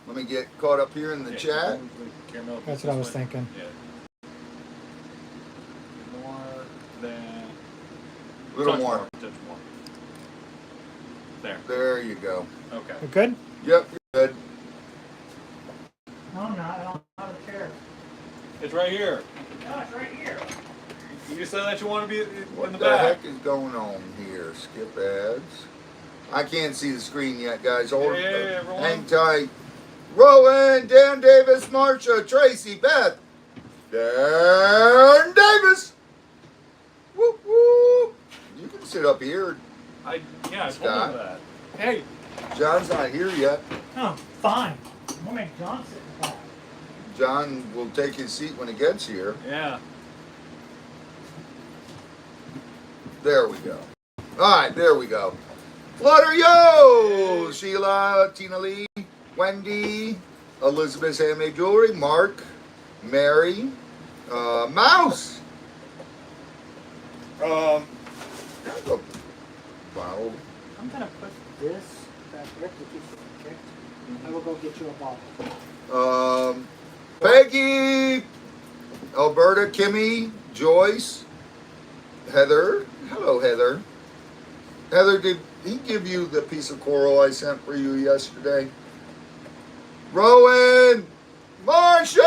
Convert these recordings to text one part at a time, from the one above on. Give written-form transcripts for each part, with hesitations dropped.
Let me get caught up here in the chat. That's what I was thinking. Yeah. More than... A little more. Touch more. There. There you go. Okay. You good? Yep, you're good. No, I'm not. I don't have a chair. It's right here. No, it's right here. You said that you want to be What in the the back. heck is going on here? Skip ads. I can't see the screen yet, guys. Hold Hey, everyone. hang tight. Rowan, Dan Davis, Marsha, Tracy, Beth, Dan Davis. Whoop whoop. You can sit up here. I told Scott. him that. Hey. John's not here yet. Oh, fine. We'll make John sit in the back. John will take his seat when he gets here. Yeah. There we go. All right, there we go. Flutter yo! Sheila, Tina Lee, Wendy, Elizabeth Handmade Jewelry, Mark, Mary, Mouse. Wow. I'm gonna put this back here to keep it kicked. I will go get you a bottle. Peggy, Alberta, Kimmy, Joyce, Heather. Hello, Heather. Heather, did he give you the piece of coral I sent for you yesterday? Rowan, Marsha.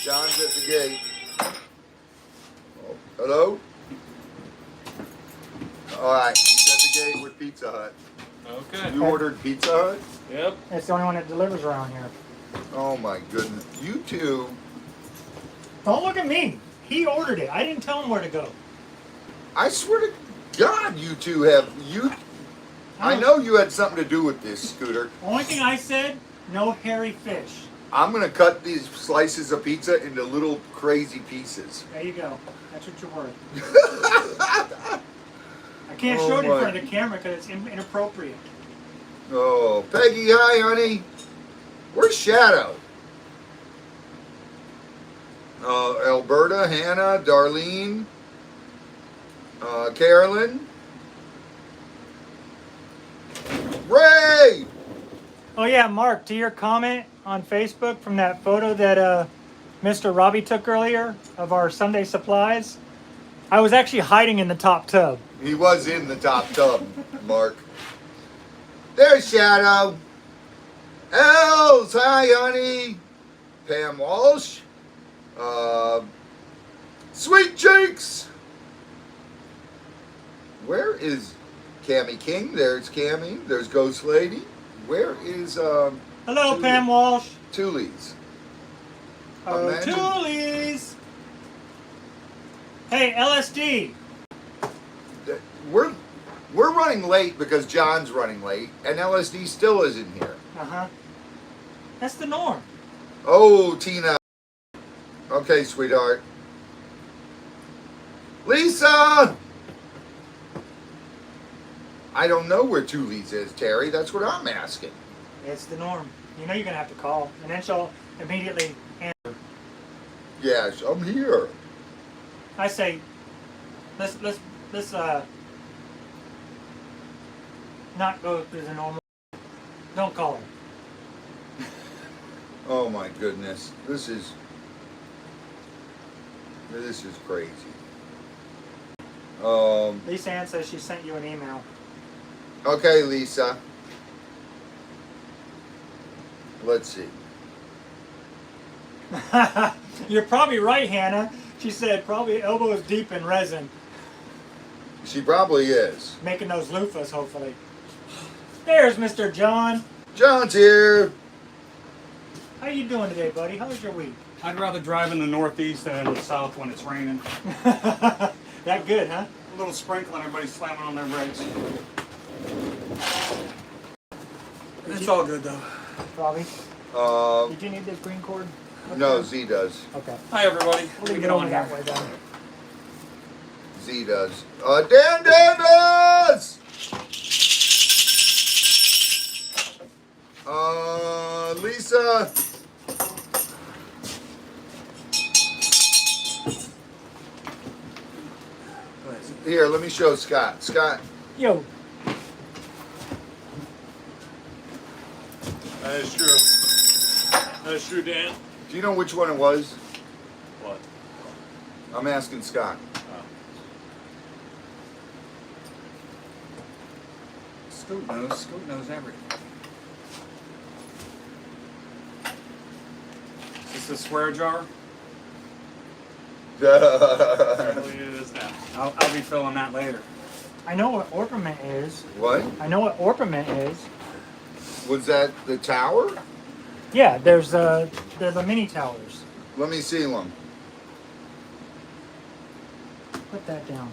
John's at the gate. Oh, hello. All right, he's at the gate with Pizza Hut. Okay. You ordered Pizza Hut? Yep. It's the only one that delivers around here. Oh my goodness. You two. Don't look at me. He ordered it. I didn't tell him where to go. I swear to God, you two have you. I know you had something to do with this, Scooter. Only thing I said, no hairy fish. I'm gonna cut these slices of pizza into little crazy pieces. There you go. That's what you're worth. I can't show it in front of the camera because it's inappropriate. Oh, Peggy, hi, honey. Where's Shadow? Alberta, Hannah, Darlene, Carolyn, Ray. Oh yeah, Mark, to your comment on Facebook from that photo that Mr. Robbie took earlier of our Sunday supplies, I was actually hiding in the top tub. He was in the top tub, Mark. There's Shadow. Els, hi, honey. Pam Walsh. Sweet Cheeks. Where is Cammy King? There's Cammy. There's Ghost Lady. Where is Hello, Pam Walsh. Toolies? Oh, Imagine- Toolies. Hey, LSD. We're running late because John's running late, and LSD still isn't here. Uh-huh. That's the norm. Oh, Tina. Okay, sweetheart. Lisa! I don't know where Toolies is, Terry. That's what I'm asking. It's the norm. You know you're gonna have to call, and then she'll immediately answer. Yes, I'm here. I say, let's not go through the normal. Don't call her. Oh my goodness. This is crazy. Lisa Ann says she sent you an email. Okay, Lisa. Let's see. You're probably right, Hannah. She said probably elbows deep in resin. She probably is. Making those loofahs, hopefully. There's Mr. John. John's here. How you doing today, buddy? How was your week? I'd rather drive in the northeast than in the south when it's raining. That good, huh? A little sprinkle and everybody's slamming on their brakes. It's all good though. Robbie, Uh, did you need this green cord? no, Z does. Okay. Hi everybody. We'll leave it Get over on that here. way then. Z does. Dan Davis! Lisa. Here, let me show Scott. Scott, Yo. That is true. That is true, Dan. Do you know which one it was? What? I'm asking Scott. Oh. Scoot knows everything. Is this a swear jar? Apparently it is now. I'll be filling that later. I know what orpiment is. What? I know what orpiment is. Was that the tower? Yeah, there's the mini towers. Let me see one. Put that down.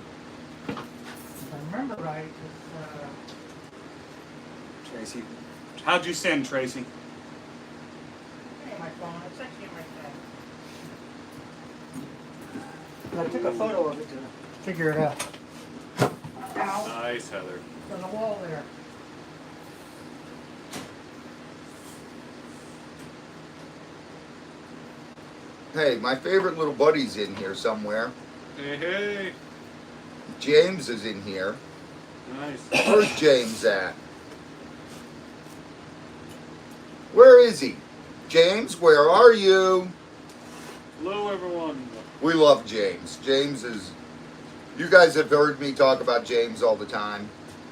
If I remember right, it's, Tracy. How'd you send, Tracy? my phone. It's actually in my bag. I took a photo of it to figure it out. Ow. Nice, Heather. It's on the wall there. Hey, my favorite little buddy's in here somewhere. Hey, hey. James is in here. Nice. Where's James at? Where is he? James, where are you? Hello, everyone. We love James. James is... You guys have heard me talk about James all the time.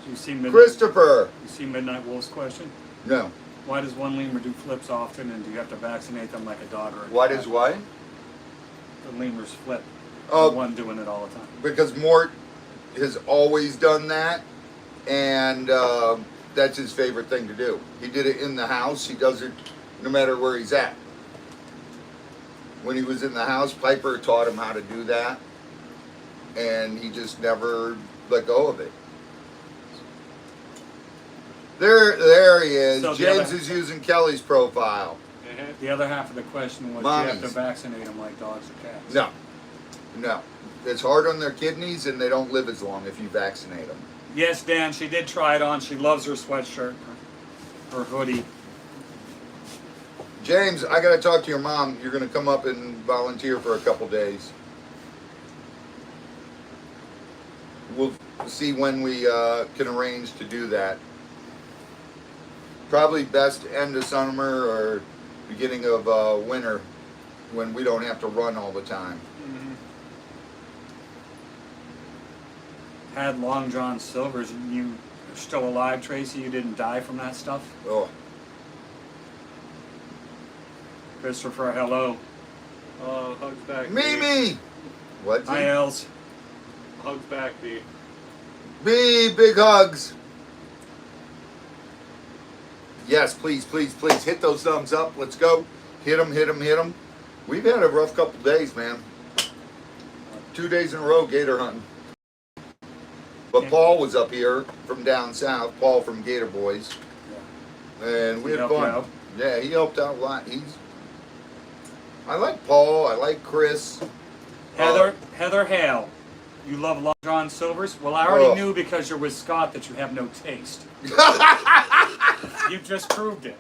You see Midnight, Christopher! you see Midnight Wolf's question? No. Why does one lemur do flips often, and do you have to vaccinate them like a dog or a What cat? is what? The lemurs flip. Oh. The one doing it all the time. Because Mort has always done that, and that's his favorite thing to do. He did it in the house. He does it no matter where he's at. When he was in the house, Piper taught him how to do that, and he just never let go of it. There he is. So the James other- is using Kelly's profile. Hey, hey. The other half of the question was, do you have to Mommies. vaccinate them like dogs or cats? No. It's hard on their kidneys, and they don't live as long if you vaccinate them. Yes, Dan, she did try it on. She loves her sweatshirt, her hoodie. James, I got to talk to your mom. You're going to come up and volunteer for a couple days. We'll see when we can arrange to do that. Probably best end of summer or beginning of winter when we don't have to run all the time. Mhm. Had Long John Silver's. You are still alive, Tracy? You didn't die from that stuff? Oh, Christopher, hello. Hugs back. B. Mimi! What's Hi, it? Els. Hugs back, B. Big hugs. Yes, please, please, please hit those thumbs up. Let's go. Hit them, hit them, hit them. We've had a rough couple days, man. 2 days in a row gator hunting. But Paul was up here from down south. Paul from Gator Boys, and we He had helped you fun. out? Yeah, he helped out a lot. I like Paul. I like Chris. Heather Hale. You love Long John Silver's? Well, I already Oh. knew because you're with Scott that you have no taste. You just proved it.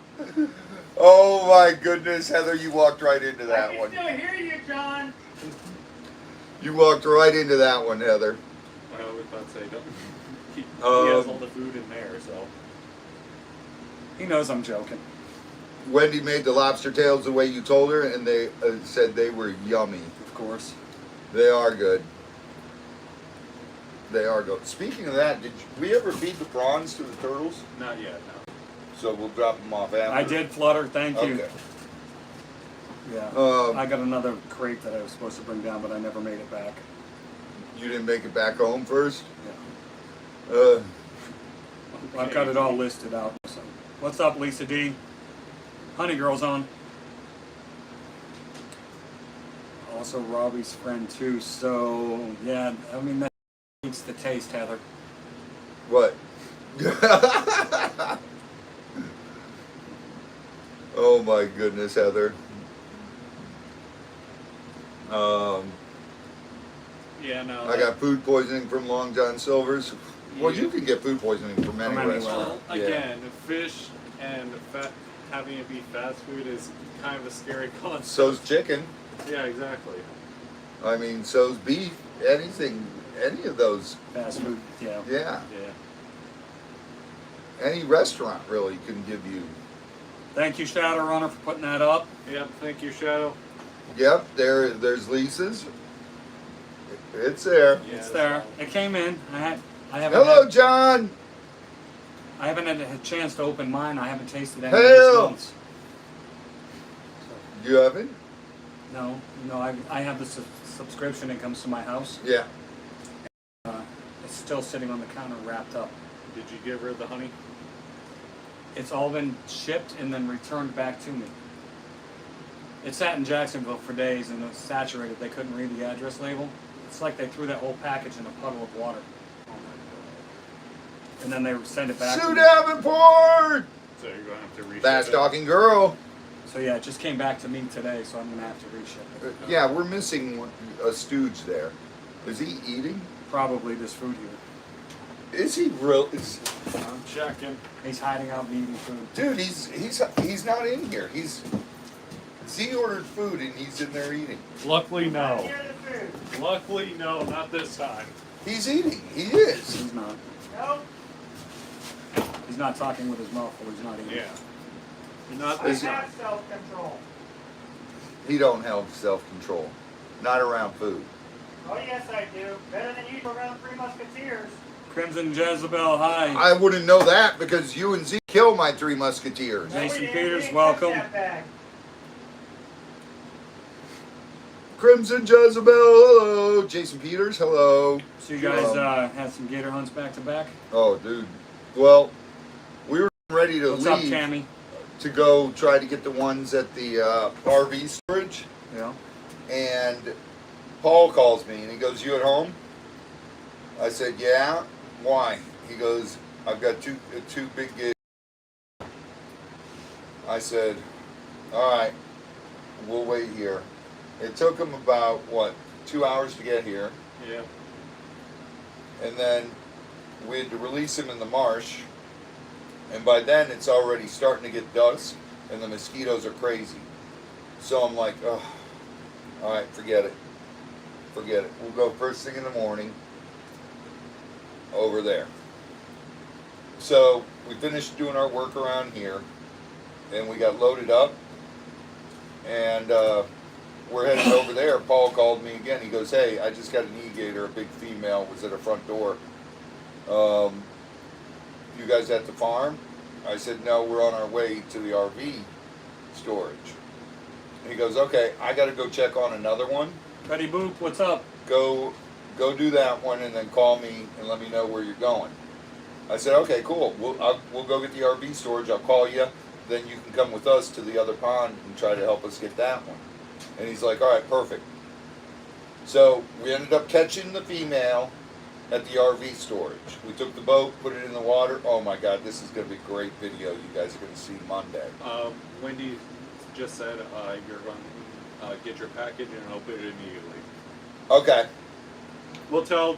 Oh my goodness, Heather, you walked right into I that can one. still hear you, John. You walked right into that one, Heather. I was about to say, don't. He Um, has all the food in there, so. He knows I'm joking. Wendy made the lobster tails the way you told her, and they said they were yummy. Of course. They are good. They are good. Speaking of that, did we ever feed the prawns to the turtles? Not yet, no. So we'll drop them off after. I did, Flutter. Thank you. Okay. Yeah. I got another crate that I was supposed to bring down, but I never made it back. You didn't make it back home first? Yeah. I've got it all listed out. So. What's up, Lisa D? Honey Girl's on. Also Robbie's friend too. So yeah, I mean that eats the taste, Heather. What? Oh my goodness, Heather. Yeah, no. I got food poisoning from Long John Silver's. Well, you can get food poisoning from any anywhere. restaurant. Well, Yeah. again, fish and having it be fast food is kind of a scary concept. So's chicken. Yeah, exactly. I mean, so's beef. Anything, any of those. Fast food, yeah. Yeah. Yeah. Any restaurant really can give you Thank you, Shadowrunner, for putting that up. Yep, thank you, Shadow. Yep, there's Lisa's. It's there. Yeah, It's that's there. fine. It came in. I haven't. Hello, had, John. I haven't had a chance to open mine. I haven't tasted any Hail. this month. You haven't? No, I have the subscription. It comes to my house. Yeah. It's still sitting on the counter, wrapped up. Did you give her the honey? It's all been shipped and then returned back to me. It sat in Jacksonville for days and it was saturated. They couldn't read the address label. It's like they threw that whole package in a puddle of water. And then they sent it back Sue to me. Davenport. So you're gonna have to reship Fast it. talking girl. So yeah, it just came back to me today, so I'm gonna have to reship it. Yeah, we're missing a stooge there. Is he eating? Probably this food here. Is he real? I'm checking. He's hiding out and eating food. Dude, he's not in here. Z ordered food and he's in there eating. Luckily, no. Here's the food. Luckily, no, not this time. He's eating. He is. He's not. Nope. He's not talking with his mouth, or he's not eating. Yeah. You're not I this have time. self-control. He don't have self-control. Not around food. Oh, yes, I do. Better than you around Three Musketeers. Crimson Jezebel, hi. I wouldn't know that because you and Z killed my three musketeers. Jason No, we didn't. Peters, We didn't welcome. touch that bag. Crimson Jezebel, hello. Jason Peters, hello. So you guys had some gator hunts back to back? Oh, dude. Well, we were ready to What's up, leave Cammy? to go try to get the ones at the RV storage. Yeah. And Paul calls me and he goes, "You at home?" I said, "Yeah." "Why?" He goes, "I've got two big gigs." I said, "All right, we'll wait here." It took him about 2 hours to get here, Yeah. and then we had to release him in the marsh. And by then it's already starting to get dusk, and the mosquitoes are crazy. So I'm like, "Oh, all right, forget it. Forget it. We'll go first thing in the morning over there." So we finished doing our work around here, and we got loaded up, and we're headed over there. Paul called me again. He goes, "Hey, I just got an e-gator, a big female, was at the front door. You guys at the farm?" I said, "No, we're on our way to the RV storage." And he goes, "Okay, I got to go check on another one. Betty Boop, what's up? Go do that one and then call me and let me know where you're going." I said, "Okay, cool. We'll go get the RV storage. I'll call you. Then you can come with us to the other pond and try to help us get that one." And he's like, "All right, perfect." So we ended up catching the female at the RV storage. We took the boat, put it in the water. Oh my God, this is going to be a great video you guys are going to see Monday. Wendy just said you're going to get your package and open it immediately. Okay, We'll tell.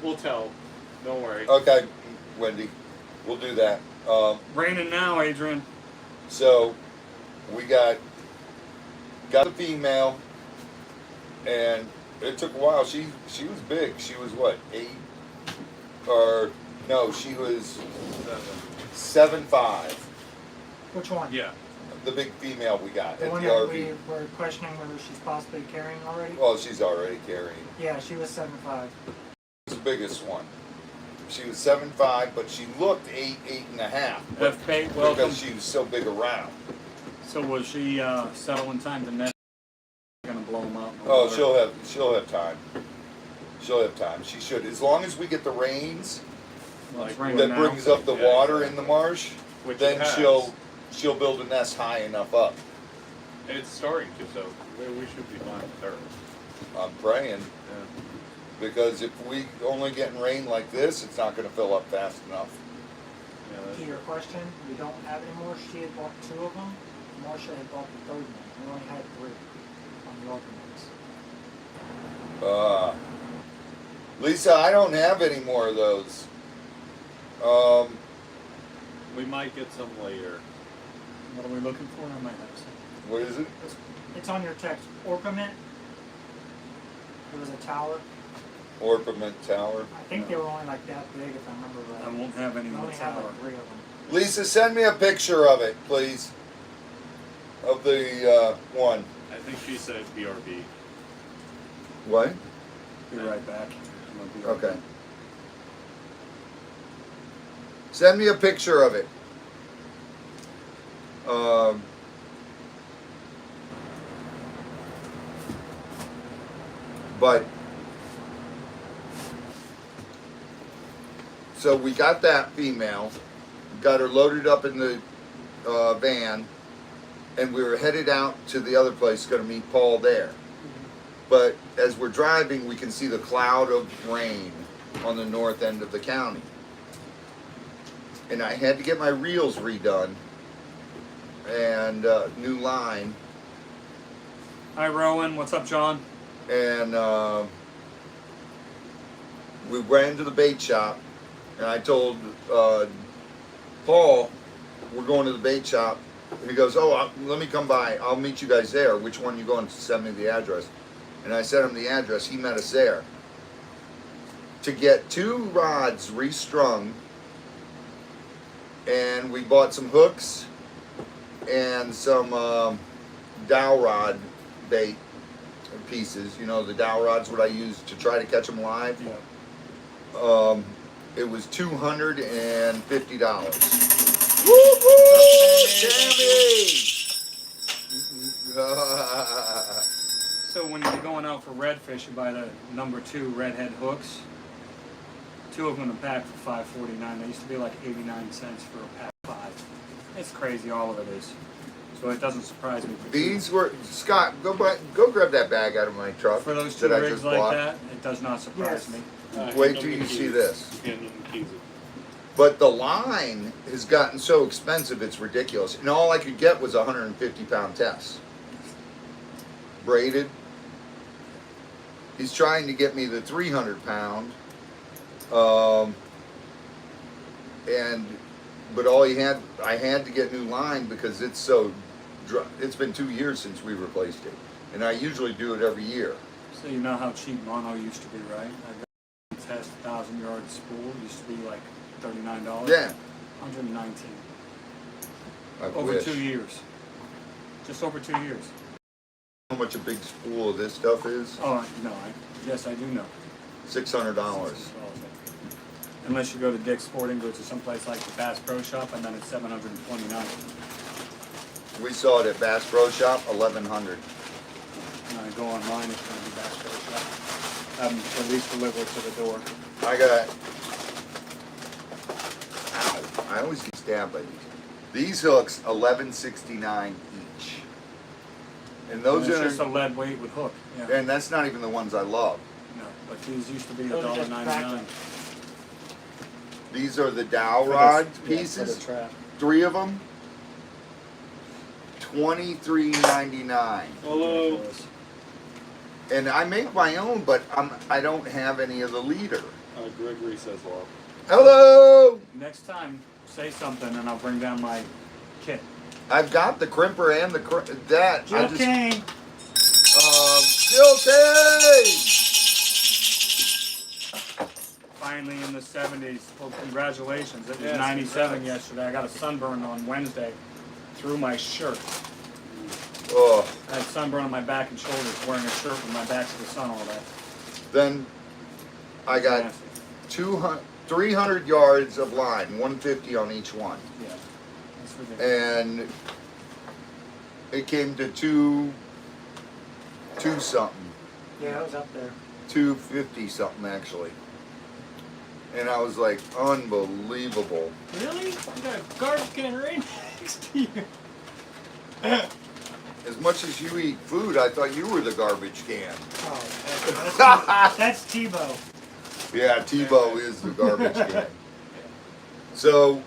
We'll tell. Don't worry. okay, Wendy, we'll do that. Raining now, Adrian. So we got the female, and it took a while. She was big. She was what, 8? Or no, she was 7'5". Which one? Yeah. The big female we got The at one the that we RV. were questioning whether she's possibly carrying already? Well, she's already carrying. Yeah, she was 7'5". The biggest one. She was 7'5", but she looked 8.5". But F. Pate, welcome. because she was so big around. So was she settling time to net? Gonna blow them out. in the Oh, water? she'll have time. She'll have time. She should, as long as we get the rains Well, it's Like raining that now. brings up the Yeah, water exactly. in the marsh. Which Then it has. she'll build a nest high enough up. It's starting to, so we should be fine with her. I'm praying, Yeah. because if we only getting rain like this, it's not going to fill up fast enough. Yeah, that's To your question, we don't have any more. She had bought 2 of them. Marsha had bought the 3rd one. We only had 3 on the open ones. Lisa, I don't have any more of those. we might get some later. What are we looking for? I might have some. What is it? It's on your text. Orpiment. It was a tower. Orpiment Tower. I think they were only like that big, if I remember I right. won't have any We more only had tower. like 3 of them. Lisa, send me a picture of it, please. of the one. I think she said BRB. What? Be right back. I'm gonna be right Okay. back. Send me a picture of it. But so we got that female, got her loaded up in the van, and we were headed out to the other place, going to meet Paul there. But as we're driving, we can see the cloud of rain on the north end of the county. And I had to get my reels redone and new line. Hi, Rowan. What's up, John? And we ran to the bait shop, and I told Paul, we're going to the bait shop. And he goes, oh, let me come by. I'll meet you guys there. Which one you going to send me the address? And I sent him the address. He met us there. To get 2 rods restrung, and we bought some hooks and some dowel rod bait pieces. You know, the dowel rod's what I use to try to catch them live. Yeah. It was $250. Woo-hoo! Tammy! So when you're going out for redfish, you buy the number 2 redhead hooks. 2 of them in a pack for $5.49. They used to be like 89 cents for a pack of 5. It's crazy, all of it is. So it doesn't surprise me. These were Scott. Go grab that bag out of my truck For those 2 that I rigs just like bought. that, it does not surprise Yes. me. Wait till you see this. Hand them the keys. But the line has gotten so expensive, it's ridiculous. And all I could get was a 150-pound test. Braided. He's trying to get me the 300-pound. But I had to get new line because it's so it's been 2 years since we replaced it. And I usually do it every year. So you know how cheap mono used to be, right? I got a test 1,000-yard spool. Used to be like $39. Yeah. 119. I Over wish. 2 years. Just over 2 years. How much a big spool of this stuff is? Oh, no. Yes, I do know. $600. Unless you go to Dick's Sporting Goods or someplace like the Bass Pro Shop, and then it's $729. We saw it at Bass Pro Shop, $1,100. And I go online, it's going to be Bass Pro Shop. At least deliver it to the door. I got. Ow! I always get stabbed by these. These hooks, $11.69 each. And those And it's are, just a lead weight with hook. Yeah. and that's not even the ones I love. No, but these used to be Those are just $1.99. These are the dowel rod For pieces. the trap. 3 of them. $23.99. Hello. And I make my own, but I don't have any of the leader. Gregory says hello. Hello. Next time, say something and I'll bring down my kit. I've got the crimper and that. Jill Kane. Jill Kane! Finally in the 70s. Well, congratulations. It was Yes, 97 congrats. yesterday. I got a sunburn on Wednesday through my shirt. Oh, I had sunburn on my back and shoulders wearing a shirt with my back to the sun all day. then I got Nasty. 300 yards of line, 150 on each one. Yeah. That's ridiculous. And it came to two something, Yeah, I was up there. 250 something actually. And I was like, unbelievable. Really? You got a garbage can right next to you. As much as you eat food, I thought you were the garbage can. Oh, that's Tebow. Yeah, Tebow is the garbage can. So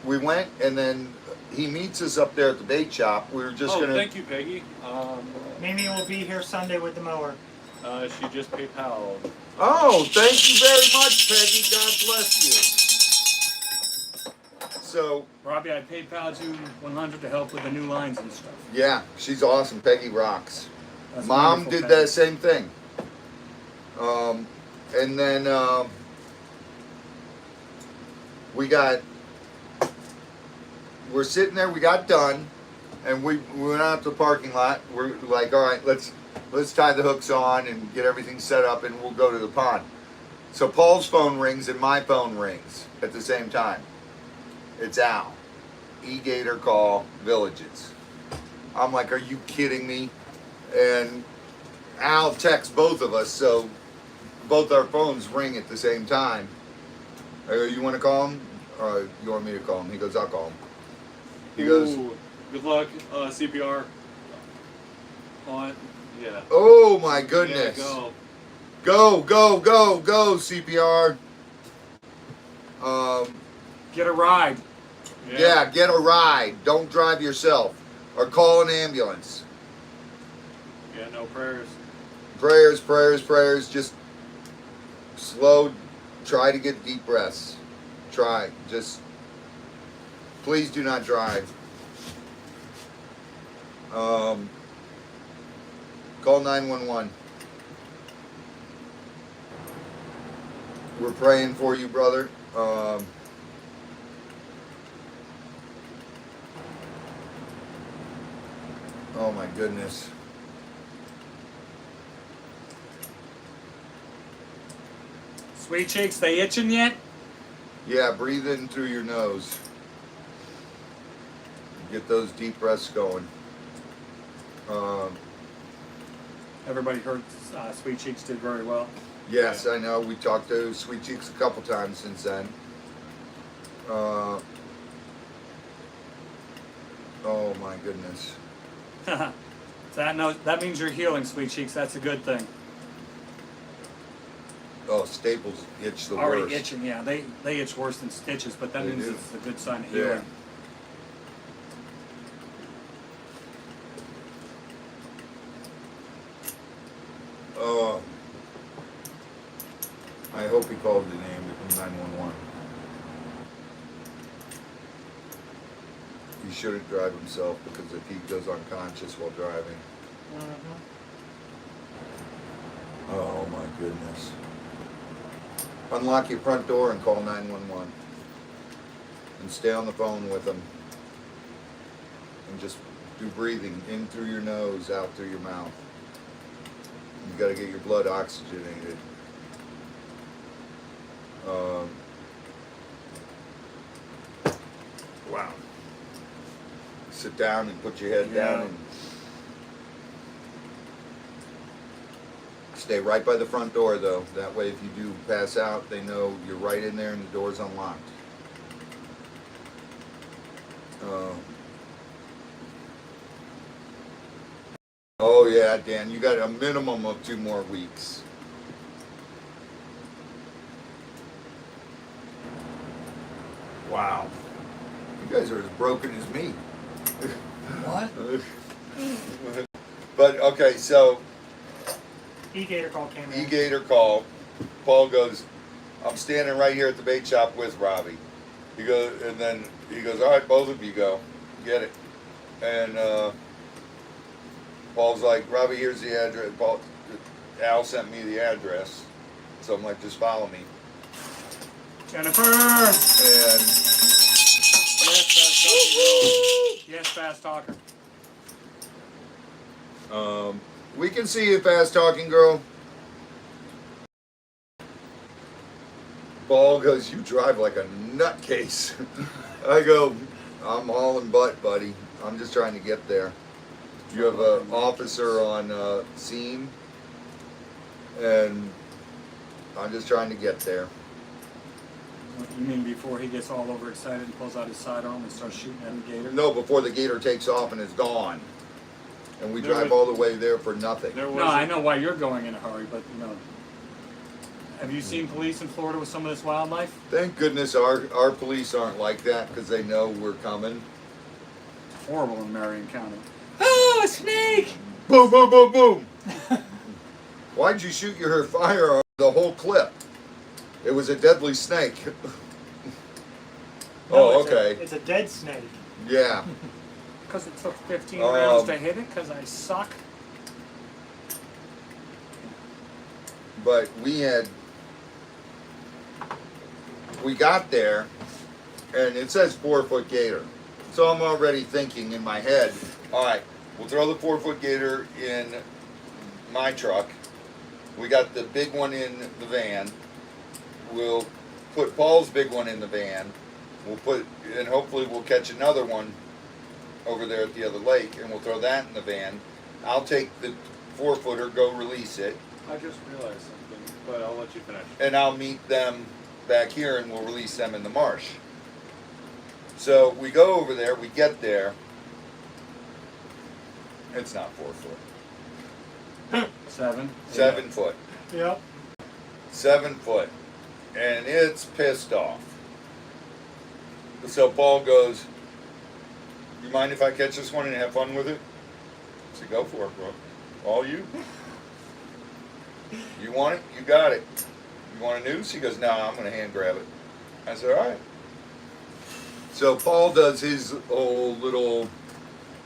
we went, and then he meets us up there at the bait shop. We were just gonna. Thank you, Peggy. Mimi will be here Sunday with the mower. She just PayPal. Oh, thank you very much, Peggy. God bless you. So Robbie, I PayPal'd you $100 to help with the new lines and stuff. yeah, she's awesome. Peggy rocks. That's Mom wonderful, did Peggy. that same thing. And then we're sitting there. We got done, and we went out to the parking lot. We're like, all right, let's tie the hooks on and get everything set up, and we'll go to the pond. So Paul's phone rings and my phone rings at the same time. It's Al. Gator call, Villages. I'm like, are you kidding me? And Al texts both of us, so both our phones ring at the same time. You want to call him? Or you want me to call him? He goes, I'll call him. He goes, Ooh, good luck, CPR. On, yeah. oh my goodness. Yeah, go. Go, CPR. Get a ride. Yeah, get a ride. Don't drive yourself. Or call an ambulance. Yeah, no prayers. Prayers. Just slow. Try to get deep breaths. Try. Just please do not drive. Call 911. We're praying for you, brother. Oh my goodness. Sweet cheeks, they itching yet? Yeah, breathe in through your nose. Get those deep breaths going. Everybody heard Sweet Cheeks did very well. Yes, I know. We talked to Sweet Cheeks a couple times since then. Oh my goodness. That means you're healing, Sweet Cheeks. That's a good thing. Oh, staples itch the Already worst. itching, yeah. They itch worse than stitches, but that They means do. it's a good sign of Yeah. healing. Oh. I hope he called the name 911. He shouldn't drive himself because if he goes unconscious while driving. Oh my goodness. Unlock your front door and call 911. And stay on the phone with them. And just do breathing in through your nose, out through your mouth. You got to get your blood oxygenated. Wow. Sit down and put your head down and stay right by the front door though. That way if you do pass out, they know you're right in there and the door's unlocked. Oh yeah, Dan, you got a minimum of 2 more weeks. Wow. You guys are as broken as me. What? But okay, so Gator call came in. Gator call. Paul goes, I'm standing right here at the bait shop with Robbie. He goes, and then he goes, all right, both of you go, get it. And Paul's like, Robbie, here's the address. Al sent me the address, so I'm like, just follow me. Jennifer! And Yes, fast talker. we can see you, fast talking girl. Paul goes, you drive like a nutcase. I go, I'm hauling butt, buddy. I'm just trying to get there. You have an officer on scene, and I'm just trying to get there. You mean before he gets all over excited and pulls out his sidearm and starts shooting at the gator? No, before the gator takes off and is gone. And we There drive was- all the way there for nothing. There was No, I know why you're going in a hurry, but you know. Have you seen police in Florida with some of this wildlife? Thank goodness our police aren't like that because they know we're coming. Horrible in Marion County. Oh, a snake! Boom, boom, boom, boom. Why'd you shoot your firearm the whole clip? It was a deadly snake. No, Oh, it's okay. It's a dead snake. Yeah. Because it took 15 rounds to hit it, because I suck. But we got there, and it says 4-foot gator. So I'm already thinking in my head, all right, we'll throw the 4-foot gator in my truck. We got the big one in the van. We'll put Paul's big one in the van. And hopefully we'll catch another one over there at the other lake, and we'll throw that in the van. I'll take the 4-footer, go release it, I just realized something, but I'll let you finish. and I'll meet them back here, and we'll release them in the marsh. So we go over there, we get there. It's not 4 foot. 7. 7 foot. Yep. 7 foot. And it's pissed off. So Paul goes, you mind if I catch this one and have fun with it? I said, go for it, bro. All you. You want it? You got it. You want a noose? He goes, no, I'm going to hand grab it. I said, all right. So Paul does his old little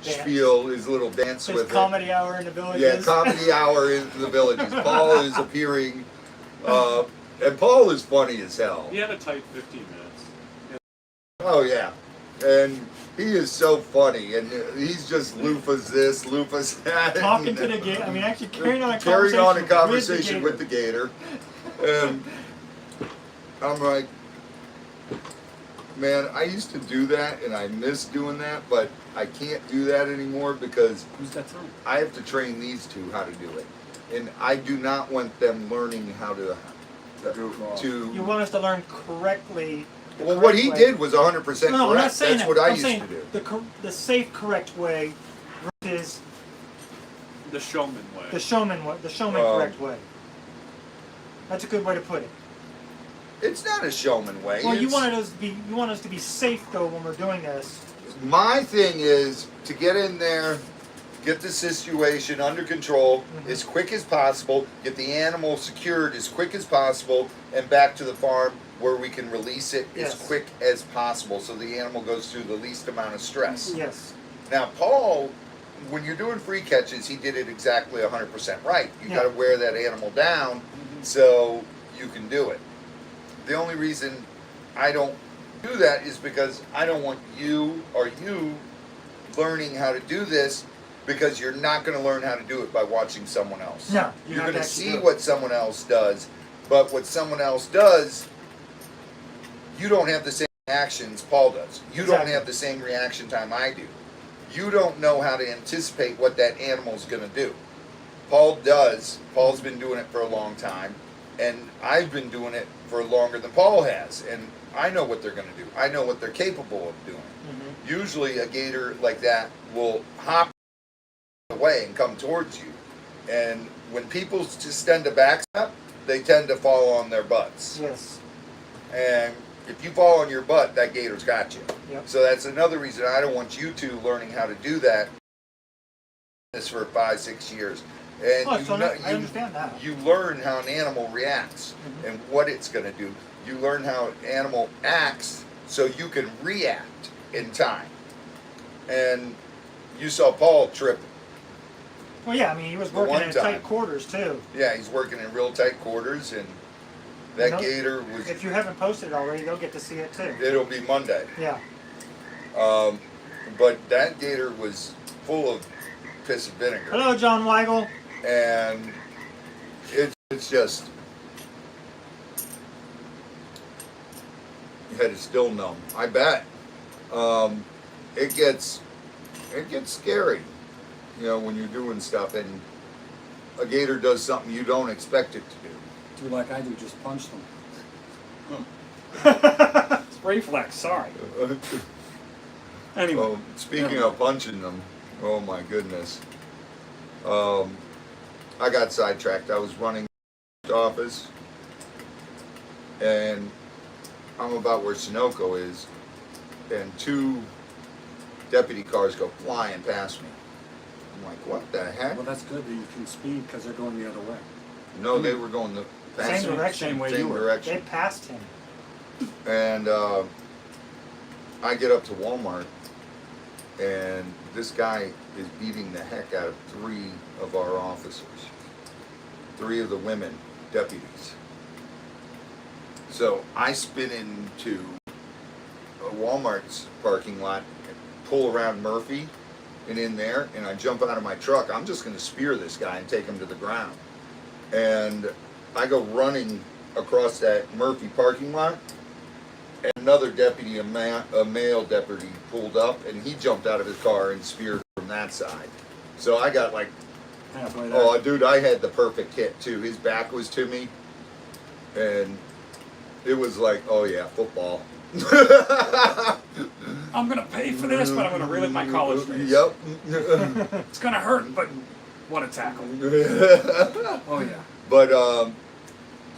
Dance. spiel, his little dance His with comedy hour in the villages. it. Yeah, comedy hour in the villages. Paul is appearing, and Paul is funny as hell. He had a tight 15 minutes. Oh yeah, and he is so funny, and he's just loofahs this, loofahs that. Talking to the gator. I mean, actually carrying on a conversation with the gator. And I'm like, man, I used to do that, and I miss doing that, but I can't do that anymore because Who's that from? I have to train these two how to do it, and I do not want them learning how to. You want us to learn correctly. the Well, what he correct way. did was 100% correct. No, I'm not saying That's that. what I I'm used saying to do. the safe, correct way versus The showman way. the showman correct way. That's a good way to put it. It's not a showman way. Well, you It's- want us to be safe though when we're doing this. My thing is to get in there, get the situation under control as quick as possible, get the animal secured as quick as possible, and back to the farm where we can release it Yes. as quick as possible so the animal goes through the least amount of stress. Yes. Now, Paul, when you're doing free catches, he did it exactly 100% right. You Yeah. got to wear that animal down so you can do it. The only reason I don't do that is because I don't want you learning how to do this, because you're not going to learn how to do it by watching someone else. No, you're not going to actually see do it. what someone else does, but what someone else does, you don't have the same actions Paul does. You don't Exactly. have the same reaction time I do. You don't know how to anticipate what that animal's going to do. Paul does. Paul's been doing it for a long time, and I've been doing it for longer than Paul has, and I know what they're going to do. I know what they're capable of doing. Usually a gator like that will hop away and come towards you, and when people just tend to back up, they tend to fall on their butts. Yes. And if you fall on your butt, that gator's got you. Yep. So that's another reason I don't want you two learning how to do that. This for 5-6 years, and Oh, you so know, I understand that. you learn how an animal reacts and what it's going to do. You learn how an animal acts so you can react in time. And you saw Paul trip. Well, yeah. I mean, he was The working one in time. tight quarters too. Yeah, he's working in real tight quarters, and that know, gator was. If you haven't posted it already, they'll get to see it too. It'll be Monday. Yeah. But that gator was full of piss and vinegar. Hello, John Weigel. And it's just, your head is still numb. I bet. It gets scary, you know, when you're doing stuff and a gator does something you don't expect it to do. Do like I do, just punch them. It's reflex, sorry. Anyway. Well, speaking of punching them, oh my goodness. I got sidetracked. I was running the office, and I'm about where Sunoco is, and 2 deputy cars go flying past me. I'm like, what the heck? Well, that's good that you can speed because they're going the other way. No, they were going the Same same direction. Same way same you were. They direction. passed him. And I get up to Walmart, and this guy is beating the heck out of 3 of our officers. 3 of the women deputies. So I spin into a Walmart's parking lot pull around Murphy and in there, and I jump out of my truck. I'm just going to spear this guy and take him to the ground. And I go running across that Murphy parking lot, and another deputy, a male deputy, pulled up, and he jumped out of his car and speared from that side. So I got like, Halfway there. oh, dude, I had the perfect hit too. His back was to me, and it was like, oh yeah, football. I'm gonna pay for this, but I'm gonna relive my college days. Yep. It's gonna hurt, but what a tackle. Oh yeah. But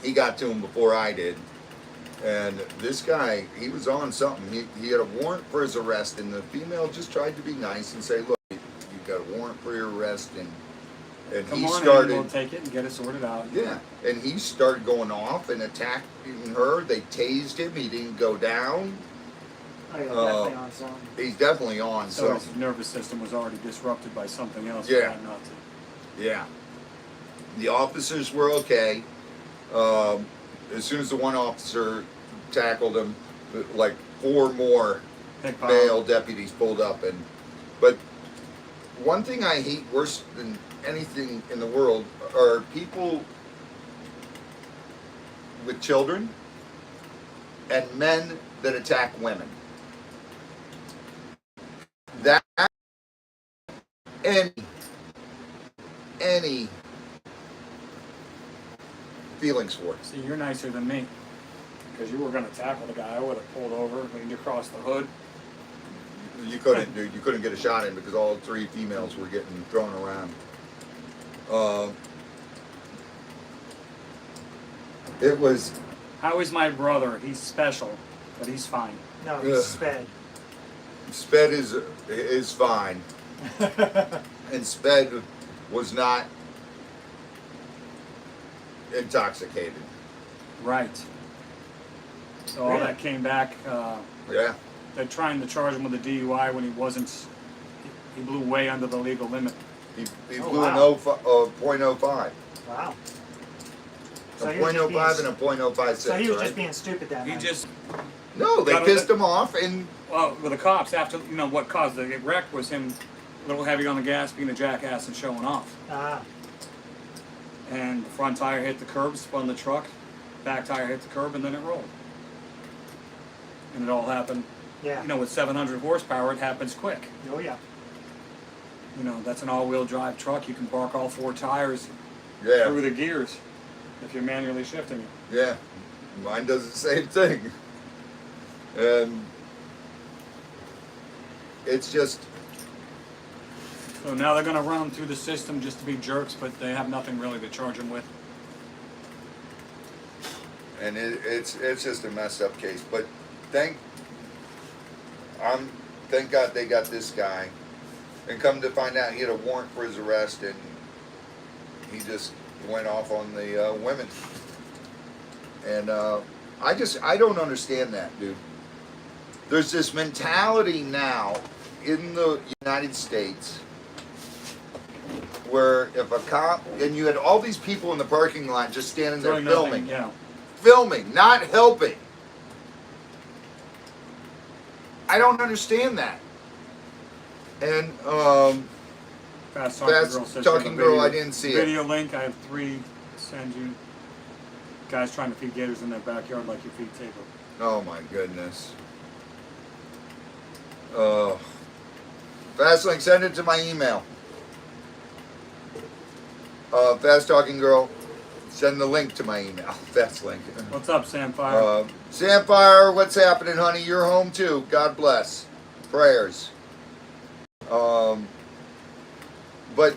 he got to him before I did. And this guy, he was on something. He had a warrant for his arrest, and the female just tried to be nice and say, look, you got a warrant for your arrest, and Come he on started, in, we'll take it and get it sorted out. yeah, and he started going off and attacking her. They tased him. He didn't go down. Oh, yeah, definitely on something. He's definitely on So something. his nervous system was already disrupted by something else. Yeah. Not to. Yeah. The officers were okay. As soon as the one officer tackled him, like 4 more Big pile. male deputies pulled up. But one thing I hate worse than anything in the world are people with children and men that attack women. That any feelings for it. See, you're nicer than me. Because you were going to tackle the guy. I would have pulled over, leaned across the hood. You couldn't, dude. You couldn't get a shot in because all 3 females were getting thrown around. It was How is my brother? He's special, but he's fine. No, he's sped. Sped is fine, and Sped was not intoxicated. Right. So all Really? that came back. Yeah, They're trying to charge him with a DUI when he wasn't. He blew way under the legal limit. he Oh, blew wow. an 0.05, Wow. a So he was just being, 0.05 and a 0.056. so he was right? just being stupid that He night. just No, they Got pissed it. him off, and well with the cops after what caused the wreck was him a little heavy on the gas, being a jackass and showing off. Ah, And the front tire hit the curb, spun the truck. Back tire hit the curb, and then it rolled. And it all happened. yeah. With 700 horsepower, it happens quick. Oh, yeah. That's an all-wheel drive truck. You can bark all 4 tires yeah, through the gears if you're manually shifting it. yeah, mine does the same thing, and it's just. So now they're going to run them through the system just to be jerks, but they have nothing really to charge them with. And it's just a messed up case. But thank God they got this guy, and come to find out he had a warrant for his arrest, and he just went off on the women. And I don't understand that, dude. There's this mentality now in the United States where if a cop, and you had all these people in the parking lot just standing there Doing filming. nothing, Filming, not helping. I don't understand that. And Fast Talking Fast Girl says Talking you have a Girl, I video- didn't see it. Video link, I have 3 to send you. Guys trying to feed gators in their backyard like you feed table. oh my goodness. Fastlink, send it to my email. Fast Talking Girl, send the link to my email. Fastlink. What's up, Samfire? Samfire, what's happening, honey? You're home too. God bless. Prayers. But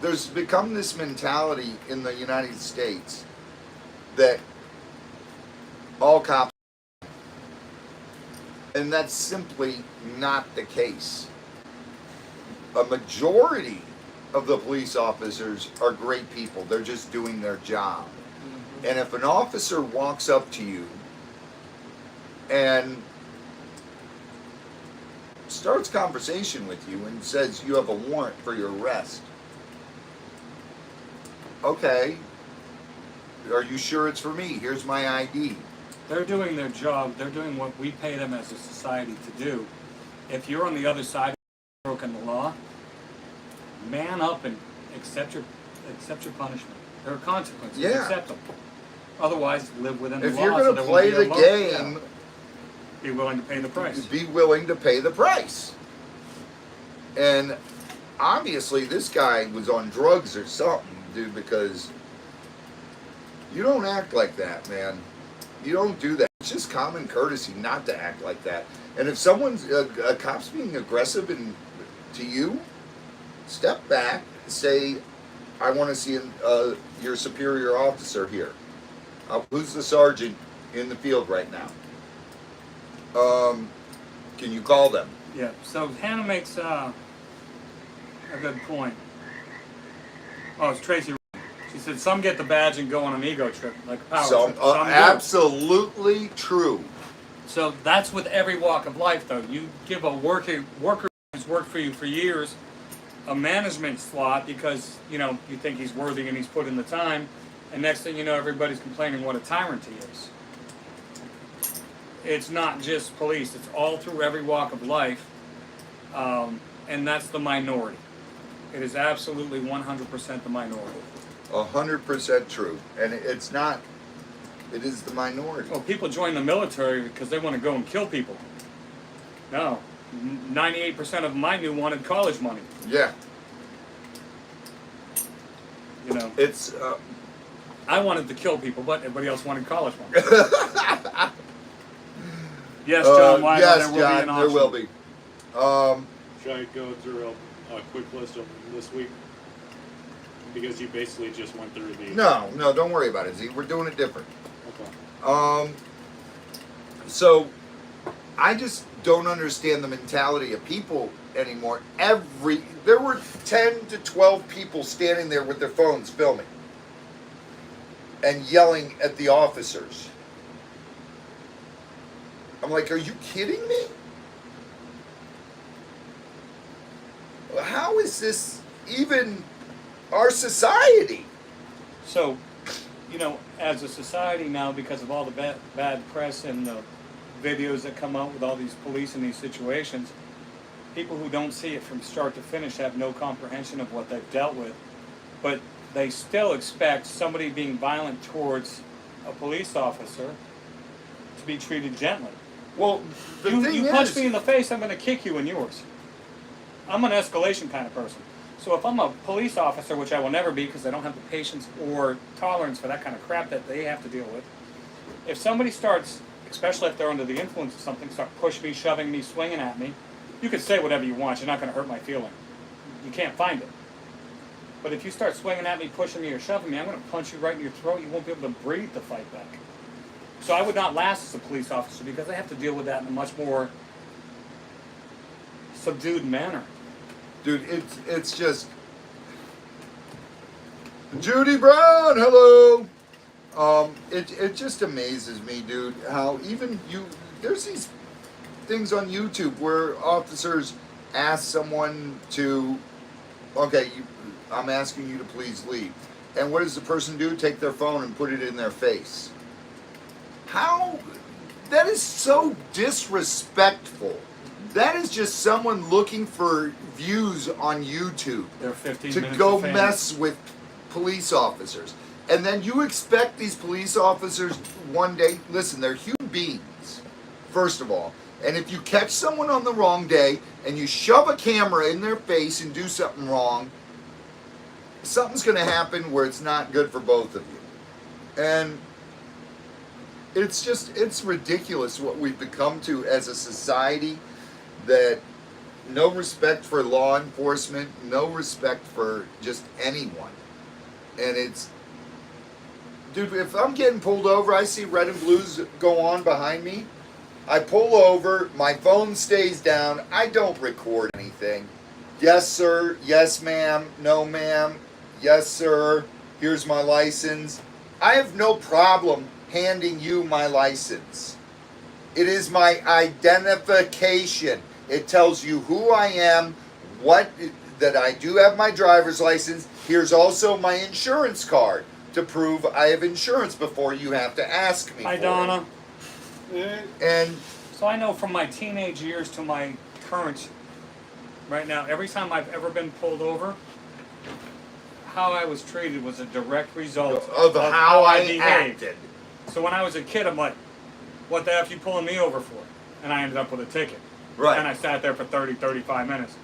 there's become this mentality in the United States that all cops, and that's simply not the case. A majority of the police officers are great people. They're just doing their job. And if an officer walks up to you and starts conversation with you and says you have a warrant for your arrest, okay, are you sure it's for me? Here's my ID. They're doing their job. They're doing what we pay them as a society to do. if you're on the other side of broken the law, man up and accept your punishment. There are consequences. Yeah. Accept them. Otherwise, live within the If law. you're so going there to won't play be a the law. game, Be willing to pay the price. be willing to pay the price. And obviously, this guy was on drugs or something, dude, because you don't act like that, man. You don't do that. It's just common courtesy not to act like that. And if someone's a cop's being aggressive to you, step back, say, I want to see your superior officer here. Who's the sergeant in the field right now? Can you call them? Yeah. So Hannah makes a good point. Oh, it's Tracy. She said some get the badge and go on an ego trip, like a power Some, trip. Some do. absolutely true. So that's with every walk of life, though. You give a worker who's worked for you for years a management slot because you think he's worthy and he's put in the time, and next thing you know, everybody's complaining what a tyrant he is. It's not just police; it's all through every walk of life, and that's the minority. It is absolutely 100% the minority. 100% true. And it's not, it is the minority. Well, people join the military because they want to go and kill people. No. 98% of my knew wanted college money. Yeah. It's, I wanted to kill people, but everybody else wanted college money. Yes, John, why yes, there will John, be an option. there will be. Should I go through a quick list of them this week? Because you basically just went through the... No, don't worry about it, Z. We're doing it different. Okay. So, I just don't understand the mentality of people anymore. There were 10 to 12 people standing there with their phones filming and yelling at the officers. I'm like, are you kidding me? How is this even our society? So, as a society now, because of all the bad press and the videos that come out with all these police in these situations, people who don't see it from start to finish have no comprehension of what they've dealt with. But they still expect somebody being violent towards a police officer to be treated gently. Well, the thing you is, punch me in the face, I'm going to kick you in yours. I'm an escalation kind of person. So if I'm a police officer, which I will never be because I don't have the patience or tolerance for that kind of crap that they have to deal with, if somebody starts, especially if they're under the influence of something, start pushing me, shoving me, swinging at me, you can say whatever you want. You're not going to hurt my feeling. You can't find it. But if you start swinging at me, pushing me, or shoving me, I'm going to punch you right in your throat. You won't be able to breathe to fight back. So I would not last as a police officer because I have to deal with that in a much more subdued manner. dude, it's just Judy Brown, hello. It just amazes me, dude, how even there's these things on YouTube where officers ask someone to, okay, I'm asking you to please leave. And what does the person do? Take their phone and put it in their face. How? That is so disrespectful. That is just someone looking for views on YouTube They're 15 to minutes go of fame. mess with police officers. And then you expect these police officers one day, listen, they're human beings, first of all. And if you catch someone on the wrong day and you shove a camera in their face and do something wrong, something's going to happen where it's not good for both of you. And it's ridiculous what we've become to as a society, that no respect for law enforcement, no respect for just anyone. And it's, dude, if I'm getting pulled over, I see red and blues go on behind me, I pull over, my phone stays down, I don't record anything. Yes, sir. Yes, ma'am. No, ma'am. Yes, sir. Here's my license. I have no problem handing you my license. It is my identification. It tells you who I am, that I do have my driver's license. Here's also my insurance card to prove I have insurance before you have to ask me Hi, for Donna. it. And So I know from my teenage years to my current right now. Every time I've ever been pulled over, how I was treated was a direct result Of how I behaved. acted. So when I was a kid, I'm like, what the F you pulling me over for? And I ended up with a ticket. Right. And I sat there for 30, 35 minutes.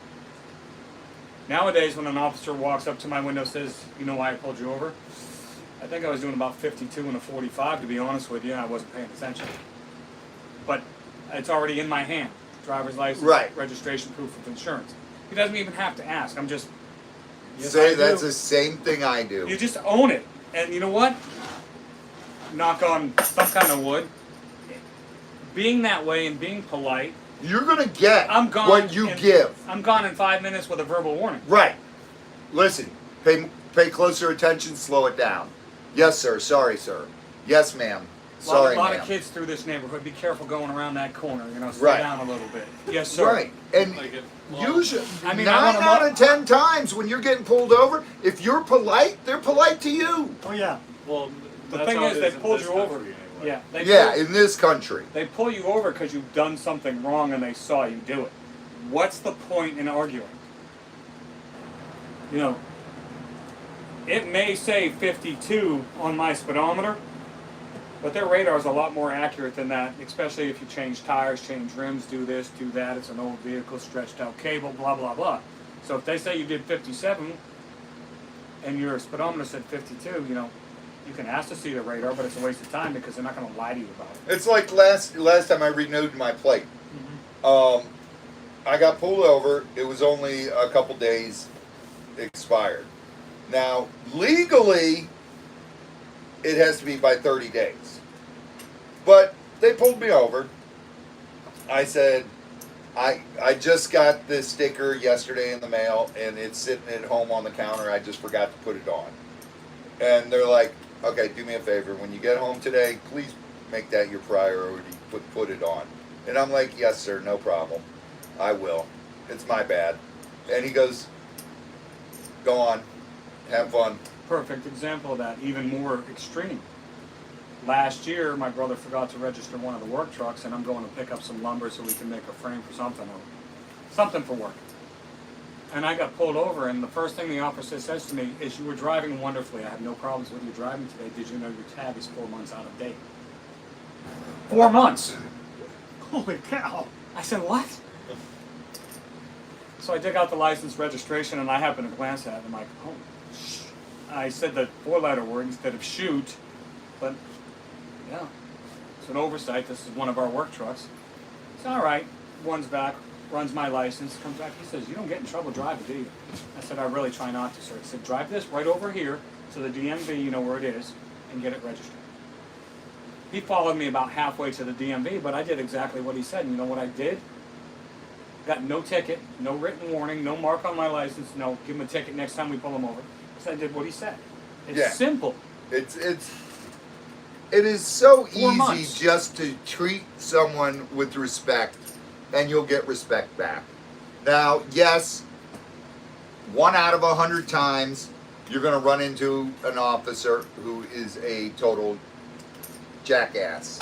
Nowadays, when an officer walks up to my window and says, you know why I pulled you over? I think I was doing about 52 and a 45, to be honest with you. I wasn't paying attention. But it's already in my hand. Driver's license, Right. registration, proof of insurance. He doesn't even have to ask. I'm just, yes, Say I that's do. the same thing I do. You just own it. And you know what? Knock on some kind of wood. Being that way and being polite, You're gonna get I'm gone what you give. I'm gone in 5 minutes with a verbal warning. Right. Listen, pay closer attention, slow it down. Yes, sir. Sorry, sir. Yes, ma'am. Sorry, A lot ma'am. of kids through this neighborhood. Be careful going around that corner. You know, slow Right. down a little bit. Yes, sir. Right. And Like usually, I mean, 9 I out want of 10 times when you're getting pulled over, if you're polite, they're polite to you. Oh yeah. Well, The that's thing how is, it they in pulled this you over. country anyway. Yeah. They Yeah, pull- in this country. They pull you over because you've done something wrong and they saw you do it. What's the point in arguing? You know, it may say 52 on my speedometer, but their radar is a lot more accurate than that, especially if you change tires, change rims, do this, do that. It's an old vehicle, stretched out cable, blah, blah, blah. So if they say you did 57 and your speedometer said 52, you know, you can ask to see the radar, but it's a waste of time because they're not going to lie to you about it. It's like last time I renewed my plate. I got pulled over. It was only a couple days expired. Now, legally, it has to be by 30 days. But they pulled me over. I said, I just got this sticker yesterday in the mail, and it's sitting at home on the counter. I just forgot to put it on. And they're like, okay, do me a favor. When you get home today, please make that your priority. Put it on. And I'm like, yes, sir, no problem. I will. It's my bad. And he goes, go on. Have fun. Perfect example of that, even more extreme. Last year, my brother forgot to register one of the work trucks, and I'm going to pick up some lumber so we can make a frame for something for work. And I got pulled over, and the first thing the officer says to me is, you were driving wonderfully. I have no problems with you driving today. Did you know your tag is 4 months out of date? 4 months! Holy cow. I said, what? So I dig out the license registration, and I happen to glance at it. I'm like, oh, I said the 4-letter word instead of shoot, but yeah, it's an oversight. This is one of our work trucks. It's all right. Runs back, runs my license, comes back. He says, you don't get in trouble driving, do you? I said, I really try not to, sir. He said, drive this right over here to the DMV, you know where it is, and get it registered. He followed me about halfway to the DMV, but I did exactly what he said. And you know what I did? Got no ticket, no written warning, no mark on my license, no, give him a ticket next time we pull him over. So I did what he said. It's Yeah. simple. It is so 4 easy months. just to treat someone with respect, and you'll get respect back. Now, yes, 1 out of 100 times you're going to run into an officer who is a total jackass,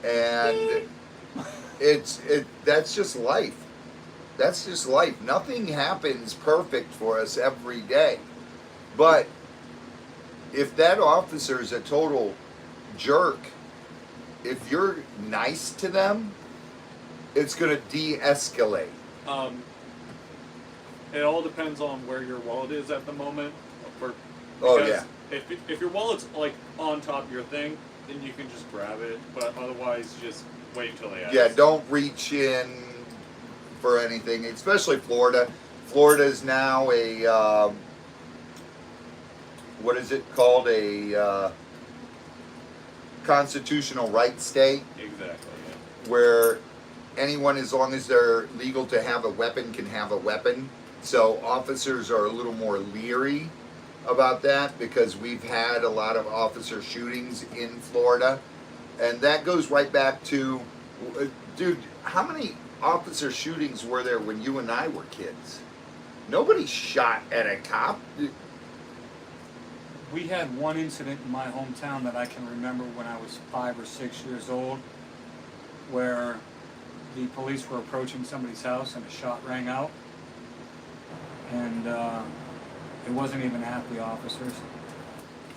and that's just life. That's just life. Nothing happens perfect for us every day, but if that officer is a total jerk, if you're nice to them, it's going to de-escalate. It all depends on where your wallet is at the moment. Oh, Because yeah. If your wallet's like on top of your thing, then you can just grab it. But otherwise, just wait until they ask. Yeah, don't reach in for anything, especially Florida. Florida is now a, what is it called? A constitutional right state, Exactly. Yeah. where anyone, as long as they're legal to have a weapon, can have a weapon. So officers are a little more leery about that because we've had a lot of officer shootings in Florida. And that goes right back to, dude, how many officer shootings were there when you and I were kids? Nobody shot at a cop. We had one incident in my hometown that I can remember when I was 5 or 6 years old, where the police were approaching somebody's house and a shot rang out. And it wasn't even at the officers.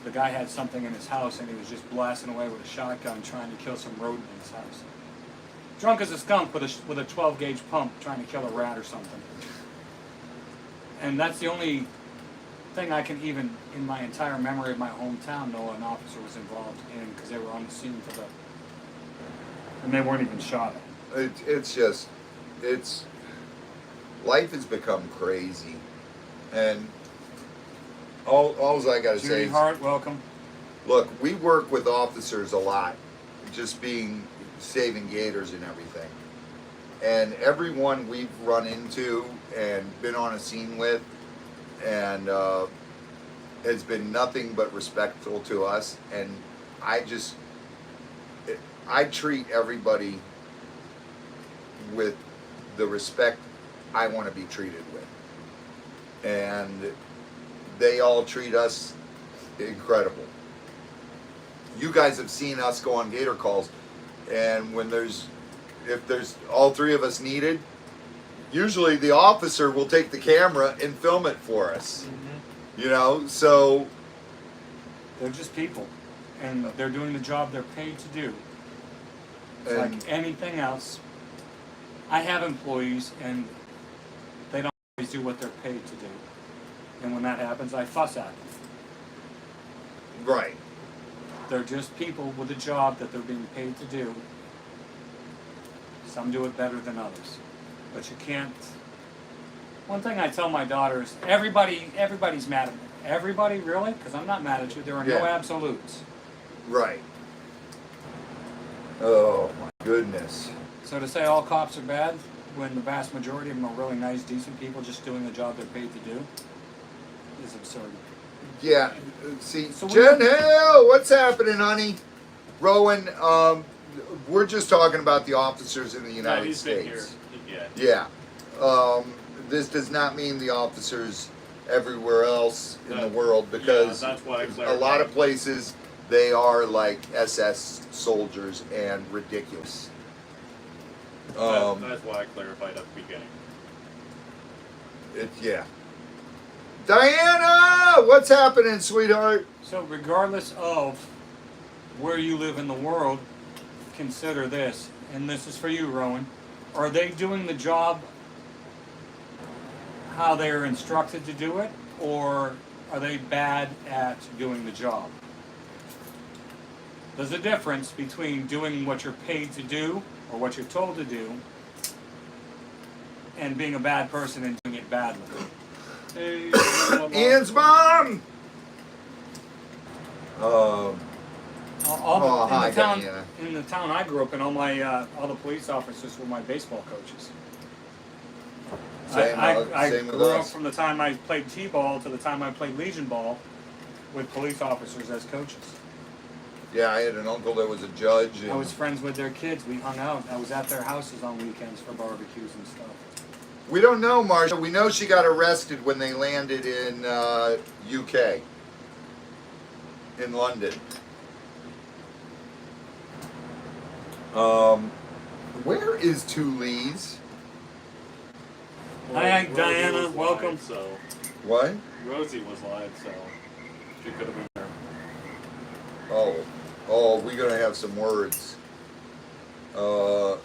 The guy had something in his house and he was just blasting away with a shotgun trying to kill some rodent in his house. Drunk as a skunk with a 12 gauge pump trying to kill a rat or something. And that's the only thing I can even, in my entire memory of my hometown, know an officer was involved in, because they were on the scene for the, and they weren't even shot at. It's just, life has become crazy, and all I gotta say Judy is, Hart, welcome. look, we work with officers a lot, just saving gators and everything, and everyone we've run into and been on a scene with, and has been nothing but respectful to us, and I treat everybody with the respect I want to be treated with, and they all treat us incredible. You guys have seen us go on gator calls, and if there's all three of us needed, usually the officer will take the camera and film it for us. You know, so They're just people, and they're doing the job they're paid to do. It's and like anything else. I have employees, and they don't always do what they're paid to do. And when that happens, I fuss at them. right. They're just people with a job that they're being paid to do. Some do it better than others, but you can't. One thing I tell my daughters: everybody's mad at me. Everybody, really? Because I'm not mad at you. There are no Yeah. absolutes. Right. Oh my goodness. So to say all cops are bad when the vast majority of them are really nice, decent people just doing the job they're paid to do is absurd. Yeah. See, So Jen Hale, what's happening, honey? Rowan, we're just talking about the officers in the No, United he's been here. States. Yeah. Yeah. This does not mean the officers everywhere else in the world, because that's why I a clarified. lot of places they are like SS soldiers and ridiculous. That's why I clarified at the beginning. Yeah. Diana, what's happening, sweetheart? So regardless of where you live in the world, consider this, and this is for you, Rowan. Are they doing the job how they are instructed to do it, or are they bad at doing the job? There's a difference between doing what you're paid to do or what you're told to do and being a bad person and doing it badly. Hey, Ian's mom. All hi, in the town, Diana. in the town I grew up in, all the police officers were my baseball coaches. Same I with grew up us. from the time I played T-ball to the time I played Legion ball with police officers as coaches. Yeah, I had an uncle that was a judge. And I was friends with their kids. We hung out. I was at their houses on weekends for barbecues and stuff. we don't know, Marsha. We know she got arrested when they landed in UK, in London. Where is Two Lees? Hi, Rosie Diana. was Welcome. Live, so What? Rosie was live, so she could have been there. Oh, we're gonna have some words. Oh.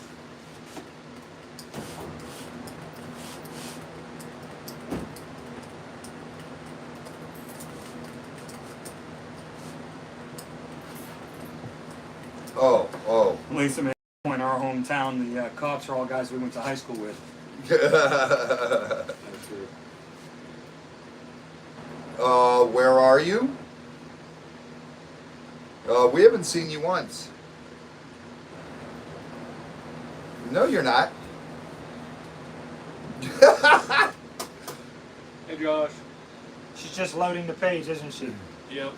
Lisa, in our hometown, the cops are all guys we went to high school with. That's true. Where are you? We haven't seen you once. No, you're not. Hey, Josh. She's just loading the page, isn't she? Yep.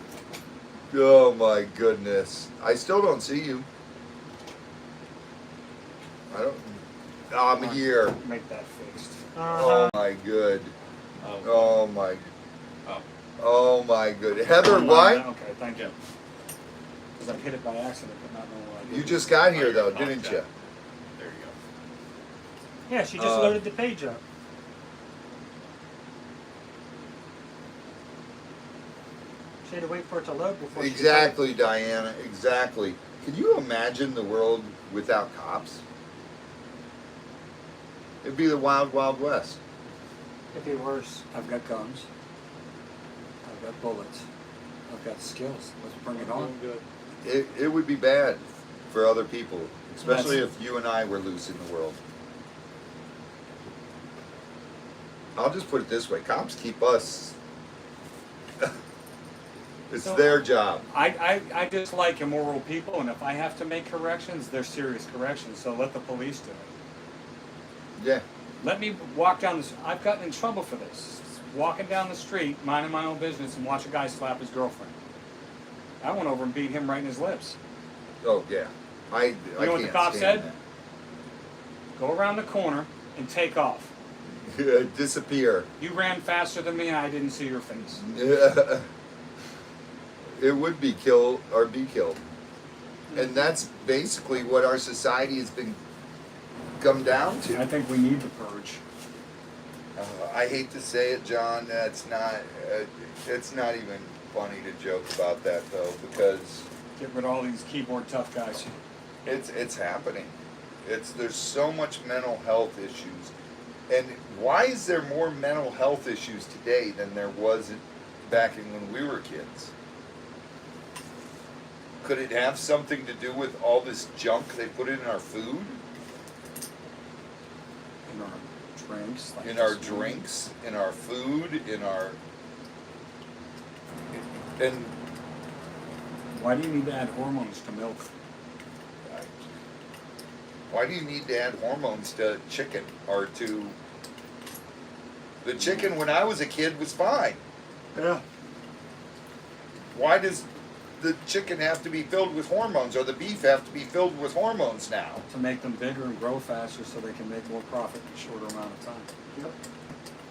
Oh my goodness. I still don't see you. I don't. I'm here. Make that fixed. Oh my good. Oh. Oh my. Oh. Oh my good. Heather, Online what? now? Okay, thank you. Because I hit it by accident, but not knowing what I did. You just got here though, Oh, didn't okay. you? There you Yeah, she just loaded the page up. She had to wait for it to load before she Exactly, Diana. Exactly. Can you imagine the world without cops? It'd be the wild, wild west. It'd be worse. I've got guns. I've got bullets. I've got skills. Let's bring it on. Good. It would be bad for other people, especially if you and I were loose in the world. I'll just put it this way: cops keep us. It's So, their job. I dislike immoral people, and if I have to make corrections, they're serious corrections. So let the police do it. Yeah. Let me walk down this. I've gotten in trouble for this. Walking down the street, minding my own business, and watch a guy slap his girlfriend. I went over and beat him right in his lips. Oh yeah. I You know what the can't cop stand said? Go around the corner and take off. that. Disappear. You ran faster than me, and I didn't see your face. Yeah. It would be kill or be killed, and that's basically what our society has been come down to. I think we need the purge. I hate to say it, John. That's not. It's not even funny to joke about that though, because Get rid of all these keyboard tough guys. it's happening. There's so much mental health issues, and why is there more mental health issues today than there was back in when we were kids? Could it have something to do with all this junk they put in our food, In our drinks. Like in our this. drinks, in our food, in our and Why do you need to add hormones to milk? why do you need to add hormones to chicken or to the chicken? When I was a kid, was fine. Yeah. Why does the chicken have to be filled with hormones, or the beef have to be filled with hormones now? To make them bigger and grow faster so they can make more profit in a shorter amount of time. Yep.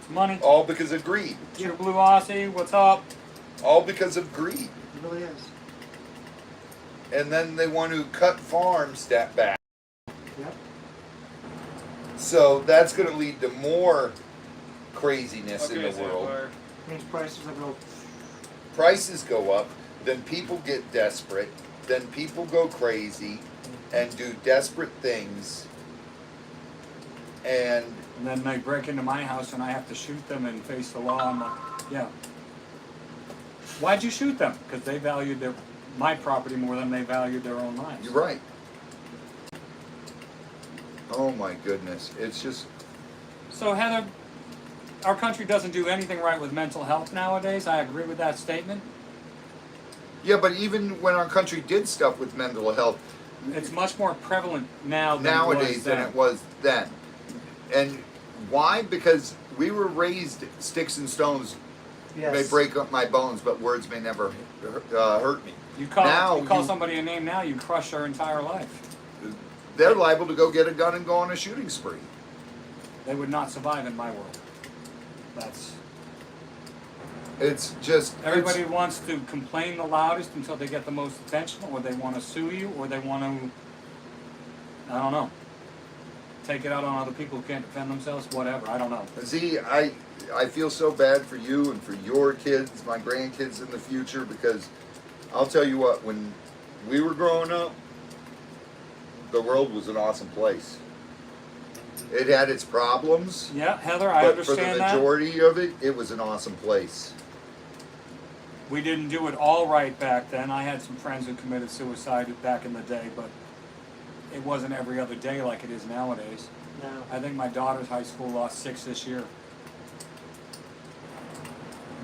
It's money. All because of greed. Peter Blue Aussie, what's up? All because of greed. It really is. And then they want to cut farms that back. Yep. So that's going to lead to more craziness in the world. Means prices will go. Prices go up, then people get desperate, then people go crazy and do desperate things. And then they break into my house and I have to shoot them and face the law. I'm like, yeah. Why'd you shoot them? Because they valued my property more than they valued their own lives. you're right. Oh my goodness. It's just, So Heather, our country doesn't do anything right with mental health nowadays. I agree with that statement. yeah, but even when our country did stuff with mental health, It's much more prevalent now than nowadays it than it was then. And why? Because we were raised sticks and stones Yes. may break up my bones, but words may never hurt me. You call Now somebody a name now, you crush their entire life. they're liable to go get a gun and go on a shooting spree. They would not survive in my world. That's It's just everybody wants to complain the loudest until they get the most attention, or they want to sue you, or they want to, I don't know, take it out on other people who can't defend themselves. Whatever, I don't know. See, I feel so bad for you and for your kids, my grandkids in the future, because I'll tell you what, when we were growing up, the world was an awesome place. It had its problems, Yeah, Heather, I but for the understand that. majority of it, it was an awesome place. We didn't do it all right back then. I had some friends who committed suicide back in the day, but it wasn't every other day like it is nowadays. No. I think my daughter's high school lost 6 this year.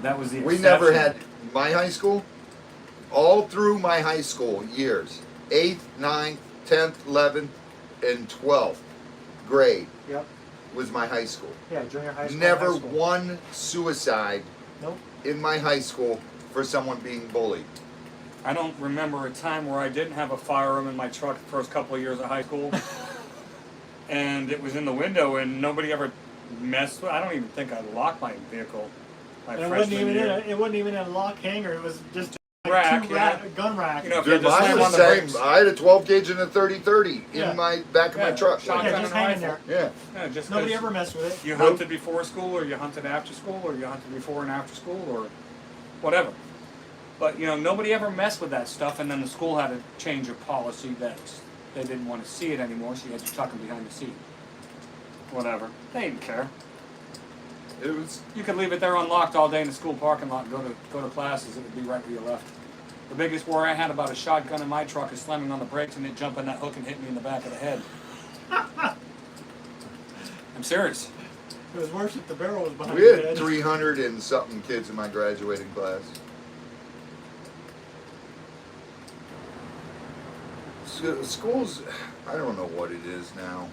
That was the We exception. never had, my high school, all through my high school years, 8th, 9th, 10th, 11th, and 12th grade Yep. was my high school. Yeah, junior high school. Never high school. one suicide Nope. in my high school for someone being bullied. I don't remember a time where I didn't have a firearm in my truck the first couple of years of high school. And it was in the window and nobody ever messed with it. I don't even think I locked my vehicle my And it freshman wasn't even year. in a lock hanger. It was just rack, two gun rack. You know, if Dude, you had to mine slam was on the the brakes. same. I had a 12 gauge and a 30-30 Yeah. in my back of my Yeah, truck. shotgun Yeah, just and hanging rifle. there. Yeah. Yeah, just Nobody 'cause ever messed with it. You Nope. hunted before school, or you hunted after school, or you hunted before and after school, or whatever. But you know, nobody ever messed with that stuff, and then the school had to change a policy that they didn't want to see it anymore, so you had to tuck them behind the seat. Whatever. They didn't care. It was. You could leave it there unlocked all day in the school parking lot and go to classes. It would be right where you left. The biggest worry I had about a shotgun in my truck is slamming on the brakes and it jumping that hook and hitting me in the back of the head. I'm serious. It was worse if the barrel was behind We your had head. 300 and something kids in my graduating class. Schools, I don't know what it is now.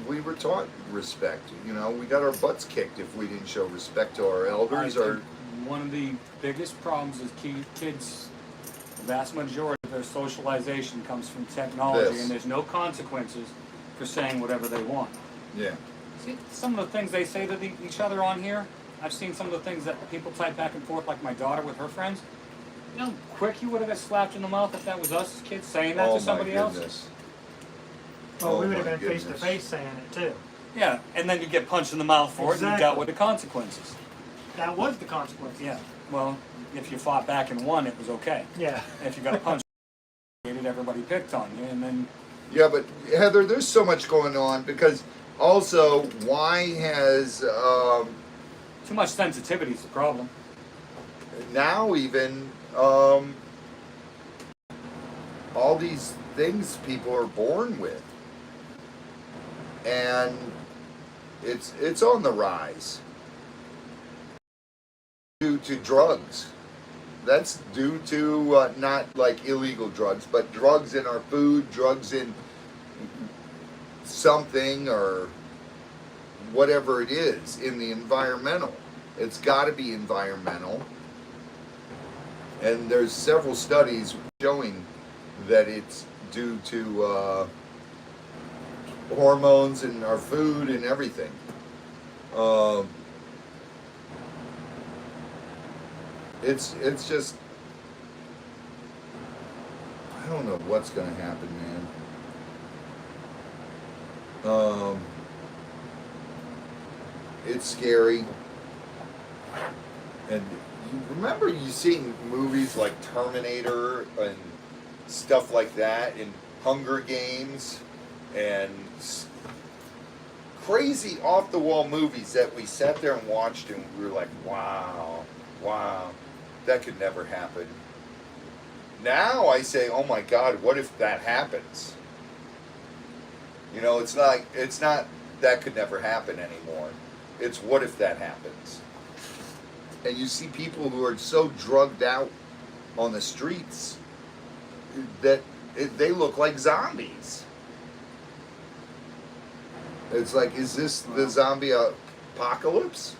We were taught respect. You know, we got our butts kicked if we didn't show respect to our elders. I Or think one of the biggest problems is kids, the vast majority of their socialization comes from technology, This. and there's no consequences for saying whatever they want. yeah, See, some of the things they say to each other on here, I've seen some of the things that people type back and forth, like my daughter with her friends. You know how quick you would have got slapped in the mouth if that was us kids saying that oh to somebody my else? goodness. Well, we Oh would have my been face to goodness. face saying it too. Yeah, and then you get punched in the mouth for it, and you Exactly. dealt with the consequences. That was the consequence. Yeah, well, if you fought back and won, it was okay. Yeah. If you got punched, everybody picked on you, and then Yeah, but Heather, there's so much going on because also, why has too much sensitivity is the problem. now even all these things people are born with, and it's on the rise due to drugs. That's due to not like illegal drugs, but drugs in our food, drugs in something or whatever it is in the environmental. It's got to be environmental. And there's several studies showing that it's due to hormones in our food and everything. It's just, I don't know what's gonna happen, man. It's scary. And you remember you seeing movies like Terminator and stuff like that, and Hunger Games, and crazy off the wall movies that we sat there and watched, and we were like, wow, that could never happen. Now I say, oh my God, what if that happens? You know, it's not that could never happen anymore. It's what if that happens? And you see people who are so drugged out on the streets that they look like zombies. It's like, is this the zombie apocalypse?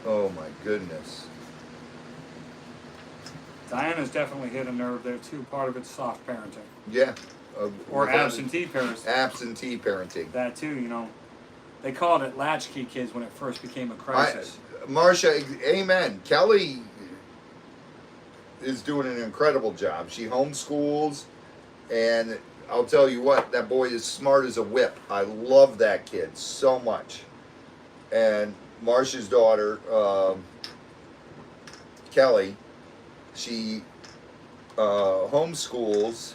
Oh my goodness. Diana's definitely hit a nerve there too. Part of it's soft parenting. Yeah. Or without- absentee parents. Absentee parenting. That too, you know. They called it latchkey kids when it first became a crisis. Marcia, amen. Kelly is doing an incredible job. She homeschools, and I'll tell you what, that boy is smart as a whip. I love that kid so much. And Marcia's daughter, Kelly, she homeschools,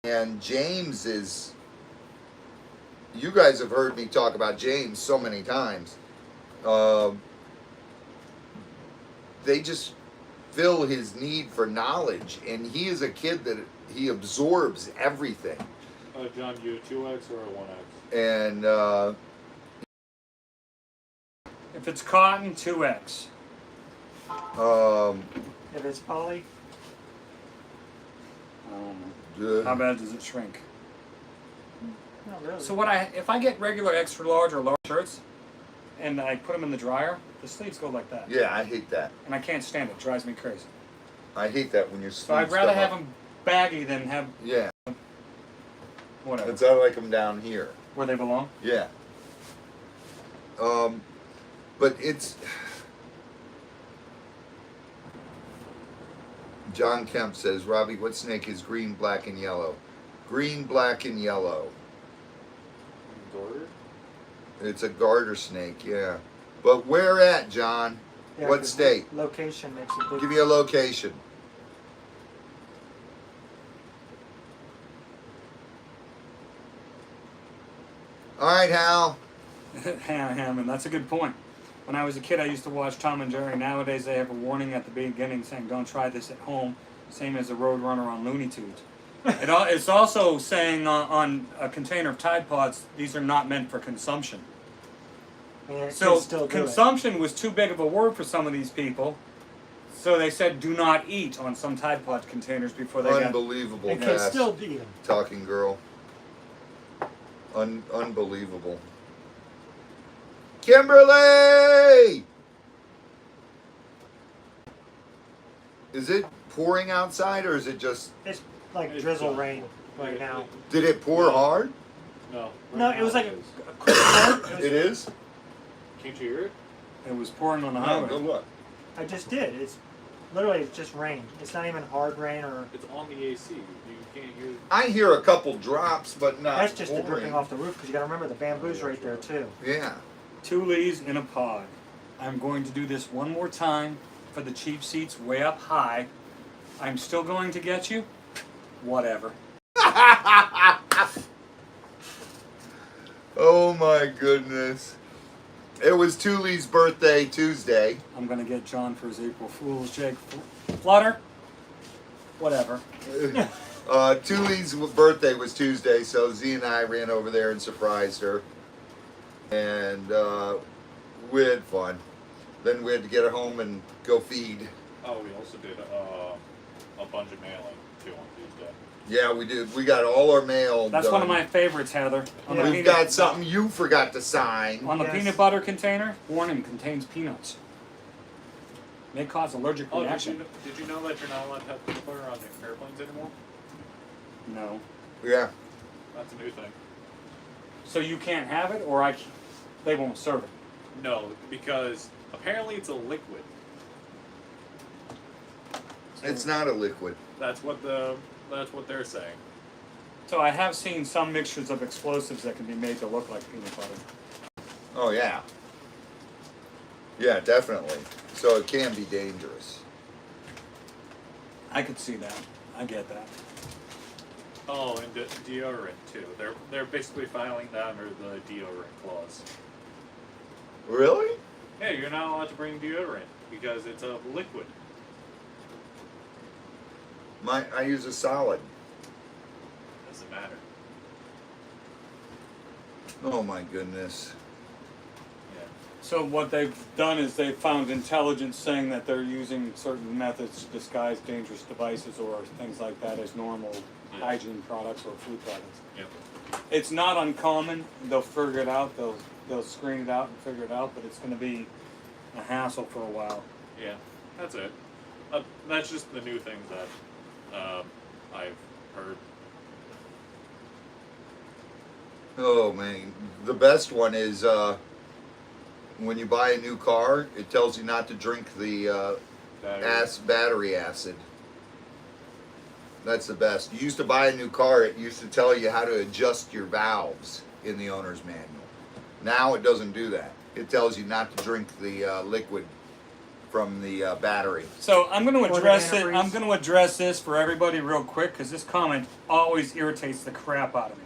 and James is, you guys have heard me talk about James so many times. They just fill his need for knowledge, and he is a kid that he absorbs everything. John, you a 2X or a 1X? And If it's cotton, 2X. If it's poly, How bad does it shrink? not really. So if I get regular extra large or large shirts, and I put them in the dryer, the sleeves go like that. yeah, I hate that. And I can't stand it. It drives me crazy. I hate that when your So I'd sleeves rather come have up. them baggy than have Yeah, whatever. it's I like them down here. Where they belong. Yeah. But it's John Kemp says, Robbie, what snake is green, black, and yellow? Green, black, and yellow. Garter? It's a garter snake, yeah. But where at, John? Yeah, What 'cause state? Location makes a big. Give me a location. All right, Hal. Hammond, that's a good point. When I was a kid, I used to watch Tom and Jerry. Nowadays, they have a warning at the beginning saying, "Don't try this at home." Same as the Roadrunner on Looney Tunes. It's also saying on a container of Tide Pods, these are not meant for consumption. And So kids still do it. consumption was too big of a word for some of these people. So they said, "Do not eat" on some Tide Pod containers before they got. Unbelievable And kids pass. still eat them. Talking girl. Unbelievable. Kimberly! Is it pouring outside or is it just... It's like It's, drizzle rain right it- now. Did it pour hard? No. right No, now it was like is. a quick pour. It is? Can't you hear it? It was pouring on the No, highway. go look. I just did. It's literally it's just rain. It's not even hard rain or. It's on the AC. You can't hear. I hear a couple drops, but not That's just the pouring. dripping off the roof because you got to remember the bamboo's right there too. Yeah. 2 leaves in a pod. I'm going to do this one more time for the cheap seats way up high. I'm still going to get you. Whatever. Oh my goodness. It was Tule's birthday Tuesday. I'm going to get John for his April Fool's Jake Flutter. Whatever. Tule's birthday was Tuesday, so Z and I ran over there and surprised her. And we had fun. Then we had to get her home and go feed. Oh, we also did a bunch of mailing too on Tuesday. Yeah, we did. We got all our mail That's done. one of my favorites, Heather. On the Yeah. We've peanut- got something you forgot to sign. On the Yes. peanut butter container, warning, contains peanuts. May cause allergic Oh, reaction. did you know that you're not allowed to have peanut butter on the airplanes anymore? No. Yeah. That's a new thing. So you can't have it, or they won't serve it. No, because apparently it's a liquid. It's not a liquid. That's what they're saying. So I have seen some mixtures of explosives that can be made to look like peanut butter. Oh, yeah. Yeah, definitely. So it can be dangerous. I could see that. I get that. Oh, and deodorant too. They're basically filing that under the deodorant clause. Really? Yeah, you're not allowed to bring deodorant because it's a liquid. I use a solid. Doesn't matter. Oh my goodness. Yeah. So what they've done is they've found intelligence saying that they're using certain methods to disguise dangerous devices or things like that as normal Yeah. hygiene products or food products. Yep. It's not uncommon. They'll figure it out. They'll screen it out and figure it out, but it's going to be a hassle for a while. Yeah. That's it. That's just the new things that I've heard. Oh man, the best one is when you buy a new car, it tells you not to drink the battery acid. That's the best. You used to buy a new car, it used to tell you how to adjust your valves in the owner's manual. Now it doesn't do that. It tells you not to drink the liquid from the battery. So I'm going to Or the address it. antifreeze. I'm going to address this for everybody real quick because this comment always irritates the crap out of me.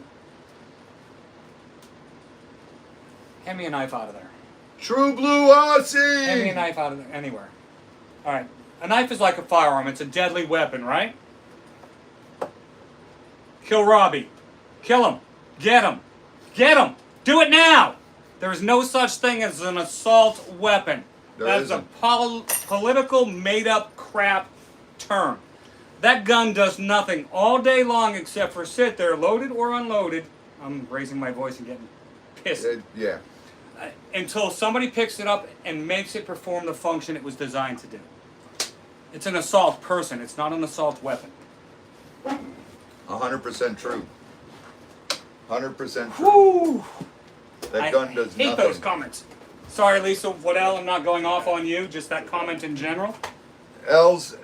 Hand me a knife out of there. True Blue Hand me a Aussie! knife out of there, anywhere. All right. A knife is like a firearm. It's a deadly weapon, right? Kill Robbie. Kill him. Get him. Get him. Do it now. There is no such thing as an assault weapon. There That's isn't. a political made-up crap term. That gun does nothing all day long except for sit there, loaded or unloaded. I'm raising my voice and getting pissed. Yeah. Until somebody picks it up and makes it perform the function it was designed to do. It's an assault person. It's not an assault weapon. 100% true. 100% true. Woo! That I gun does hate nothing. those comments. Sorry, Lisa, Waddell, I'm not going off on you, just that comment in general. Els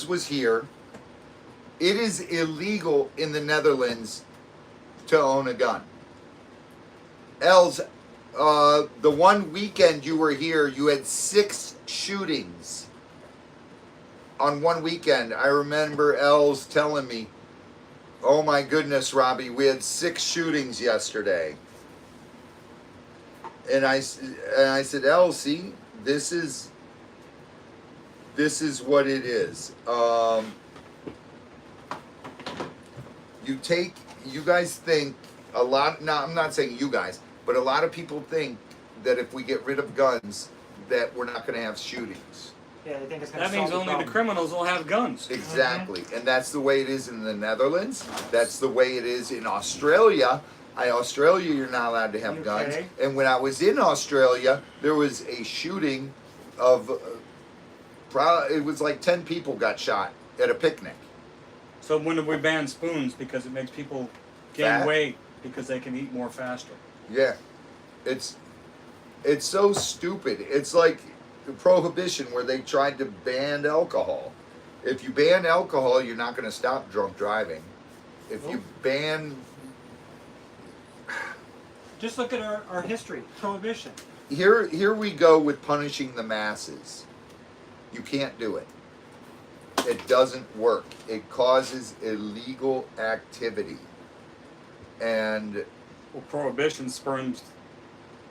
was here. It is illegal in the Netherlands to own a gun. Els, the one weekend you were here, you had 6 shootings on one weekend. I remember Els telling me, "Oh my goodness, Robbie, we had 6 shootings yesterday." And I said, "Els, see, this is what it is. You guys think a lot, no, I'm not saying you guys, but a lot of people think that if we get rid of guns, that we're not going to have shootings. Yeah, they think it's going to That means only the criminals will have guns. Exactly. And that's the way it is in the Netherlands. That's the way it is in Australia. Australia, you're not allowed to have guns. Okay. And when I was in Australia, there was a shooting of, it was like 10 people got shot at a picnic. So when do we ban spoons? Because it makes people gain Fat. weight because they can eat more faster. Yeah. It's so stupid. It's like the prohibition where they tried to ban alcohol. If you ban alcohol, you're not going to stop drunk driving. If you ban... Just look at our history. Prohibition. Here we go with punishing the masses. You can't do it. It doesn't work. It causes illegal activity. And Well, prohibition spurns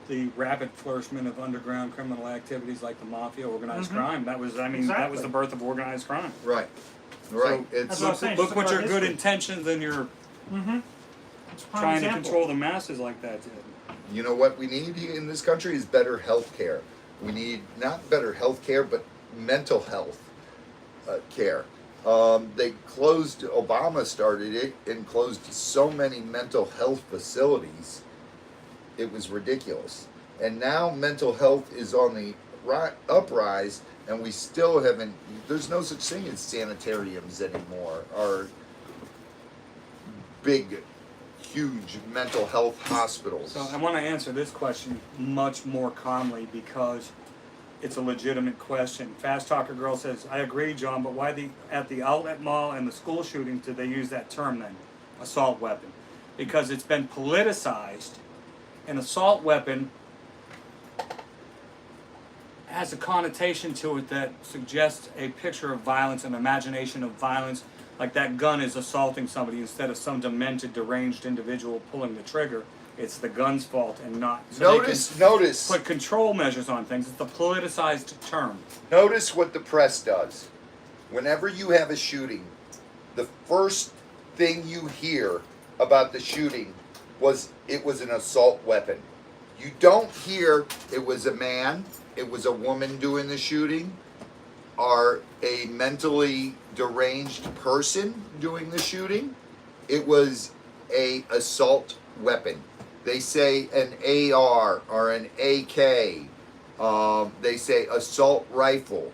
the rapid flourishment of underground criminal activities like the mafia, organized crime. That was, that was Exactly. the birth of organized crime. right. So, It's That's what I'm saying. Look Just what look your at good history. intentions and your It's a prime trying example. to control the masses like that did. You know what we need in this country is better health care. We need not better health care, but mental health care. They closed, Obama started it and closed so many mental health facilities. It was ridiculous. And now mental health is on the uprise, and we still haven't, there's no such thing as sanitariums anymore, or big, huge mental health hospitals. So I want to answer this question much more calmly because it's a legitimate question. Fast Talker Girl says, I agree, John, but why at the outlet mall and the school shootings did they use that term then? Assault weapon. Because it's been politicized. An assault weapon has a connotation to it that suggests a picture of violence, an imagination of violence, like that gun is assaulting somebody instead of some demented, deranged individual pulling the trigger. It's the gun's fault and not. So Notice put control measures on things. It's the politicized term. Notice what the press does. Whenever you have a shooting, the first thing you hear about the shooting was it was an assault weapon. You don't hear it was a man, it was a woman doing the shooting, or a mentally deranged person doing the shooting. It was a assault weapon. They say an AR or an AK. They say assault rifle.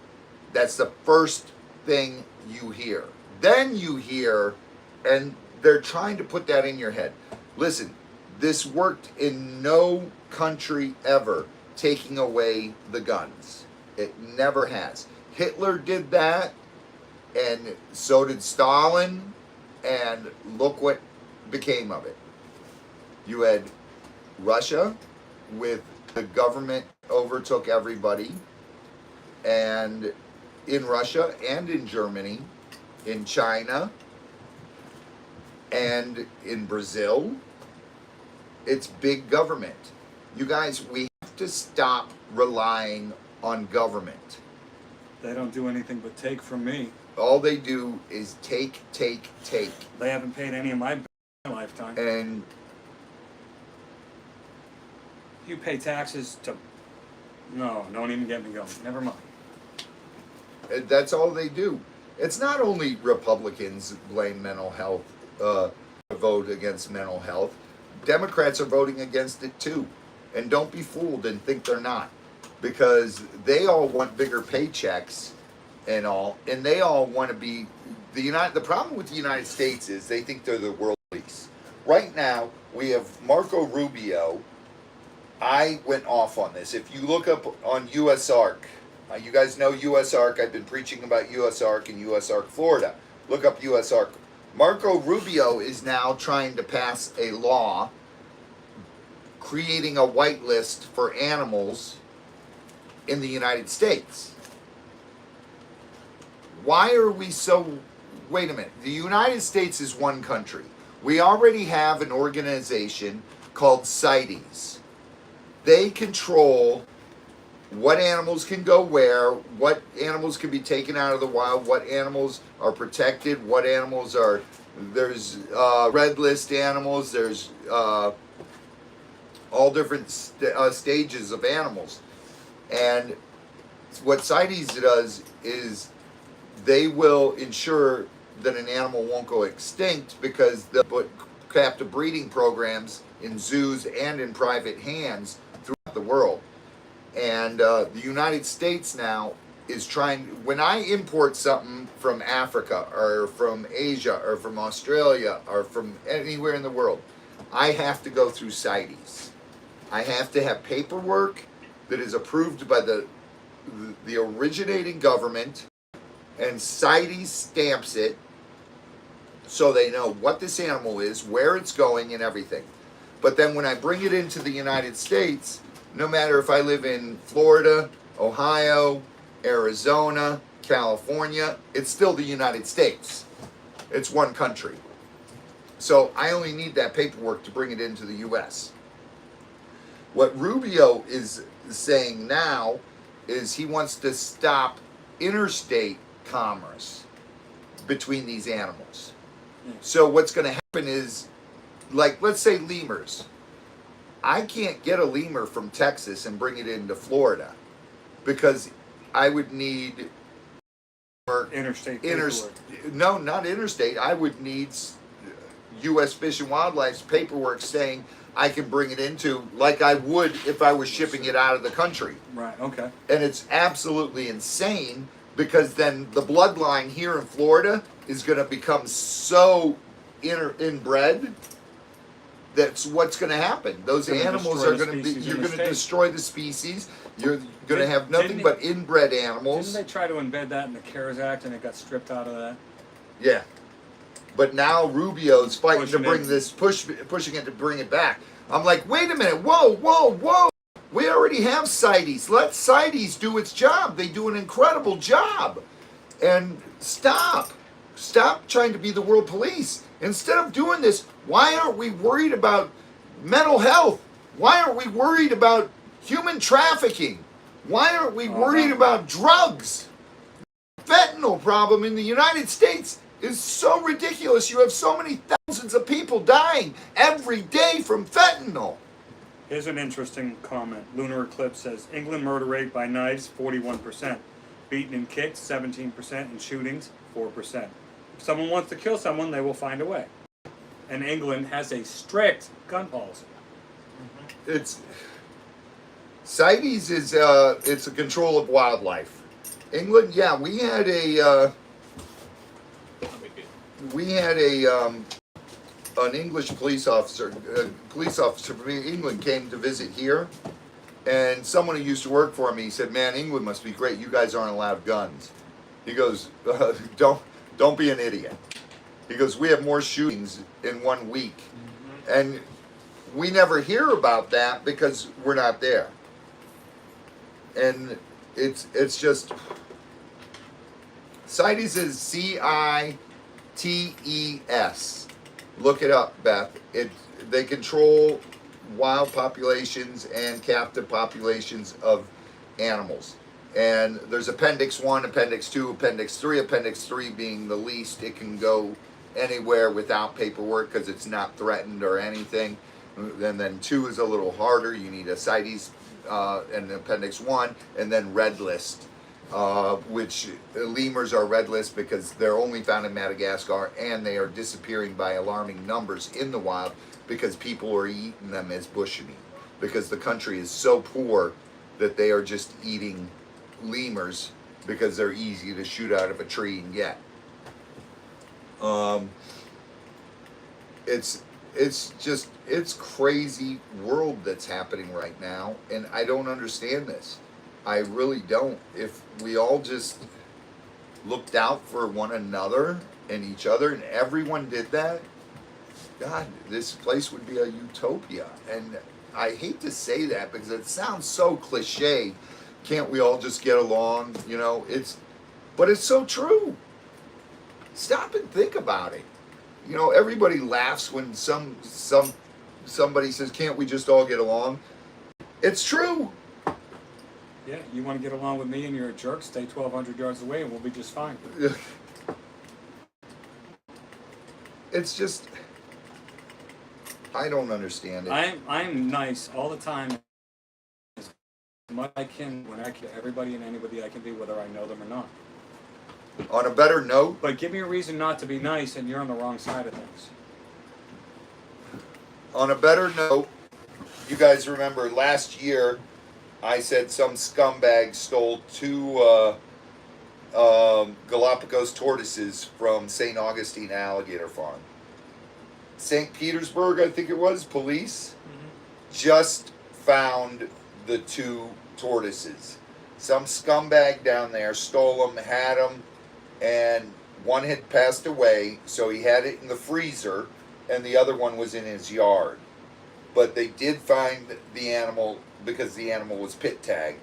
That's the first thing you hear. Then you hear, and they're trying to put that in your head. Listen, this worked in no country ever, taking away the guns. It never has. Hitler did that, and so did Stalin, and look what became of it. You had Russia, with the government overtook everybody, and in Russia and in Germany, in China, and in Brazil, it's big government. You guys, we have to stop relying on government. They don't do anything but take from me. All they do is take. They haven't paid any of my bills in my lifetime. And You pay taxes to... No, don't even get me going. Never mind. that's all they do. It's not only Republicans blame mental health, vote against mental health. Democrats are voting against it too. And don't be fooled and think they're not. Because they all want bigger paychecks and all. And they all want to be... The problem with the United States is they think they're the world police. Right now, we have Marco Rubio I went off on this. If you look up on USARK, you guys know USARK. I've been preaching about USARK and USARK Florida. Look up USARK. Marco Rubio is now trying to pass a law creating a whitelist for animals in the United States. Why are we so... Wait a minute. The United States is one country. We already have an organization called CITES. They control what animals can go where, what animals can be taken out of the wild, what animals are protected, what animals are... There's red list animals, there's all different stages of animals. And what CITES does is they will ensure that an animal won't go extinct because they'll put captive breeding programs in zoos and in private hands throughout the world. And the United States now is trying, when I import something from Africa or from Asia or from Australia or from anywhere in the world, I have to go through CITES. I have to have paperwork that is approved by the originating government, and CITES stamps it so they know what this animal is, where it's going, and everything. But then when I bring it into the United States, no matter if I live in Florida, Ohio, Arizona, California, it's still the United States. It's one country. So I only need that paperwork to bring it into the U.S. What Rubio is saying now is he wants to stop interstate commerce between these animals. So what's going to happen is, like, let's say lemurs. I can't get a lemur from Texas and bring it into Florida because I would need Interstate. No, not interstate. I would need U.S. Fish and Wildlife's paperwork saying I can bring it into, like I would if I was shipping it out of the country. Right, okay. And it's absolutely insane because then the bloodline here in Florida is going to become so inbred. That's what's going to happen. Those animals are going to be, you're going to destroy the species. You're going to have nothing but inbred animals. Didn't they try to embed that in the CARES Act and it got stripped out of that? Yeah. But now Rubio's fighting to bring this, pushing it to bring it back. I'm like, wait a minute, whoa. We already have CITES. Let CITES do its job. They do an incredible job. And stop trying to be the world police. Instead of doing this, why aren't we worried about mental health? Why aren't we worried about human trafficking? Why aren't we worried about drugs? Fentanyl problem in the United States is so ridiculous. You have so many thousands of people dying every day from fentanyl. Here's an interesting comment. Lunar Eclipse says, England murder rate by knives, 41%. Beaten and kicked, 17%. And shootings, 4%. If someone wants to kill someone, they will find a way. And England has a strict gun policy. It's CITES is it's a control of wildlife. England, yeah, we had a an English police officer from England came to visit here, and someone who used to work for me, he said, "Man, England must be great. You guys aren't allowed guns." He goes, "Don't be an idiot." He goes, "We have more shootings in 1 week," and we never hear about that because we're not there. And it's just CITES is CITES. Look it up, Beth. They control wild populations and captive populations of animals. And there's Appendix 1, Appendix 2, Appendix 3. Appendix 3 being the least. It can go anywhere without paperwork because it's not threatened or anything. And then 2 is a little harder. You need a CITES and Appendix 1, and then Red List, which lemurs are Red List because they're only found in Madagascar, and they are disappearing by alarming numbers in the wild because people are eating them as bushmeat because the country is so poor that they are just eating lemurs because they're easy to shoot out of a tree and get. it's just, it's crazy world that's happening right now, and I don't understand this. I really don't. If we all just looked out for one another and each other, and everyone did that, God, this place would be a utopia. And I hate to say that because it sounds so cliche. Can't we all just get along? You know, but it's so true. Stop and think about it. You know, everybody laughs when somebody says, "Can't we just all get along?" It's true. Yeah, you want to get along with me and you're a jerk, stay 1,200 yards away and we'll be just fine. It's just, I don't understand it. I'm nice all the time, as much as I can, when I can, to everybody and anybody I can be, whether I know them or not. On a better note, But give me a reason not to be nice and you're on the wrong side of things. on a better note, you guys remember last year I said some scumbag stole 2 Galapagos tortoises from St. Augustine Alligator Farm. St. Petersburg, I think it was, police just found the 2 tortoises. Some scumbag down there stole them, had them, and one had passed away, so he had it in the freezer, and the other one was in his yard. But they did find the animal because the animal was pit tagged.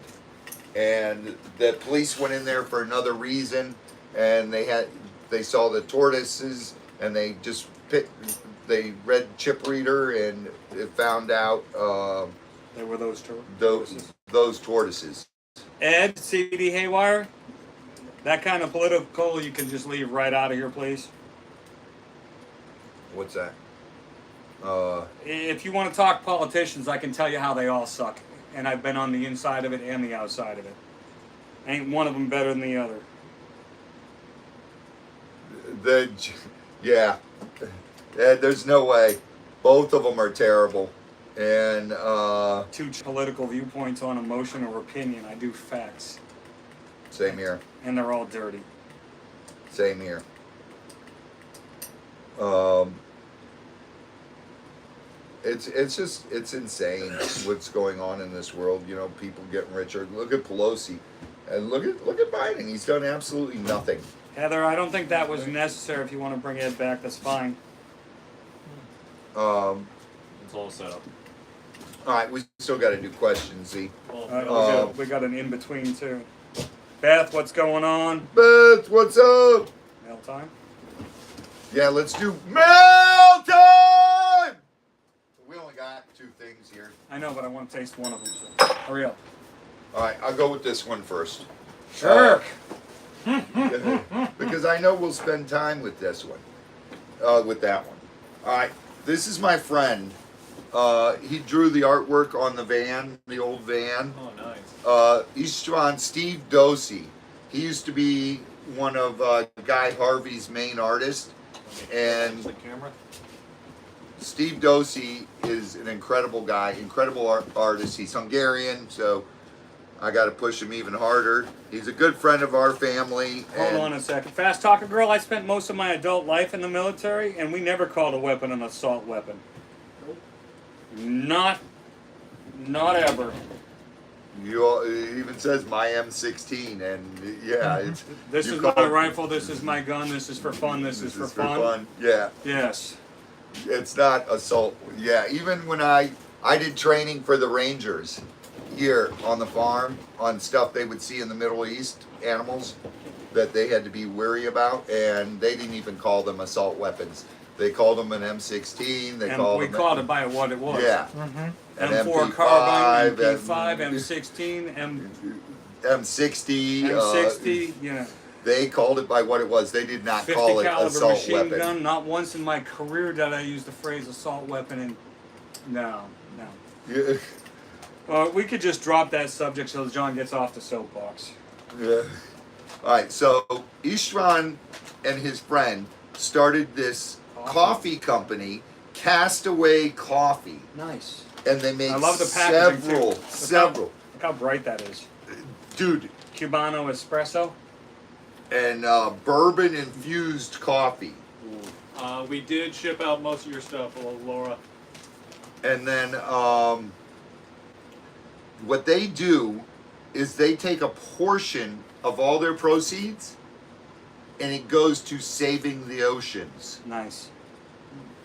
And the police went in there for another reason, and they saw the tortoises, and they read chip reader, and it found out They were those tortoises. those tortoises. Ed, CBD Haywire, that kind of political you can just leave right out of here, please. What's that? If you want to talk politicians, I can tell you how they all suck. And I've been on the inside of it and the outside of it. Ain't one of them better than the other. Yeah, there's no way. Both of them are terrible. And 2 political viewpoints on emotion or opinion. I do facts. same here. And they're all dirty. Same here. It's insane what's going on in this world. You know, people getting richer. Look at Pelosi, and look at Biden. He's done absolutely nothing. Heather, I don't think that was necessary. If you want to bring Ed back, that's fine. It's all set up. All right, we still got to do questions, Z. We got an in-between, too. Beth, what's going on? Beth, what's up? Mail time? Yeah, let's do mail time. We only got 2 things here. I know, but I want to taste one of them, so hurry up. All right, I'll go with this one first. Jerk! Because I know we'll spend time with this one. With that one. All right, this is my friend. He drew the artwork on the van, the old van. Oh, nice. Istvan Steve Dosey. He used to be one of Guy Harvey's main artists. And The camera? Steve Dosey is an incredible guy, incredible artist. He's Hungarian, so I got to push him even harder. He's a good friend of our family. Hold on a second. Fast talker girl, I spent most of my adult life in the military, and we never called a weapon an assault weapon. Nope. Not ever. It even says my M16, and yeah, it's. This you is call my it- rifle, this is my gun, this is for fun, this is for fun. Yeah, Yes. it's not assault. Yeah, even when I did training for the Rangers here on the farm on stuff they would see in the Middle East, animals that they had to be wary about, and they didn't even call them assault weapons. They called them an M16. They And called we them called it by what it was. Yeah. Mm-hmm. An M4 MP5, carbine, MP5, M16, M60. M60, you know. They called it by what it was. They did not 50 call it caliber assault machine weapon. gun. Not once in my career did I use the phrase assault weapon. And no. Yeah. We could just drop that subject so John gets off the soapbox. Yeah. All right. So Istvan and his friend started this coffee company, Castaway Coffee, Nice. and they make I love the packaging too. several. Look how bright that is. Dude, Cubano espresso. and bourbon infused coffee. We did ship out most of your stuff, Laura. And then what they do is they take a portion of all their proceeds and it goes to saving the oceans. Nice.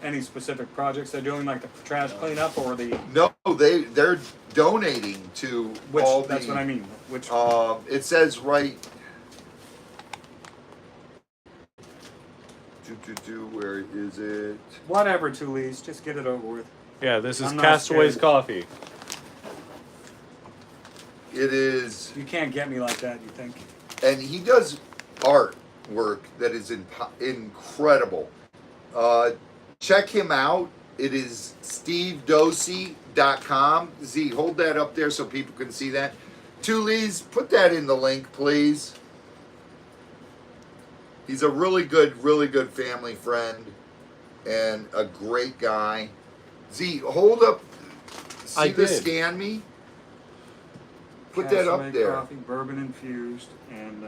Any specific projects they're doing, like the trash cleanup or the No, they're donating to which? all That's the. what I mean. Which? It says right. Where is it? Whatever, Tully's. Just get it over with. Yeah, this is I'm not Castaway's scared. Coffee. It is, You can't get me like that. You think? and he does art work that is incredible. Check him out. It is stevedosey.com. Z, hold that up there so people can see that. Tully's, put that in the link, please. He's a really good family friend and a great guy. Z, hold up. See I the did. scan me? Put that up Castaway there. Coffee, bourbon infused, and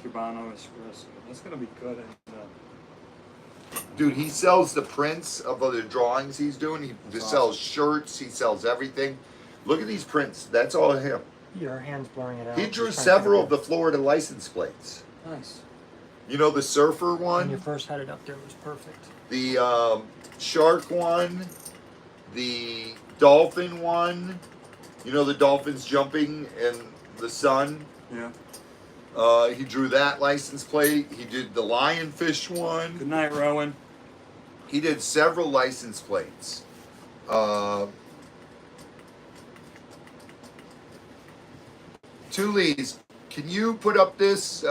Cubano espresso. That's gonna be good. Dude, he sells the prints of other drawings he's doing. He That's sells awesome. shirts. He sells everything. Look at these prints. That's all him. Your hand's blurring it out. He drew Just trying to several of figure the Florida license plates. Nice. You know, the surfer out- When you one, first had it up there, it was perfect. the shark one, the dolphin one. You know, the dolphins jumping in the sun. Yeah. He drew that license plate. He did the lionfish one. Good night, Rowan. He did several license plates. Tully's, can you put up this?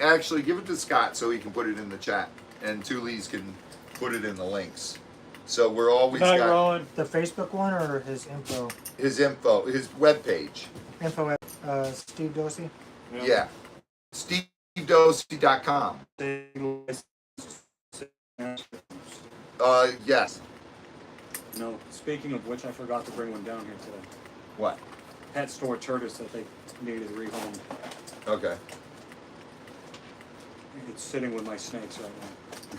Actually, give it to Scott so he can put it in the chat, and Tully's can put it in the links. So we're always Night, got Rowan. The Facebook one or his info? his info, his webpage. Info at Steve Dosey. Yeah, stevedosey.com. Yes. No. Speaking of which, I forgot to bring one down here today. What? Pet store tortoise that they needed rehomed. Okay. It's sitting with my snakes right now.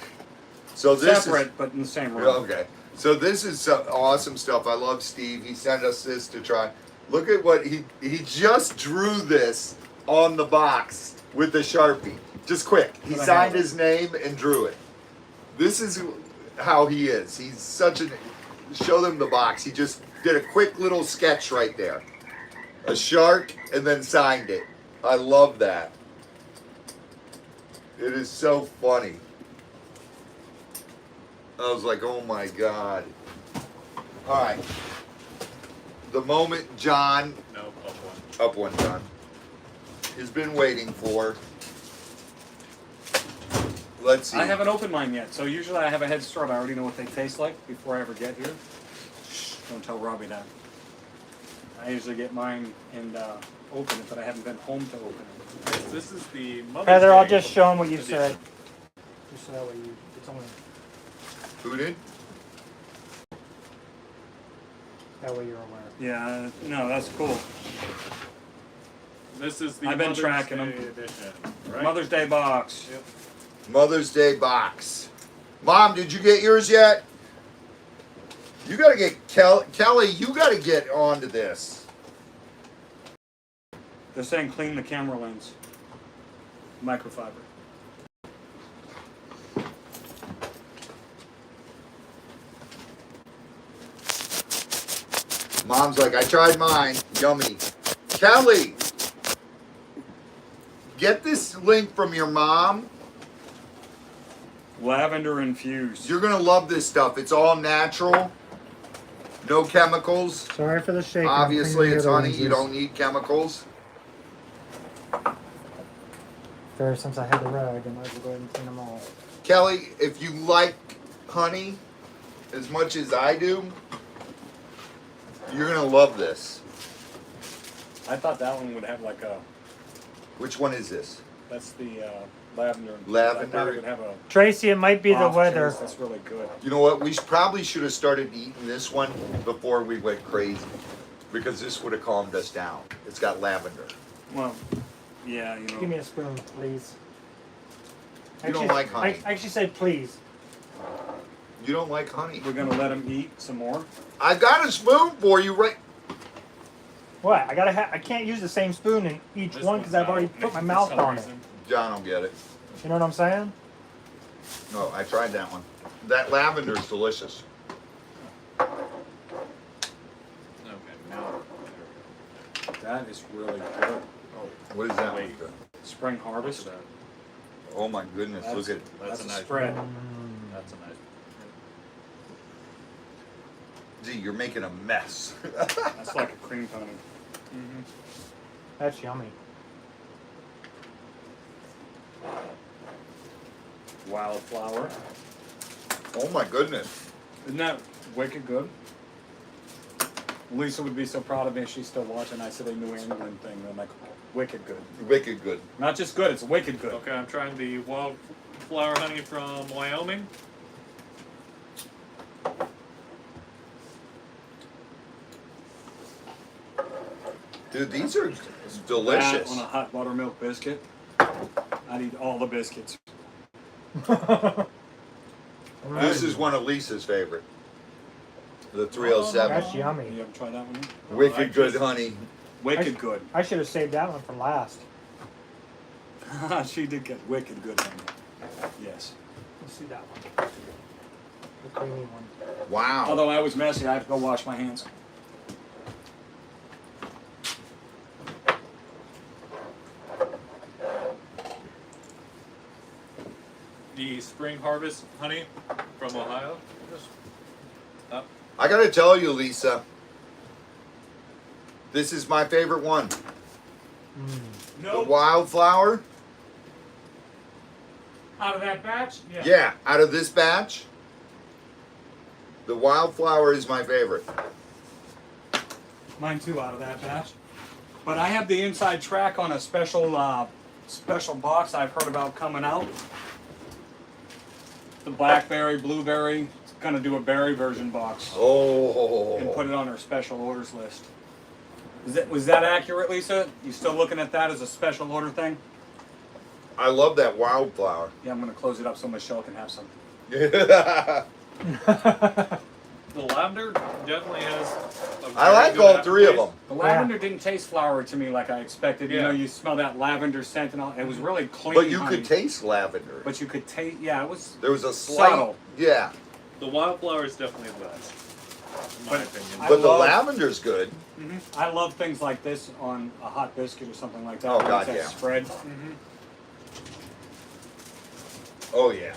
So this Separate, is. but in the same room. Okay. So this is some awesome stuff. I love Steve. He sent us this to try. Look at what he just drew this on the box with the Sharpie. Just quick. He What I signed have. his name and drew it. This is how he is. He's such an. Show them the box. He just did a quick little sketch right there. A shark and then signed it. I love that. It is so funny. I was like, oh my God. All right. The moment John, No, up one. up one, John, has been waiting for. Let's see. I haven't opened mine yet, so usually I have a head start. I already know what they taste like before I ever get here. Shh, don't tell Robbie that. I usually get mine and open it, but I haven't been home to open it. This is the Mother's Heather, I'll Day just show him what you edition. said. Just so that way it's only Who did? that way you're aware. Yeah, no, that's cool. This is the I've been Mother's tracking Day 'em. edition, right? Mother's Day box. Yep. Mother's Day box. Mom, did you get yours yet? You gotta get Kelly. You gotta get onto this. They're saying clean the camera lens. Microfiber. Mom's like, I tried mine. Yummy. Kelly, get this link from your mom. Lavender infused. You're gonna love this stuff. It's all natural. No chemicals. Sorry for the shake. Obviously, it's honey. You don't need chemicals. Fair, since I had the rag, I might as well go ahead and clean them all. Kelly, if you like honey as much as I do, you're gonna love this. I thought that one would have like a. Which one is this? That's the lavender. infused. Lavender. I thought it would have a. Tracy, it might be the off weather. taste. That's really good. You know what? We probably should have started eating this one before we went crazy, because this would have calmed us down. It's got lavender. Well, yeah, you know. Give me a spoon, please. You don't like honey. I actually said please. You don't like honey. We're gonna let him eat some more. I got a spoon for you, right? What? I can't use the same spoon in each This one because one's I've already out put my for mouth some on it. reason. John will get it. You know what I'm saying? No, I tried that one. That lavender's delicious. Okay, now. That is really good. What is that Wait. one? Spring harvest. Look at Oh my goodness, That's- look at That's a a nice spread. That's a nice. Gee, you're making a mess. That's like a cream pony. Mm-hmm. That's yummy. Wildflower. Oh my goodness. Isn't that wicked good? Lisa would be so proud of me if she's still watching. I said a New England thing. I'm like, wicked good. Wicked good. Not just good, it's wicked good. Okay, I'm trying the wildflower honey from Wyoming. Dude, these are That delicious. on a hot buttermilk biscuit. I'd eat all the biscuits. This is one of Lisa's favorite. The 307. That's yummy. You ever tried that one? Wicked good just- honey. Wicked good. I should have saved that one for last. She did get wicked good honey. Yes. Let's see that one. The creamy one. Wow. Although I was messy, I have to go wash my hands. The spring harvest honey from Ohio. I gotta tell you, Lisa, this is my favorite one. The wildflower. Out of that batch? Yeah, out of this batch, the wildflower is my favorite. Mine too, out of that batch. But I have the inside track on a special special box I've heard about coming out. The blackberry, blueberry. It's gonna do a berry version box Oh. and put it on our special orders list. Was that accurate, Lisa? You still looking at that as a special order thing? I love that wildflower. Yeah, I'm gonna close it up so Michelle can have some. The lavender definitely has. I like all three of them. The lavender didn't taste flowery to me like I expected. You Yeah. know, you smell that lavender scent and all. It was really clean. But you honey. could taste lavender. But you could taste. Yeah, it was. There was a slight. Subtle. Yeah. The wildflower is definitely the best, in my But opinion. I But the love- lavender's good. I love things like this on a hot biscuit or something like that. Oh, where God, it's that yeah. Spread. Oh, yeah.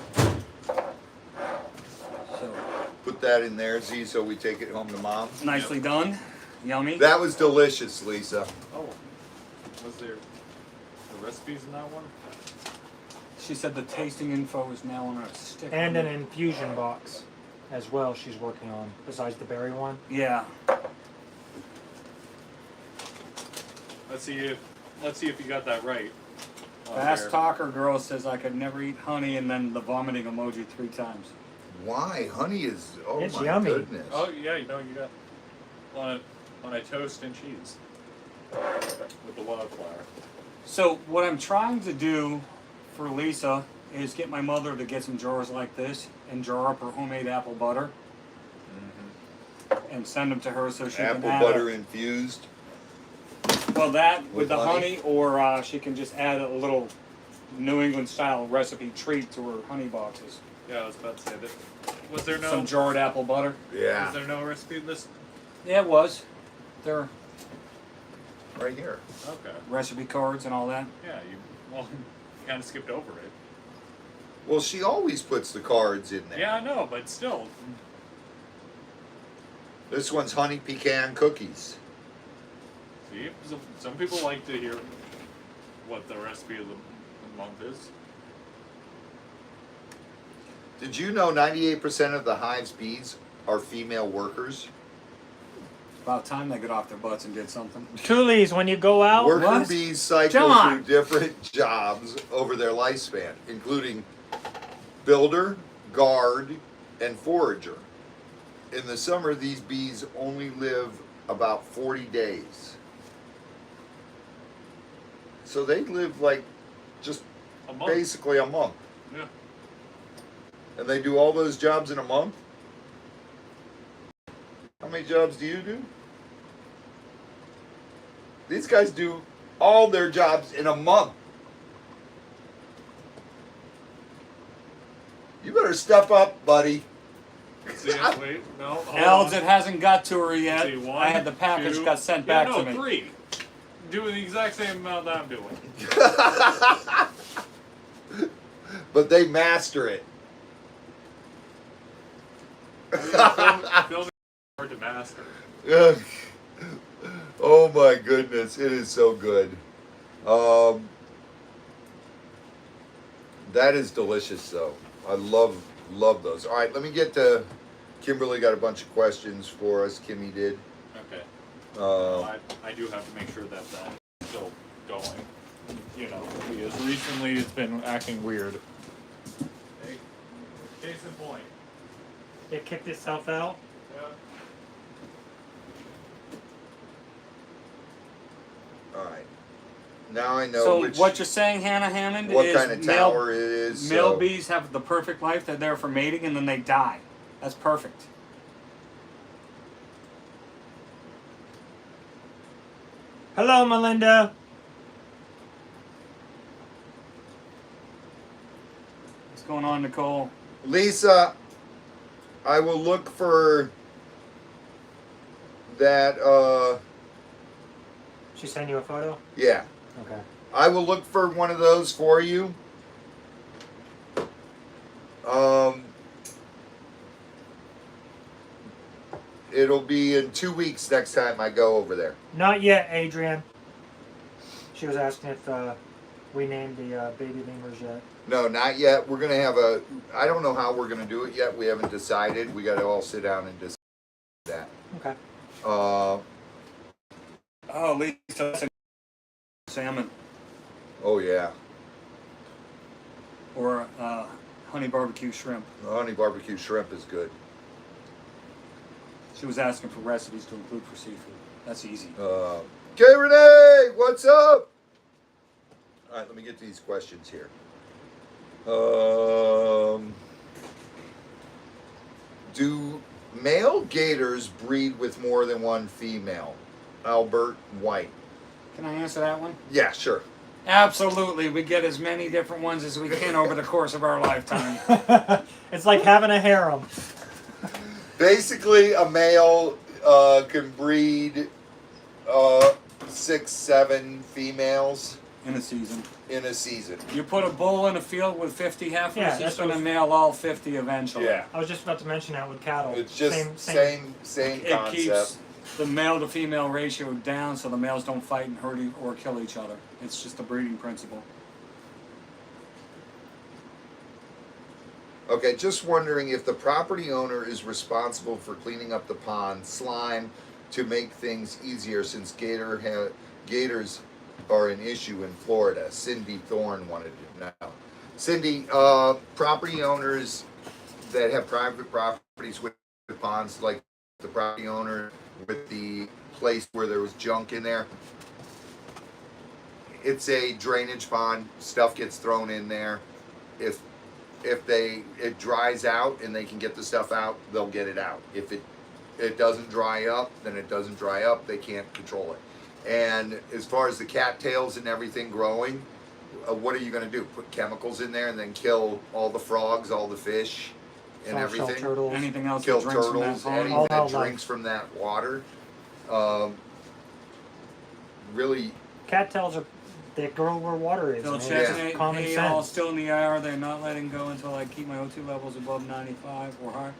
So Put that in there, Z, so we take it home to mom. nicely done. Yummy. That was delicious, Lisa. Oh, was there the recipes in that one? She said the tasting info is now on a stick. And an infusion box as well she's working on, besides the berry one. Yeah. Let's see if you got that right. on Fast there. talker girl says I could never eat honey and then the vomiting emoji 3 times. Why? Honey is, oh It's my yummy. goodness. Oh yeah, you got on a toast and cheese with the wildflower. So what I'm trying to do for Lisa is get my mother to get some jars like this and jar up her homemade apple butter and send them to her so she Apple can add butter infused. well that with with the honey? honey or she can just add a little New England style recipe treat to her honey boxes. Yeah, I was about to say that. Was there no? Some jarred apple butter. Yeah. Was there no recipe in this? Yeah, it was. There are Right here. Okay. recipe cards and all that. Yeah, you kind of skipped over it. Well, she always puts the cards in there. Yeah, I know, but still. This one's honey pecan cookies. See, some people like to hear what the recipe of the month is. Did you know 98% of the hive's bees are female workers? About time they got off their butts and did something. Coolies, when you go out, Worker what? bees cycle John! through different jobs over their lifespan, including builder, guard, and forager. In the summer, these bees only live about 40 days. So they live like just A month. basically a month. Yeah. And they do all those jobs in a month? How many jobs do you do? These guys do all their jobs in a month. You better step up, buddy. See, wait, no. hold Elves, on. it hasn't got to her yet. See, one, I had the package two, got sent yeah, back no, to me. 3. Doing the exact same amount that I'm doing. But they master it. Filming hard to master. Oh my goodness, it is so good. That is delicious though. I love those. All right, let me get to Kimberly got a bunch of questions for us. Kimmy did. Okay. Uh, I do have to make sure that that's still going. You know, because recently it's been acting weird. Hey, case in point. It kicked itself out. Yeah. all right. Now I know So which what you're saying, Hannah Hammond, what is kind of tower it is. male so- bees have the perfect life. They're there for mating and then they die. That's perfect. Hello, Melinda. What's going on, Nicole? Lisa, I will look for that. She sent you a photo? Yeah, Okay. I will look for one of those for you. It'll be in 2 weeks next time I go over there. Not yet, Adrian. She was asking if we named the baby lemurs yet. No, not yet. We're gonna have a. I don't know how we're gonna do it yet. We haven't decided. We got to all sit down and decide that. Okay. Oh, Lisa, salmon Oh yeah, or honey barbecue shrimp. honey barbecue shrimp is good. She was asking for recipes to include for seafood. That's easy. Okay, Renee, what's up? All right, let me get to these questions here. Do male gators breed with more than one female? Albert White. Can I answer that one? Yeah, sure. Absolutely. We get as many different ones as we can over the course of our lifetime. It's like having a harem. Basically, a male can breed 6, 7 females In a season. in a season. You put a bull in a field with 50 heifers, Yeah, he's that's going to what- nail all 50 eventually. Yeah, I was just about to mention that with cattle. it's just same It concept. keeps the male to female ratio down so the males don't fight and hurt or kill each other. It's just a breeding principle. Okay, just wondering if the property owner is responsible for cleaning up the pond slime to make things easier since gators are an issue in Florida. Cindy Thorne wanted to know. Cindy, property owners that have private properties with ponds, like the property owner with the place where there was junk in there, it's a drainage pond. Stuff gets thrown in there. If it dries out and they can get the stuff out, they'll get it out. If it doesn't dry up, then it doesn't dry up. They can't control it. And as far as the cattails and everything growing, what are you going to do? Put chemicals in there and then kill all the frogs, all the fish, and Soft-shell everything? turtles. Anything else Kill that drinks from that turtles, pond? anything All that wildlife. drinks from that water. Really, Cattails are, they grow where water is. Phil man. It's Chesney, common hey, all sense. still in the IR. They're not letting go until I keep my O2 levels above 95 or higher.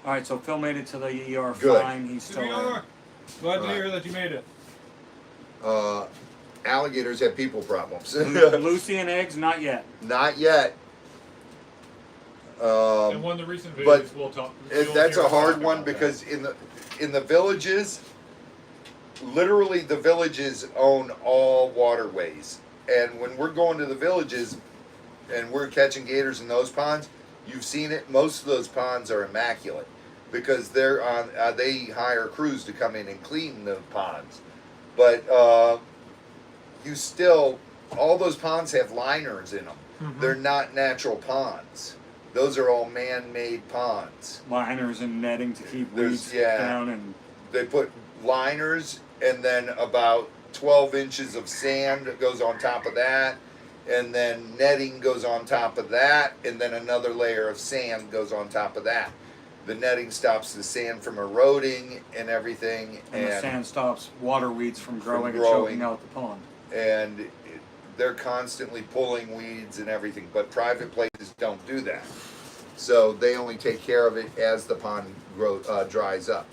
All right, so Phil made it to the ER Good. fine. He's still there. Glad to Right. hear that you made it. alligators have people problems. Lucy and eggs, not yet. Not yet. In one of the recent videos, but we'll talk. That's a hard one because in the villages, literally the villages own all waterways, and when we're going to the villages and we're catching gators in those ponds, you've seen it. Most of those ponds are immaculate because they're on. They hire crews to come in and clean the ponds, but you still all those ponds have liners in them. Mhm. They're not natural ponds. Those are all man-made ponds. Liners and netting to keep There's- weeds yeah. down, and They put liners and then about 12 inches of sand goes on top of that, and then netting goes on top of that, and then another layer of sand goes on top of that. The netting stops the sand from eroding and everything, and the sand stops water weeds from growing and growing. choking out the pond. and they're constantly pulling weeds and everything, but private places don't do that. So they only take care of it as the pond dries up.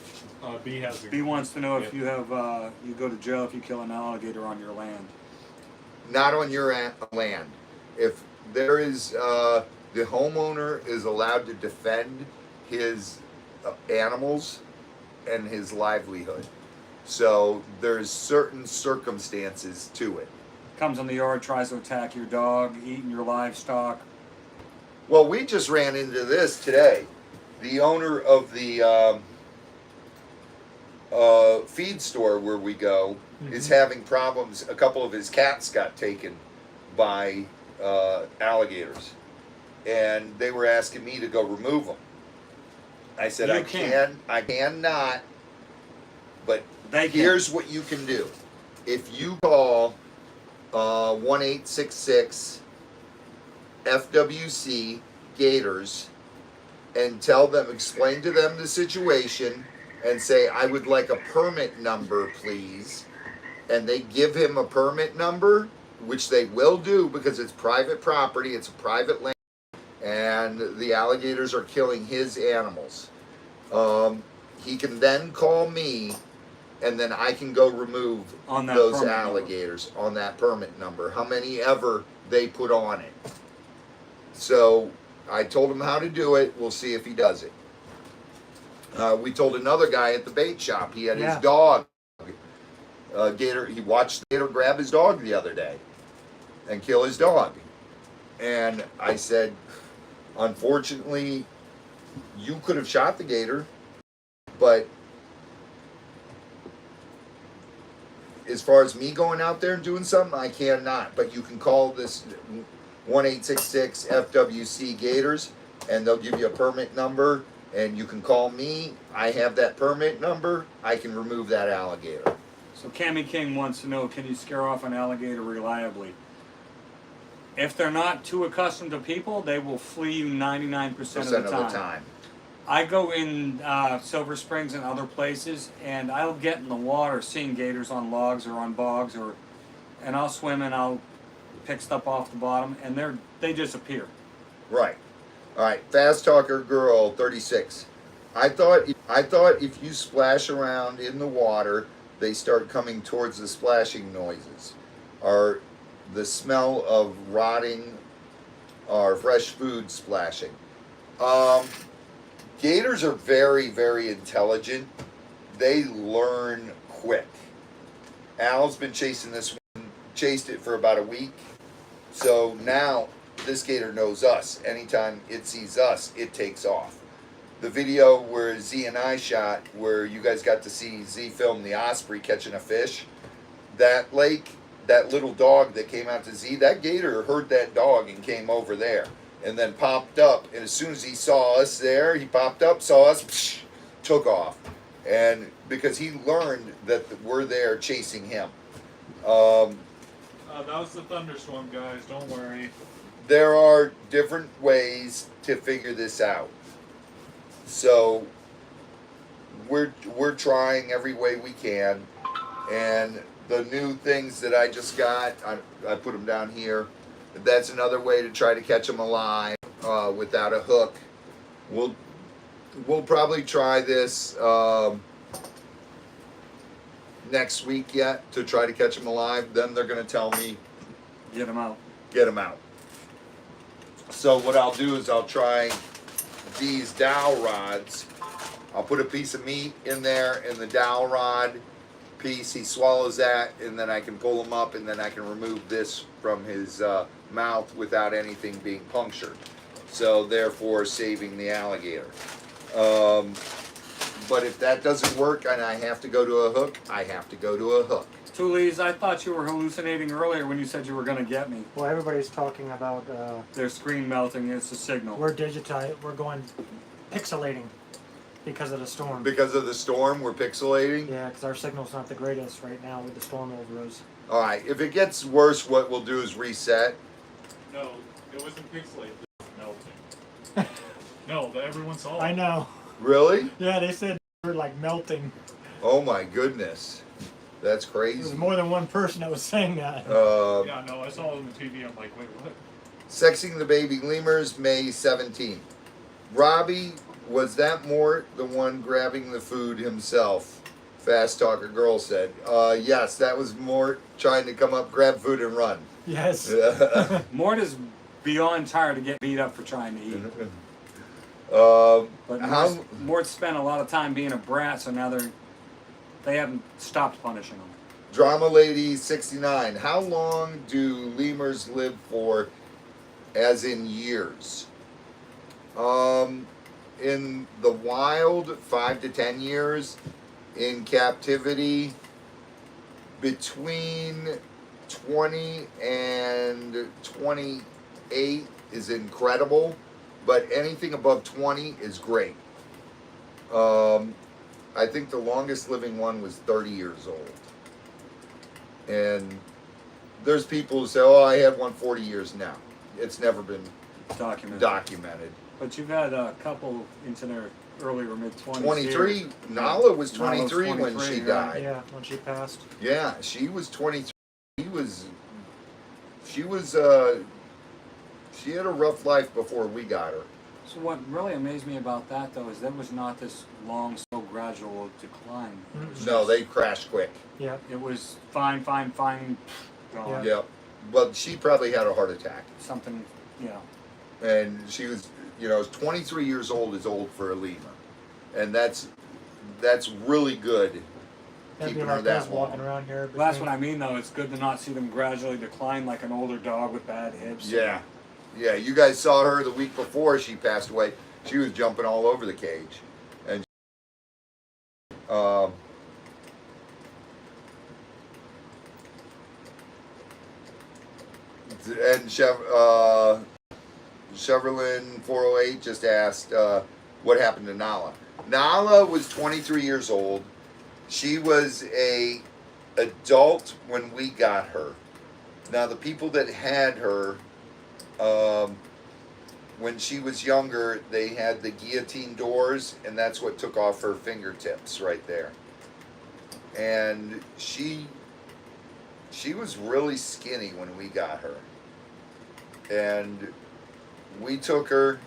B has a B wants to know if Yep. you have you go to jail if you kill an alligator on your land. Not on your land. If there is, the homeowner is allowed to defend his animals and his livelihood. So there's certain circumstances to it. Comes in the yard, tries to attack your dog, eating your livestock. Well, we just ran into this today. The owner of the feed store where we go is having problems. A couple of his cats got taken by alligators, and they were asking me to go remove them. I said, You I can't. I cannot, but They can. here's what you can do. If you call 1-866 FWC Gators and tell them, explain to them the situation and say, I would like a permit number, please. And they give him a permit number, which they will do because it's private property, it's a private land, and the alligators are killing his animals. He can then call me, and then I can go remove On that those permit alligators on that permit number, how many ever they put on it. So I told him how to do it. We'll see if he does it. We told another guy at the bait shop, he had his Yeah. dog. Gator, he watched Gator grab his dog the other day and kill his dog. And I said, unfortunately, you could have shot the gator, but as far as me going out there and doing something, I cannot. But you can call this 1-866 FWC Gators, and they'll give you a permit number, and you can call me. I have that permit number. I can remove that alligator. So Cammy King wants to know, can you scare off an alligator reliably? If they're not too accustomed to people, they will flee 99% of the time. I go in Silver Springs and other places, and I'll get in the water seeing gators on logs or on bogs, and I'll swim and I'll pick stuff off the bottom, and they disappear. Right. All right. Fast talker girl 36. I thought if you splash around in the water, they start coming towards the splashing noises, or the smell of rotting or fresh food splashing. Gators are very, very intelligent. They learn quick. Al's been chasing this one, chased it for about a week. So now this gator knows us. Anytime it sees us, it takes off. The video where Z and I shot, where you guys got to see Z film the osprey catching a fish, that lake, that little dog that came out to Z, that gator heard that dog and came over there. And then popped up, and as soon as he saw us there, he popped up, saw us, psh, took off. And because he learned that we're there chasing him. that was the thunderstorm, guys. Don't worry. There are different ways to figure this out. So we're trying every way we can. And the new things that I just got, I put them down here. That's another way to try to catch them alive without a hook. We'll probably try this next week yet to try to catch them alive. Then they're going to tell me, Get them out. get them out. So what I'll do is I'll try these dowel rods. I'll put a piece of meat in there and the dowel rod piece. He swallows that, and then I can pull him up, and then I can remove this from his mouth without anything being punctured. So therefore saving the alligator. But if that doesn't work and I have to go to a hook, I have to go to a hook. Toolies, I thought you were hallucinating earlier when you said you were going to get me. Well, everybody's talking about Their screen melting, it's a signal. we're going pixelating because of the storm. Because of the storm, we're pixelating. Yeah, because our signal's not the greatest right now with the storm over us. All right, if it gets worse, what we'll do is reset. No, it wasn't pixelated. It was melting. No, everyone saw it. I know. Really? Yeah, they said we're like melting. Oh my goodness. That's There crazy. was more than one person that was saying that. Yeah, no, I saw it on the TV. I'm like, wait, what? Sexing the baby lemurs, May 17th. Robbie, was that Mort the one grabbing the food himself? Fast Talker Girl said. Yes, that was Mort trying to come up, grab food, and run. Yes. Mort is beyond tired to get beat up for trying to eat. But how, Mort spent a lot of time being a brat, so now they haven't stopped punishing him. Drama Lady 69. How long do lemurs live for, as in years? In the wild, 5 to 10 years. In captivity, between 20 and 28 is incredible, but anything above 20 is great. I think the longest living one was 30 years old. And there's people who say, oh, I had one 40 years now. It's never been documented. But you've had a couple into their earlier mid-20s. 23, Nala was 23 when she died. Yeah, when she passed. Yeah, she was 23. She had a rough life before we got her. So what really amazed me about that, though, is there was not this long, slow, gradual decline. No, they crashed quick. Yeah. It was fine, gone. Yeah. Yep. But she probably had a heart attack. Something, And she was, 23 years old is old for a lemur. And that's really good. That'd be Keeping her like that us walking long. around here. Well, that's what I mean, though. It's good to not see them gradually decline like an older dog with bad hips. Yeah. Yeah, you guys saw her the week before she passed away. She was jumping all over the cage. And Chevrolet 408 just asked what happened to Nala. Nala was 23 years old. She was a adult when we got her. Now the people that had her, when she was younger, they had the guillotine doors, and that's what took off her fingertips right there. And she was really skinny when we got her. And we took her,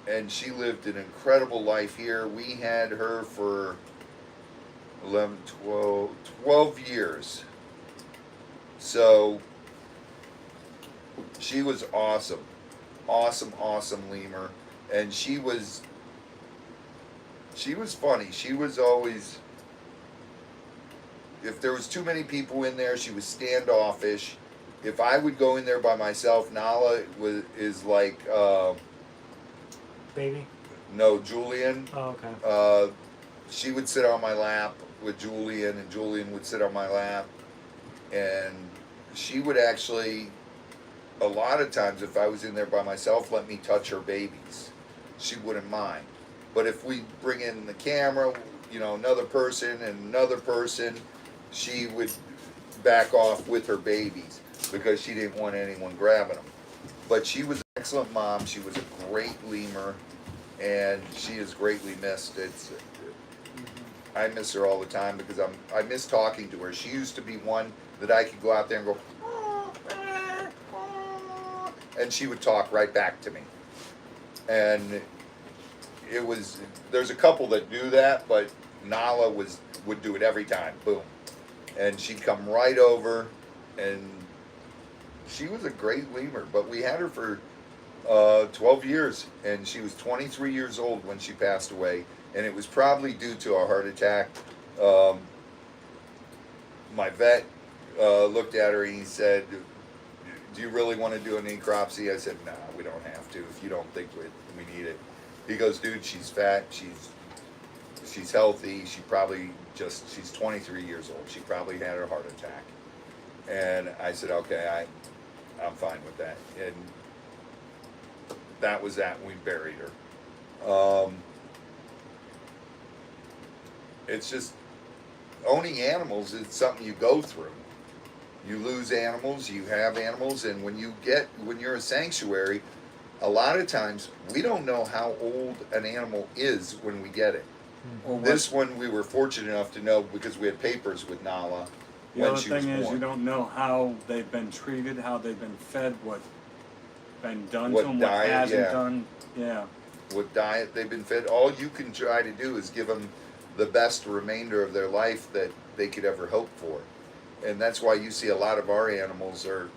and she lived an incredible life here. We had her for 11, 12 years. So she was awesome. Awesome lemur. And she was funny. She was always, if there was too many people in there, she was standoffish. If I would go in there by myself, Nala is like Baby? no, Julian. Oh, okay. She would sit on my lap with Julian, and Julian would sit on my lap. And she would actually, a lot of times, if I was in there by myself, let me touch her babies. She wouldn't mind. But if we bring in the camera, another person and another person, she would back off with her babies because she didn't want anyone grabbing them. But she was an excellent mom. She was a great lemur, and she is greatly missed. I miss her all the time because I miss talking to her. She used to be one that I could go out there and go, and she would talk right back to me. And there's a couple that do that, but Nala would do it every time. Boom. And she'd come right over, and she was a great lemur. But we had her for 12 years, and she was 23 years old when she passed away. And it was probably due to a heart attack. My vet looked at her and he said, do you really want to do an necropsy? I said, no, we don't have to if you don't think we need it. He goes, dude, she's fat. She's She's healthy. She's 23 years old. She probably had a heart attack. And I said, okay, I'm fine with that. And that was that. We buried her. It's just owning animals is something you go through. You lose animals, you have animals, and when you're a sanctuary, a lot of times we don't know how old an animal is when we get it. This one we were fortunate enough to know because we had papers with Nala The other thing is you don't know how they've been treated, how they've been fed, what been done to them, what hasn't done. Yeah. What diet they've been fed. All you can try to do is give them the best remainder of their life that they could ever hope for. And that's why you see a lot of our animals are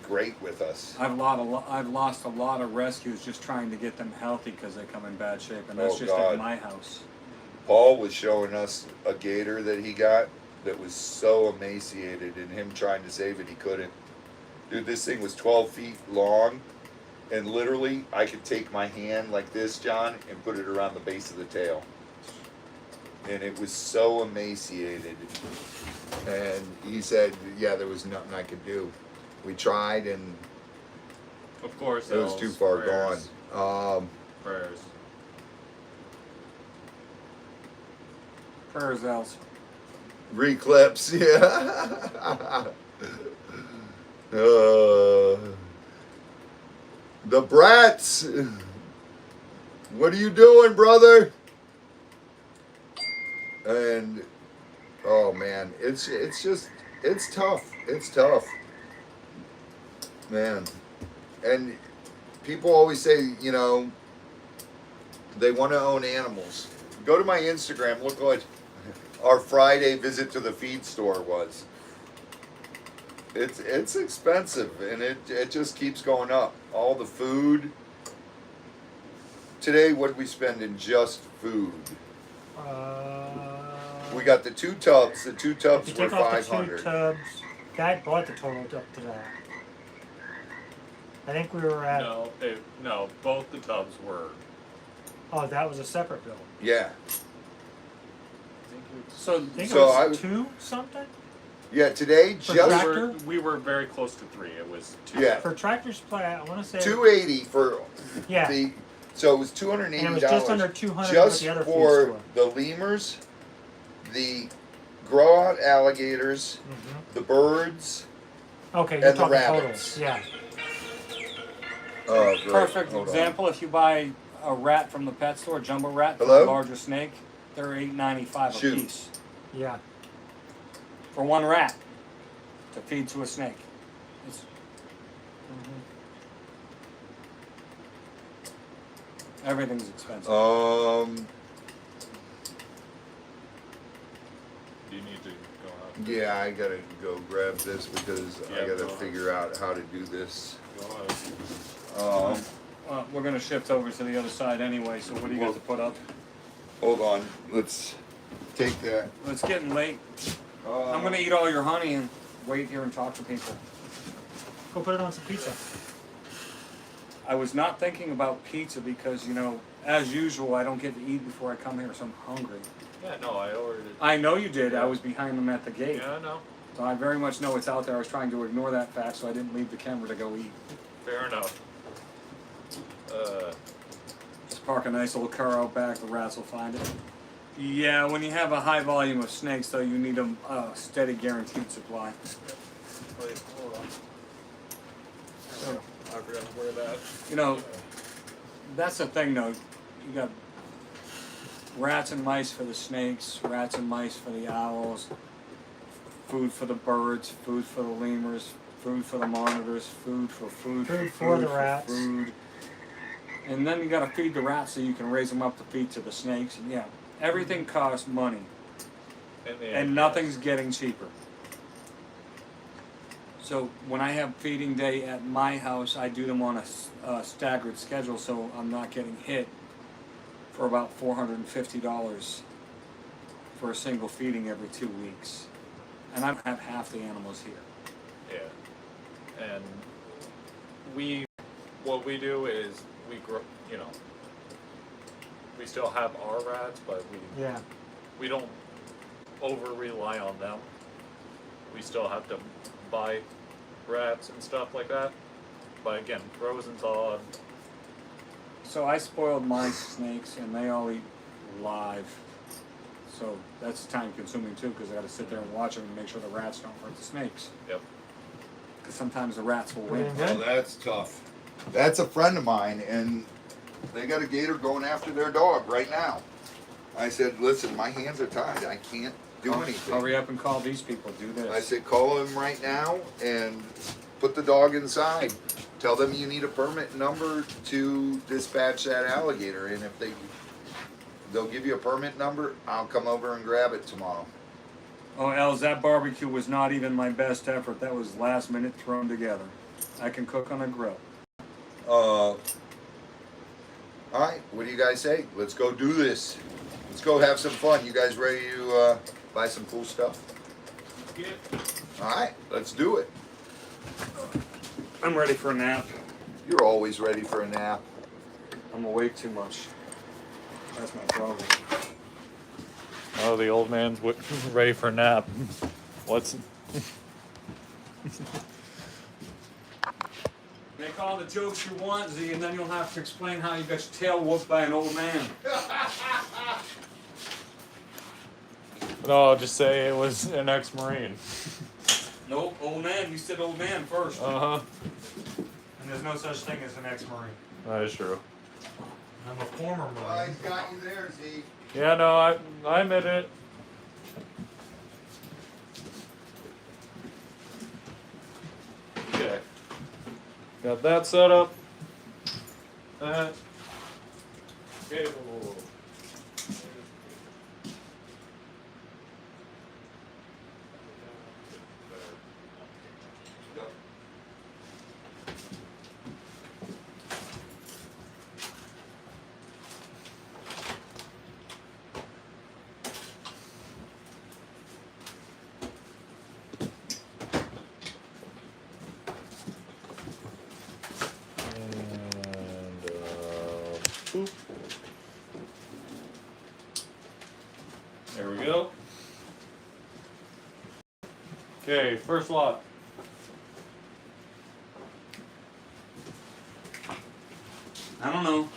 great with us. I've lost a lot of rescues just trying to get them healthy because they come in bad shape, and that's at my house. Paul was showing us a gator that he got that was so emaciated, and him trying to save it, he couldn't. Dude, this thing was 12 feet long, and literally I could take my hand like this, John, and put it around the base of the tail. And it was so emaciated. And he said, yeah, there was nothing I could do. We tried, and Of course, it was too far prayers. gone. Prayers. Prayers, else. Reclips, yeah. The brats. What are you doing, brother? And oh man, it's tough. It's tough, man. And people always say, you know, they want to own animals. Go to my Instagram. Look what our Friday visit to the feed store was. It's expensive, and it just keeps going up. All the food. Today, what did we spend in just food? We got the 2 tubs. The 2 tubs if you were take off the 500. 2 tubs, that brought the total up to that. I think we were at. No, both the tubs were. Oh, that was a separate bill. Yeah. So, I think So it was 2 something. Yeah, today For just tractor? We were very close to 3. It was 2. Yeah. For Tractor Supply, I want to say 280 for Yeah. the. So it was $280. And it was just under 200 just with the other feed for store. the lemurs, the grow out alligators, the birds. Okay, you're and the talking rabbits. totals. Yeah. Oh, great. perfect Hold on. example, if you buy a rat from the pet store, jumbo rat, for Hello? a larger snake, they're $8.95 a Shoot. piece. Yeah. For one rat to feed to a snake. It's, everything's expensive. You need to go out. Yeah, I gotta go grab this because I Yeah, gotta go ahead. figure out how to do this. Go ahead. We're going to shift over to the other side anyway, so what do you got to put up? Hold on, let's take that. Well, it's getting late. I'm going to eat all your honey and wait here and talk to people. Go put it on some pizza. I was not thinking about pizza because, you know, as usual, I don't get to eat before I come here, so I'm hungry. Yeah, no, I ordered it. I know you did. I was behind them at the gate. Yeah, no. So I very much know it's out there. I was trying to ignore that fact, so I didn't leave the camera to go eat. Fair enough. Just park a nice little car out back. The rats will find it. Yeah, when you have a high volume of snakes, though, you need a steady, guaranteed supply. Wait, hold on. So, I forgot to wear that. you know, that's the thing, though. You got rats and mice for the snakes, rats and mice for the owls, food for the birds, food for the lemurs, food for the monitors, food for food, Food for the rats. food. And then you got to feed the rats so you can raise them up to feed to the snakes. And yeah, everything costs money, and nothing's getting cheaper. So when I have feeding day at my house, I do them on a staggered schedule, so I'm not getting hit for about $450 for a single feeding every 2 weeks. And I don't have half the animals here. Yeah. And what we do is we grow, we still have our rats, but Yeah. we don't over rely on them. We still have to buy rats and stuff like that. But again, frozen's odd. So I spoiled my snakes, and they all eat live. So that's time consuming too, because I got to sit there and watch them and make sure the rats don't hurt the snakes. Yep. Because sometimes the rats will win. Oh, that's tough. That's a friend of mine, and they got a gator going after their dog right now. I said, listen, my hands are tied. I can't do anything. Hurry up and call these people. Do this. I said, call him right now and put the dog inside. Tell them you need a permit number to dispatch that alligator, and if they'll give you a permit number, I'll come over and grab it tomorrow. Oh, Els, that barbecue was not even my best effort. That was last minute thrown together. I can cook on a grill. All right, what do you guys say? Let's go do this. Let's go have some fun. You guys ready to buy some cool stuff? Yeah. All right, let's do it. I'm ready for a nap. You're always ready for a nap. I'm awake too much. That's my problem. Oh, the old man's ready for a nap. What's... Make all the jokes you want, Z, and then you'll have to explain how you got your tail whooped by an old man. No, I'll just say it was an ex-Marine. Nope, old man. You said old man first. Uh-huh. And there's no such thing as an ex-Marine. That is true. I'm a former Marine. I got you there, Z. Yeah, no, I admit it. Okay. Got that set up. That. Okay. Boop. There we go. Okay, first lot. I don't know.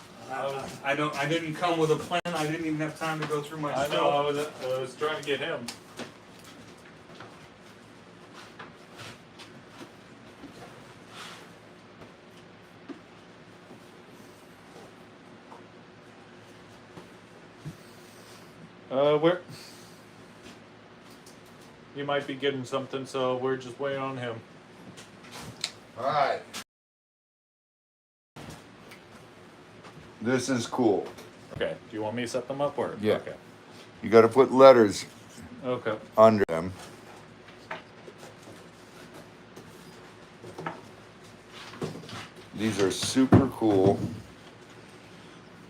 I didn't come with a plan. I didn't even have time to go through my I stuff. know, I was trying to get him. Where you might be getting something, so we're just waiting on him. All right. This is cool. Okay. Do you want me to set them up or? Yeah. Okay. You got to put letters Okay. under them. These are super cool.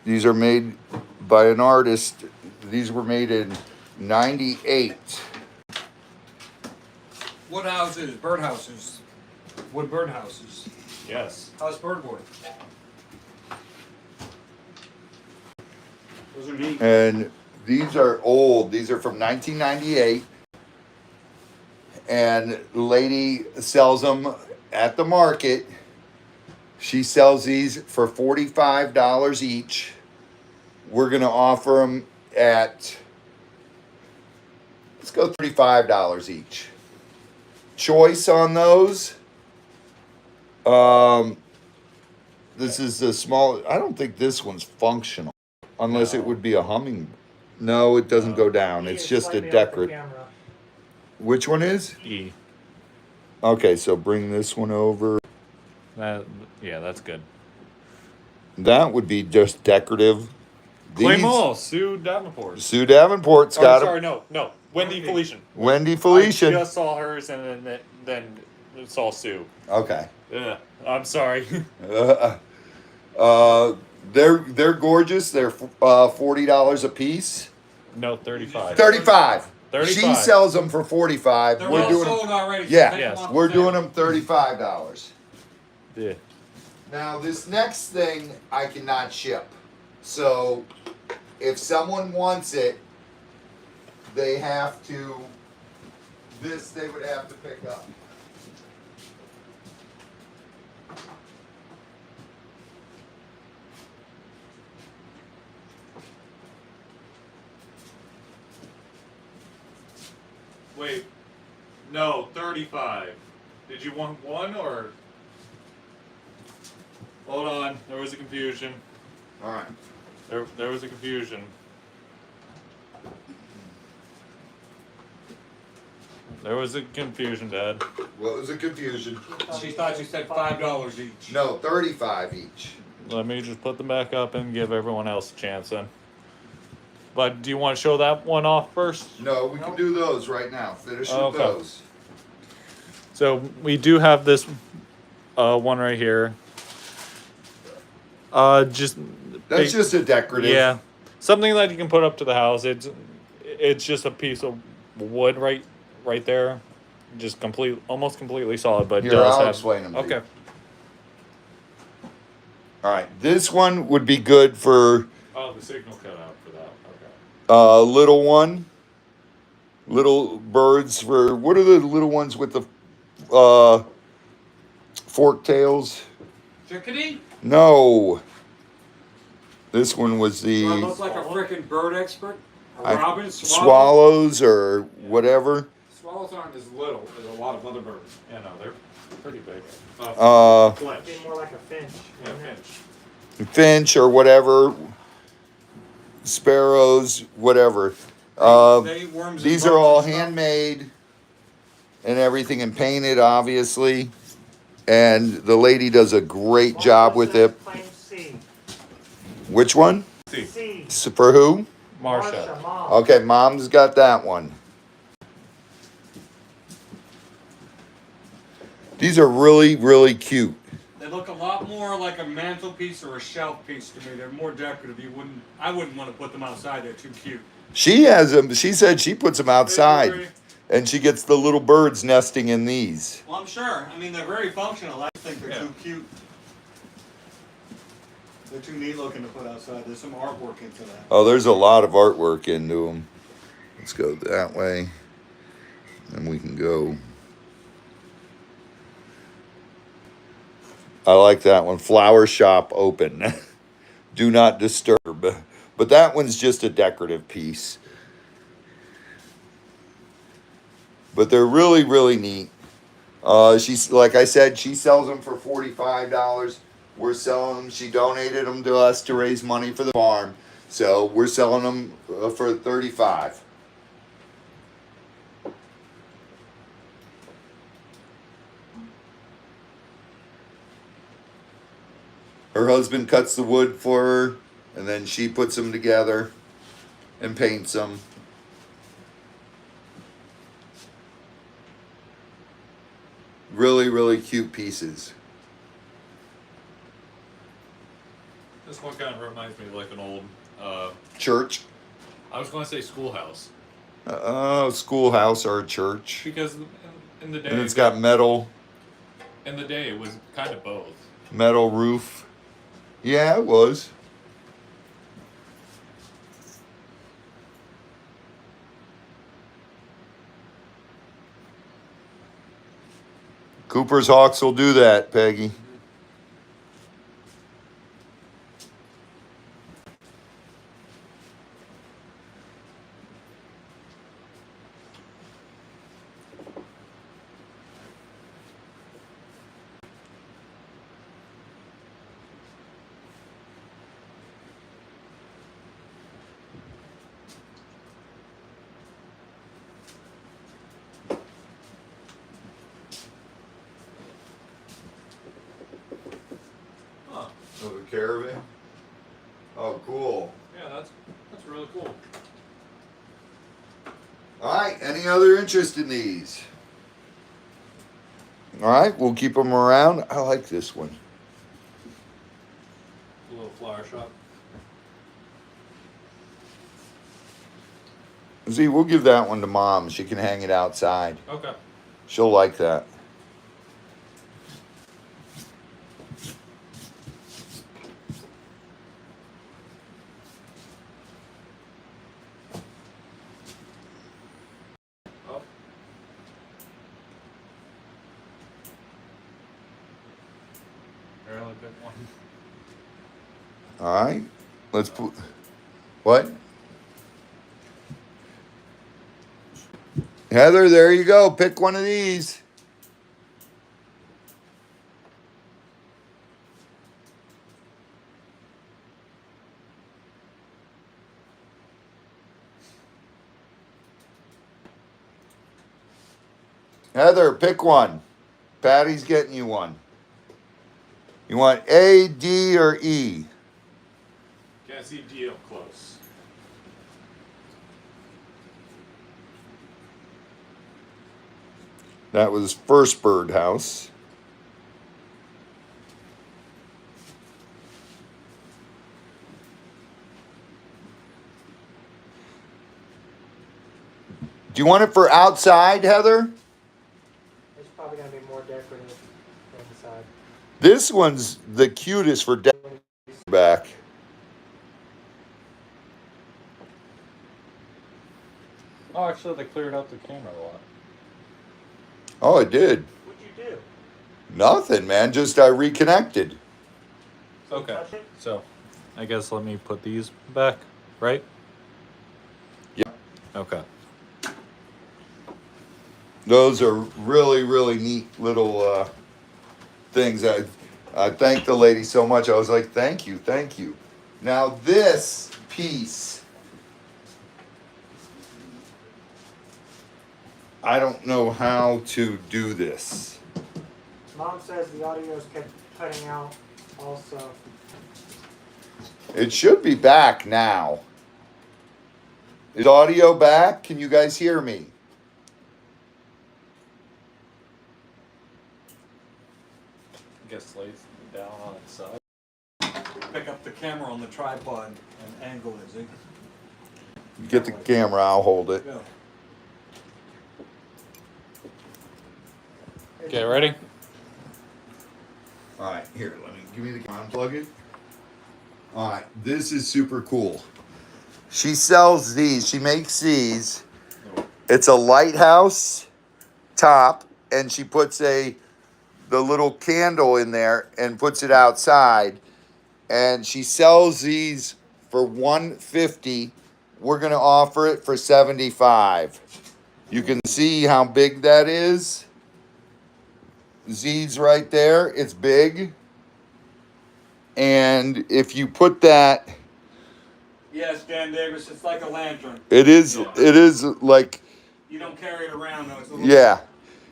These are made by an artist. These were made in '98. Wood houses, birdhouses. Wood birdhouses. Yes. How's birdwood? Those are neat. And these are old. These are from 1998. And the lady sells them at the market. She sells these for $45 each. We're going to offer them at, let's go $35 each. Choice on those. This is the small, I don't think this one's functional. Unless it would be a humming. No, it doesn't go down. He It's is just a slightly off the decorative. camera. Which one is? E. Okay, so bring this one over. Yeah, that's good. That would be just decorative. Clay These- Mall, Sue Davenport. Sue Davenport's Oh, got sorry, a no. Wendy Felician. Wendy I Felician. just saw hers and then saw Sue. Okay. Ugh, I'm sorry. They're gorgeous. They're $40 a piece. No, 35. 35. 35. She sells them for 45. They're We're all doing sold them. already. so Yeah, take them yes, off we're the doing table. them $35. Yeah. Now this next thing I cannot ship. So if someone wants it, they have to, this they would have to pick up. Wait, no, 35. Did you want one or? Hold on, there was a confusion. All right. There was a confusion. There was a confusion, Dad. What was the confusion? She thought you said $5 each. No, 35 each. Let me just put them back up and give everyone else a chance then. But do you want to show that one off first? No, we can do those right now. Finish with Okay. those. So we do have this one right here. Just That's just a decorative. yeah, something that you can put up to the house. It's just a piece of wood right there, just almost completely solid, but Here, does I'll have, explain them to you. Okay. All right. This one would be good for Oh, the signal cut out for that. Okay. little one. Little birds for, what are the little ones with the fork tails? Chickadee? No. This one was Do I the look like a freaking bird expert? A I- robin? swallows or whatever. Swallows aren't as little as a lot of other birds. Yeah, no, they're pretty big. Fletch. Be more like a finch. Yeah, wouldn't it? finch. Finch or whatever. Sparrows, whatever. They eat worms and These are bugs all and stuff. handmade and everything and painted, obviously. And the lady does a great What job was with that it. claim C? Which one? C. For who? Marsha. Mom. Okay, Mom's got that one. These are really, really cute. They look a lot more like a mantelpiece or a shelf piece to me. They're more decorative. I wouldn't want to put them outside. They're too cute. She has them. She said she puts them Agree. outside. And she gets the little birds nesting in these. Well, I'm sure. I mean, they're very functional. I think they're Yeah. too cute. They're too neat looking to put outside. There's some artwork into that. Oh, there's a lot of artwork into them. Let's go that way. And we can go. I like that one. Flower shop open. Do not disturb. But that one's just a decorative piece. But they're really, really neat. She's, like I said, she sells them for $45. We're selling them. She donated them to us to raise money for the farm. So we're selling them for $35. Her husband cuts the wood for her, and then she puts them together and paints them. Really, really cute pieces. This one kind of reminds me of like an old, Church. I was going to say schoolhouse. Schoolhouse or a church. Because in the day, And it's got metal it was kind of both. roof. Yeah, it was. Cooper's Hawks will do that, Peggy. Huh. Oh, the caravan? Oh, cool. Yeah, that's really cool. All right, any other interest in these? All right, we'll keep them around. I like this one. A little flower shop. See, we'll give that one to Mom. She can hang it outside. Okay. She'll like that. pick one. All right. Let's put. What? Heather, there you go. Pick one of these. Heather, pick one. Patty's getting you one. You want A, D, or E? Can't see D up close. That was first Birdhouse. Do you want it for outside, Heather? It's probably gonna be more decorative inside. This one's the cutest for back. Oh, actually, they cleared out the camera a lot. Oh, it did. What'd you do? Nothing, man. Just I reconnected. Okay, Touch it? so I guess let me put these back, right? Yep. Okay. Those are really, really neat little things. I thank the lady so much. I was like, thank you, thank you. Now this piece, I don't know how to do this. Mom says the audio's kept cutting out also. It should be back now. Is audio back? Can you guys hear me? I guess lays down on its side. Pick up the camera on the tripod and angle it, Zeke. Get the camera, I'll hold it. Go. Okay, ready? All right, here, give me the camera, unplug it. All right, this is super cool. She sells these, she makes these. It's a Lighthouse top, and she puts the little candle in there and puts it outside. And she sells these for $150. We're gonna offer it for $75. You can see how big that is. Z's right there, it's big. And if you put that, Yes, Dan Davis, it's like a lantern. it is like, You don't carry it around though. It's a little yeah.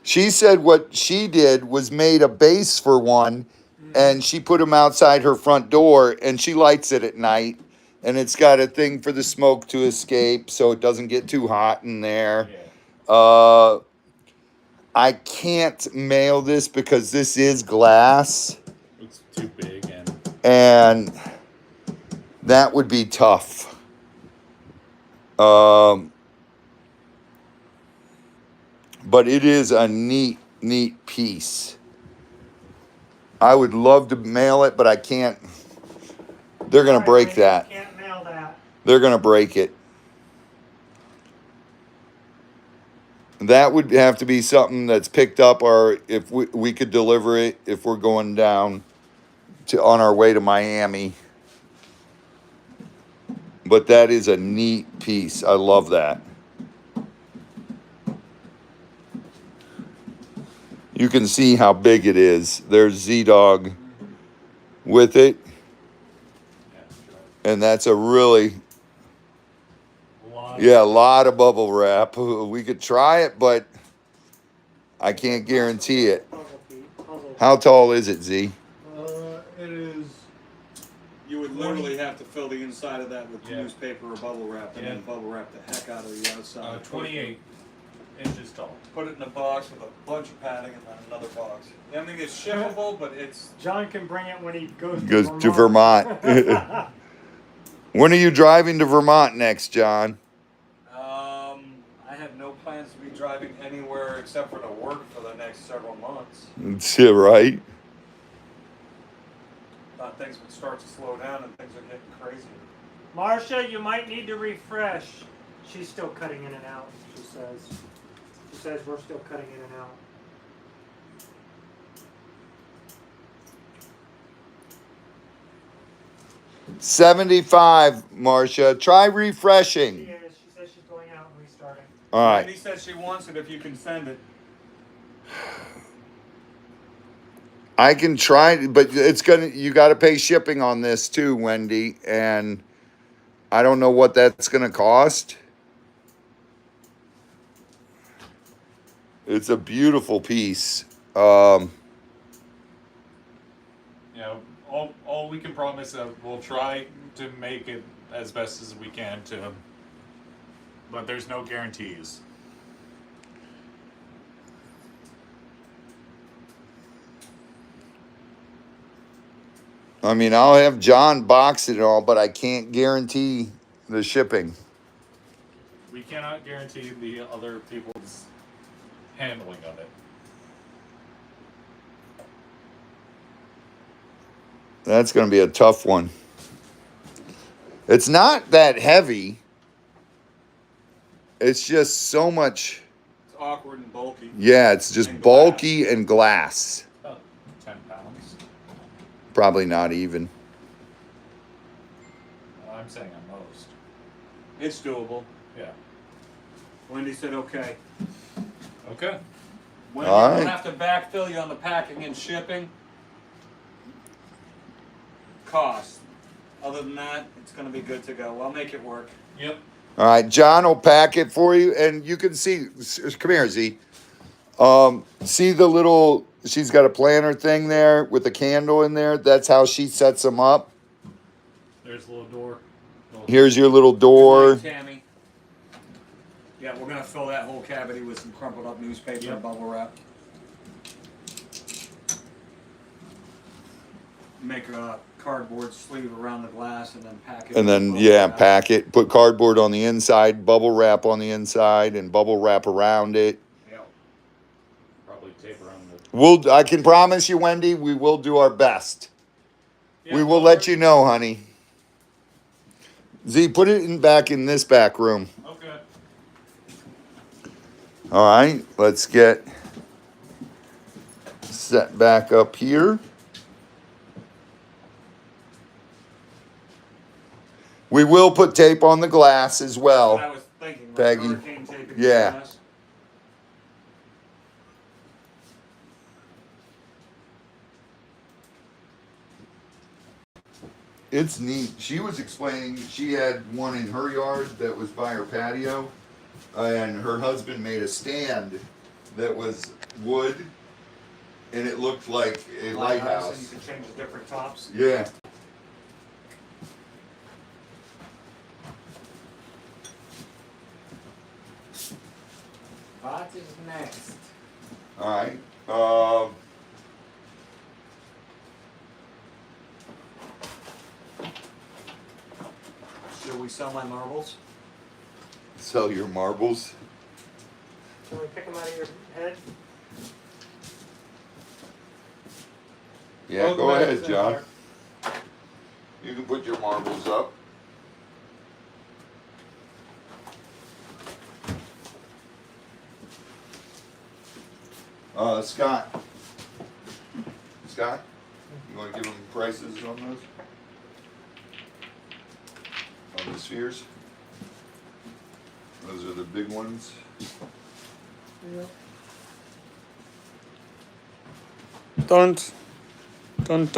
She said what she did was made a base for one, and she put them outside her front door, and she lights it at night, and it's got a thing for the smoke to escape so it doesn't get too hot in there. Yeah. I can't mail this because this is glass, It's too big and that would be tough. But it is a neat piece. I would love to mail it, but I can't. They're gonna break that. Can't mail that. They're gonna break it. That would have to be something that's picked up, or if we could deliver it if we're going down on our way to Miami. But that is a neat piece. I love that. You can see how big it is. There's Z-Dog with it. And that's a really, a lot of bubble wrap. We could try it, but I can't guarantee it. How tall is it, Z? It is. You would literally have to fill the inside of that with Yeah. newspaper or bubble wrap, and then bubble wrap the heck out of the outside. 28 inches tall. Put it in a box with a bunch of padding and then another box. I mean, it's shippable, but it's. John can bring it when he goes To Vermont. When are you driving to Vermont next, John? I have no plans to be driving anywhere except for to work for the next several months. Yeah, right? Thought things would start to slow down and things are getting crazy. Marcia, you might need to refresh. She's still cutting in and out, she says. She says we're still cutting in and out. 75, Marcia. Try refreshing. She is. She says she's going out and restarting. All right. Wendy says she wants it if you can send it. I can try, but you got to pay shipping on this too, Wendy. And I don't know what that's going to cost. It's a beautiful piece. You know, all we can promise we'll try to make it as best as we can to, but there's no guarantees. I mean, I'll have John box it and all, but I can't guarantee the shipping. We cannot guarantee the other people's handling of it. That's going to be a tough one. It's not that heavy. It's just so much. It's awkward and bulky. Yeah, it's just And bulky and glass. About 10 pounds. Probably not even. I'm saying at most. It's doable. Yeah. Wendy said okay. Okay. Wendy, All we'll right. have to backfill you on the packing and shipping cost. Other than that, it's going to be good to go. I'll make it work. Yep. All right, John will pack it for you, and you can see. Come here, Z. See the little. She's got a planter thing there with a candle in there. That's how she sets them up. There's a little door. Here's your little door. Tammy. Yeah, we're going to fill that whole cavity with some crumpled up newspaper and bubble wrap. Make a cardboard sleeve around the glass and then pack it. And then, with bubble wrap. pack it. Put cardboard on the inside, bubble wrap on the inside, and bubble wrap around it. Yeah. Probably tape around the. I can promise you, Wendy, we will do our best. Yeah, We will let you know, honey. Z, put it back in this back room. Okay. All right, let's get set back up here. We will put tape on the glass as That's what I well. was thinking. Like Peggy. hurricane tape in Yeah. the glass. It's neat. She was explaining she had one in her yard that was by her patio, and her husband made a stand that was wood, and it looked like a And lighthouse. you can change the different tops. Yeah. What is next? All right. Should we sell my marbles? Sell your marbles. Can we pick them out of your head? Yeah, Welcome go back, ahead, Senator. John. You can put your marbles up. Scott. Scott, you want to give them prices on those? On the spheres? Those are the big ones. Don't. Don't.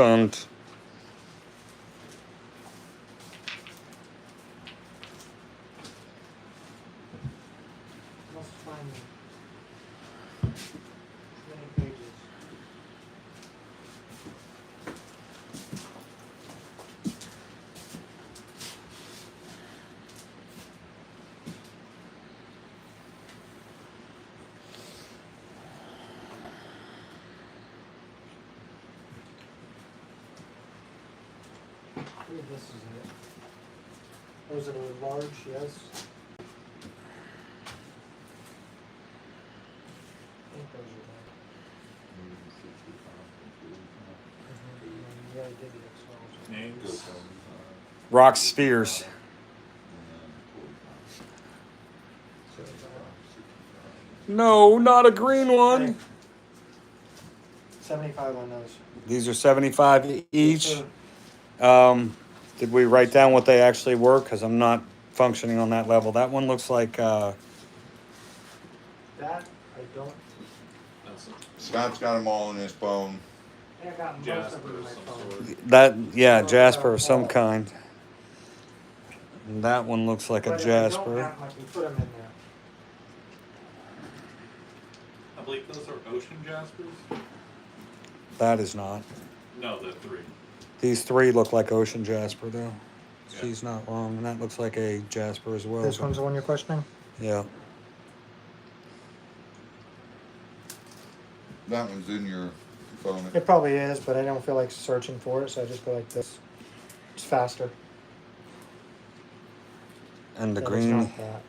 Must find them. Many pages. I believe this is it. Those are the large, yes. I think those are them. Yeah, I did the Names. Rock spheres. No, not a green one. 75 on those. These are 75 each. So, Did we write down what they actually were? Because I'm not functioning on that level. That one looks like That I don't. Scott's got them all in his phone. I think I got most Jasper of them in of my some phone. sort. that. Yeah, Oh, jasper of oh, some oh. kind. And that one looks like a But if I don't jasper. have them, I can put them in there. I believe those are ocean jaspers. That is not. No, the 3. These 3 look like ocean jasper though. Yeah. She's not wrong, and that looks like a jasper as well. This one's the one you're questioning? Yeah. That one's in your phone. It probably is, but I don't feel like searching for it, so I just go like this. It's faster. And the But green. It's not that.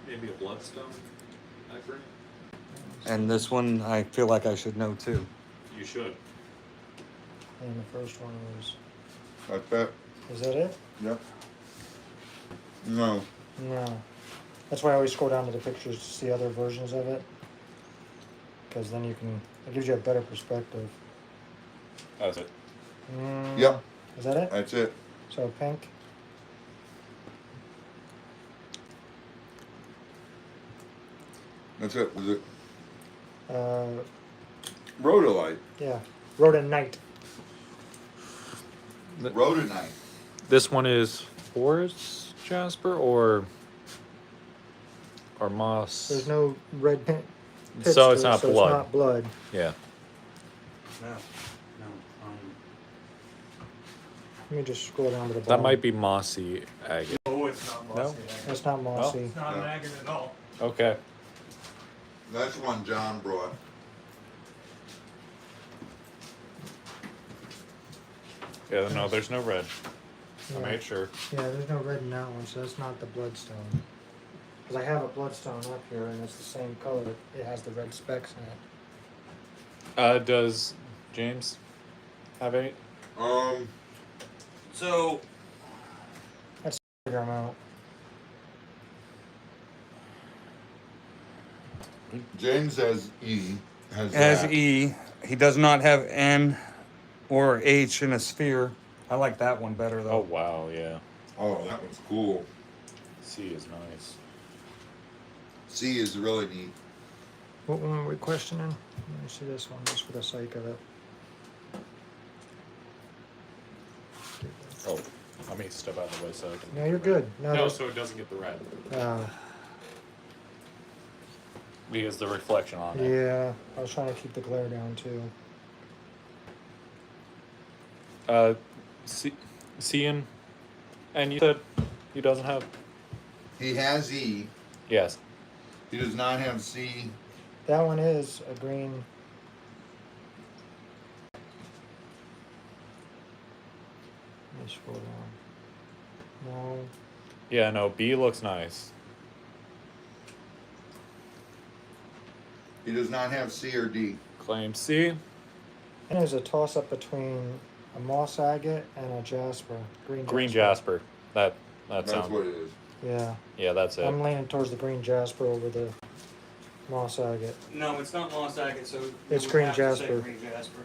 Maybe a bloodstone. That green. And this one, I feel like I should know too. You should. And the first one was. Like that? Is that it? Yep. No. No. That's why I always scroll down to the pictures to see other versions of it. Because then you can. It gives you a better perspective. That's it. Yep. Is that it? That's it. So pink. That's it. Was it Uh, rhodolite? yeah. Rhodonite. Rhodonite. This one is forest jasper or moss. There's no red pit. So it's not blood. It's not blood. Yeah. No. No. Let me just scroll down to the That bottom. might be mossy agate. Oh, it's not mossy. That's not mossy. It's not an No. agate at all. Okay. That's one John brought. Yeah, no, there's no red. Yeah. I made sure. Yeah, there's no red in that one, so that's not the bloodstone. Because I have a bloodstone up here, and it's the same color. It has the red specks in it. Does James have any? So Figure 'em out. James has E. Has as that. E, he does not have N or H in a sphere. I like that one better Oh though. wow, yeah. Oh, that one's cool. C is nice. C is really neat. What one are we questioning? Let me see this one, just for the sake of it. Oh, let me step out of the way so I can. No, you're good. No, No, so it doesn't get the red uh, because the reflection on it. yeah, I was trying to keep the glare down too. C and you said he doesn't have. He has E. Yes. He does not have C. That one is a green. Let me scroll down. No. Yeah, no. B looks nice. He does not have C or D. Claim C. And there's a toss up between a moss agate and a jasper. Green jasper. That That's sounds. what it is. Yeah. Yeah, that's it. I'm leaning towards the green jasper over the moss agate. No, it's not moss agate, so It's you would green have to say jasper. green jasper.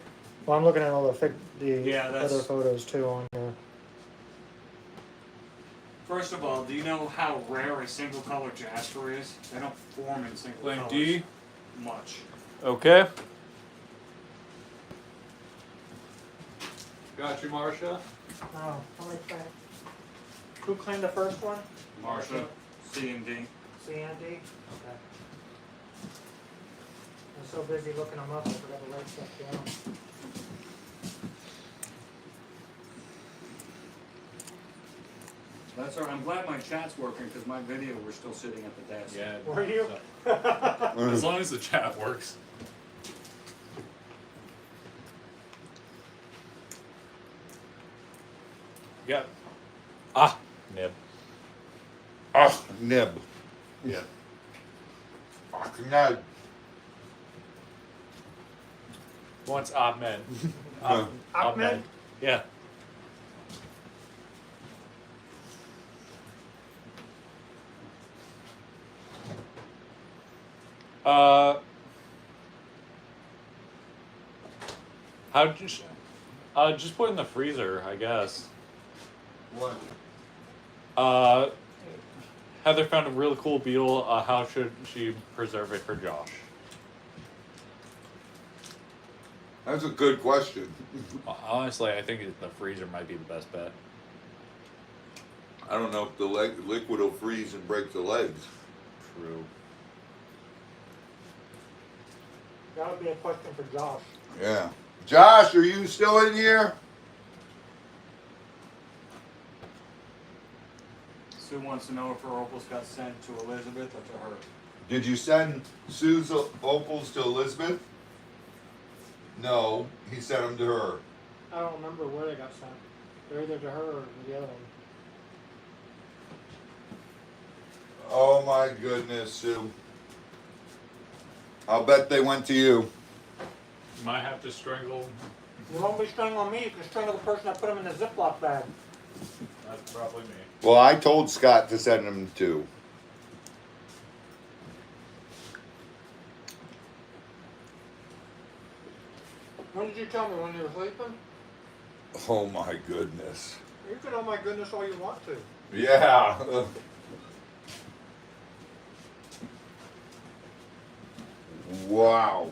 Well, I'm looking at all the Yeah, that's- other photos too on here. First of all, do you know how rare a single color jasper is? They don't form in single Claim colors D. much. Okay. Got you, Marcia. Oh, who claimed the first one? Marsha, C and D. C and D? Okay. I'm so busy looking them up, I forgot to write stuff down. That's all right. I'm glad my chat's working because my video we're still sitting at the desk. Yeah. Were you? As long as the chat works. Yeah. Ah, nib. Ah, nib. Yeah. Fucking nib. Once Ahmed. Ahmed? Yeah. How did you? Just put it in the freezer, I guess. What? Heather found a really cool beetle. How should she preserve it for Josh? That's a good question. Honestly, I think the freezer might be the best bet. I don't know if the liquid will freeze and break the legs. True. That would be a question for Josh. Yeah. Josh, are you still in here? Sue wants to know if her opals got sent to Elizabeth or to her. Did you send Sue's opals to Elizabeth? No, he sent them to her. I don't remember where they got sent. They're either to her or to the other one. Oh my goodness, Sue. I'll bet they went to you. You might have to strangle. You won't be strangling me. You can strangle the person that put them in the Ziploc bag. That's probably me. Well, I told Scott to send them to. When did you tell me? When you were sleeping? Oh my goodness. You can oh my goodness all you want to. Yeah. Wow.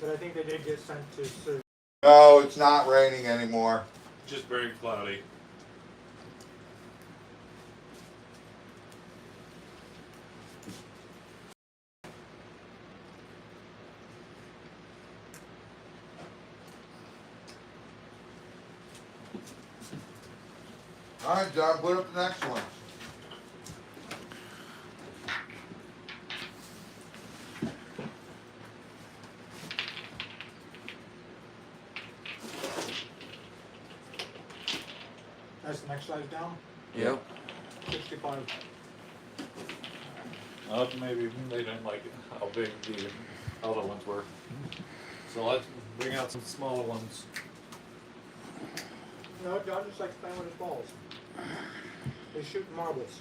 But I think they did get sent to Sue. No, it's not raining anymore. Just very cloudy. All right, John, put up the next one. That's the next size down. Yep. 65. Maybe they didn't like how big the other ones were. So let's bring out some smaller ones. No, John just likes playing with his balls. He's shooting marbles.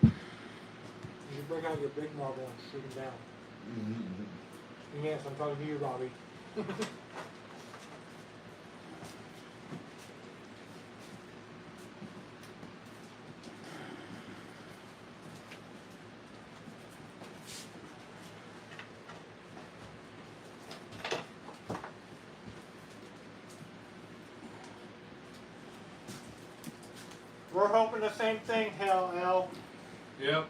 You should bring out your big marble and shoot him down. Yes, I'm talking to you, Robbie. We're hoping the same thing, hell, Al. Yep.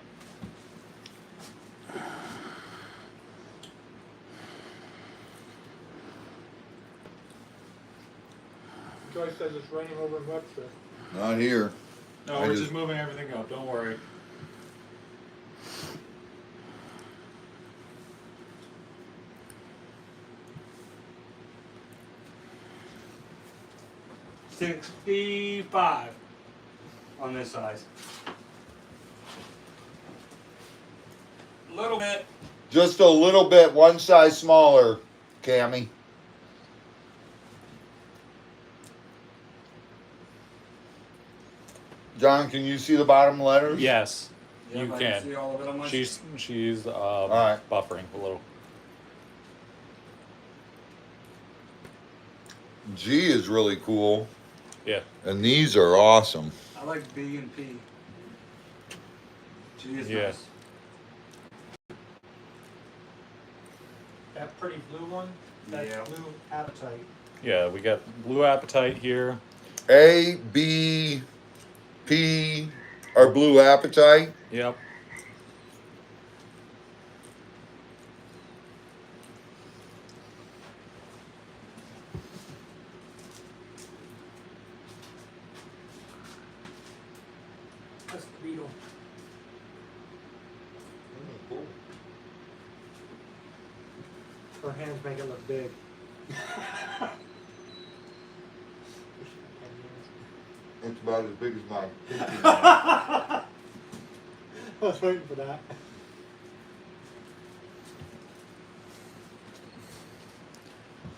Joyce says it's raining over in Webster. Not here. No, I we're just- just moving everything up. Don't worry. $65 on this size. A little bit. Just a little bit, one size smaller, Cammy. John, can you see the bottom letters? Yes, Yep, you I can. see all of it on my She's right. buffering a little. G is really cool, Yeah. and these are awesome. I like B and P. G is Yeah. nice. That pretty blue one, that's Yeah. blue appetite. Yeah, we got blue appetite here. A, B, P are blue appetite. Yep. Cool. Her hands make it look big. It's about as big as my pinky. I was waiting for that.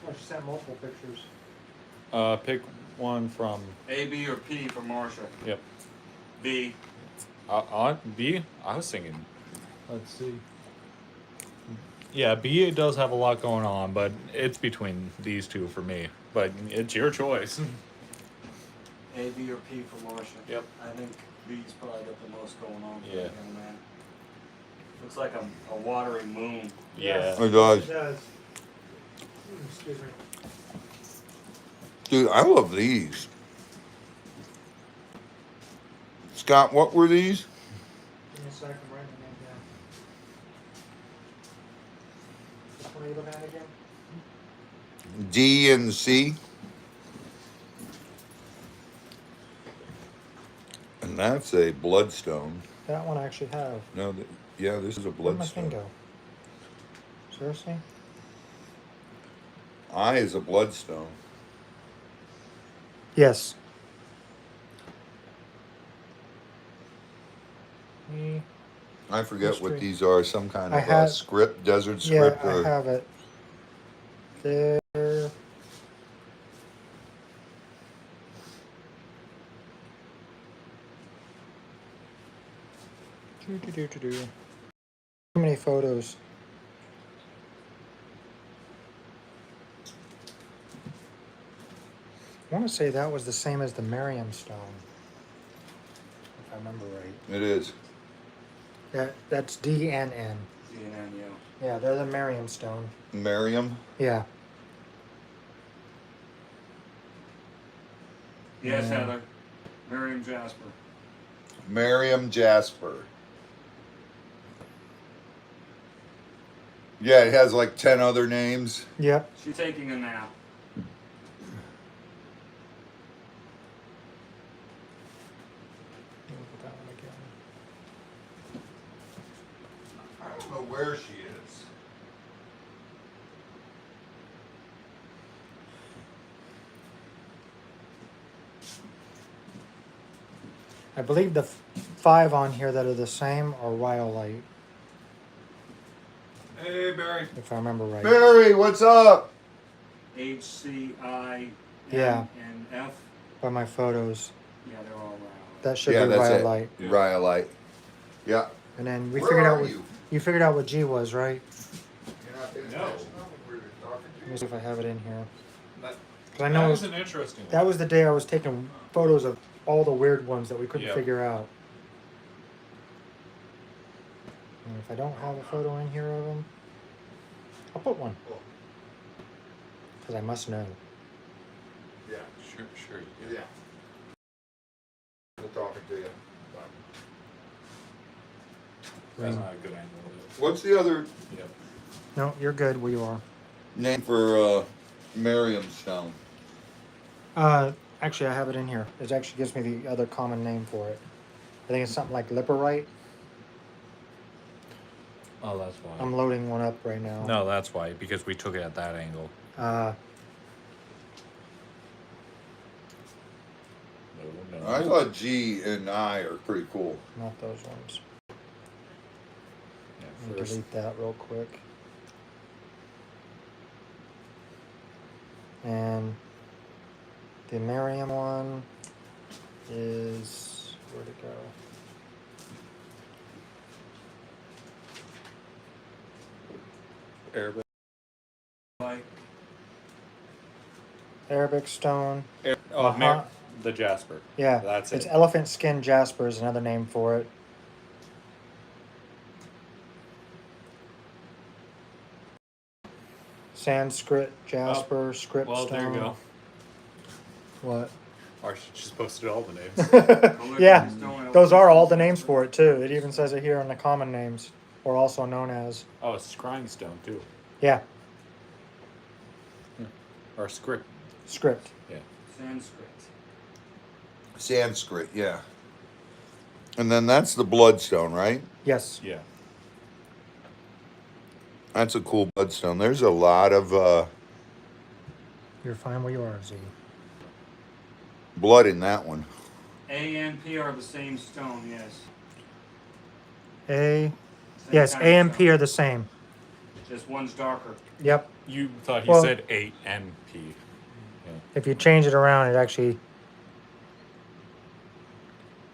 Oh, she sent multiple pictures. Pick one from. A, B, or P for Marsha. Yep. B. B. I was thinking. Let's see. Yeah, B does have a lot going on, but it's between these two for me. But it's your choice. A, B, or P for Marsha. Yep. I think B's probably got the most going on. For Yeah. that young man. Looks like a watery moon. Yeah. It does. It does. Excuse me. Dude, I love these. Scott, what were these? Give me a second, I'm writing the name down. Which one are you looking at again? D and C. And that's a bloodstone. That one I actually have. No, yeah, this is a Where'd my thing bloodstone. go? Seriously? I is a bloodstone. Yes. E. I forget what History. these are. Some kind I of have- script, desert Yeah, script, I or have it. There. Too many photos. I want to say that was the same as the Miriam stone, if I remember right. it is. That's D and N. D and N, yeah. Yeah, they're the Miriam stone. Miriam. Yeah. Yes, Yeah. Heather. Miriam Jasper. Miriam Jasper. Yeah, it has like 10 other names. Yep. She's taking a nap. Look at that one again. I don't know where she is. I believe the 5 on here that are the same are rhyolite, Hey, Barry. if I remember right. Barry, what's up? H, C, I, N, Yeah. and F. By my photos. Yeah, they're all around. That should Yeah, be that's rhyolite. it. Rhyolite. Yeah. And then we Where figured out are what you? you figured out what G was, right? You're not paying No. attention when we were talking Let to me you? see if I have it in here. That, Because I know that it was was, an interesting that one. was the day I was taking photos of all the weird ones that we couldn't Yeah. figure out. And if I don't have a photo in here of them, I'll put one. Because I must know. Yeah. Sure. Yeah. We're talking to you. That's not a good angle. What's the other Yep. No, you're good where you are. name for Miriam stone? Actually, I have it in here. It actually gives me the other common name for it. I think it's something like lipperite. Oh, that's why. I'm loading one up right now. No, that's why, because we took it at that angle. Uh, No. I thought G and I are pretty cool. not those ones. Yeah, Let me first. delete that real quick. And the Miriam one is where'd it go? Arabic. Like, Arabic stone. The Jasper. Yeah, That's it's it. elephant skin jasper is another name for it. Sanskrit jasper, script Well, stone. there you go. What? Or she just posted all the names. Yeah, Stone, those are all the names for it too. It even says it here in the common names, or also known as. Oh, it's scrying stone too. Yeah, Or script. script. Yeah. Sanskrit. Sanskrit, yeah. And then that's the bloodstone, right? Yes. Yeah. That's a cool bloodstone. There's a lot of You're fine where you are, Z. blood in that one. A and P are the same stone, yes. A. Same Yes, kind A of and P stone. are the same. Just one's darker. Yep. You thought he Well- said 8 NP. Yeah. If you change it around, it actually.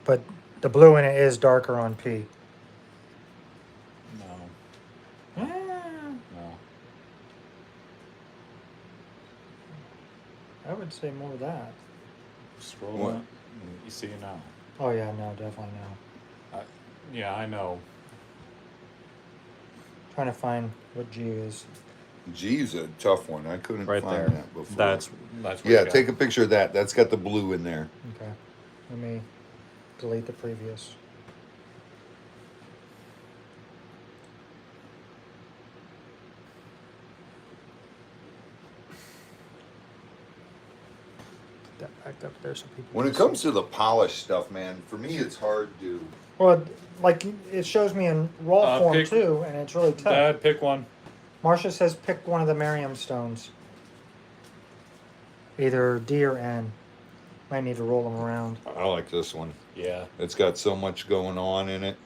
But the blue in it is darker on P. No. Ah. No. I would say more of that. Scroll What? down. You see it now. Oh yeah, no, definitely no. Yeah, I know. Trying to find what G is. G's a tough one. I couldn't Right find there. that before. That's what yeah. you got. Take a picture of that. That's got the blue in there. Okay. Let me delete the previous. Put that back up there so people. When can it comes see. to the polished stuff, man, for me it's hard to. Well, like it shows me in raw form pick- too, and it's really tough. Dad, pick one. Marcia says pick one of the Miriam stones. Either D or N. Might need to roll them around. I like this one. Yeah. It's got so much going on in it.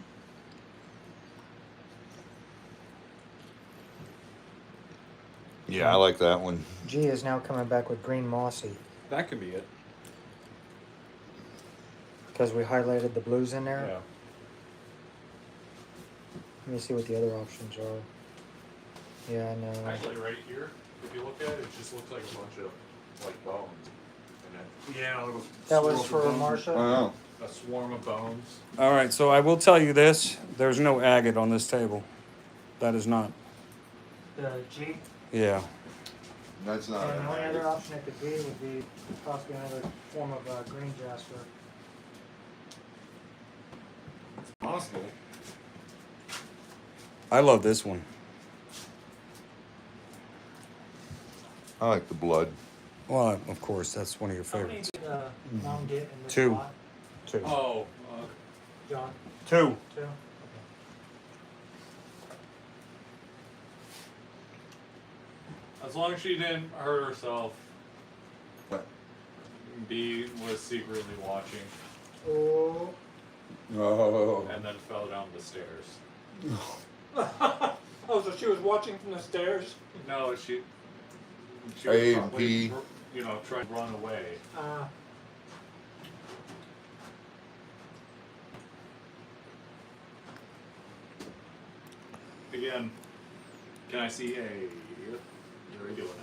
Yeah, I like that one. G is now coming back with green mossy That could be it. because we highlighted the blues in there. Yeah. Let me see what the other options are. Yeah, no. Actually, right here, if you look at it, it just looks like a bunch of like bones. And Yeah, little That was swirls of for bones. Marcia. Oh, a swarm of bones. All right, so I will tell you this: there's no agate on this table. That is not. The G. Yeah. that's not And the only other it. option it could be would be possibly another form of green jasper. Possible. I love this one. I like the blood. Well, of course, that's one of your How many favorites. did Mom get in this Two. lot? Two. Oh, John? Two. Two? Okay. as long as she didn't hurt herself. What? B was secretly watching Oh. Oh. and then fell down the stairs. Oh, so she was watching from the stairs? No, she A was and probably, P. trying to run away. Again, can I see a regular one?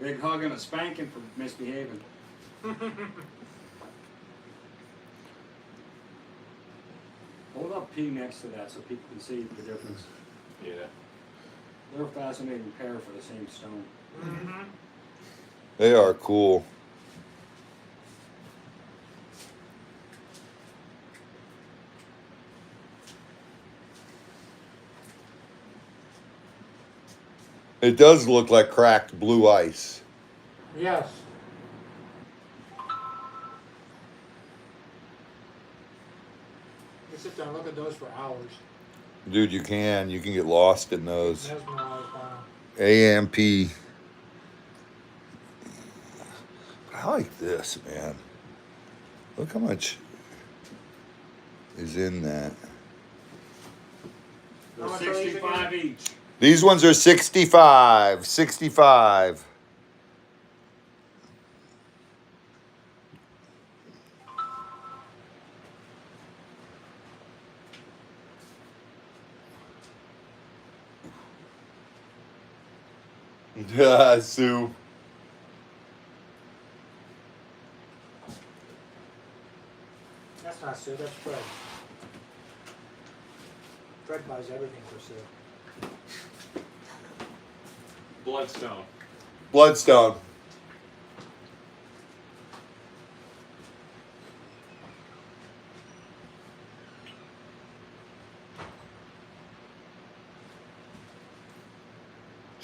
Big hug and a spanking for misbehaving. Hold up P next to that so people can see the difference. Yeah. They're a fascinating pair for the same stone. They are cool. It does look like cracked blue ice. Yes. You sit down and look at those for hours. Dude, you can get lost in those. Mesmerized by 'em. AMP. I like this, man. Look how much is in that. They're How much are these 65 each. These ones are 65. 65. Sue. That's not Sue, that's Fred. Fred buys everything for Sue. Bloodstone. Bloodstone.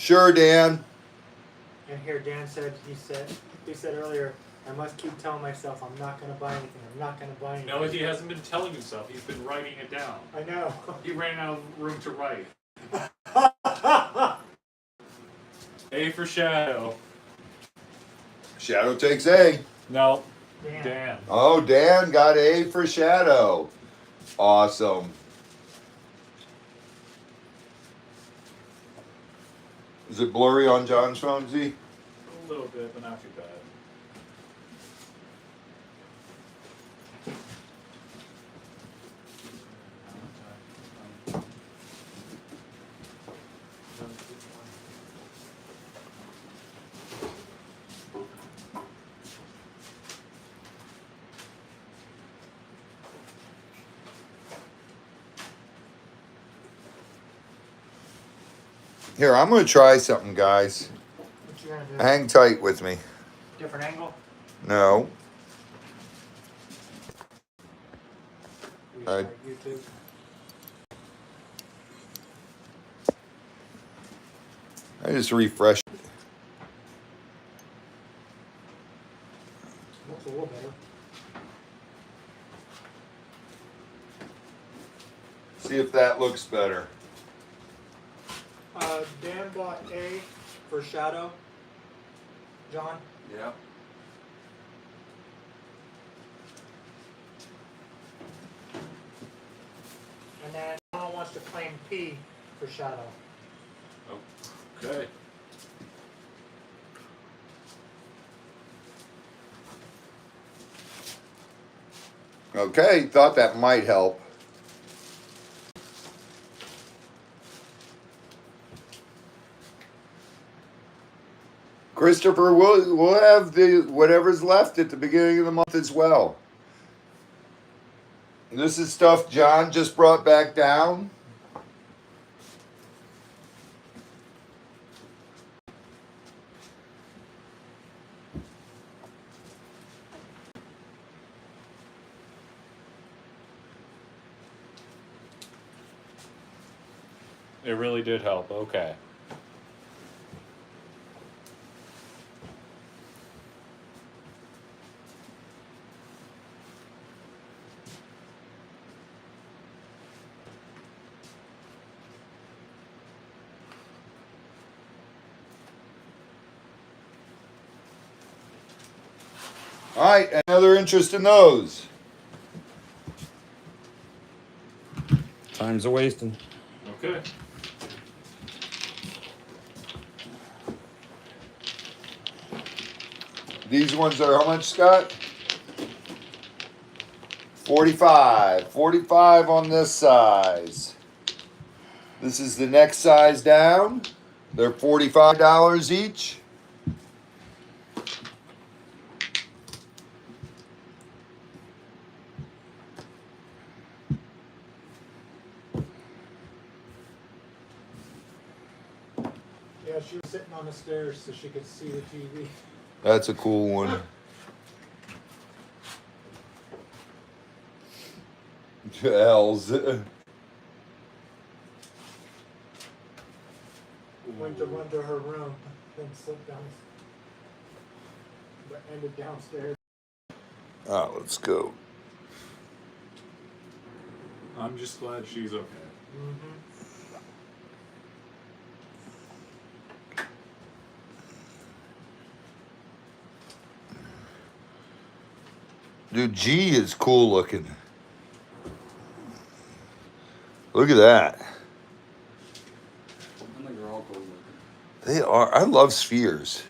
Sure, Dan. And here Dan said he said earlier, I must keep telling myself I'm not gonna buy anything. I'm not gonna buy anything. No, he hasn't been telling himself. He's been writing it down. I know. He ran out of room to write. A for shadow. Shadow takes A. No. Dan. Dan. Oh, Dan got A for Shadow. Awesome. Is it blurry on John's phone, Z? A little bit, but not too bad. Here, I'm going to try something, guys. What you gonna do? Hang tight with me. Different angle? No. Restart YouTube. I just refreshed. Looks a little better. See if that looks better. Dan got A for Shadow. John? Yeah. And then Donald wants to claim P for Shadow. Okay. Okay, thought that might help. Christopher, we'll have the whatever's left at the beginning of the month as well. This is stuff John just brought back down. It really did help. Okay. All right, another interest in those. Time's a wasting. Okay. These ones are how much, Scott? 45. 45 on this size. This is the next size down. They're $45 each. Yeah, she was sitting on the stairs so she could see the TV. That's a cool one. Hells. Went to run to her room, then slipped down, but ended downstairs. Oh, let's go. I'm just glad she's okay. Mm-hmm. Dude, G is cool looking. Look at that. I think they're all cool looking. They are. I love spheres.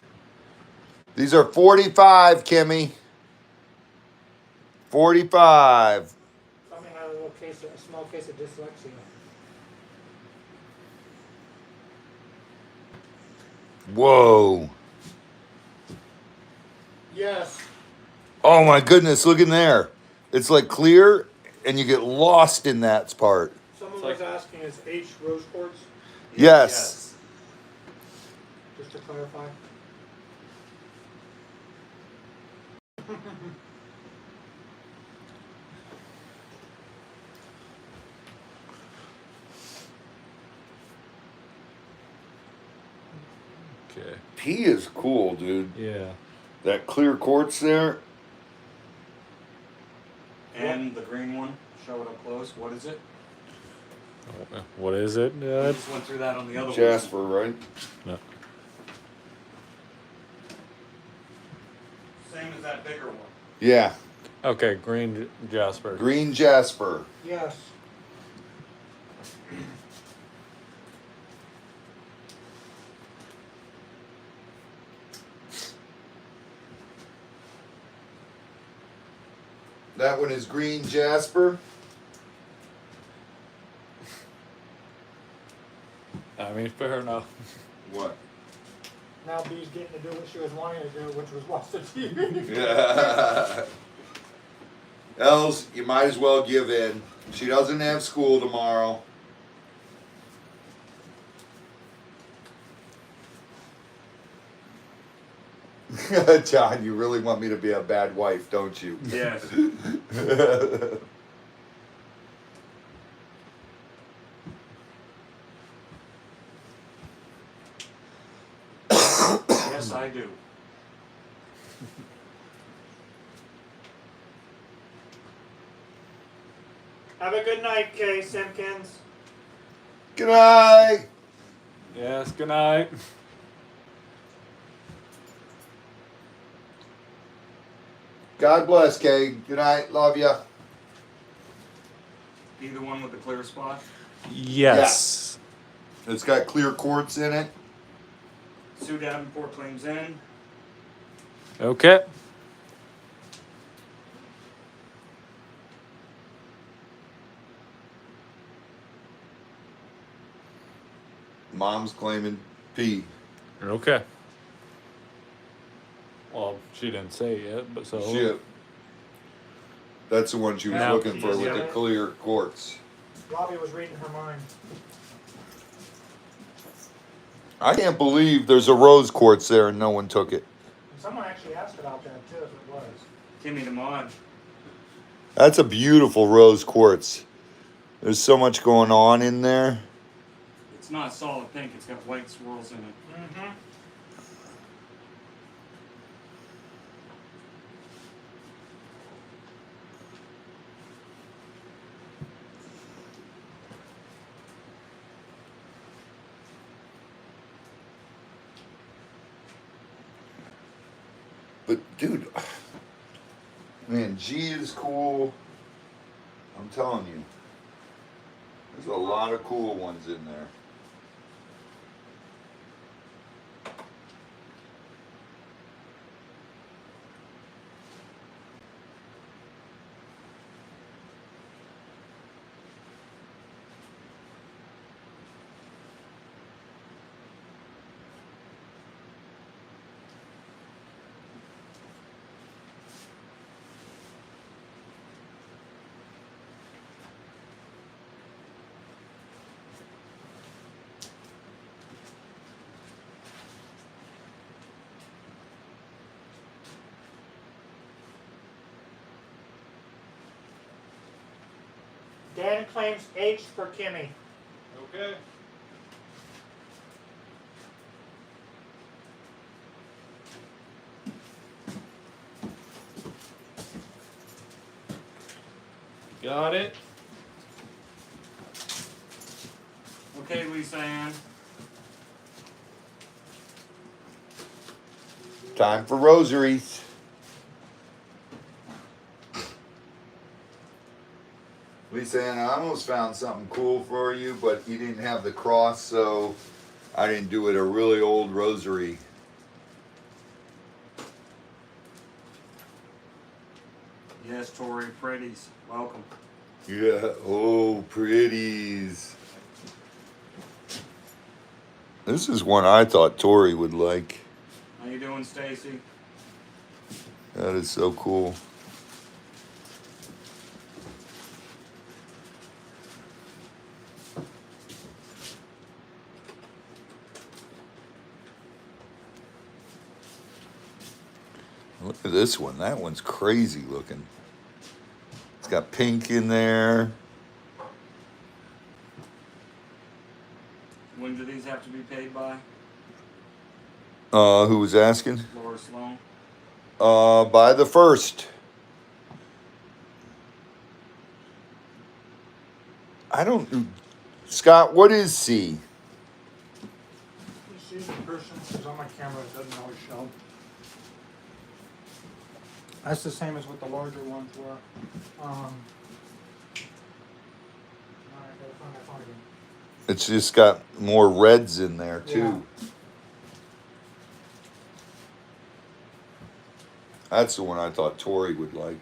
These are 45, Kimmy. 45. Something had a small case of dyslexia. Whoa. Yes. Oh my goodness, look in there. It's like clear and you get lost in that part. Someone It's was asking, is H rose quartz? Yes. Just to clarify. Okay. P is cool, dude. Yeah. That clear quartz there. And the green one, show it up close. What is it? What is it? We just went through that on the other Jasper, right? No. one. Same as that bigger one. Yeah. Okay, green jasper. Green jasper. Yes. That one is green jasper. I mean, fair enough. What? Now B's getting to do what she was wanting to do, which was watch the TV. Yeah. Els, you might as well give in. She doesn't have school tomorrow. John, you really want me to be a bad wife, don't you? Yes. Yes, I do. Have a good night, Kay Simpkins. Good night. Yes, good night. God bless, Kay. Good night. Love ya. Be the one with the clear spot. Yes. It's got clear quartz in it. Sue Davenport claims in. Okay. Mom's claiming P. Okay. Well, she didn't say it yet, but so. Shit. That's the one she was Now, looking for with the yeah. clear quartz. Robbie was reading her mind. I can't believe there's a rose quartz there and no one took it. And someone actually asked about that too, if it was. Kimmy DeMond. That's a beautiful rose quartz. There's so much going on in there. It's not solid pink. It's got white swirls in it. Mm-hmm. But dude, man, G is cool. I'm telling you. There's a lot of cool ones in there. Dan claims H for Kimmy. Okay. Got it. Okay, Lisa Ann. Time for rosaries. Lisa Ann, I almost found something cool for you, but you didn't have the cross, so I didn't do it. A really old rosary. Yes, Tori. Pretties. Welcome. Yeah, oh, pretties. This is one I thought Tori would like. How you doing, Stacy? That is so cool. Look at this one. That one's crazy looking. It's got pink in there. When do these have to be paid by? Who was asking? Laura Sloan. By the 1st. I don't. Scott, what is C? You see the person is on my camera, it doesn't always show. That's the same as what the larger ones were. Alright, gotta find my phone again. It's just got more reds in there too. Yeah. That's the one I thought Tori would like. Move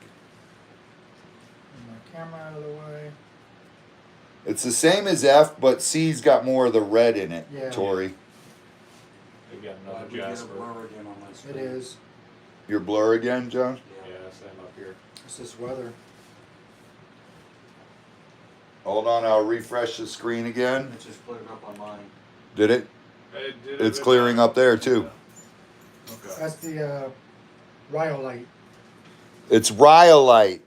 my camera out of the way. It's the same as F, but C's got more of the red in it, Yeah. Tori. They got Why another we get a Jasper. blur again on my It screen? is. Your blur again, John? Yeah, same up here. It's this weather. Hold on, I'll refresh the screen again. It just cleared up on mine. Did it? It did It's clearing up there too. Okay. That's the rhyolite. It's rhyolite.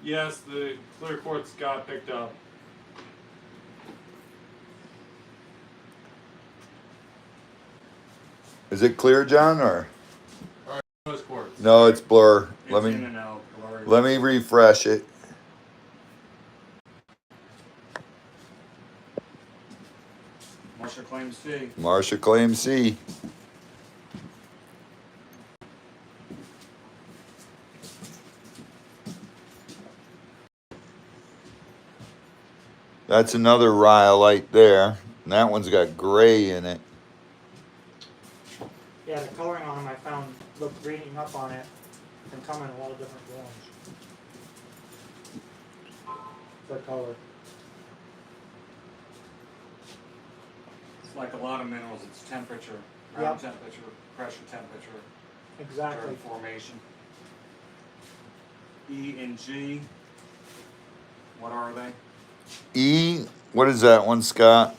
Yes, the clear quartz got picked up. Is it clear, John, or Rose quartz. no? It's blur. It's in and out. Blurry. Let me refresh it. Marcia claims C. Marcia claims C. That's another rhyolite there. And that one's got gray in it. Yeah, the coloring on them I found looked reading up on it and come in a lot of different forms. The color. It's like a lot of minerals. It's temperature, Yep. ground temperature, pressure temperature, Exactly. dirt formation. E and G. What are they? E, what is that one, Scott?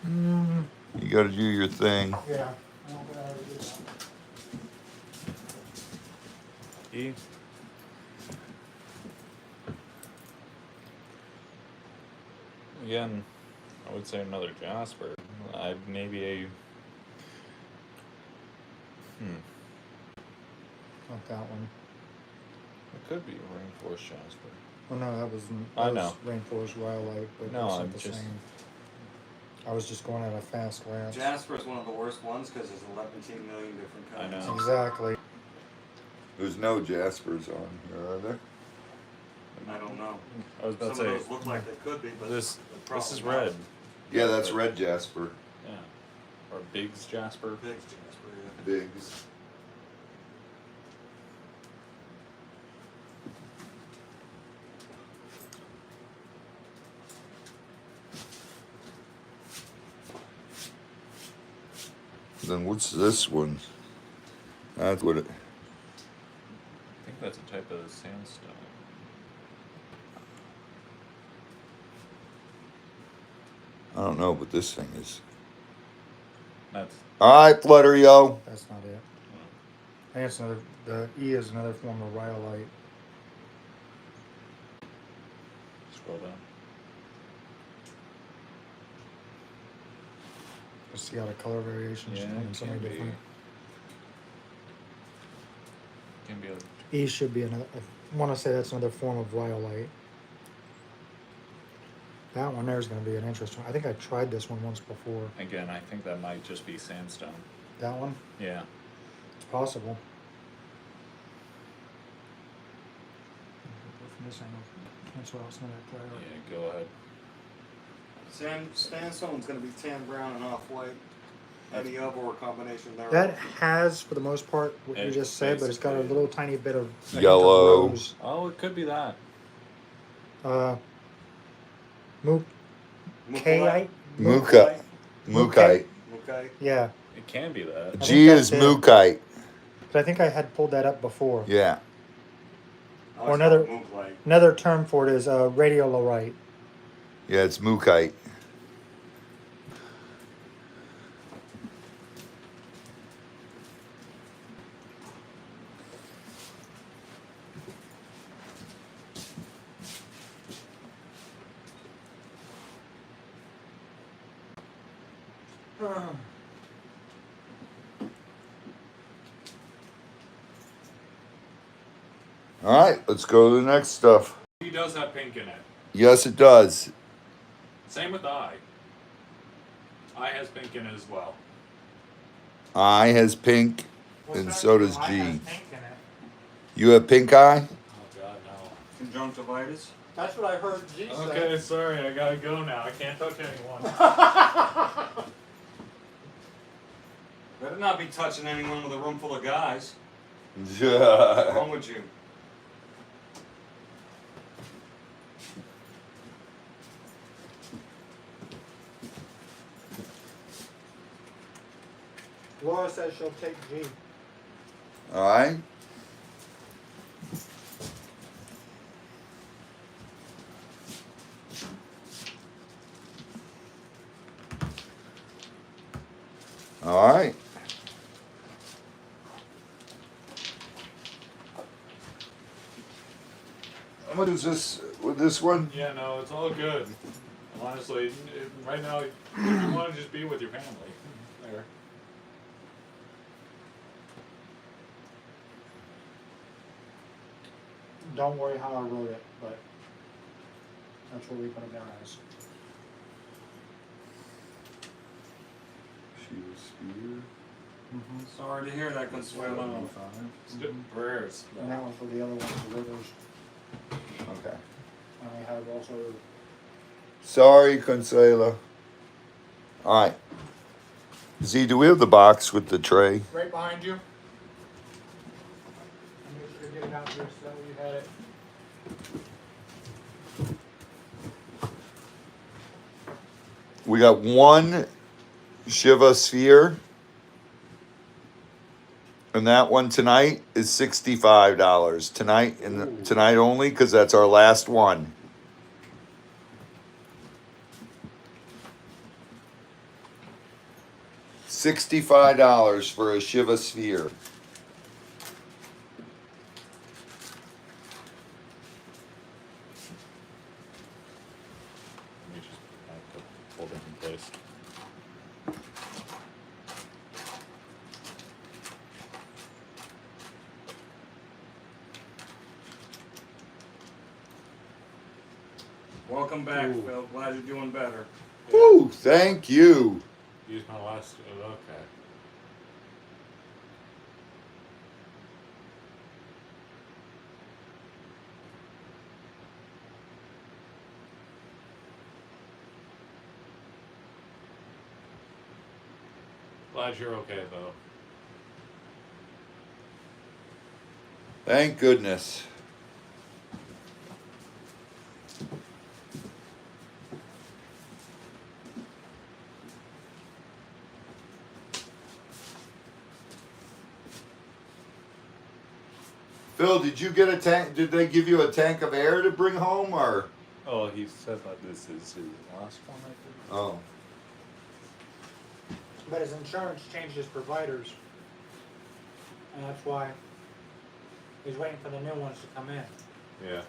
You got to do your thing. Yeah. I don't think I ever did that. E. Again, I would say another Jasper. Maybe a. Not that one. It could be a rainforest Jasper. Oh no, that was I know. rainforest rhyolite, but No, it's not I'm the just- same. I was just going at a fast glance. Jasper is one of the worst ones because there's 11 million different I kinds. know. Exactly. There's no Jaspers on here, are there? I don't know. I was about Some to of say those look like they could be, but this. they're This is probably not. red. Yeah, that's red Jasper. Yeah. Or Biggs Jasper. Big Jasper, yeah. Biggs. Then what's this one? That's what it. I think that's a type of sandstone. I don't know, but this thing is. That's. All right, Flutter Yo. That's not it. I think it's another. The E is another form of rhyolite. Scroll down. Just see how the color variations Yeah, come in it so many can be. different. Can be a. E should be another. I want to say that's another form of rhyolite. That one there is going to be an interesting. I think I tried this one once before. Again, I think that might just be sandstone. That one, Yeah. it's possible. From this angle, cancel out some of that glare. Yeah. Go ahead. Sandstone's going to be tan, brown, and off-white. Any of or a combination thereof. That has, for the most part, what you It just said, but it's got a basically- little tiny bit of a hint of Yellow. rose. Oh, it could be that. Mook, Mukalite? Muka. Mukite. Okay. Yeah, It can be that. G think is that's it. Mukite. but I think I had pulled that up before. Yeah. I Or always another- thought Mukalite. Another term for it is radiolite. Yeah, it's Mukite. All right, let's go to the next stuff. He does have pink in it. Yes, it does. Same with I. I has pink in it as well. I has pink, What's and that? so does I G. has pink in it. You have pink eye? Oh God, no. Conjunctivitis. That's what I heard G say. Okay, sorry, I gotta go now. I can't touch anyone. Better not be touching anyone with a room full of guys. What's Yeah. wrong with you? Laura says she'll take G. All right. All right. What is this with this one? Yeah, no, it's all good. Honestly, right now, you want to just be with your family. There. Don't worry how I wrote it, but that's what we put it down as. She was spear. Sorry to hear that, Consuelo. Prayers. And that one for the other ones, the rivers. Okay. And we have also Sorry, Consuela. All right. Z, do we have the box with the tray? right behind you. I'm just gonna get it out here so you had it. We got one Shiva sphere. And that one tonight is $65 tonight, and tonight only, because that's our last one. $65 for a Shiva sphere. Let me just have to hold it in place. Welcome back, Phil. Glad you're doing better. Woo! Thank you. Use my last. Okay. Glad you're okay though. Thank goodness. Phil, did you get a tank? Did they give you a tank of air to bring home, or? Oh, he said that this is his last one, I think. Oh. But his insurance changed his providers. And that's why he's waiting for the new ones to come in. Yeah.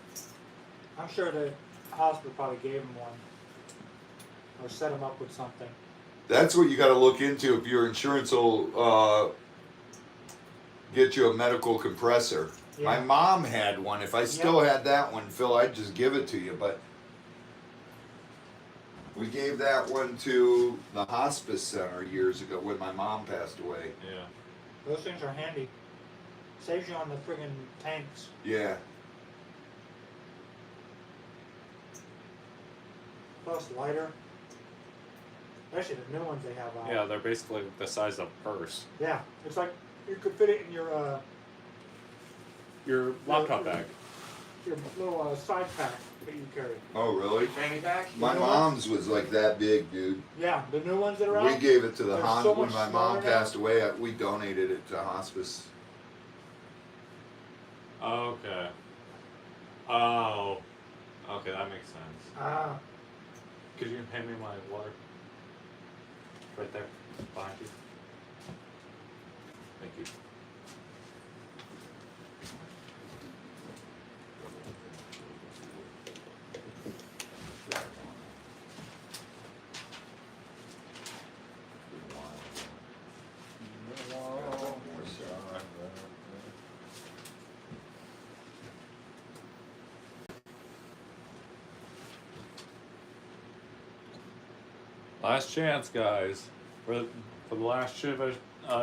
I'm sure the hospital probably gave him one. Or set him up with something. That's what you got to look into if your insurance will get you a medical compressor. Yeah. My mom had one. If I still had that one, Phil, I'd just give it to you. But we gave that one to the hospice center years ago when my mom passed away. Yeah. Those things are handy. Saves you on the friggin' tanks. Yeah. Plus lighter. Especially the new ones they have out. Yeah, they're basically the size of a purse. Yeah. It's like you could fit it in your Your laptop bag. your little side pack that you carry. Oh, really? Fanny pack? My mom's was like that big, dude. Yeah, the new ones that are out. We gave it to the They're hospital so when much my mom smaller now. passed away. We donated it to hospice. Okay. Oh. Okay, that makes sense. Ah, Could you hand me my water? Right there, behind you. Thank you. Last chance, guys, for the last Shiva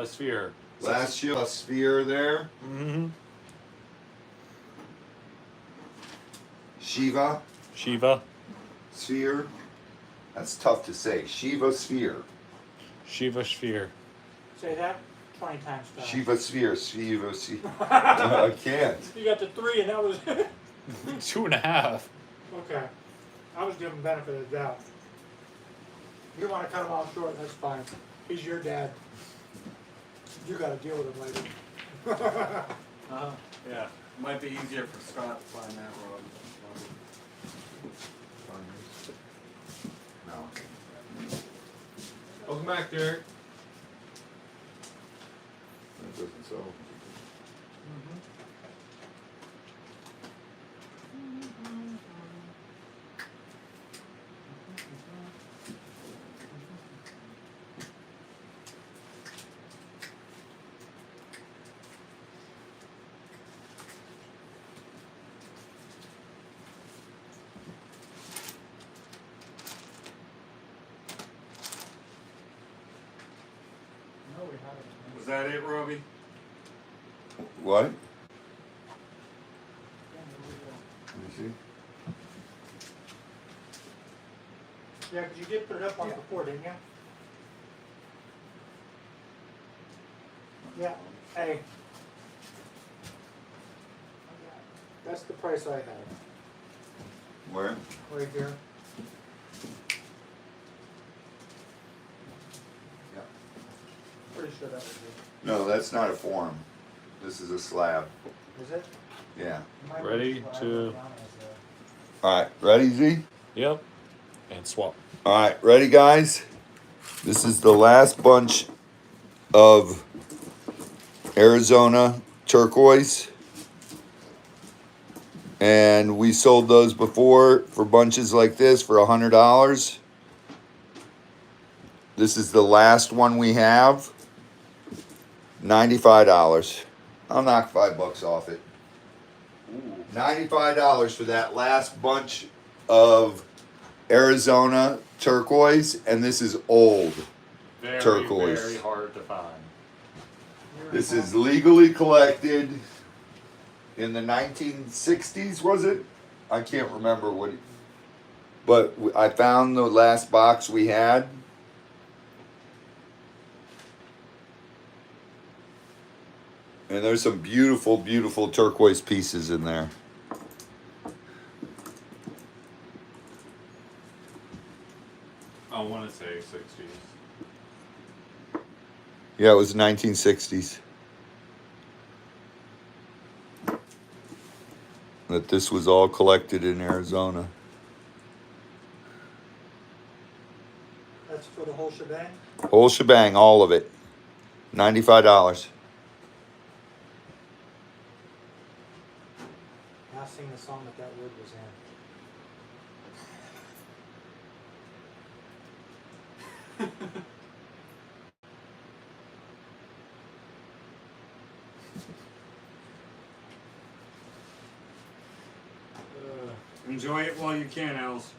sphere. Last Shiva sphere there. Mm-hmm. Shiva Shiva. sphere. That's tough to say. Shiva sphere. Shiva sphere. Say that 20 times fast. Shiva sphere. Shiva sphere. I can't. You got the 3 and that was... 2.5. Okay. I was giving benefit of the doubt. You want to cut him off short, that's fine. He's your dad. You got to deal with him later. Yeah. Might be easier for Scott to find that road. No. Welcome back, Derek. That doesn't solve it. Was that it, Robbie? What? Let me see. Yeah, because you did put it up once before, didn't you? Yeah. Hey. That's the price I had. Where? Right here. Yeah. Pretty sure that was it. No, that's not a form. This is a slab. Is it? Yeah. Ready to- All right. Ready, Z? Yep. And swap. All right. Ready, guys? This is the last bunch of Arizona turquoise. And we sold those before for bunches like this for $100. This is the last one we have. $95. I'll knock $5 off it. $95 for that last bunch of Arizona turquoise, and this is old. Very, Turquoise. very hard to find. This is legally collected in the 1960s, was it? I can't remember what. But I found the last box we had. And there's some beautiful, beautiful turquoise pieces in there. I want to say 60s. Yeah, it was 1960s. That this was all collected in Arizona. That's for the whole shebang? Whole shebang, all of it. $95. I sing the song that wood was in. Enjoy it while you can, Els.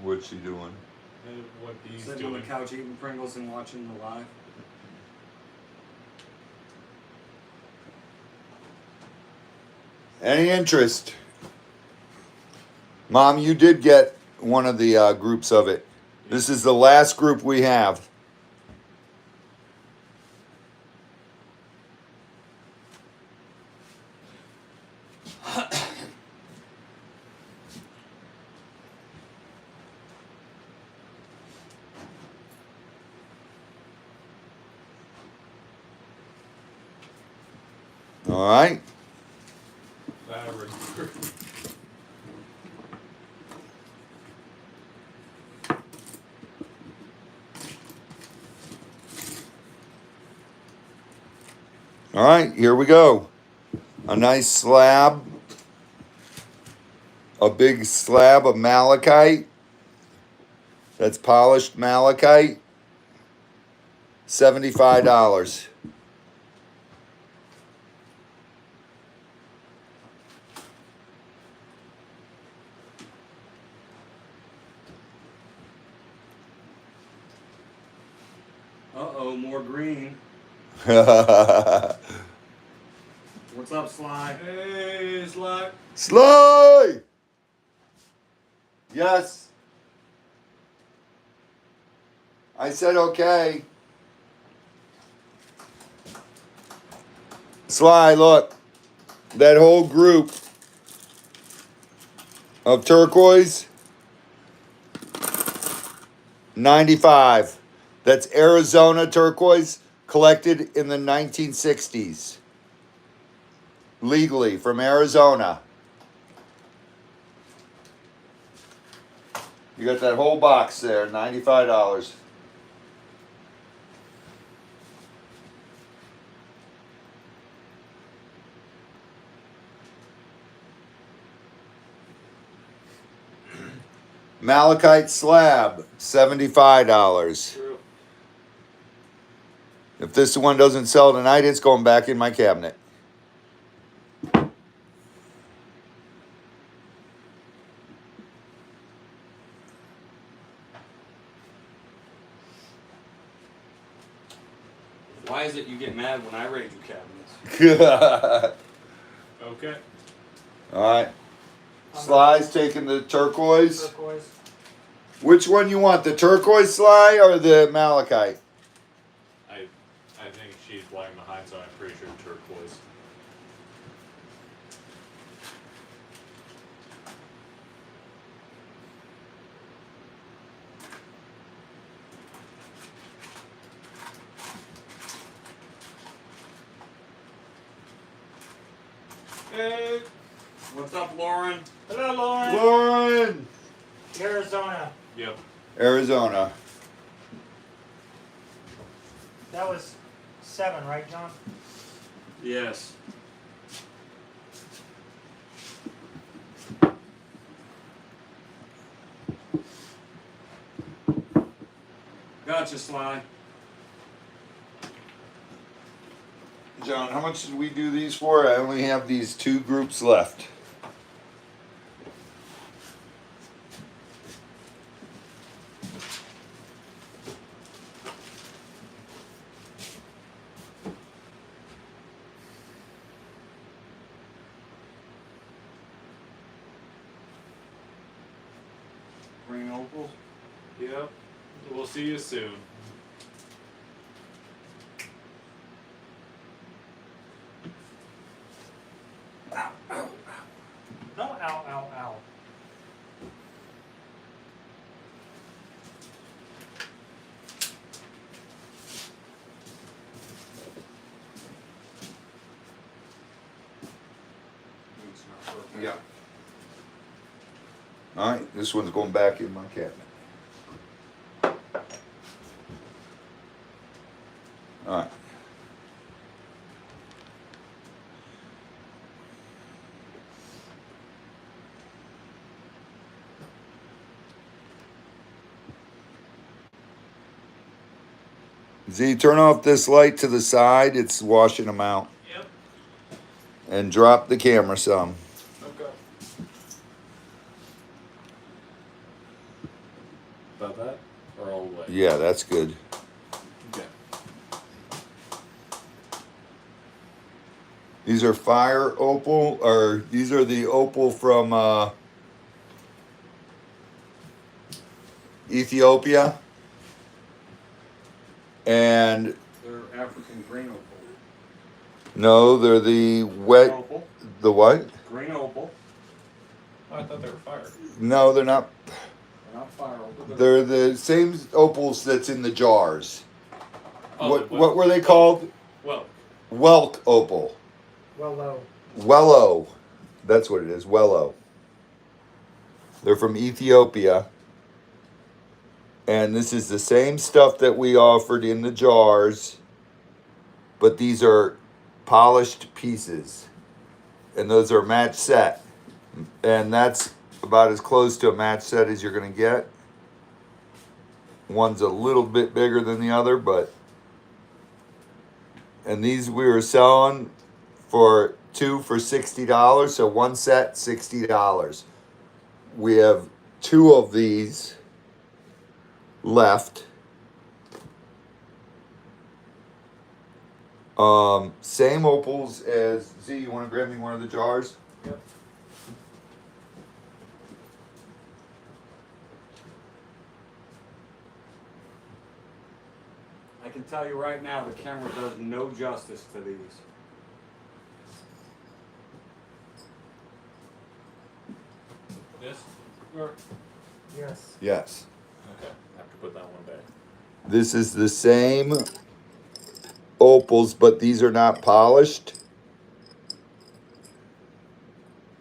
What's she doing? What he's Sitting on the doing. couch eating Pringles and watching the live. Any interest? Mom, you did get one of the groups of it. This is the last group we have. All right. All right, here we go. A nice slab. A big slab of malachite. That's polished malachite. $75. Uh-oh, more green. What's up, Sly? Hey, Slack. Sly! Yes. I said okay. Sly, look. That whole group of turquoise, 95. That's Arizona turquoise collected in the 1960s. Legally from Arizona. You got that whole box there, $95. Malachite slab, $75. True. If this one doesn't sell tonight, it's going back in my cabinet. Why is it you get mad when I raid your cabinets? Okay. All right. Sly's taking the turquoise. Turquoise. Which one you want, the turquoise Sly or the malachite? I think she's lagging behind, so I'm pretty sure turquoise. Hey. What's up, Lauren? Hello, Lauren. Lauren! Arizona. Yep. Arizona. That was 7, right, John? Yes. Gotcha, Sly. John, how much did we do these for? I only have these 2 groups left. Green opals. Yep. We'll see you soon. No, ow, ow, ow. It's not perfect. Yeah. All right, this one's going back in my cabinet. All right. Z, turn off this light to the side. It's washing them out. Yep. And drop the camera some. Okay. About that? Or all the way? Yeah, that's good. Okay. These are fire opal, or these are the opal from Ethiopia. And They're African green opal. no, they're the Green wet. opal. The what? Green opal. Oh, I thought they were fire. No, they're not. They're not fire opal. They're the same opals that's in the jars. Oh, What were they called? Well, Welk opal. Well, low. Wello. That's what it is. Wello. They're from Ethiopia. And this is the same stuff that we offered in the jars, but these are polished pieces. And those are match set. And that's about as close to a match set as you're going to get. One's a little bit bigger than the other, but. And these we were selling for 2 for $60, so one set $60. We have 2 of these left. Same opals as Z. You want to grab me one of the jars? Yep. I can tell you right now, the camera does no justice to these. This? Or Yes. Yes. okay, I have to put that one back. This is the same opals, but these are not polished.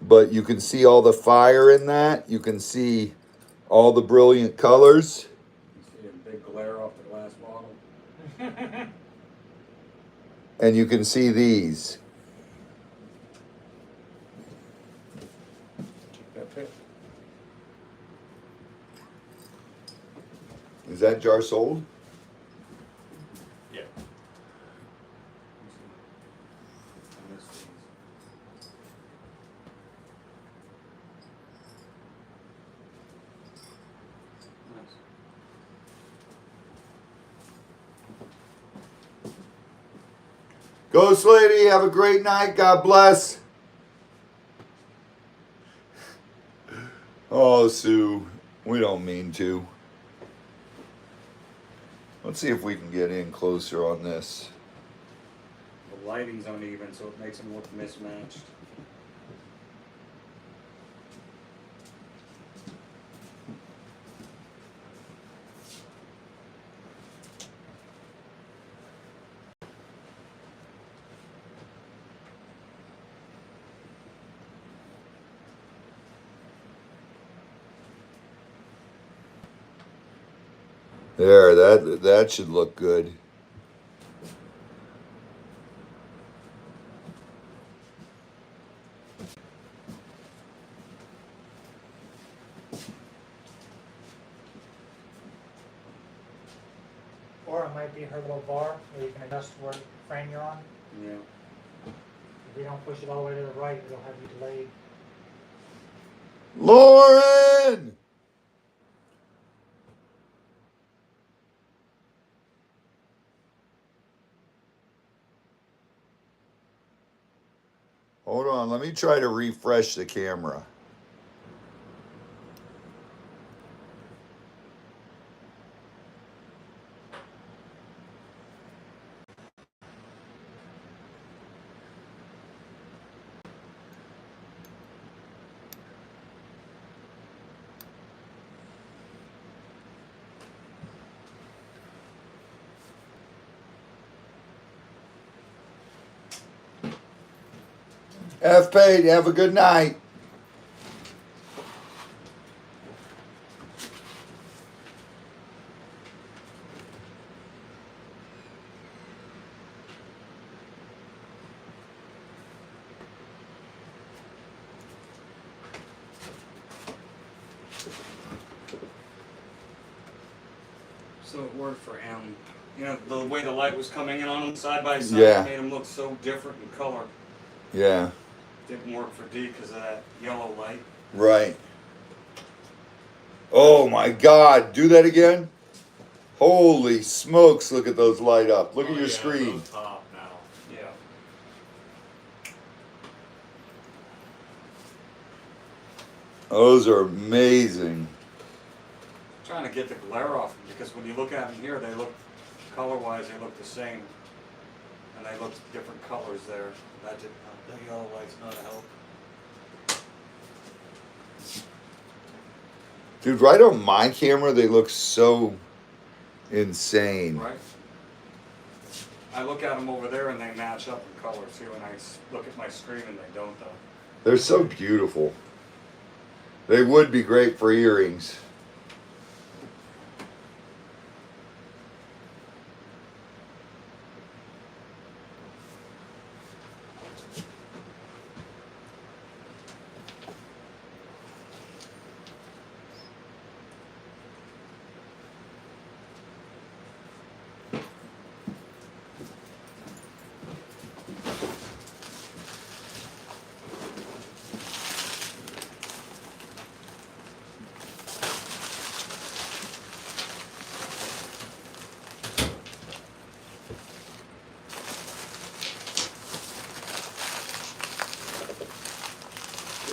But you can see all the fire in that. You can see all the brilliant colors. You see a big glare off the glass bottle. And you can see these. Keep that pick. Is that jar sold? Yeah. I miss these. Nice. Ghost Lady, have a great night. God bless. Oh, Sue, we don't mean to. Let's see if we can get in closer on this. The lighting's uneven, so it makes them look mismatched. There, that should look good. Or it might be her little bar where you can adjust what frame you're on. Yeah. If you don't push it all the way to the right, it'll have you delayed. Lauren! Hold on, let me try to refresh the camera. F paid, have a good night. So it worked for M. You know, the way the light was coming in on them side by side Yeah. made them look so different in color. Yeah, Didn't work for D because of that yellow light. right. Oh my God, do that again? Holy smokes, look at those light up. Look at your screen. Top now. Yeah. Those are amazing. Trying to get the glare off them because when you look at them here, they look, color-wise, they look the same. And they look different colors there. That did not, the yellow light's not a help. Dude, right on my camera, they look so insane. Right? I look at them over there and they match up in color too, and I look at my screen and they don't though. They're so beautiful. They would be great for earrings.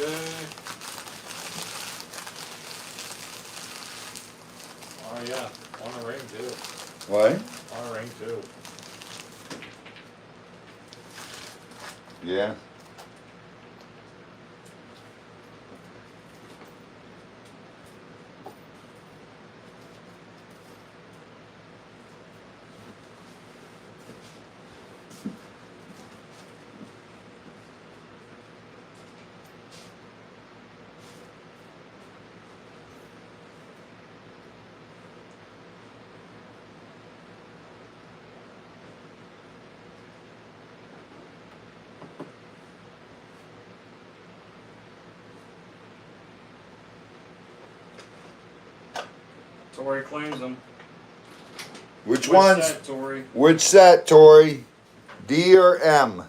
Okay. Oh yeah, on a ring too. What? On a ring too. Yeah. Tori claims them. Which Which ones? set, Tori? Which set, Tori? D or M?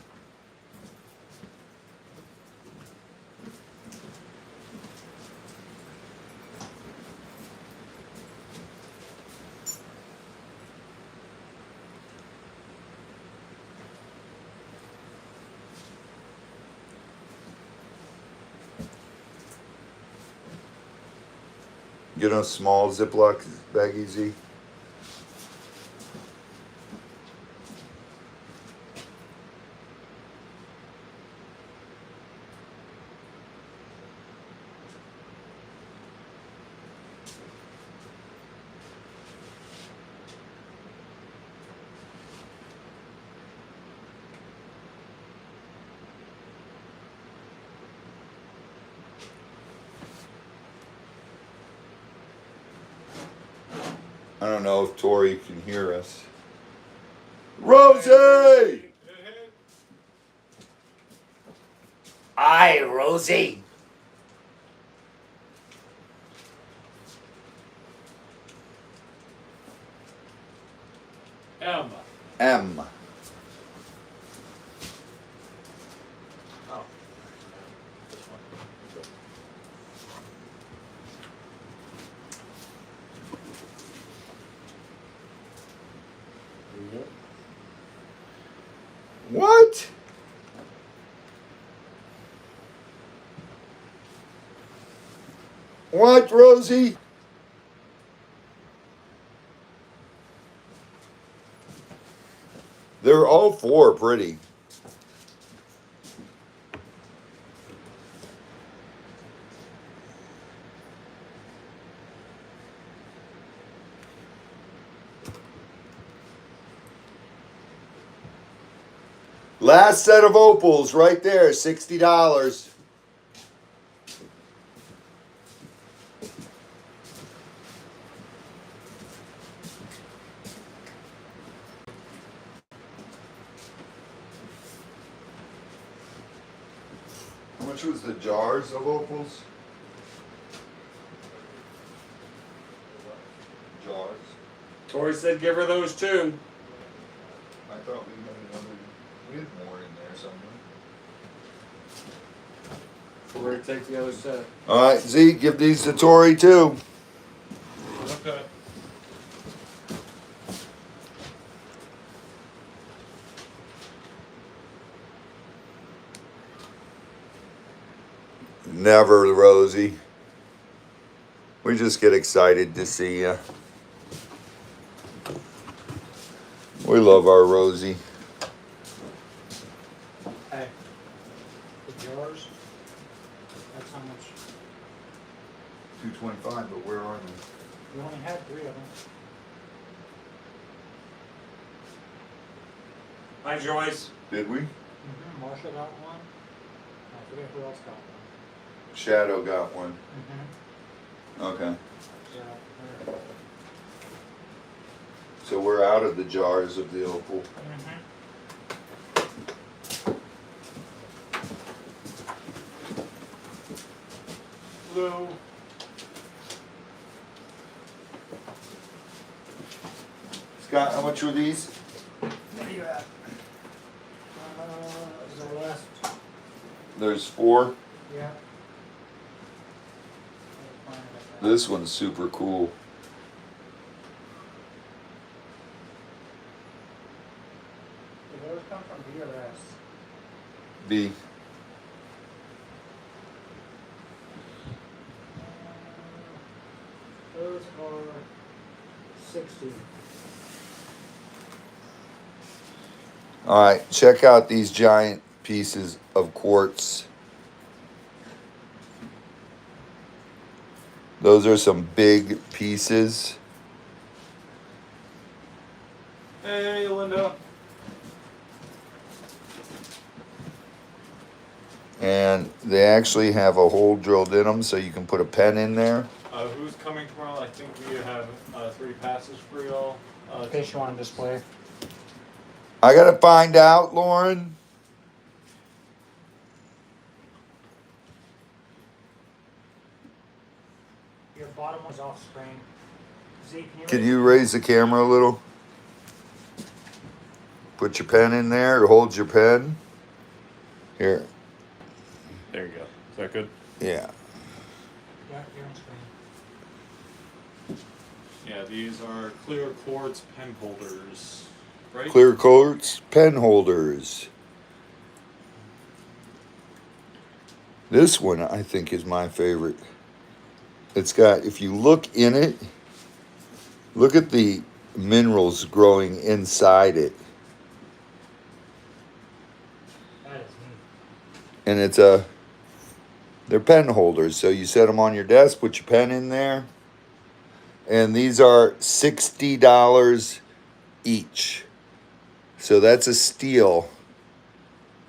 Get a small Ziploc baggie, Z. I don't know if Tori can hear us. Rosie! Aye, Rosie. M. M. Oh. This one. Good. What? What, Rosie? They're all four pretty. Last set of opals right there, $60. How much was the jars of opals? Jars. Tori said give her those too. I thought we had another. We had more in there somewhere. Tori, take the other set. All right, Z, give these to Tori too. Okay. Never, Rosie. We just get excited to see you. We love our Rosie. Hey, the jars. That's how much. $225, but where are they? We only had 3 of them. Hi, Joyce. Did we? Mm-hmm. Marsha got one. I forget who else got one. Shadow got one. Mm-hmm. Okay. Yeah. So we're out of the jars of the opal. Mm-hmm. Blue. Scott, how much were these? What are you at? Is our last? There's 4. Yeah. This one's super cool. Did those come from B or S? B. EST. All right, check out these giant pieces of quartz. Those are some big pieces. Hey, Linda. And they actually have a hole drilled in them so you can put a pen in there. Who's coming tomorrow? I think we have 3 passes for y'all. Fish on display. I gotta find out, Lauren. Your bottom one's off screen. Z, Can you raise the camera a little? Put your pen in there or hold your pen. Here. There you go. Is that good? Yeah. Yeah, you're on screen. Yeah, these are clear quartz pen holders, right? Clear quartz pen holders. This one I think is my favorite. It's got, if you look in it, look at the minerals growing inside it. That is neat. And they're pen holders. So you set them on your desk, put your pen in there. And these are $60 each. So that's a steal.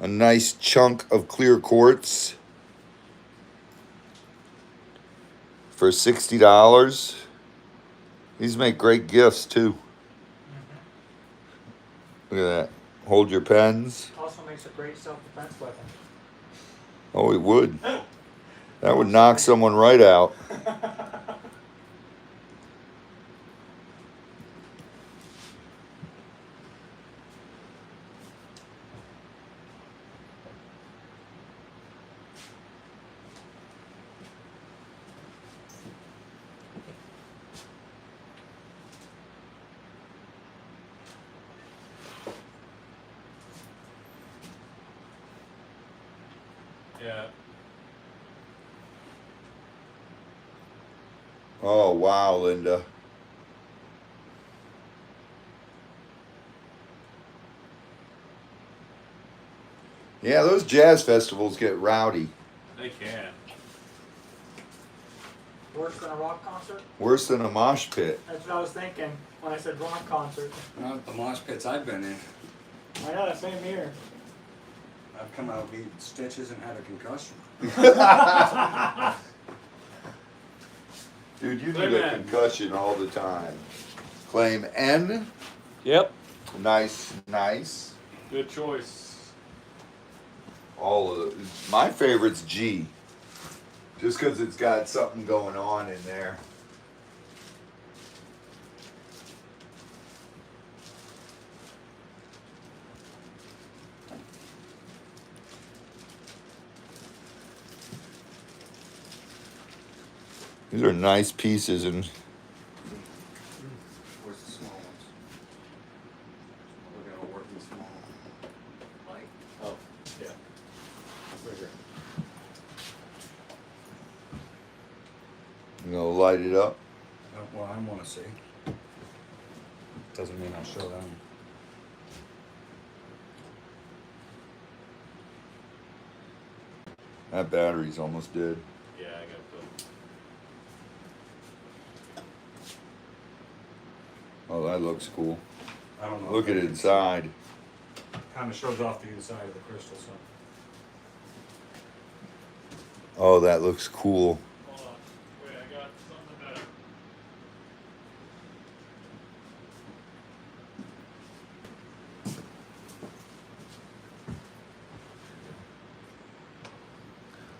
A nice chunk of clear quartz for $60. These make great gifts too. Look at that. Hold your pens. Also makes a great self-defense weapon. Oh, it would. That would knock someone right out. Yeah. Oh, wow, Linda. Yeah, those jazz festivals get rowdy. They can. Worse than a rock concert? Worse than a mosh pit. That's what I was thinking when I said rock concert. Not the mosh pits I've been in. I know, same here. I've come out beat stitches and had a concussion. Dude, you Claim need a N. concussion all the time. Claim N. Yep. Nice, nice. Good choice. All of the, my favorite's G. Just because it's got something going on in there. These are nice pieces and Where's the small ones? We're gonna work in the small one. Like, Oh, yeah. Right here. you know, light it up. well, I want to see. Doesn't mean I'll show them. That battery's almost dead. Yeah, I got the. Oh, that looks cool. I don't know. Look at it inside. Kind of shows off the inside of the crystal, so. Oh, that looks cool. Hold on. Wait, I got something better.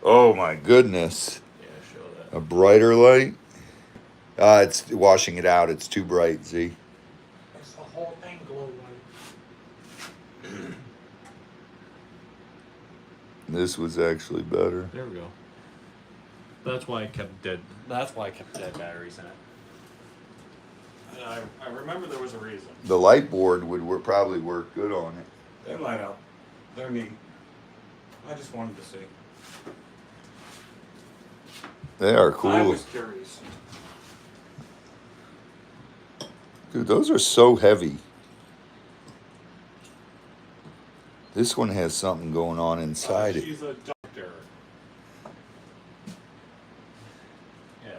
Oh my goodness. Yeah, show that. A brighter light? It's washing it out. It's too bright, see? It's the whole thing glow white. This was actually better. There we go. That's why I kept dead. That's why I kept dead batteries in it. And I remember there was a reason. The light board would probably work good on it. They light up. They're neat. I just wanted to see. They are I cool. was curious. Dude, those are so heavy. This one has something going on inside it. She's a doctor. Yeah.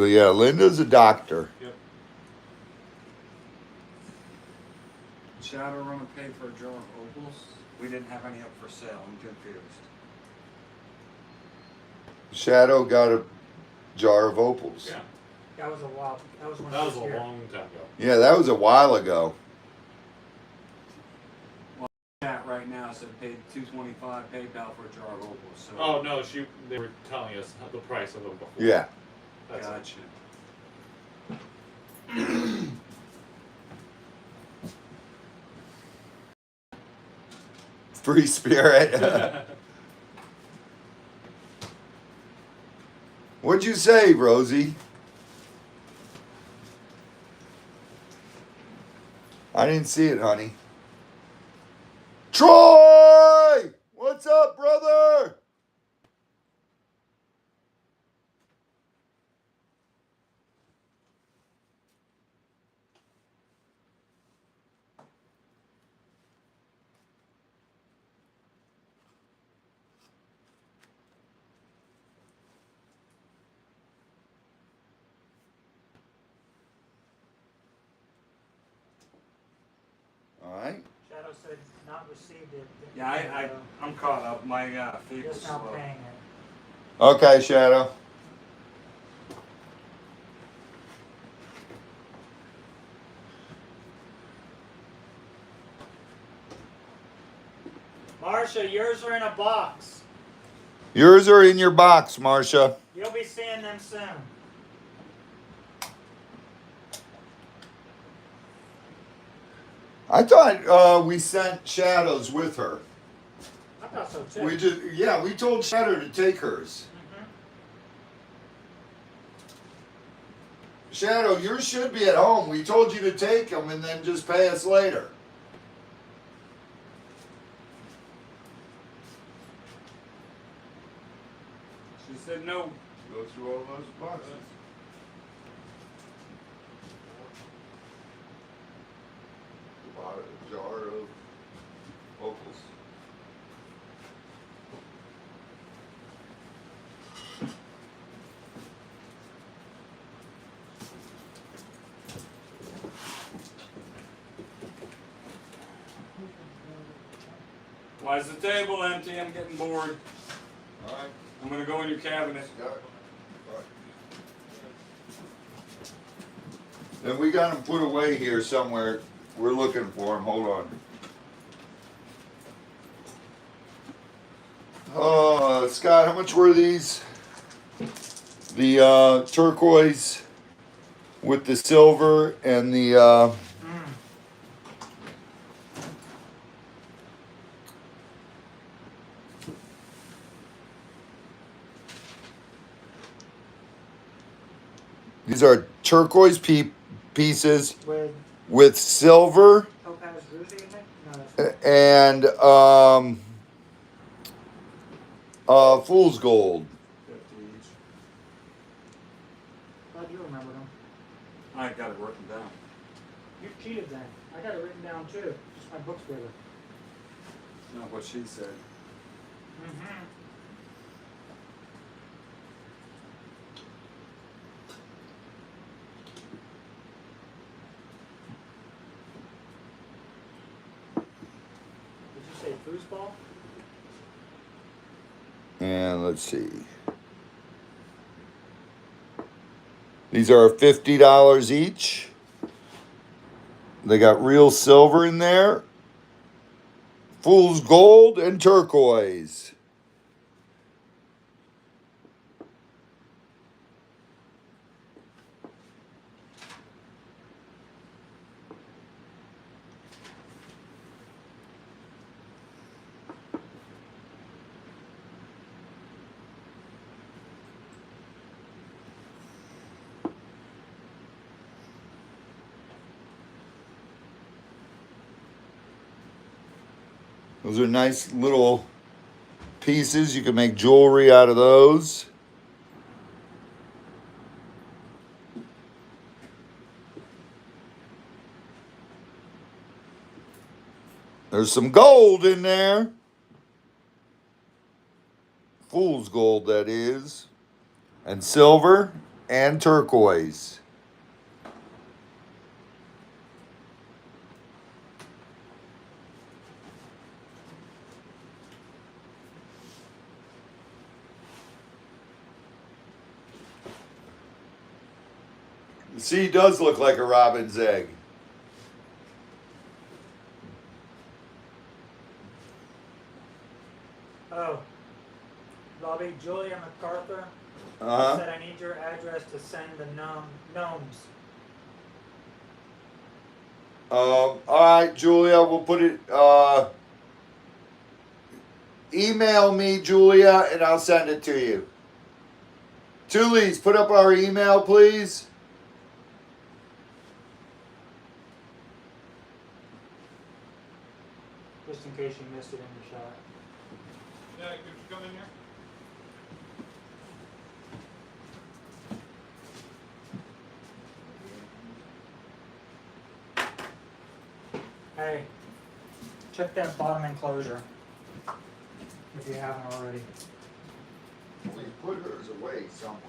Yeah, Linda's a doctor. Yep. Shadow Runner paid for a jar of opals. We didn't have any up for sale. I'm confused. Shadow got a jar of opals. Yeah. That was a while. That was when That I was a here. long time ago. Yeah, that was a while ago. Chat right now said paid $225 PayPal for a jar of opals. So Oh no, they were telling us the price of them before. Yeah. That's gotcha. Free spirit. What'd you say, Rosie? I didn't see it, honey. Troy! What's up, brother? All right. Shadow said not received it. Yeah, I'm caught up. My feed was Just not slow. paying it. Okay, Shadow. Marsha, yours are in a box. Yours are in your box, Marcia. You'll be seeing them soon. I thought we sent Shadows with her. I thought so too. We told Shadow to take hers. Mhm. Shadow, yours should be at home. We told you to take them and then just pay us later. She said no. Go through all those boxes. Bought a jar of opals. Why is the table empty? I'm getting bored. All right. I'm gonna go in your cabinet. Got it. All right. Then we got them put away here somewhere. We're looking for them. Hold on. Scott, how much were these? The turquoise with the silver and the these are turquoise pieces with silver Topaz Ruby in it? No, that's and fool's gold. 50 each. glad you remembered them. I got it written down. You cheated then. I got it written down too. Just my book's bigger. Not what she said. Mm-hmm. Did you say foosball? And let's see. These are $50 each. They got real silver in there. Fool's gold and turquoise. Those are nice little pieces. You can make jewelry out of those. There's some gold in there. Fool's gold, that is. And silver and turquoise. The sea does look like a robin's egg. Oh, Robbie, Julia MacArthur Uh-huh. said I need your address to send the gnomes. All right, Julia, we'll put it, email me, Julia, and I'll send it to you. Tulis, put up our email, please. Just in case you missed it in the shot. Yeah, could you come in here? Hey, check that bottom enclosure if you haven't already. We put hers away somewhere.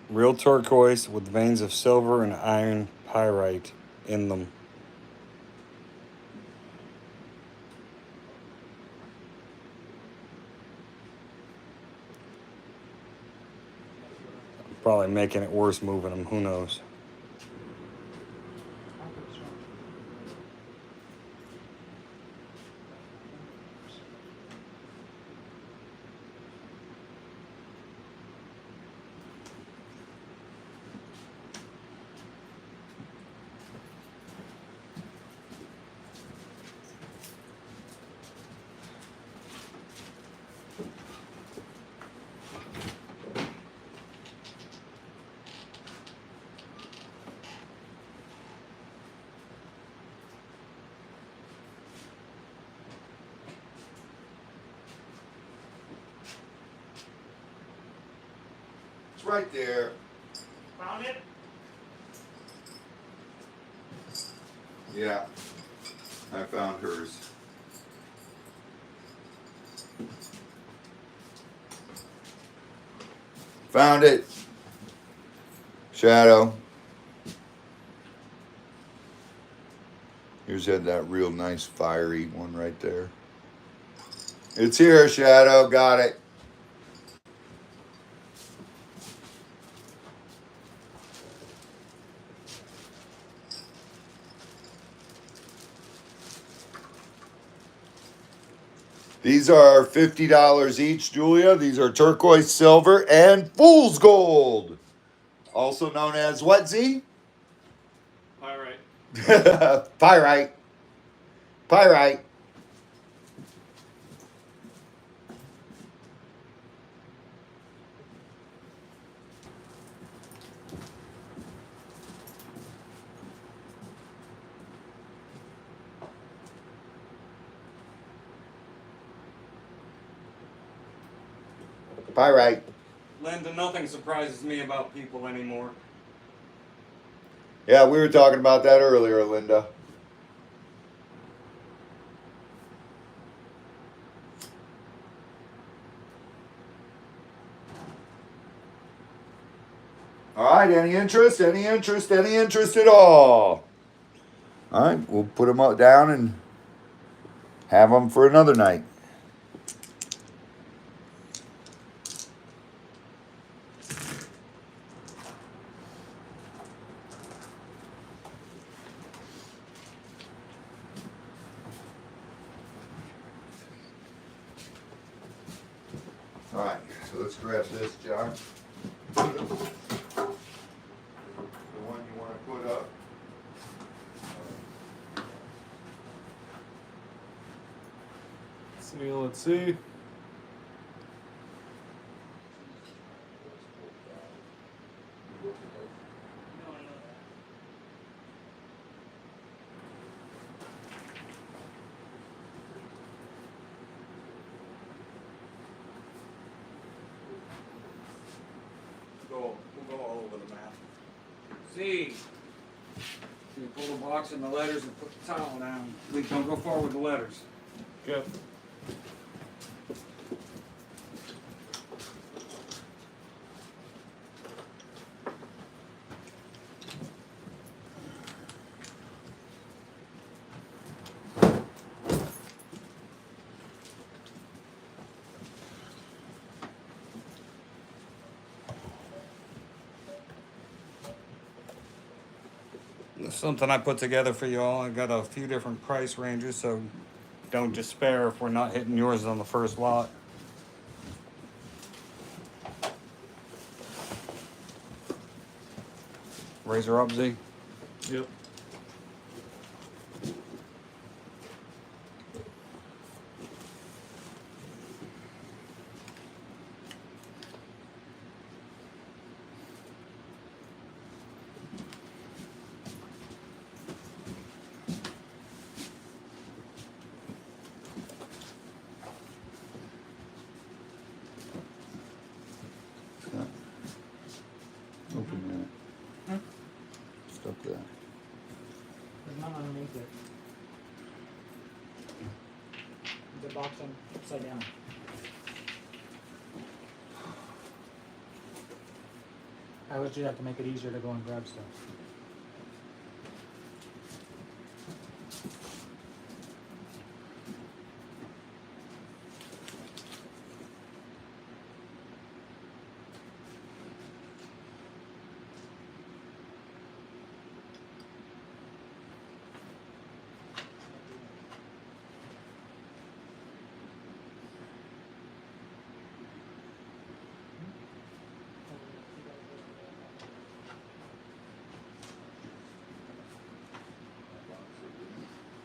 Real turquoise with veins of silver and iron pyrite in them. Probably making it worse moving them. Who knows? It's right there. Found it? Yeah, I found hers. Found it. Shadow. Here's had that real nice fiery one right there. It's here, Shadow. Got it. These are $50 each, Julia. These are turquoise silver and fool's gold. Also known as what, Z? Pyrite. Pyrite. Pyrite. Pyrite. Linda, nothing surprises me about people anymore. Yeah, we were talking about that earlier, Linda. All right, any interest? Any interest? Any interest at all? All right, we'll put them up down and have them for another night. All right, so let's grab this, John. The one you want to put up. Let's see. We'll go all over the map. See. You pull the box and the letters and put the tile down. We don't go forward with the letters. Yep. Something I put together for y'all. I got a few different price ranges, so don't despair if we're not hitting yours on the first lot. Razor up, Z. Yep. Open that. Stop that. There's none underneath it. The box upside down. I always do that to make it easier to go and grab stuff.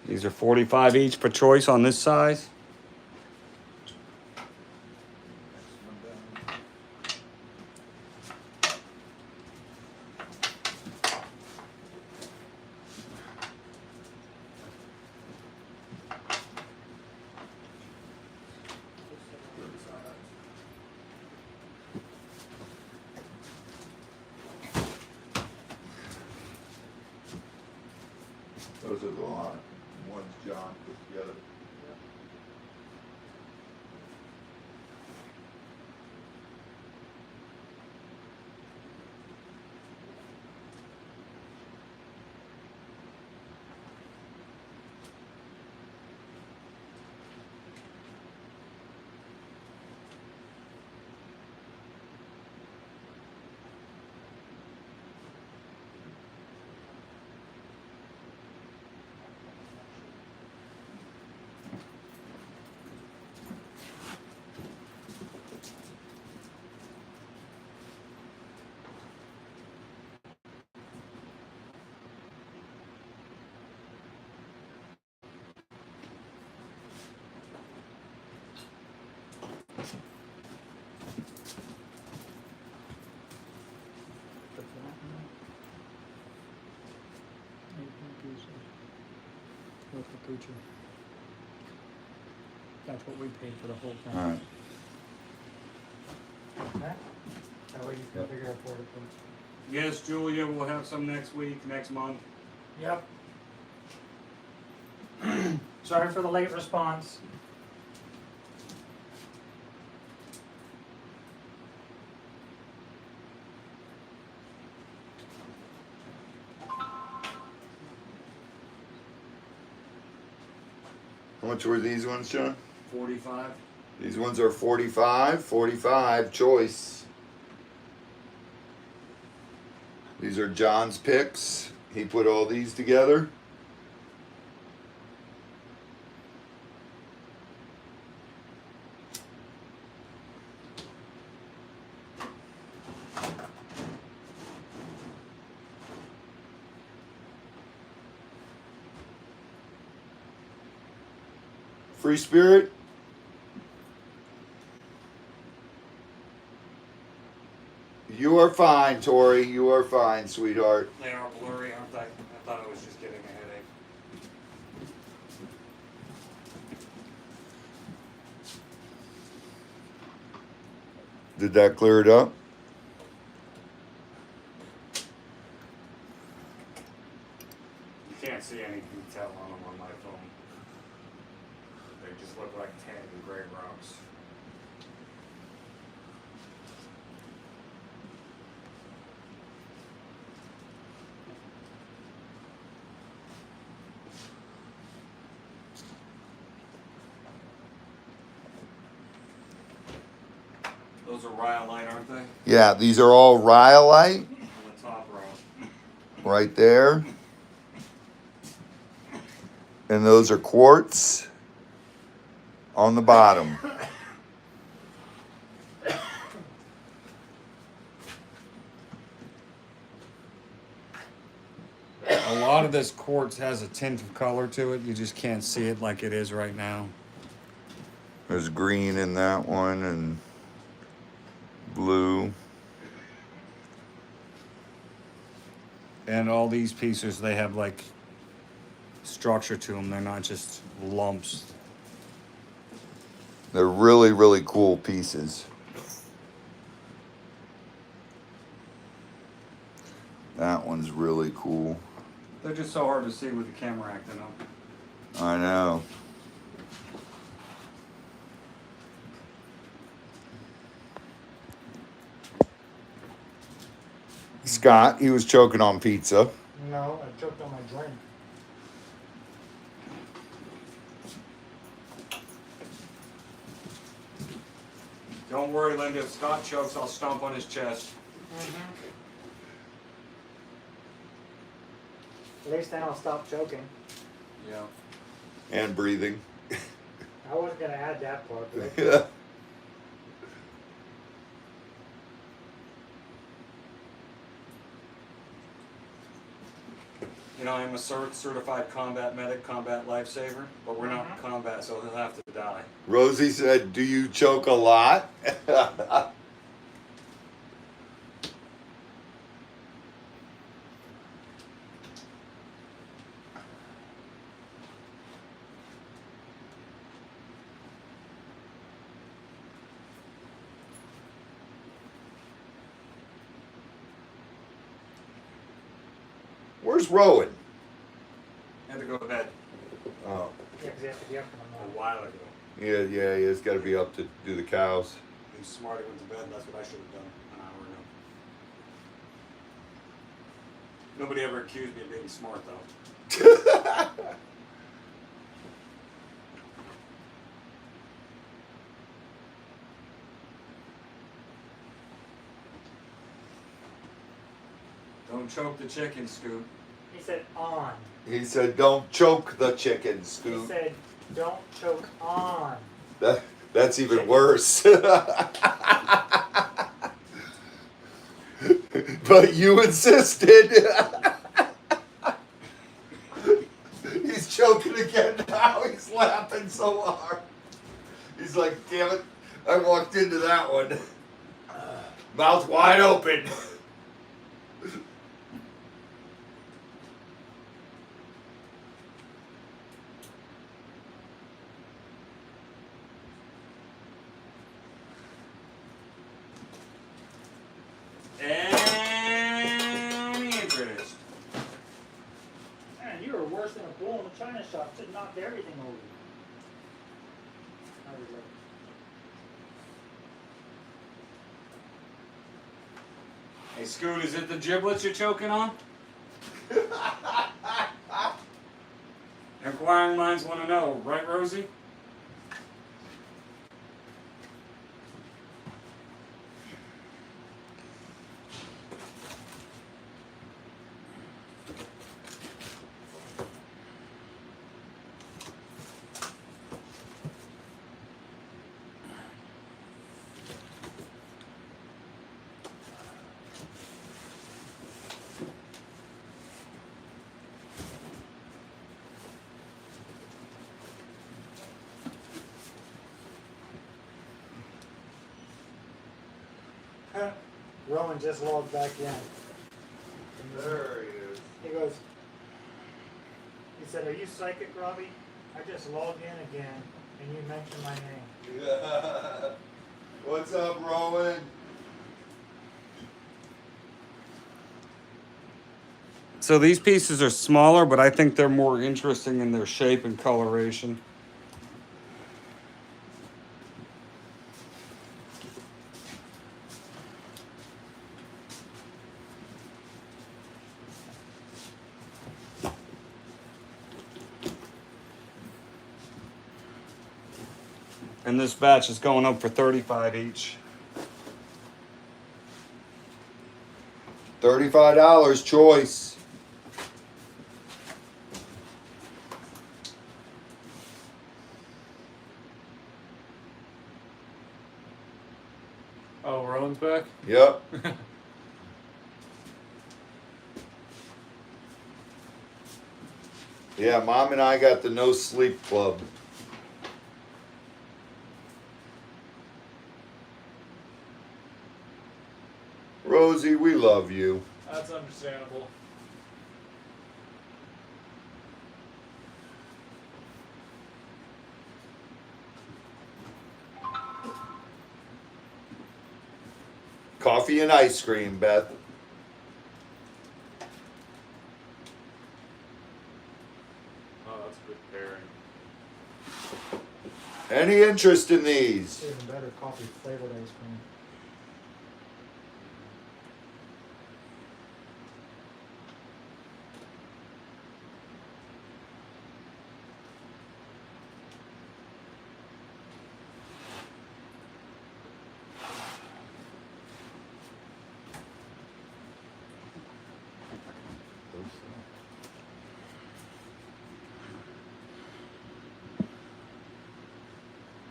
These are 45 each per choice on this size. Those are the ones John put together. That's what we paid for the whole thing. All right. Okay? That way you can Yep. figure out where to put it. Yes, Julia, we'll have some next week, next month. Yep. Sorry for the late response. How much were these ones, John? 45. These ones are 45 choice. These are John's picks. He put all these together. Free Spirit? You are fine, Tori. You are fine, sweetheart. They are blurry, aren't they? I thought I was just getting a headache. Did that clear it up? You can't see any detail on them on my phone. They just look like tan and gray rocks. Those are rhyolite, aren't they? Yeah, these are all rhyolite On the top row. right there. And those are quartz on the bottom. A lot of this quartz has a tint of color to it. You just can't see it like it is right now. There's green in that one and blue. And all these pieces, they have like structure to them. They're not just lumps. They're really, really cool pieces. That one's really cool. They're just so hard to see with the camera acting up. I know. Scott, he was choking on pizza. No, I choked on my drink. Don't worry, Linda. If Scott chokes, I'll stomp on his chest. At least then I'll stop choking. Yeah. And breathing. I wasn't gonna add that part, but Yeah. You know, I'm a certified combat medic, combat lifesaver, but we're not in combat, so he'll have to die. Rosie said, "Do you choke a lot?" Where's Rowan? Had to go to bed Oh, yeah, 'cause you have to be up in the a morning. while ago. yeah, he's got to be up to do the cows. He's smart, he went to bed. That's what I should have done an hour ago. Nobody ever accused me of being smart, though. Don't choke the chicken, Scoop. He said on. He said, "Don't choke the chicken, He Scoop." said don't choke on. That's even worse. But you insisted. He's choking again now. He's laughing so hard. He's like, "Damn it, I walked into that one. Mouth wide open." And interest. Man, you were worse than a bull in a china shop. Just knocked everything over. How was that? Hey, Scoot, is it the giblets you're choking on? Inquiring minds want to know, right, Rosie? Rowan just logged back in. There he is. He goes, he said, "Are you psychic, Robbie? I just logged in again, and you mentioned my name." What's up, Rowan? So these pieces are smaller, but I think they're more interesting in their shape and coloration. And this batch is going up for 35 each. $35 choice. Oh, Rowan's back? Yep. Yeah, Mom and I got the no sleep club. Rosie, we love you. That's understandable. Coffee and ice cream, Beth. Oh, that's a good pairing. Any interest in these? Even better coffee flavored ice cream.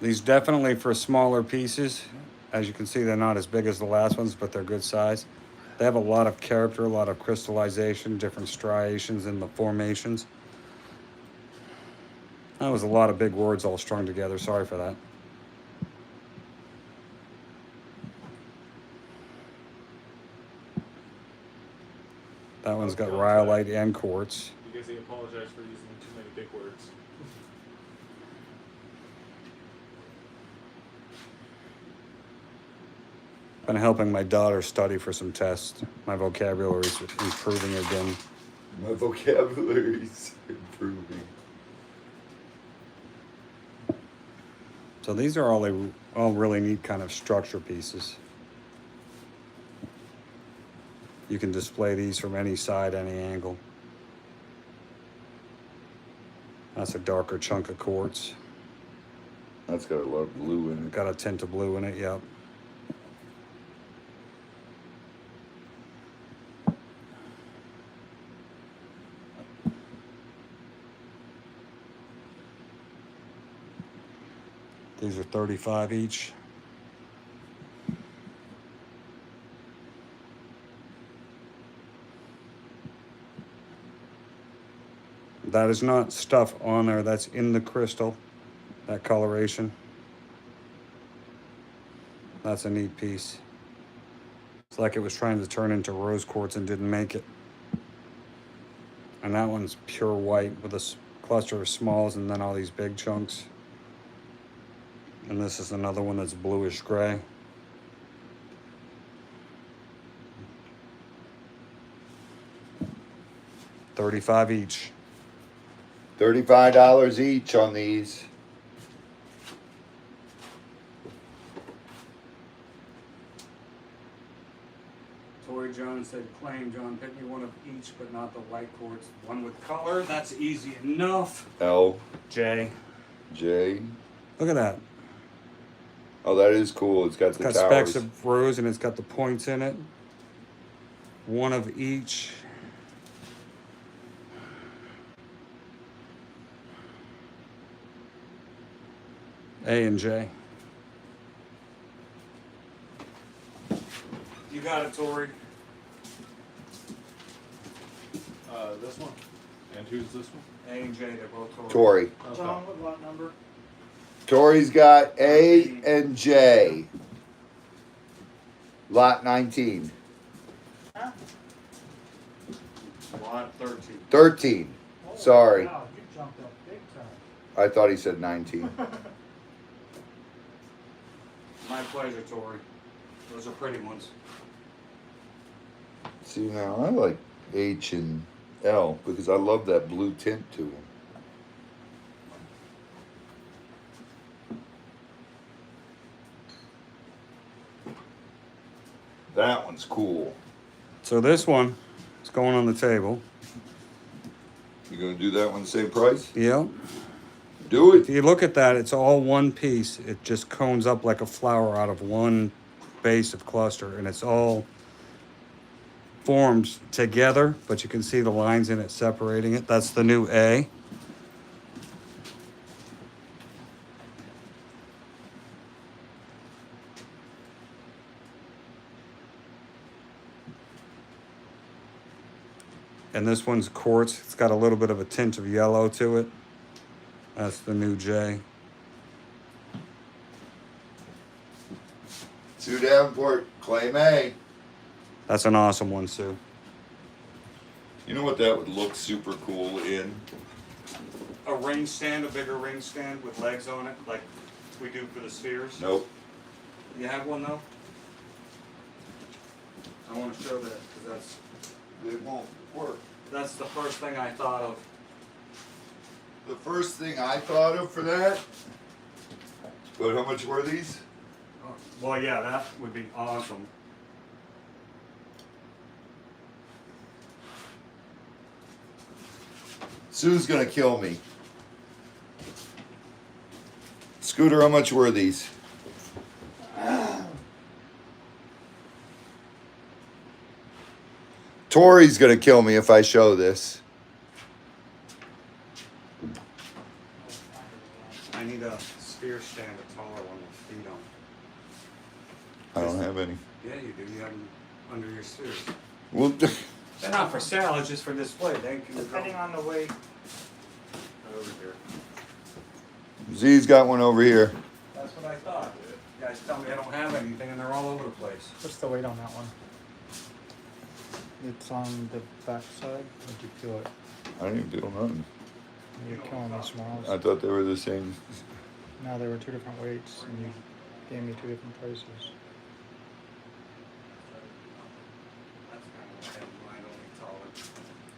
These definitely for smaller pieces. As you can see, they're not as big as the last ones, but they're good size. They have a lot of character, a lot of crystallization, different striations in the formations. That was a lot of big words all strung together. Sorry for that. That one's got rhyolite and quartz. You guys apologize for using too many big words. Been helping my daughter study for some tests. My vocabulary is improving again. My vocabulary's improving. So these are all really neat kind of structure pieces. You can display these from any side, any angle. That's a darker chunk of quartz. That's got a lot of blue in it. Got a tint of blue in it, yep. These are 35 each. That is not stuff on there, that's in the crystal, that coloration. That's a neat piece. It's like it was trying to turn into rose quartz and didn't make it. And that one's pure white with a cluster of smalls and then all these big chunks. And this is another one that's bluish gray. $35 each. $35 each on these. Tori Jones said, claim, John, pick me one of each, but not the white quartz. One with color, that's easy enough. L. J. J. Look at that. Oh, that is cool. It's got It's the got towers. specks of rose and it's got the points in it. One of each. A and J. You got it, Tori. This one. And who's this one? A and J, they're both Tori. Tori. Okay. John, what lot number? Tori's got A and J. Lot 19. Lot 13. 13. Sorry. Wow, you jumped up big time. I thought he said 19. My pleasure, Tori. Those are pretty ones. See, now I like H and L because I love that blue tint to them. That one's cool. So this one is going on the table. You gonna do that one the same price? Yeah. Do If it. you look at that, it's all one piece. It just cones up like a flower out of one base of cluster, and it's all formed together, but you can see the lines in it separating it. That's the new A. And this one's quartz. It's got a little bit of a tint of yellow to it. That's the new J. Sue Davenport, Clay May. That's an awesome one, Sue. You know what that would look super cool in? A ring stand, a bigger ring stand with legs on it, like we do for the spheres. Nope. You have one though? I want to show that because It won't work. that's the first thing I thought of. The first thing I thought of for that. But how much were these? Well, yeah, that would be awesome. Sue's gonna kill me. Scooter, how much were these? Tori's gonna kill me if I show this. I need a sphere stand, a taller one with feet on. I don't have any. Yeah, you do. You have them under your spheres. Well, They're not for sale, it's just for display. They can Depending go on the weight. over here. Z's got one over here. That's what I thought. You guys tell me I don't have anything and they're all over the place. What's the weight on that one? It's on the back side. Would you feel it? I didn't feel nothing. You're killing me, Smalls. I thought they were the same. No, there were two different weights, and you gave me two different prices. That's kind of what I have in mind, only taller.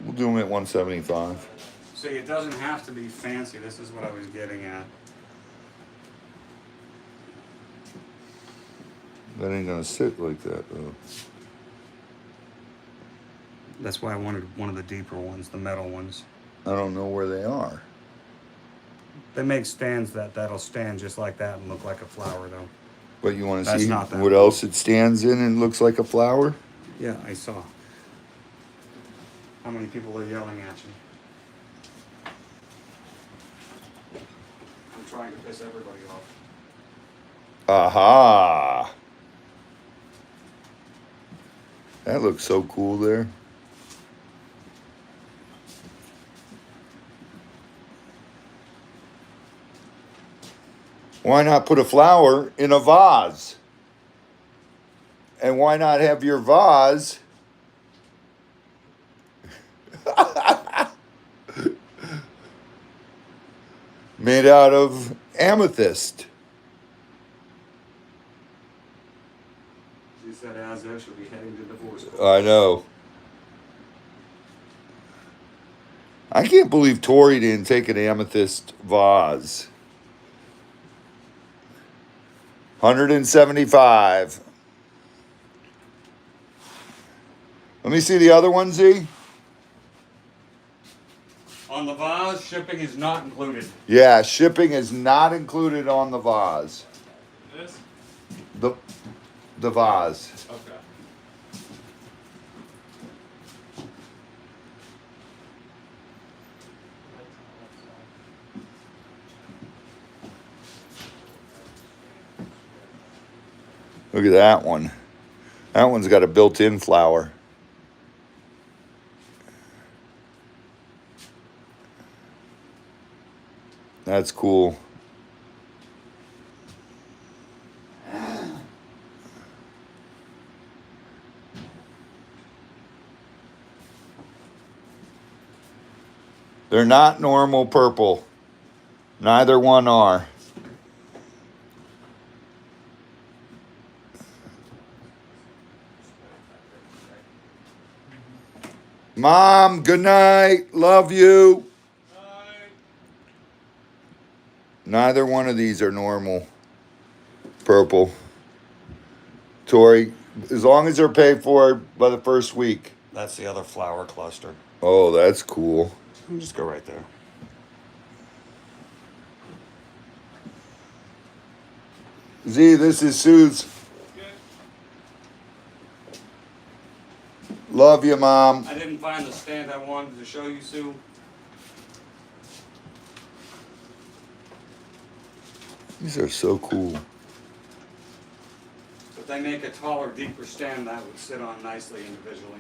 We'll do them at 175. See, it doesn't have to be fancy. This is what I was getting at. That ain't gonna sit like that though. That's why I wanted one of the deeper ones, the metal ones. I don't know where they are. They make stands that'll stand just like that and look like a flower, though. But you want to That's see not that what one. else it stands in and looks like a flower? Yeah, I saw. How many people are yelling at you? I'm trying to piss everybody off. Aha! That looks so cool there. Why not put a flower in a vase? And why not have your vase made out of amethyst? She said as if she'll be heading to divorce court. I know. I can't believe Tori didn't take an amethyst vase. 175. Let me see the other one, Z. On the vase, shipping is not included. Yeah, shipping is not included on the vase. This? The vase. Okay. Look at that one. That one's got a built-in flower. That's cool. They're not normal purple. Neither one are. Mom, good night. Love you. Neither one of these are normal purple. Tori, as long as they're paid for by the first week. That's the other flower cluster. Oh, that's cool. Just go right there. Z, this is Sue's. Love you, Mom. I didn't find the stand I wanted to show you, Sue. These are so cool. But they make a taller, deeper stand that would sit on nicely individually.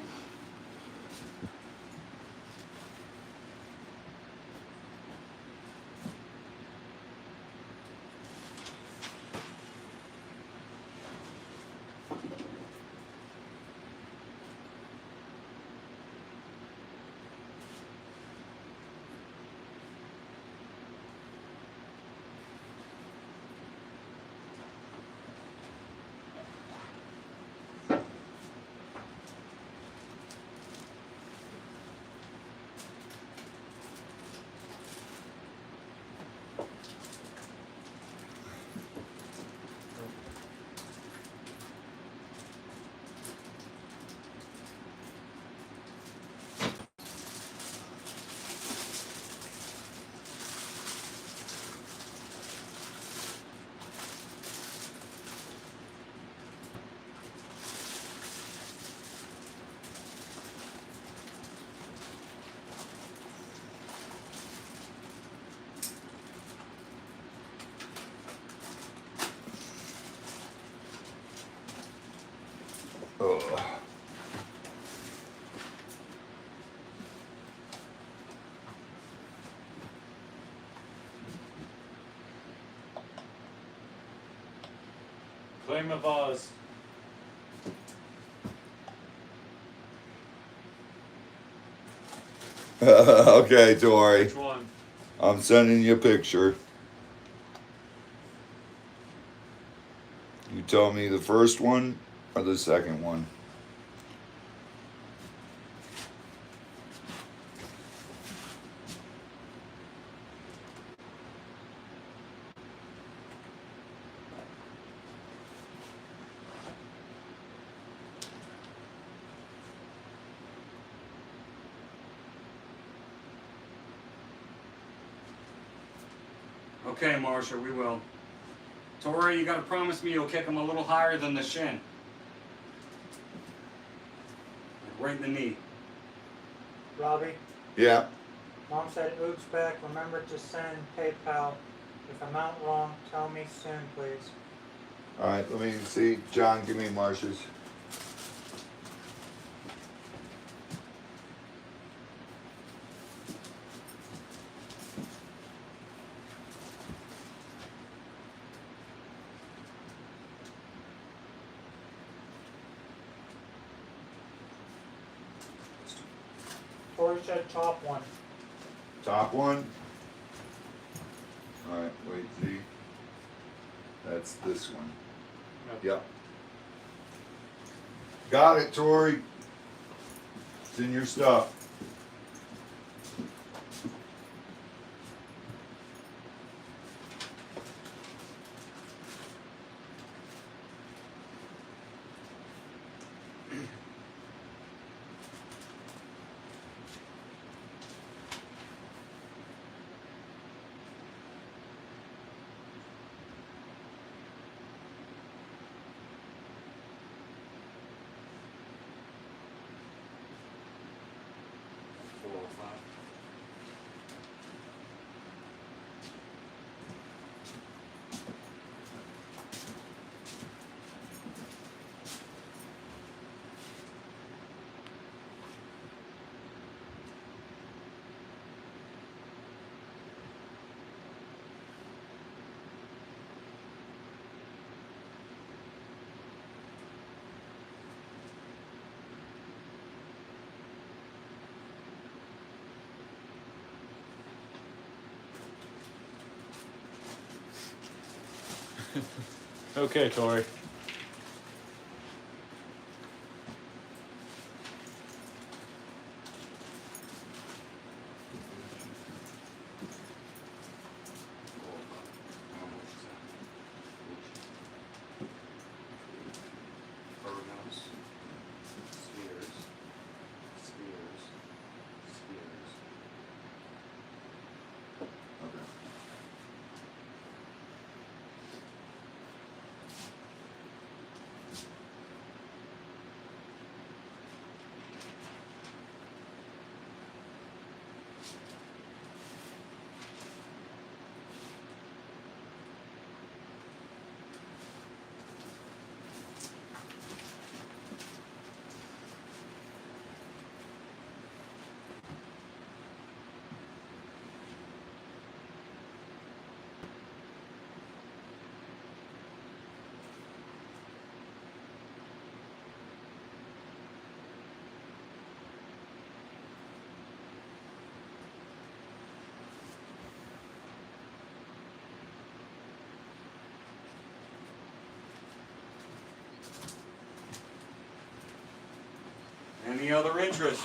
Ugh. Claim of Oz. Okay, Tori. Which one? I'm sending you a picture. You tell me the first one or the second one. Okay, Marsha, we will. Tori, you gotta promise me you'll kick him a little higher than the shin. Like right in the knee. Robbie, Yeah. Mom said, oops, back. Remember to send PayPal. If I'm out wrong, tell me soon, please. All right, let me see. John, give me Marcia's. Tori said top one. Top one. All right, wait, see. That's this one. Yep. Got it, Tori. It's in your stuff. Okay, Tori. Birdhouse, spheres, spheres, spheres. Okay. Any other interest?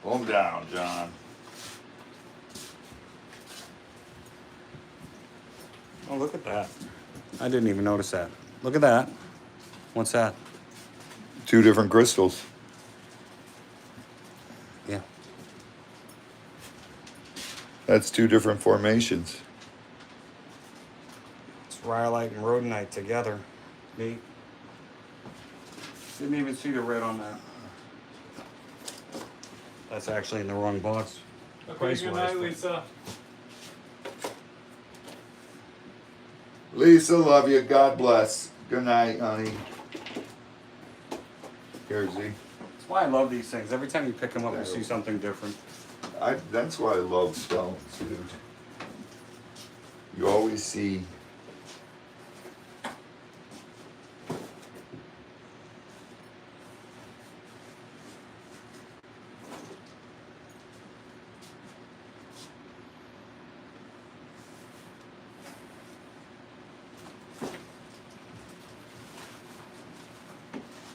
Calm down, John. Oh, look at that. I didn't even notice that. Look at that. What's that? Two different crystals. Yeah. That's two different formations. It's rhyolite and rhodonite together. Neat. Didn't even see the red on that. That's actually in the wrong box. Okay, Price good wise, night, but- Lisa. Lisa, love you. God bless. Good night, honey. Here, Z. That's why I love these things. Every time you pick them up, you see something different. That's why I love stones, dude. You always see.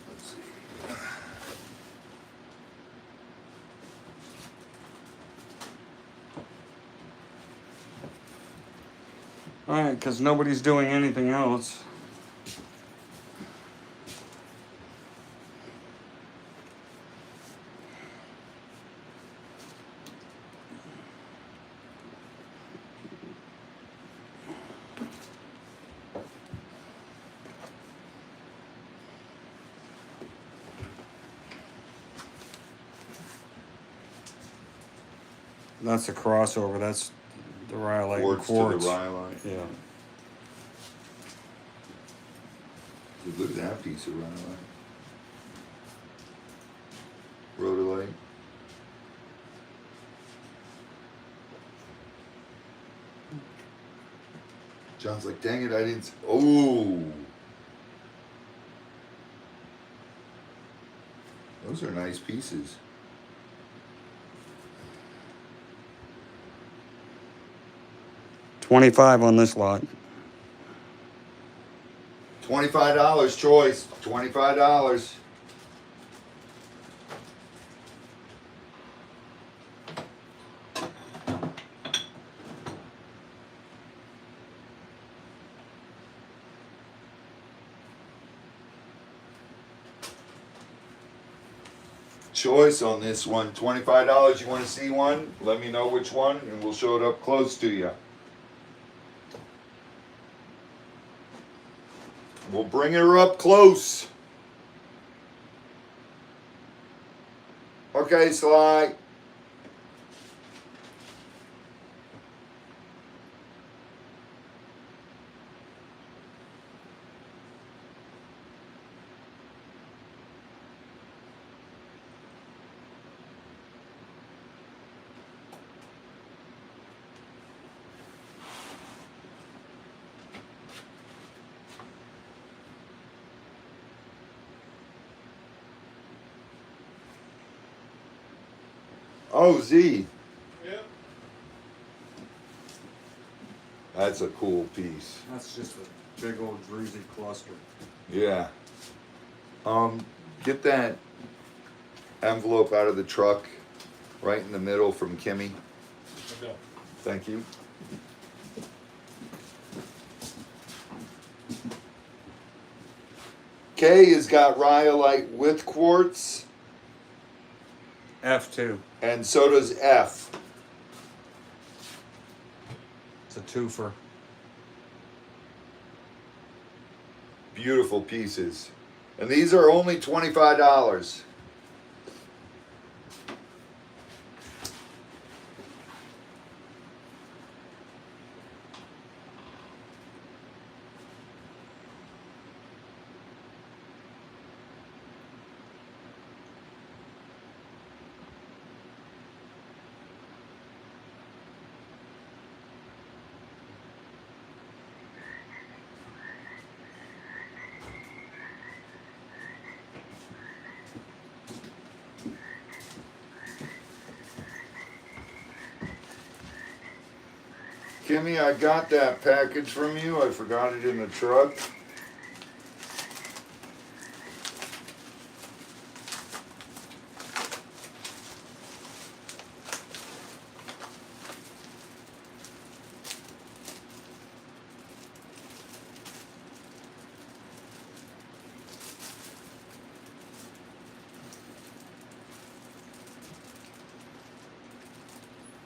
Let's see. All right, because nobody's doing anything else. That's the crossover. That's the rhyolite and Quartz to quartz. the rhyolite. Yeah. Dude, look at that piece of rhyolite. Rhodolite. John's like, dang it, I didn't. Oh. Those are nice pieces. $25 on this lot. $25 choice. $25. Choice on this one. $25. You want to see one? Let me know which one and we'll show it up close to you. We'll bring her up close. Okay, Sly. Oh, Z. Yep. That's a cool piece. That's just a big old druzy cluster. Yeah. Get that envelope out of the truck, right in the middle from Kimmy. Okay. Thank you. K has got rhyolite with quartz, F2. and so does F. It's a twofer. Beautiful pieces. And these are only $25. Kimmy, I got that package from you. I forgot it in the truck.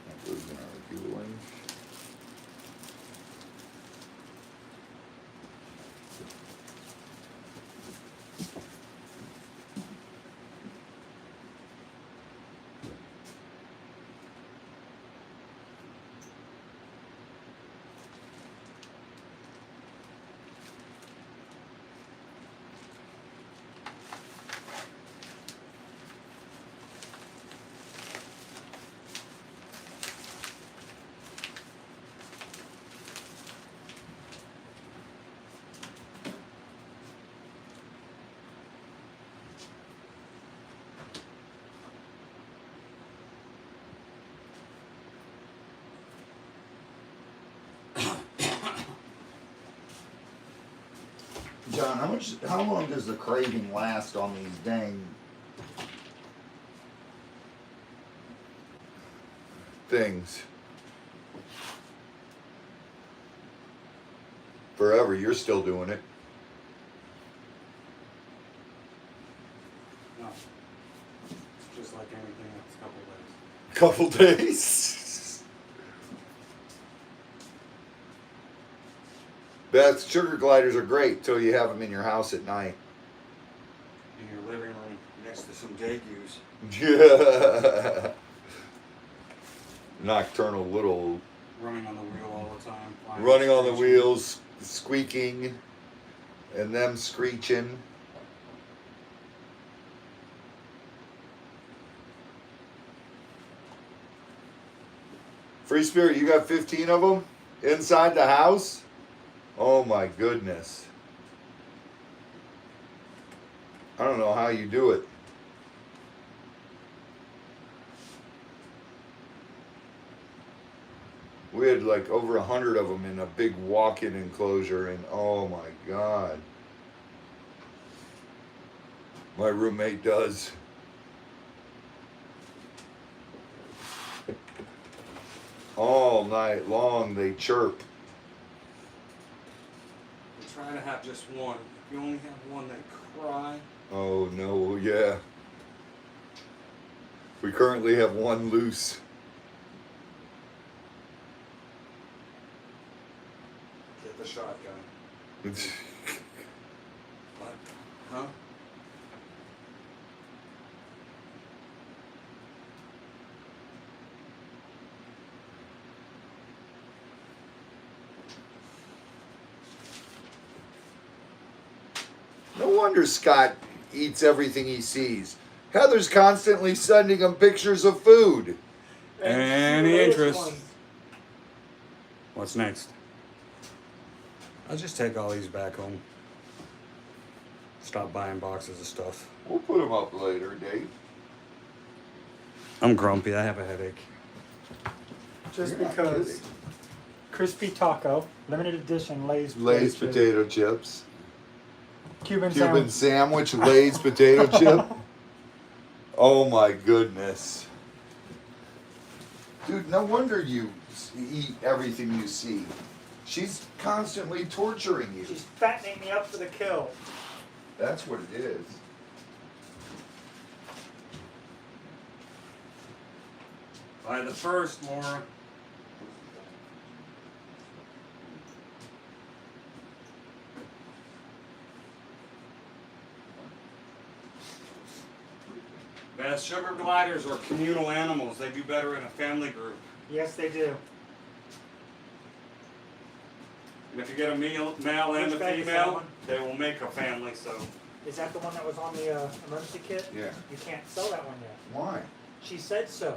That goes in our viewing. John, how long does the craving last on these dang things? Forever. You're still doing it. No. It's just like anything, it's a couple days. Couple days. Beth, sugar gliders are great till you have them in your house at night. In your living room next to some degus. Yeah. Nocturnal little Running on the wheel all the time. running on the wheels, squeaking, and them screeching. Free Spirit, you got 15 of them inside the house? Oh my goodness. I don't know how you do it. We had like over 100 of them in a big walk-in enclosure, and oh my God. My roommate does. All night long they chirp. We try to have just one. If you only have one, they cry. Oh no, yeah. We currently have one loose. Get the shotgun. It's What? Huh? no wonder Scott eats everything he sees. Heather's constantly sending him pictures of food. Any interest? What's next? I'll just take all these back home. Stop buying boxes of stuff. We'll put them up later, Dave. I'm grumpy. I have a headache. Just You're not because kidding. crispy taco, limited edition Lay's Lay's chip. potato chips. Cuban Cuban sandwich. sandwich, Lay's potato chip. Oh my goodness. Dude, no wonder you eat everything you see. She's constantly torturing you. She's fattening me up for the kill. That's what it is. By the first, Laura. Best sugar gliders are communal animals. They do better in a family group. Yes, they do. And if you get a male and a Which bag is that female, one? they will make a family. So Is that the one that was on the emergency kit? Yeah. You can't sell that one yet. Why? She said so.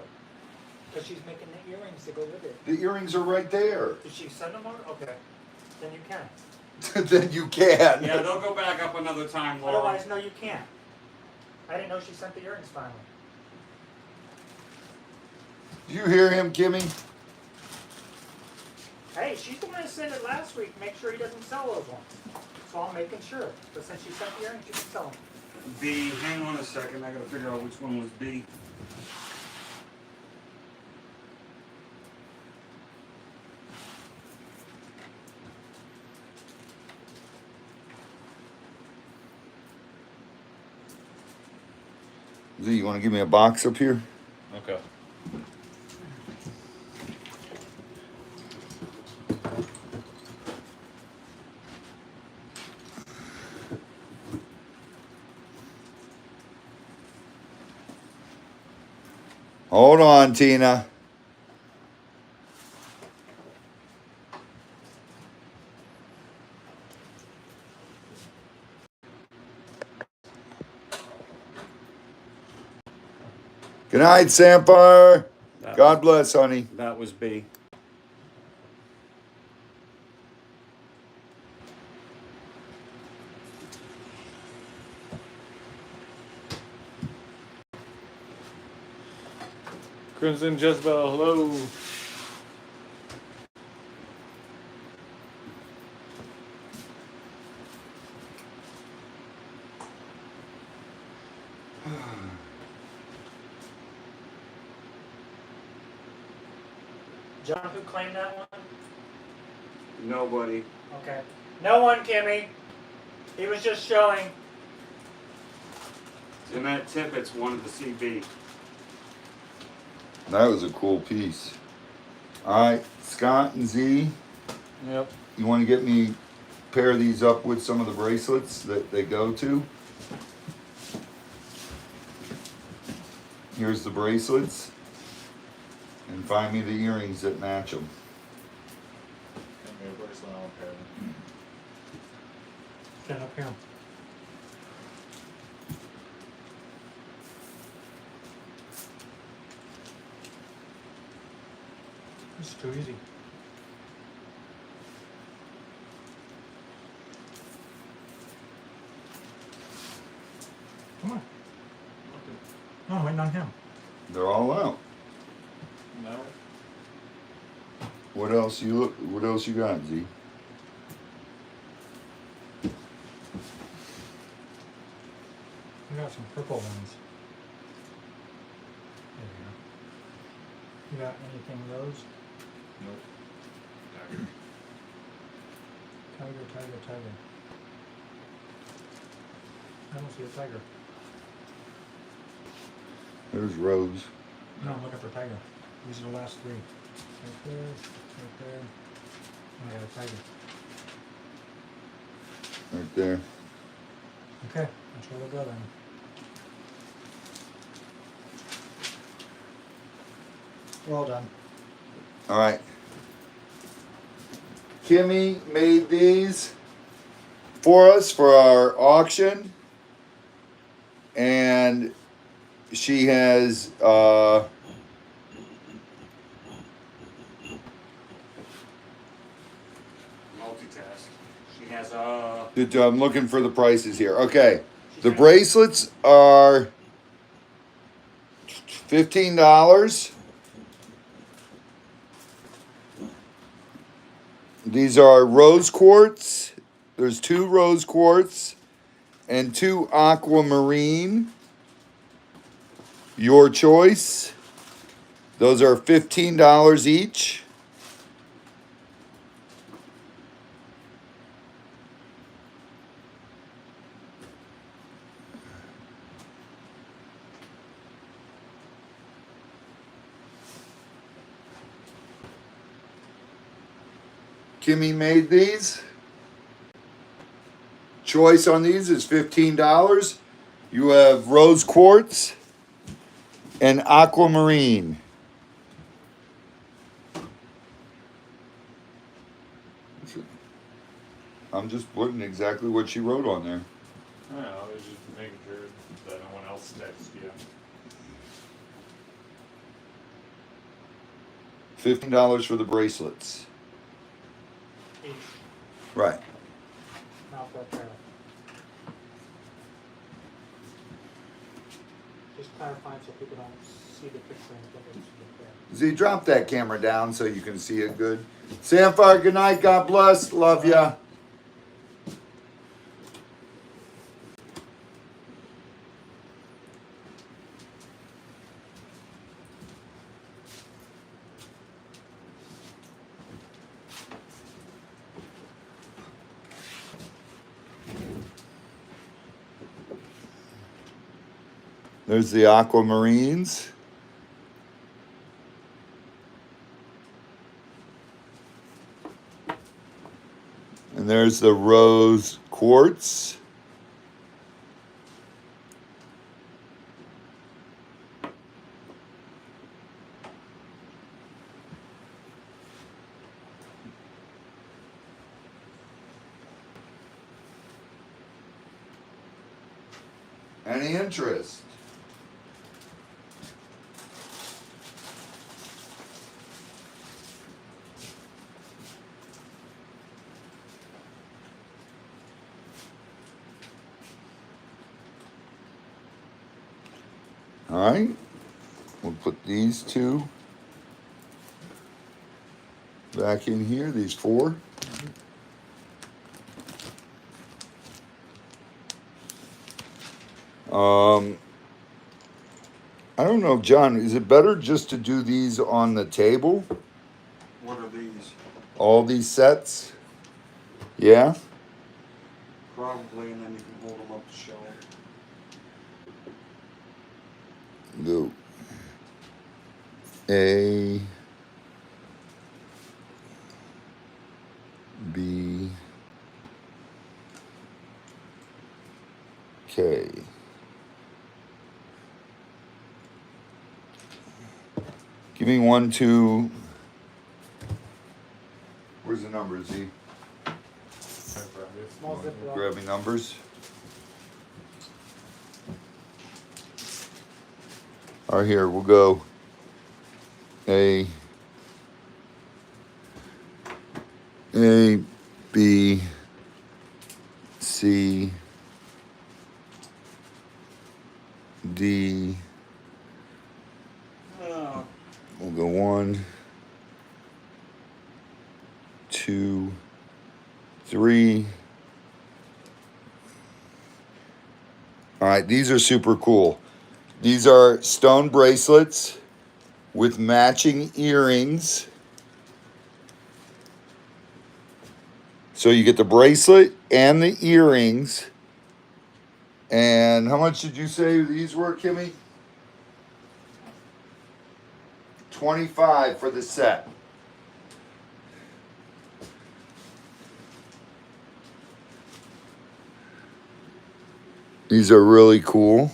Because she's making the earrings to go with it. The earrings are right there. Did she send them on? Okay. Then you can. Then you can. yeah, they'll go back up another time, Laura. Otherwise, no, you can't. I didn't know she sent the earrings finally. Do you hear him, Kimmy? Hey, she's the one that sent it last week. Make sure he doesn't sell those ones. So I'm making sure. But since she sent the earrings, you can sell them. B. Hang on a second. I gotta figure out which one was B. Z, you want to give me a box up here? Okay. Hold on, Tina. Good night, Sampar. God bless, honey. That was B. Crimson Jezebel, hello. John, who claimed that one? Nobody. Okay. No one, Kimmy. He was just showing. Jeanette Tippett's wanted to see B. That was a cool piece. All right, Scott and Z, Yep. you want to get me pair these up with some of the bracelets that they go to? Here's the bracelets. And find me the earrings that match them. Stand up here. It's too easy. Come on. No, I'm waiting on him. They're all out. No. What else what else you got, Z? We got some purple ones. There you go. You got anything rose? Nope. Tiger. I don't see a tiger. There's Rose. No, I'm looking for tiger. These are the last three. Right there. I got a tiger. Right there. Okay, that's where we'll go then. We're all done. All right. Kimmy made these for us for our auction. And she has Multitask. She has I'm looking for the prices here. Okay. The bracelets are $15. These are rose quartz. There's 2 rose quartz and 2 aquamarine. Your choice. Those are $15 each. Kimmy made these. Choice on these is $15. You have rose quartz and aquamarine. I'm just putting exactly what she wrote on there. I don't know, I was just making sure that no one else texted you. $15 for the bracelets. Each. Right. Not that pair. Just clarifying so people don't see the picture and think it's the pair. Z, drop that camera down so you can see it good. Samfire, good night. God bless. Love ya. There's the aquamarines. And there's the rose quartz. Any interest? All right, we'll put these 2 back in here, these 4. I don't know, John, is it better just to do these on the table? What are these? All these sets? Yeah? Probably, and then you can hold them up to show. Go. A, B, K. Give me 1, 2. Where's the numbers, Z? Small zipper. Grabbing numbers. All right, here, we'll go A, B, C, D. We'll go 1, 2, 3. All right, these are super cool. These are stone bracelets with matching earrings. So you get the bracelet and the earrings. And how much did you say these were, Kimmy? $25 for the set. These are really cool.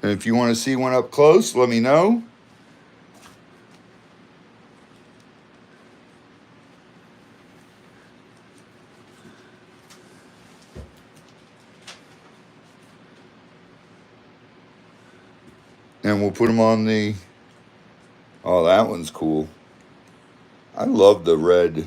And if you want to see one up close, let me know. And we'll put them on the. Oh, that one's cool. I love the red.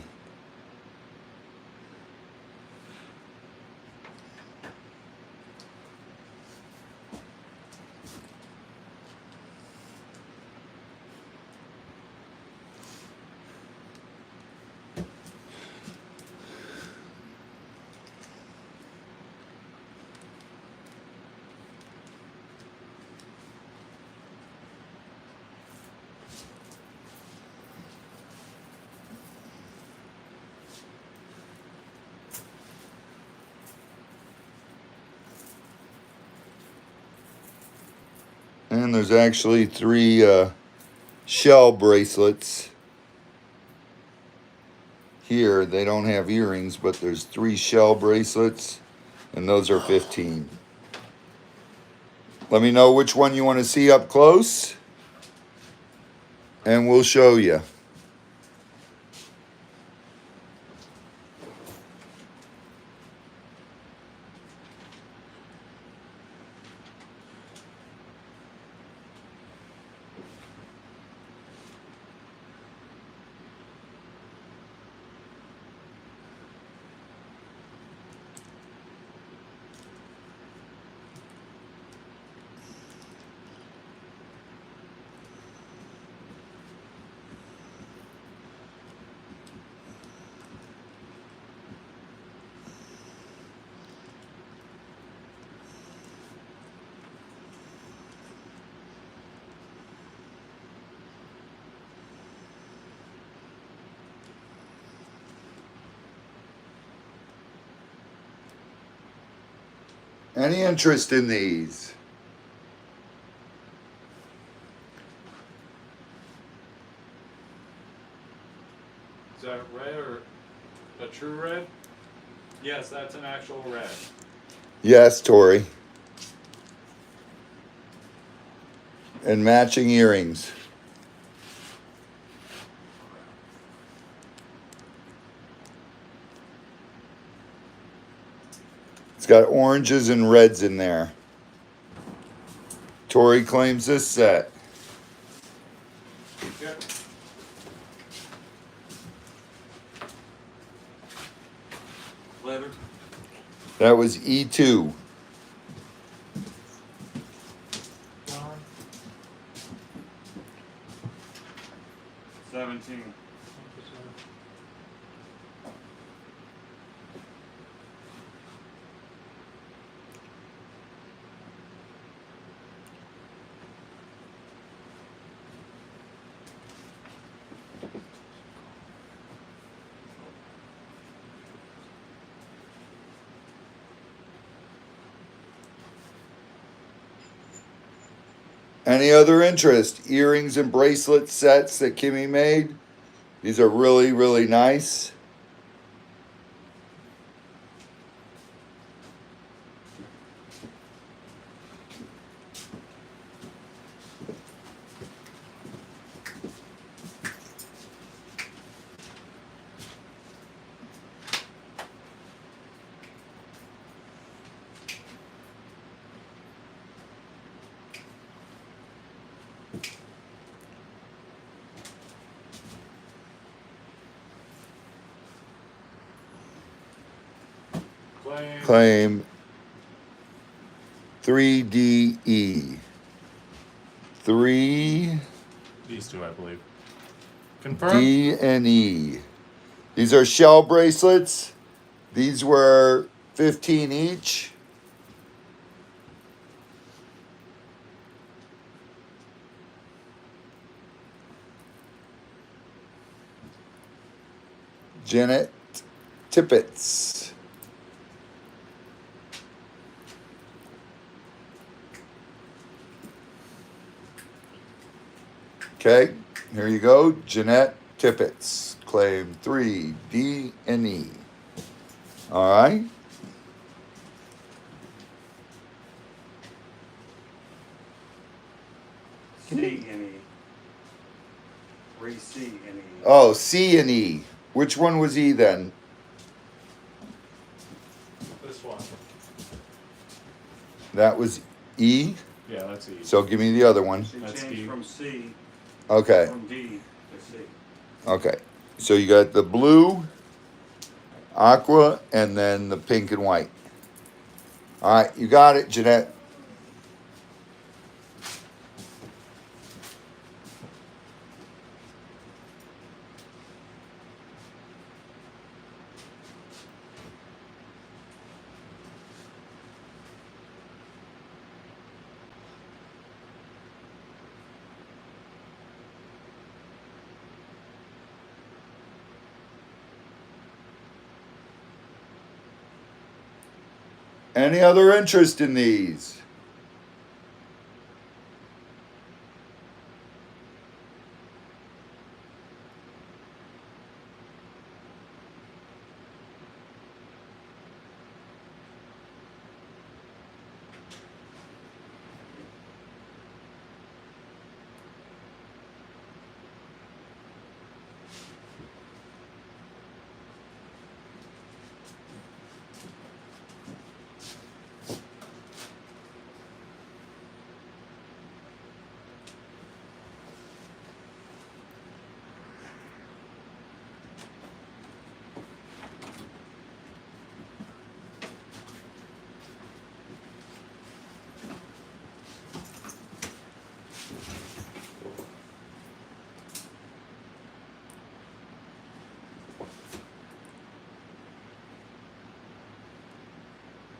And there's actually 3 shell bracelets here. They don't have earrings, but there's 3 shell bracelets, and those are 15. Let me know which one you want to see up close, and we'll show you. Any interest in these? Is that red or a true red? Yes, that's an actual red. Yes, Tori. And matching earrings. It's got oranges and reds in there. Tori claims this set. Yep. Leather. That was E2. John, 17. Any other interest? Earrings and bracelet sets that Kimmy made. These are really, really nice. Claim 3DE. 3 These two, I believe. Confirm. D and E. These are shell bracelets. These were 15 each. Janet Tippets. Okay, here you go. Jeanette Tippets. Claim 3, D and E. All right. C and E. 3C and E. Oh, C and E. Which one was E then? This one. That was E. Yeah, that's E. So give me the other one. She That's changed D. from C, Okay. from D to C. Okay. So you got the blue, aqua, and then the pink and white. All right, you got it, Jeanette. Any other interest in these?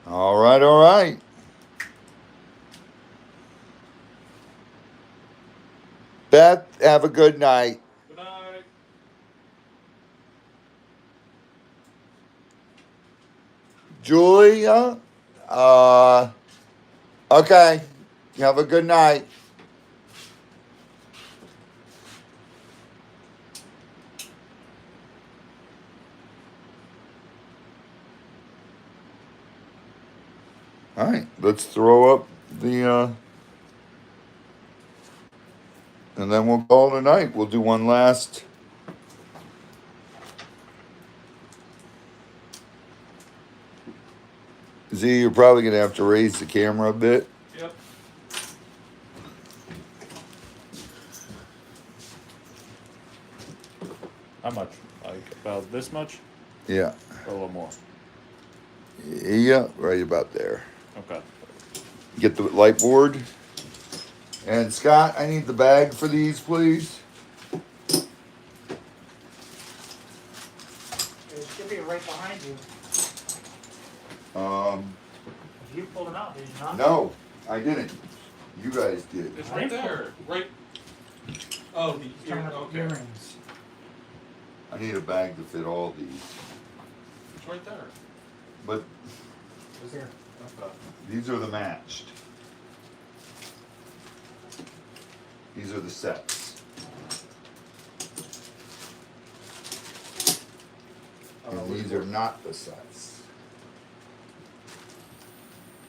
All right, all right. Beth, have a good night. Good night. Julia, okay. Have a good night. All right, let's throw up the, and then we'll call it a night. We'll do one last. Z, you're probably going to have to raise the camera a bit. Yep. How much? Like about this much? Yeah. Or a little more? Yeah, right about there. Okay. Get the light board. And Scott, I need the bag for these, please. It should be right behind you. You pulled them out, did you not? No, I didn't. You guys did. It's right there. Right. Oh, the Turn up okay. earrings. I need a bag to fit all these. It's right there. But Here. Okay. these are the matched. These are the sets. And these are not the sets.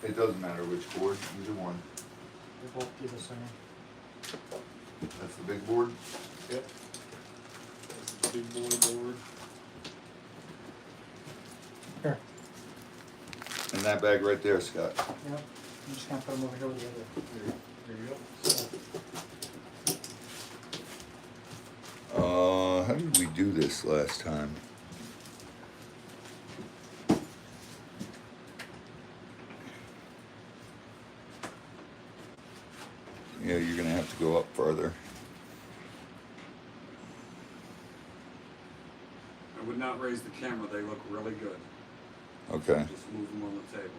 It doesn't matter which board, either one. They both do the same. That's the big board. Yep. That's the big boy board. Here. And that bag right there, Scott. Yep. I'm just gonna put them over here with the other. There you go. How did we do this last time? Yeah, you're gonna have to go up further. I would not raise the camera, they look really good. Okay. Just move them on the table.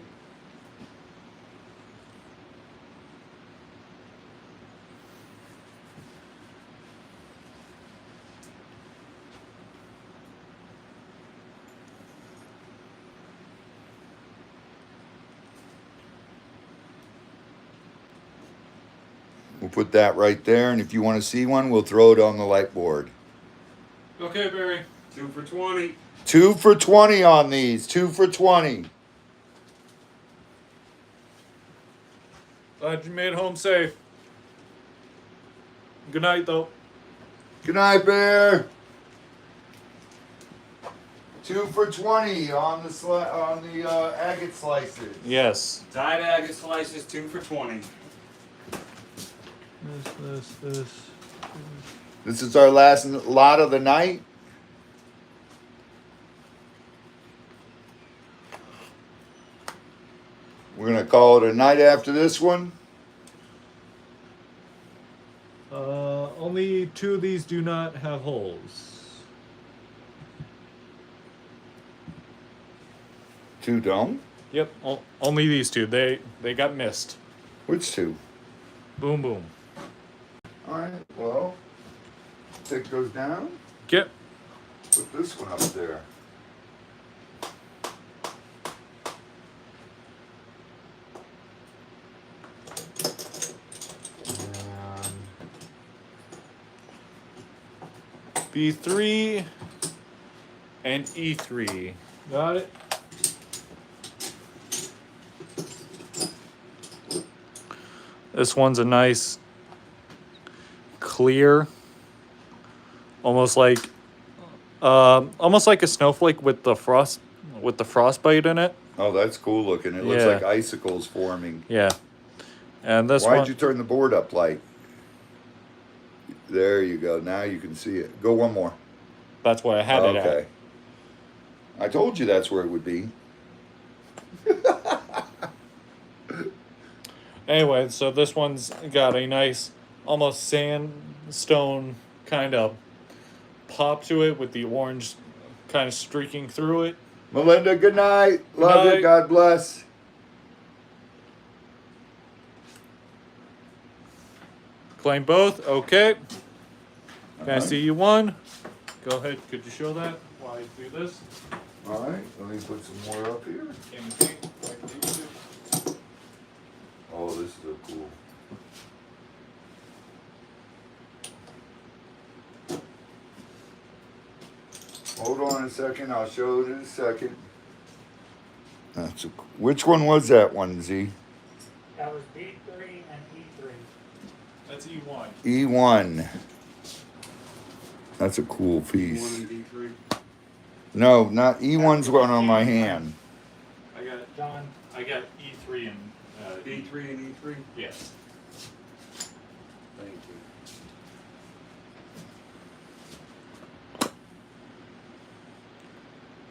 We'll put that right there, and if you want to see one, we'll throw it on the light board. Okay, Barry. 2 for 20. 2 for 20 on these. 2 for 20. Glad you made it home safe. Good night, though. Good night, Bear. 2 for 20 on the agate slices. Yes. Dyed agate slices, 2 for 20. This. This is our last lot of the night. We're gonna call it a night after this one. Only 2 of these do not have holes. 2 don't? Yep, only these 2. They got missed. Which 2? Boom, boom. Alright, well, take those down. Yep. Put this one up there. B3 and E3. Got it? This one's a nice clear, almost like a snowflake with the frostbite in it. Oh, that's cool looking. It looks Yeah. like icicles forming. Yeah. And this Why'd one, you turn the board up like? There you go. Now you can see it. Go one more. that's what I had it Okay. at. I told you that's where it would be. Anyway, so this one's got a nice, almost sandstone kind of pop to it with the orange kind of streaking through it. Melinda, good night. Love night. you. God bless. Claim both. Okay. Can I Alright. see you one? Go ahead. Could you show that while I do this? All right, let me put some more up here. Can you see? Like these two? Oh, this is so cool. Hold on a second. I'll show it in a second. That's a, which one was that one, Z? That was B3 and E3. That's E1. E1. That's a cool One piece. and D3. No, not E1's one on my hand. I got John. I got E3 and D3 and E3. yes. Thank you.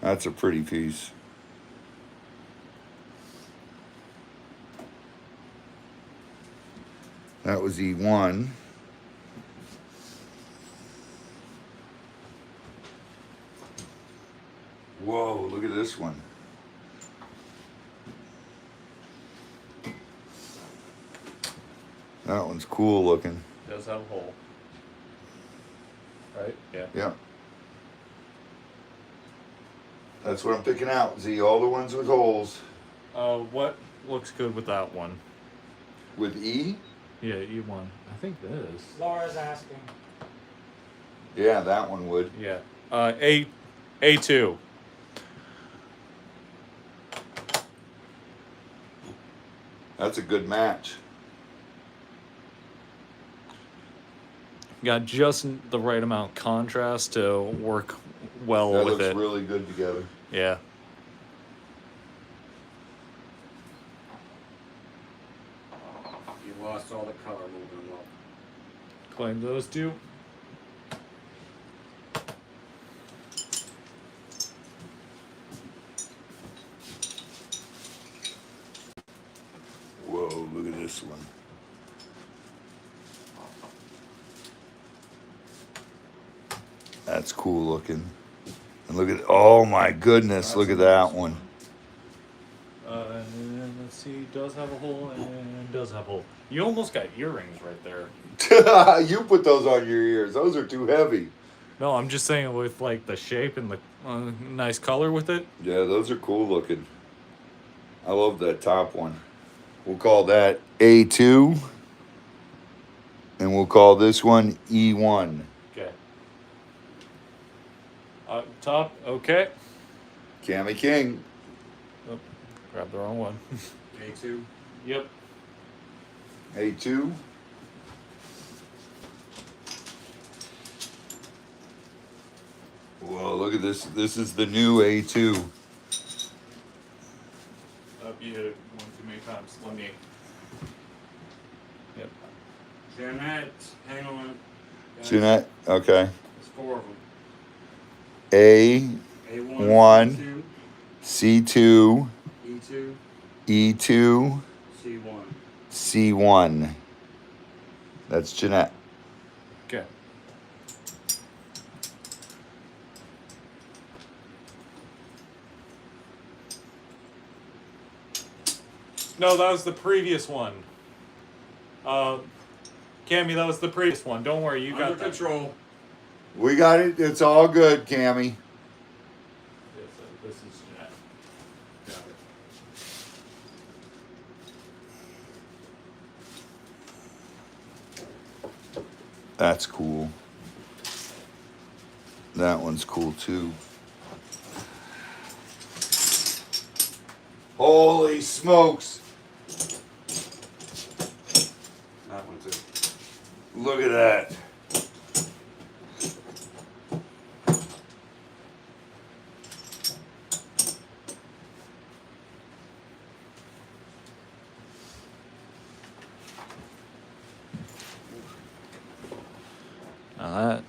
That's a pretty piece. That was E1. Whoa, look at this one. That one's cool looking. Does have a hole. Right? Yeah. Yeah. That's what I'm picking out, Z. All the ones with holes. What looks good with that one? With E? Yeah, E1. I think this. Laura's asking. Yeah, that one would. Yeah. A2. That's a good match. Got just the right amount of contrast to work well That with looks it. really good together. Yeah. You lost all the color moving them up. Claim those two. Whoa, look at this one. That's cool looking. And look at, oh my goodness, look at that one. And then let's see, does have a hole and does have a hole. You almost got earrings right there. You put those on your ears. Those are too heavy. No, I'm just saying with like the shape and the nice color with it. Yeah, those are cool looking. I love that top one. We'll call that A2. And we'll call this one E1. Okay. Top, okay. Cammy King. Oh, grab the wrong one. A2. Yep. A2. Whoa, look at this. This is the new A2. You hit it one too many times. Let me. Yep. Jeanette, hang on. Guys, Jeanette, okay. There's 4 of them. A1, A1, C2, E2, E2, C1. C1. That's Jeanette. Okay. No, that was the previous one. Cammy, that was the previous one. Don't worry, you got Under that. control. We got it. It's all good, Cammy. Yes, this is Jeanette. Got it. That's cool. That one's cool too. Holy smokes. That one too. Look at that. Now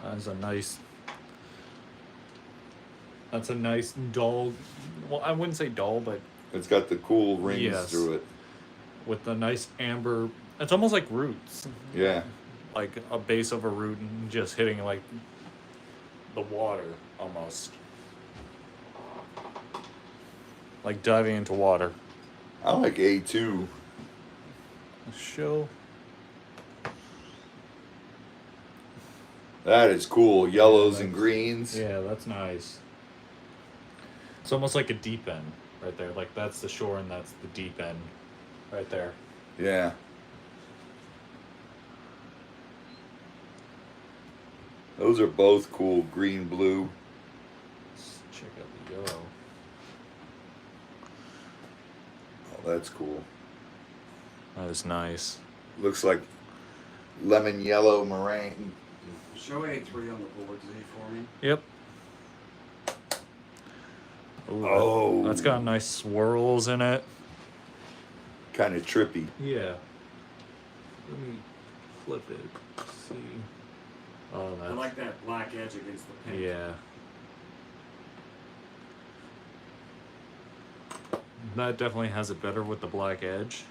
that's a nice. That's a nice dull. Well, I wouldn't say dull, but It's got the cool rings Yes. through it. with the nice amber. It's almost like roots, Yeah. like a base of a root and just hitting like the water almost, like diving into water. I like A2. Show. That is cool. Yellows Yeah, and greens. Yeah, that's nice. It's almost like a deep end right there. Like that's the shore and that's the deep end right there. Yeah. Those are both cool. Green, blue. Let's check out the yellow. Oh, that's cool. That is nice. Looks like lemon yellow meringue. Show A3 on the board, Z, for me. Yep. Ooh, Oh. that's got nice swirls in it. Kind of trippy. Yeah. Let me flip it. See. Oh, I that's like that black edge against the pink. yeah. That definitely has it better with the black edge.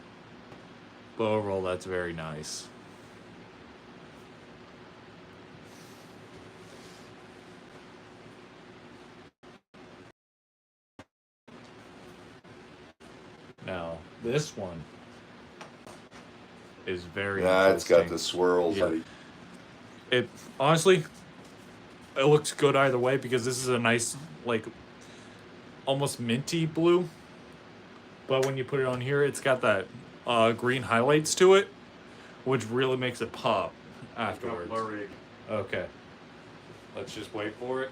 But overall, that's very nice. Now, this one is very Yeah, it's got the interesting. swirls. Yeah. It honestly, it looks good either way because this is a nice, like, almost minty blue. But when you put it on here, it's got that green highlights to it, which really makes it pop It's got afterwards. blurry. Okay. Let's just wait for it.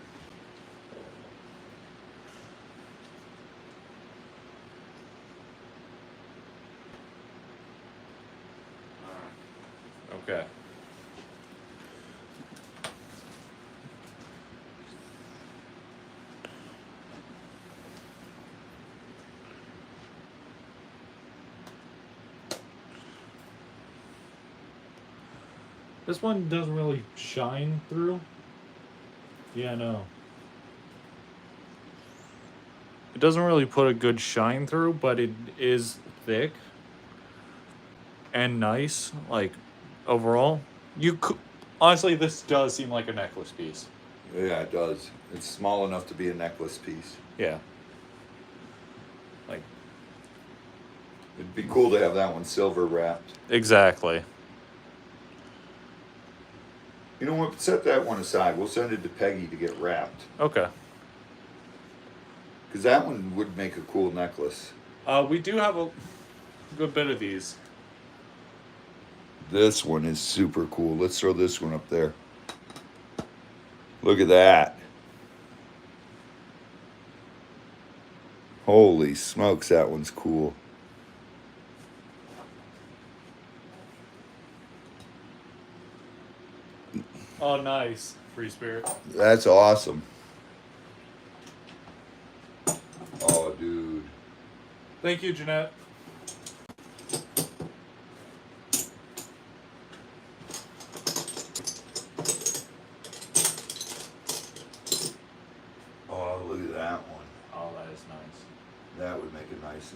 Alright. Okay. This one doesn't really shine through. Yeah, no. It doesn't really put a good shine through, but it is thick and nice. Like overall, you could honestly, this does seem like a necklace piece. Yeah, it does. It's small enough to be a necklace piece. Yeah. Like It'd be cool to have that one silver wrapped. exactly. You know what? Set that one aside. We'll send it to Peggy to get wrapped. Okay. Because that one would make a cool necklace. We do have a good bit of these. This one is super cool. Let's throw this one up there. Look at that. Holy smokes, that one's cool. Oh, nice. Free spirit. That's awesome. Oh, dude. Thank you, Jeanette.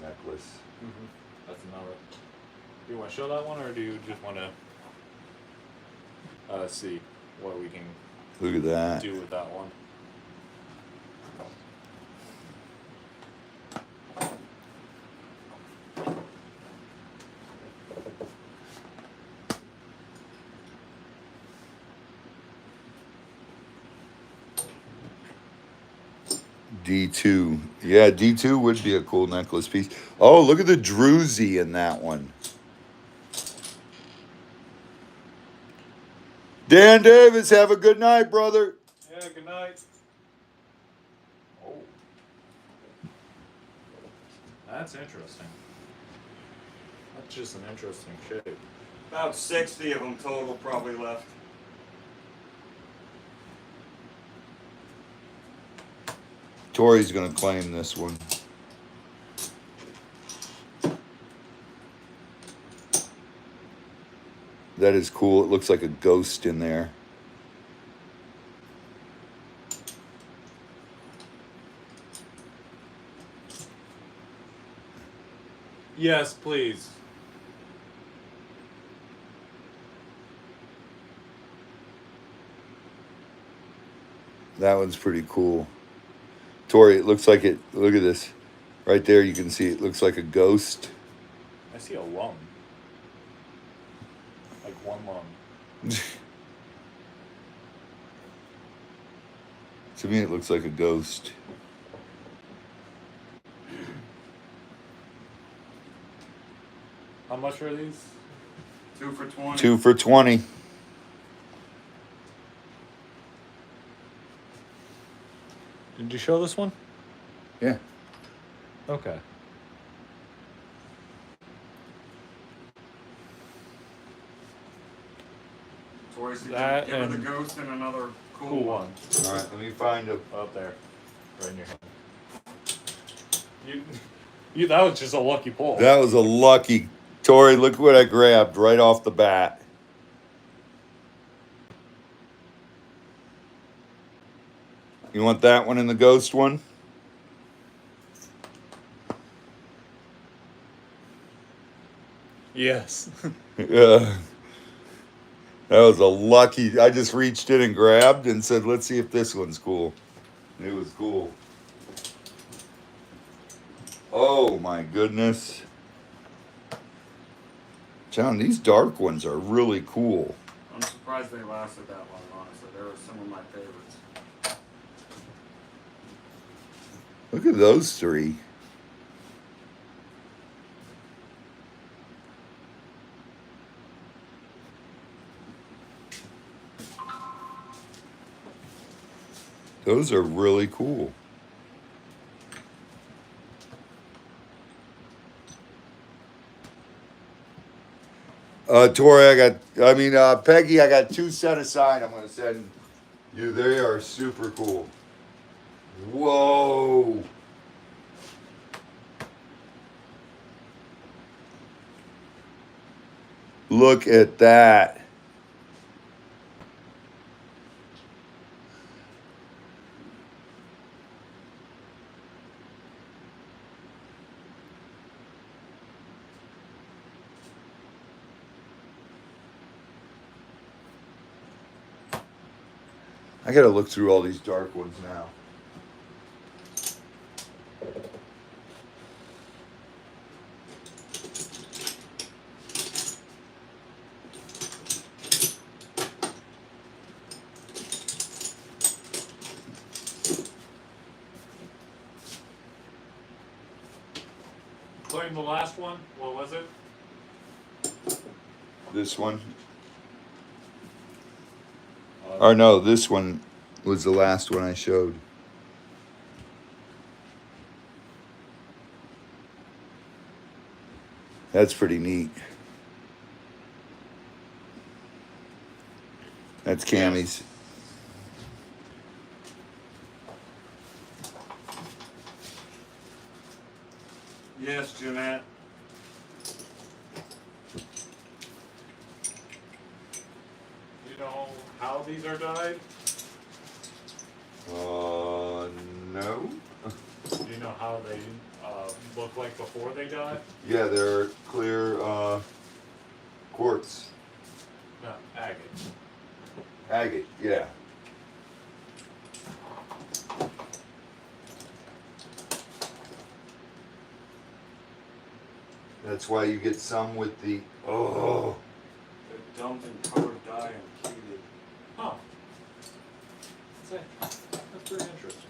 necklace. That's another. Do you want to show that one, or do you just want to see what we can Look at that. do with that one? D2. Yeah, D2 would be a cool necklace piece. Oh, look at the druzy in that one. Dan Davis, have a good night, brother. Yeah, good night. Oh. That's interesting. That's just an interesting shape. About 60 of them total probably left. Tori's going to claim this one. That is cool. It looks like a ghost in there. Yes, please. That one's pretty cool. Tori, it looks like it. Look at this. Right there, you can see it looks like a ghost. I see a lung. Like one lung. To me, it looks like a ghost. How much are these? 2 for 20. 2 for 20. Did you show this one? Yeah. Okay. Toys to That give her the and- ghost and another cool, Cool one. one. All right, let me find a. Up there. Right in your hand. You that was just a lucky pull. That was a lucky. Tori, look what I grabbed right off the bat. You want that one and the ghost one? Yes. Yeah. That was a lucky. I just reached in and grabbed and said, let's see if this one's cool. And it was cool. Oh my goodness. John, these dark ones are really cool. I'm surprised they lasted that long, honestly. They were some of my favorites. Look at those three. Those are really cool. Tori, Peggy, I got 2 set aside. I'm going to send you. They are super cool. Whoa. Look at that. I gotta look through all these dark ones now. Claim the last one. What was it? This one. Or no, this one was the last one I showed. That's pretty neat. That's Cammy's. Yes, Jeanette. You know how these are dyed? No. You Do you know how they look like before they die? Yeah, they're clear quartz. No, agate. Agate, yeah. That's why you get some with the, oh. They're dumped in colored dye and cuted. Huh. That's pretty interesting.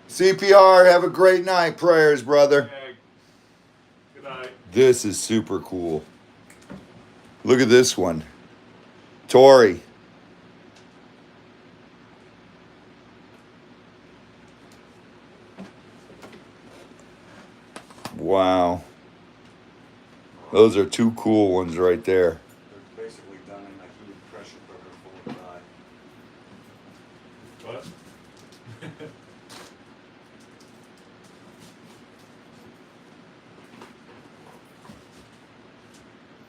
CPR, have a great night. Prayers, brother. Hey, good night. This is super cool. Look at this one. Tori. Wow. Those are two cool ones right there. They're basically done in a heated pressure cooker full of dye. What?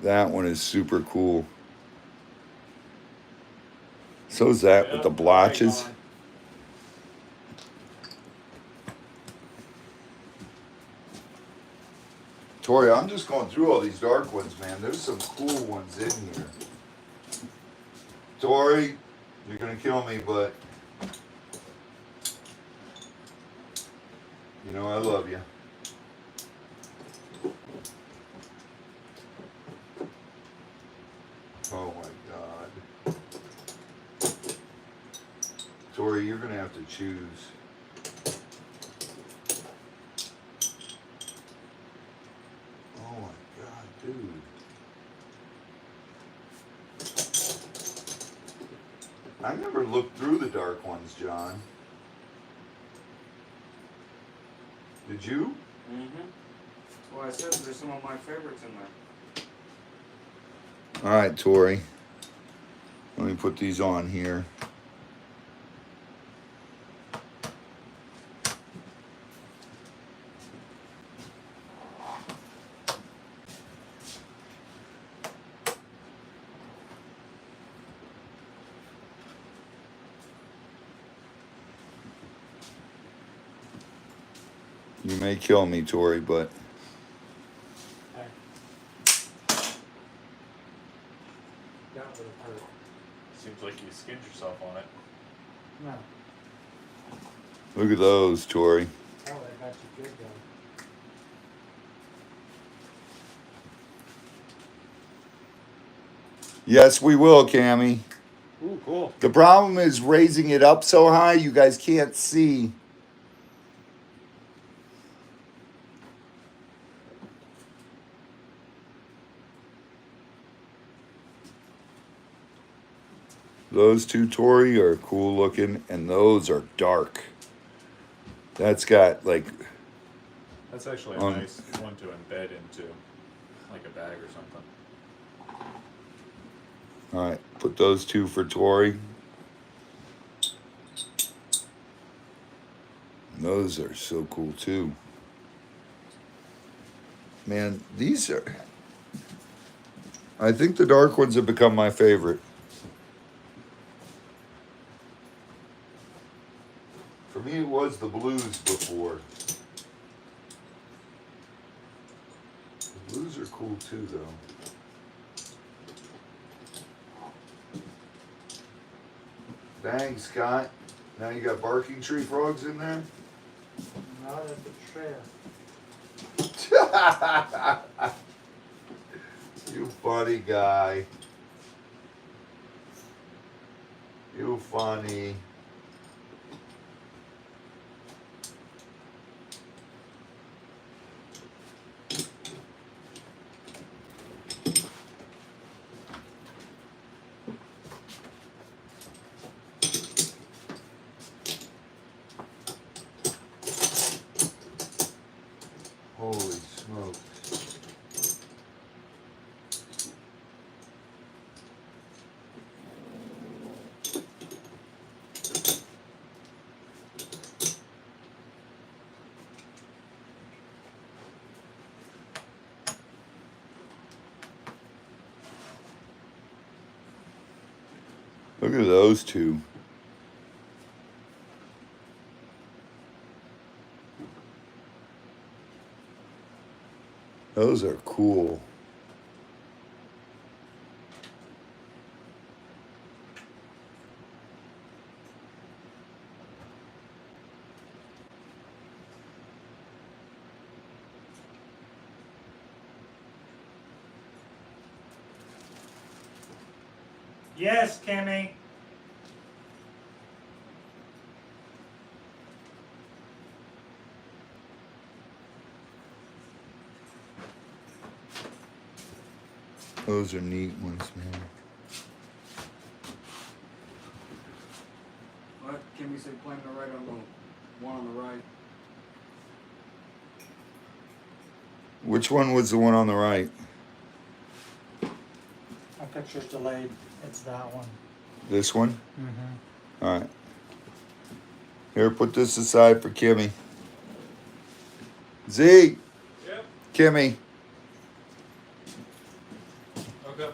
That one is super cool. So is that with the blotches. Right on. Tori, I'm just going through all these dark ones, man. There's some cool ones in here. Tori, you're gonna kill me, but you know I love you. Oh my God. Tori, you're gonna have to choose. Oh my God, dude. I never looked through the dark ones, John. Did you? Mm-hmm. That's why I said there's some of my favorites in there. All right, Tori. Let me put these on here. You may kill me, Tori, but Hey. That would have hurt. Seems like you skinned yourself on it. No. look at those, Tori. Oh, that got you good though. Yes, we will, Cammy. Ooh, cool. The problem is raising it up so high, you guys can't see. Those two, Tori, are cool looking, and those are dark. That's got like, That's actually a nice one to embed into, like a bag or something. all right, put those two for Tori. Those are so cool too. Man, these are, I think the dark ones have become my favorite. For me, it was the blues before. The blues are cool too, though. Dang, Scott. Now you got barking tree frogs in there? No, that's a trail. You funny guy. You funny. Holy smokes. Look at those two. Those are cool. Yes, Kimmy. Those are neat ones, man. What? Kimmy said playing the right on the one on the right. Which one was the one on the right? My picture's delayed. It's that one. This one? Mm-hmm. All right. Here, put this aside for Kimmy. Z, Yep. Kimmy. Okay.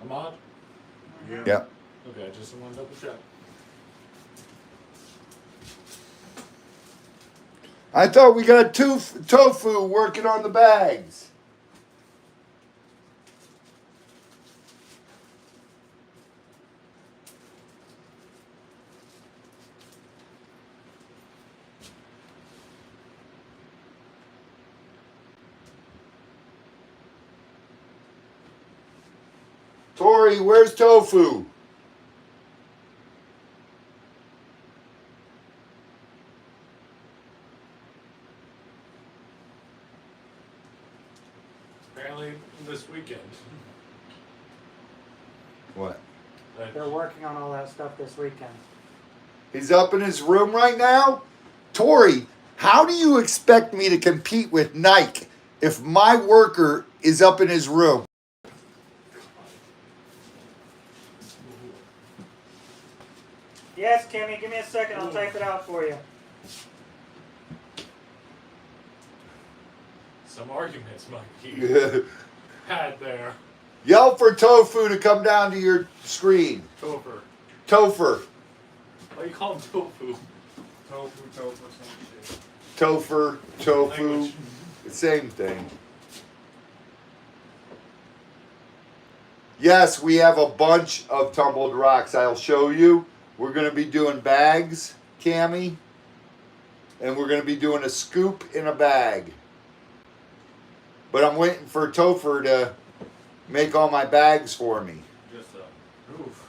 I'm on. Yep. Okay, just want to double check. I thought we got tofu working on the bags. Tori, where's tofu? Apparently this weekend. What? They're working on all that stuff this weekend. He's up in his room right now? Tori, how do you expect me to compete with Nike if my worker is up in his room? Yes, Kimmy. Give me a second. I'll type it out for you. Some arguments might be had there. Yell for tofu to come down to your screen. Topher. Topher. Why you call him tofu? Tofu, some shit. Topher, tofu, Language. same thing. Yes, we have a bunch of tumbled rocks. I'll show you. We're going to be doing bags, Cammy. And we're going to be doing a scoop in a bag. But I'm waiting for Topher to make all my bags for me. Just oof.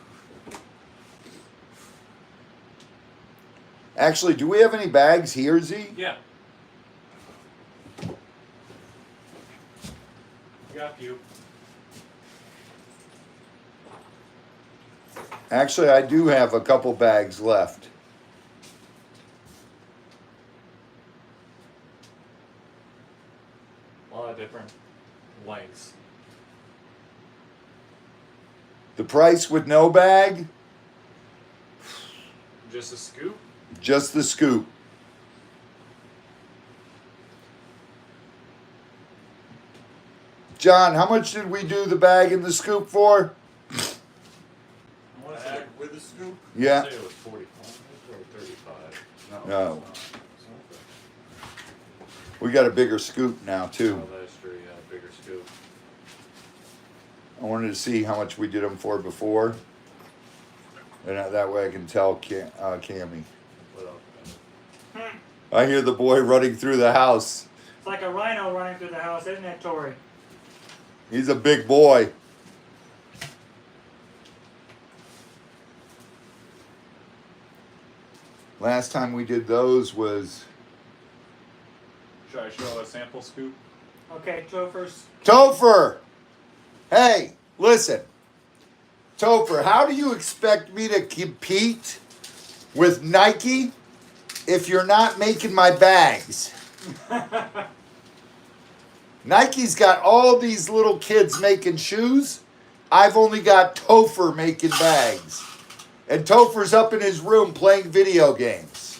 Actually, do we have any bags here, Z? Yeah. Got you. Actually, I do have a couple bags left. A lot of different lengths. The price with no bag? Just a scoop? Just the scoop. John, how much did we do the bag and the scoop for? I want to say with the scoop? Yeah. it was 45 or 35. No. We got a bigger scoop now, too. Oh, that's true. Yeah, bigger scoop. I wanted to see how much we did them for before. And that way I can tell Cammy. What else? I hear the boy running through the house. It's like a rhino running through the house, isn't it, Tori? He's a big boy. Last time we did those was Should I show a sample scoop? Okay, Topher's. Topher. Hey, listen. Topher, how do you expect me to compete with Nike if you're not making my bags? Nike's got all these little kids making shoes. I've only got Topher making bags. And Topher's up in his room playing video games.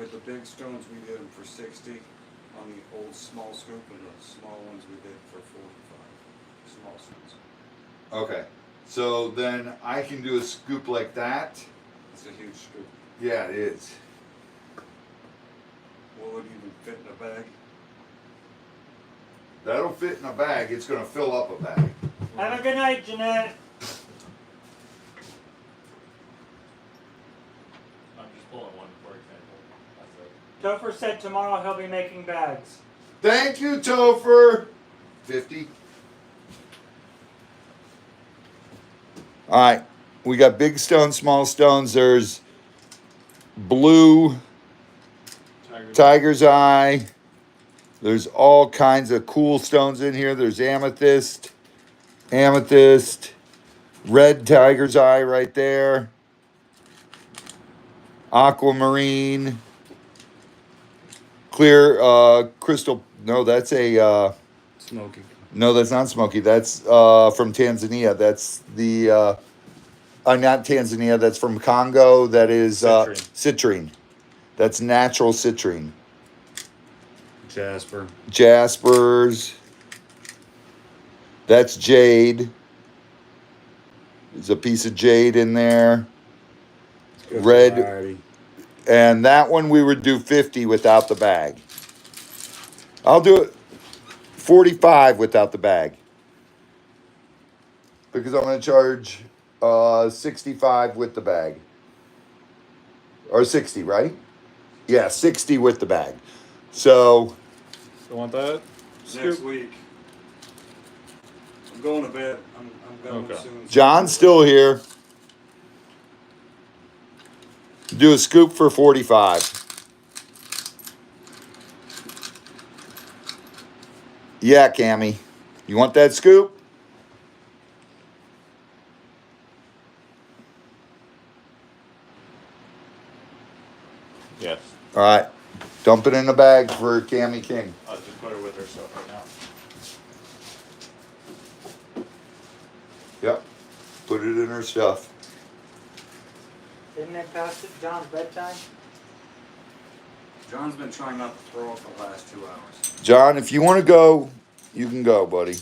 With the big stones, we did them for 60 on the old small scoop, and the small ones we did for 45. Small stones. Okay. So then I can do a scoop like that. It's a huge scoop. Yeah, it is. Will it even fit in a bag? That'll fit in a bag. It's going to fill up a bag. Have a good night, Jeanette. I'm just pulling one for example. That's it. Topher said tomorrow he'll be making bags. Thank you, Topher. 50. All right. We got big stones, small stones. There's blue, tiger's eye. There's all kinds of cool stones in here. There's amethyst, red tiger's eye right there, aquamarine, clear crystal. No, that's a Smoky. no, that's not smoky. That's from Tanzania. That's the not Tanzania. That's from Congo. That is citrine. That's natural citrine. Jasper. Jaspers. That's jade. There's a piece of jade in there. Good Red. variety. And that one we would do 50 without the bag. I'll do it 45 without the bag. Because I'm going to charge 65 with the bag. Or 60, right? Yeah, 60 with the bag. So, You want that? Next week. I'm going to bed. I'm going Okay. soon. John's still here. Do a scoop for 45. Yeah, Cammy. You want that scoop? Yes. All right. Dump it in the bag for Cammy King. I'll just put it with her stuff right now. Yep. Put it in her stuff. Isn't it past John's bedtime? John's been trying not to throw up the last 2 hours. John, if you want to go, you can go, buddy.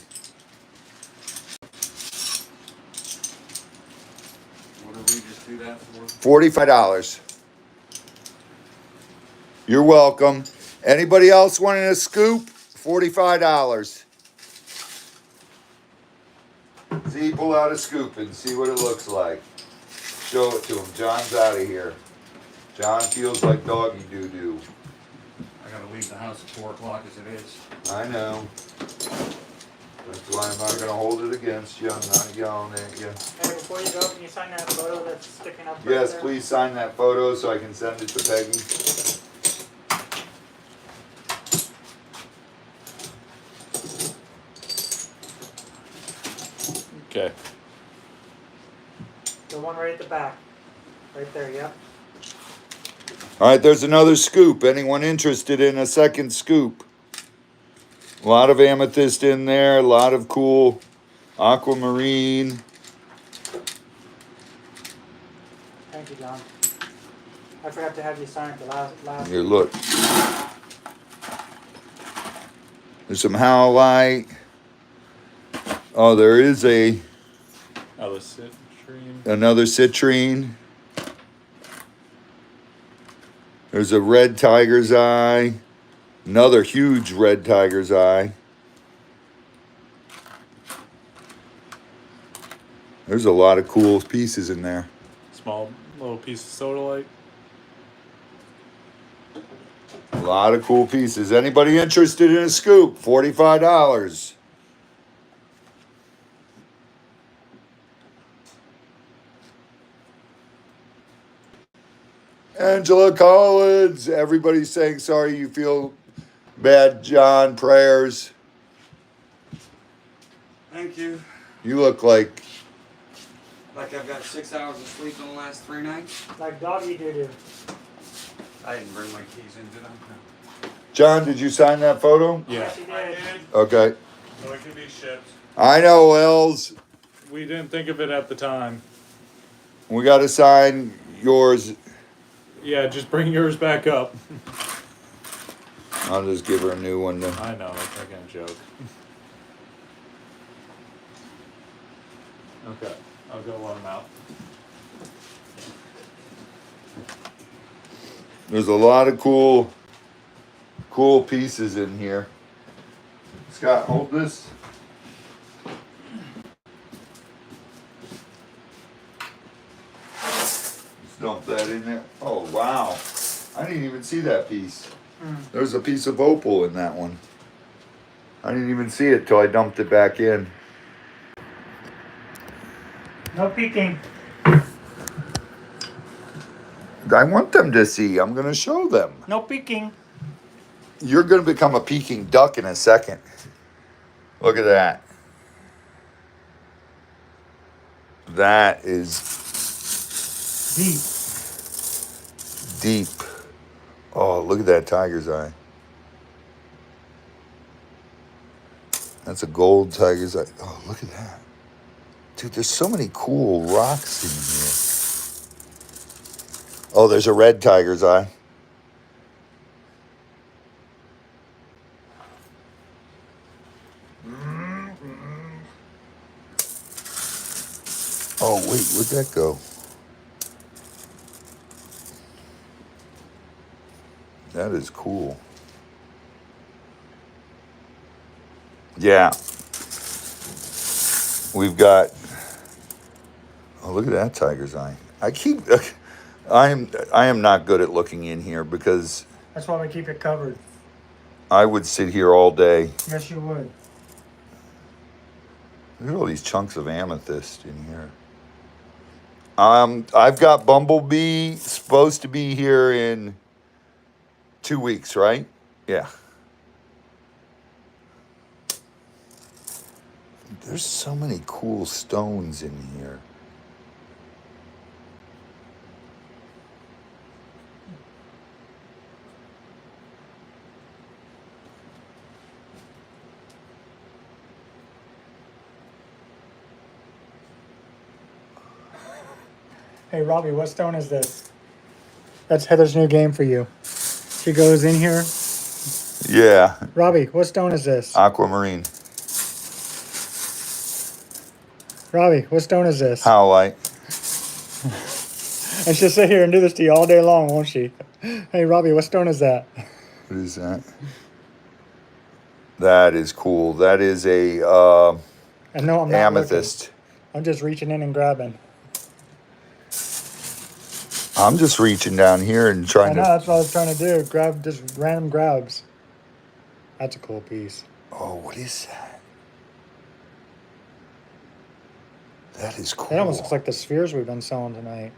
What did we just do that for? $45. You're welcome. Anybody else wanting a scoop? $45. See, pull out a scoop and see what it looks like. Show it to him. John's out of here. John feels like doggy doo-doo. I gotta leave the house at 4 o'clock as it is. I know. That's why I'm not going to hold it against you. I'm not yelling at you. Hey, before you go, can you sign that photo that's sticking up right Yes, there? please sign that photo so I can send it to Peggy. Okay. The one right at the back. Right there, yep. All right, there's another scoop. Anyone interested in a second scoop? A lot of amethyst in there, a lot of cool aquamarine. Thank you, John. I forgot to have you sign it the last. Here, look. There's some howlite. Oh, there is Oh, the citrine. another citrine. There's a red tiger's eye. Another huge red tiger's eye. There's a lot of cool pieces in there. Small little piece of sodalite. A lot of cool pieces. Anybody interested in a scoop? $45. Angela Collins. Everybody's saying sorry you feel bad, John. Prayers. Thank you. You look like Like I've got 6 hours of sleep in the last 3 nights. Like doggy doo-doo. I didn't bring my keys in, did I? John. Did you sign that photo? Yeah. Yes, you did. Okay. So it can be shipped. I know, Els. We didn't think of it at the time. We got to sign yours. Yeah, just bring yours back up. I'll just give her a new one then. I know, it's making a joke. Okay, I'll go let him out. There's a lot of cool pieces in here. Scott, hold this. Let's dump that in there. Oh, wow. I didn't even see that piece. There's a piece of opal in that one. I didn't even see it till I dumped it back in. No peeking. I want them to see. I'm going to show them. No peeking. You're going to become a Peking duck in a second. Look at that. That is deep. Oh, look at that tiger's eye. That's a gold tiger's eye. Oh, look at that. Dude, there's so many cool rocks in here. Oh, there's a red tiger's eye. Oh, wait, where'd that go? That is cool. Yeah. We've got, oh, look at that tiger's eye. I am not good at looking in here because That's why we keep it covered. I would sit here all day. Yes, you would. Look at all these chunks of amethyst in here. I've got Bumblebee supposed to be here in 2 weeks, right? Yeah. There's so many cool stones in here. Hey, Robbie, what stone is this? That's Heather's new game for you. She goes in here. Yeah. Robbie, what stone is this? Aquamarine. Robbie, what stone is this? Howlite. And she'll sit here and do this to you all day long, won't she? Hey, Robbie, what stone is that? What is that? That is cool. That is a And no, I'm not amethyst. looking. I'm just reaching in and grabbing. I'm just reaching down here and I trying know, to. that's what I was trying to do. Grab just random grabs. That's a cool piece. Oh, what is that? That is cool. It almost looks like the spheres we've been selling tonight.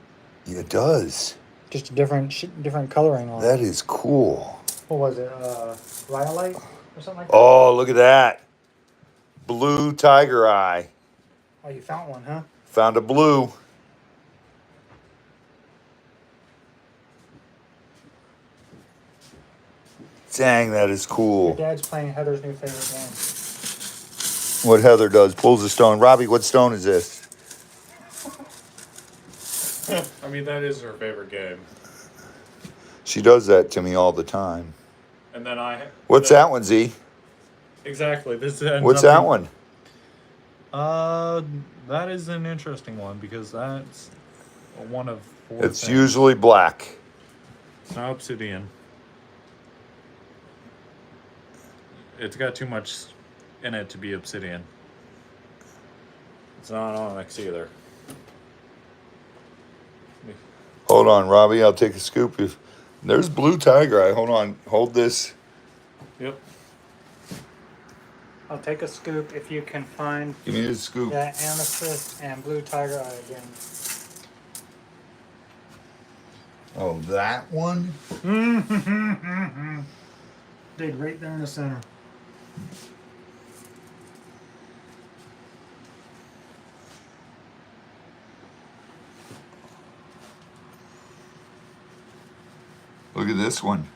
Yeah, it does. Just a different coloring on That it. is cool. What was it? Rhyolite or something like that? Oh, look at that. Blue tiger eye. Oh, you found one, huh? Found a blue. Dang, that is Your cool. dad's playing Heather's new favorite game. What Heather does, pulls a stone. Robbie, what stone is this? I mean, that is her favorite game. She does that to me all the time. And then What's that one, Z? Exactly. This ends What's up that being- one? That is an interesting one because that's one of four. It's things. usually black. It's not obsidian. It's got too much in it to be obsidian. It's not onyx either. Hold on, Robbie. I'll take a scoop. If there's blue tiger eye. Hold on. Hold this. Yep. I'll take a scoop if you can find Give me a scoop. that amethyst and blue tiger eye again. Oh, that one? Dig right there in the center. Look at this one.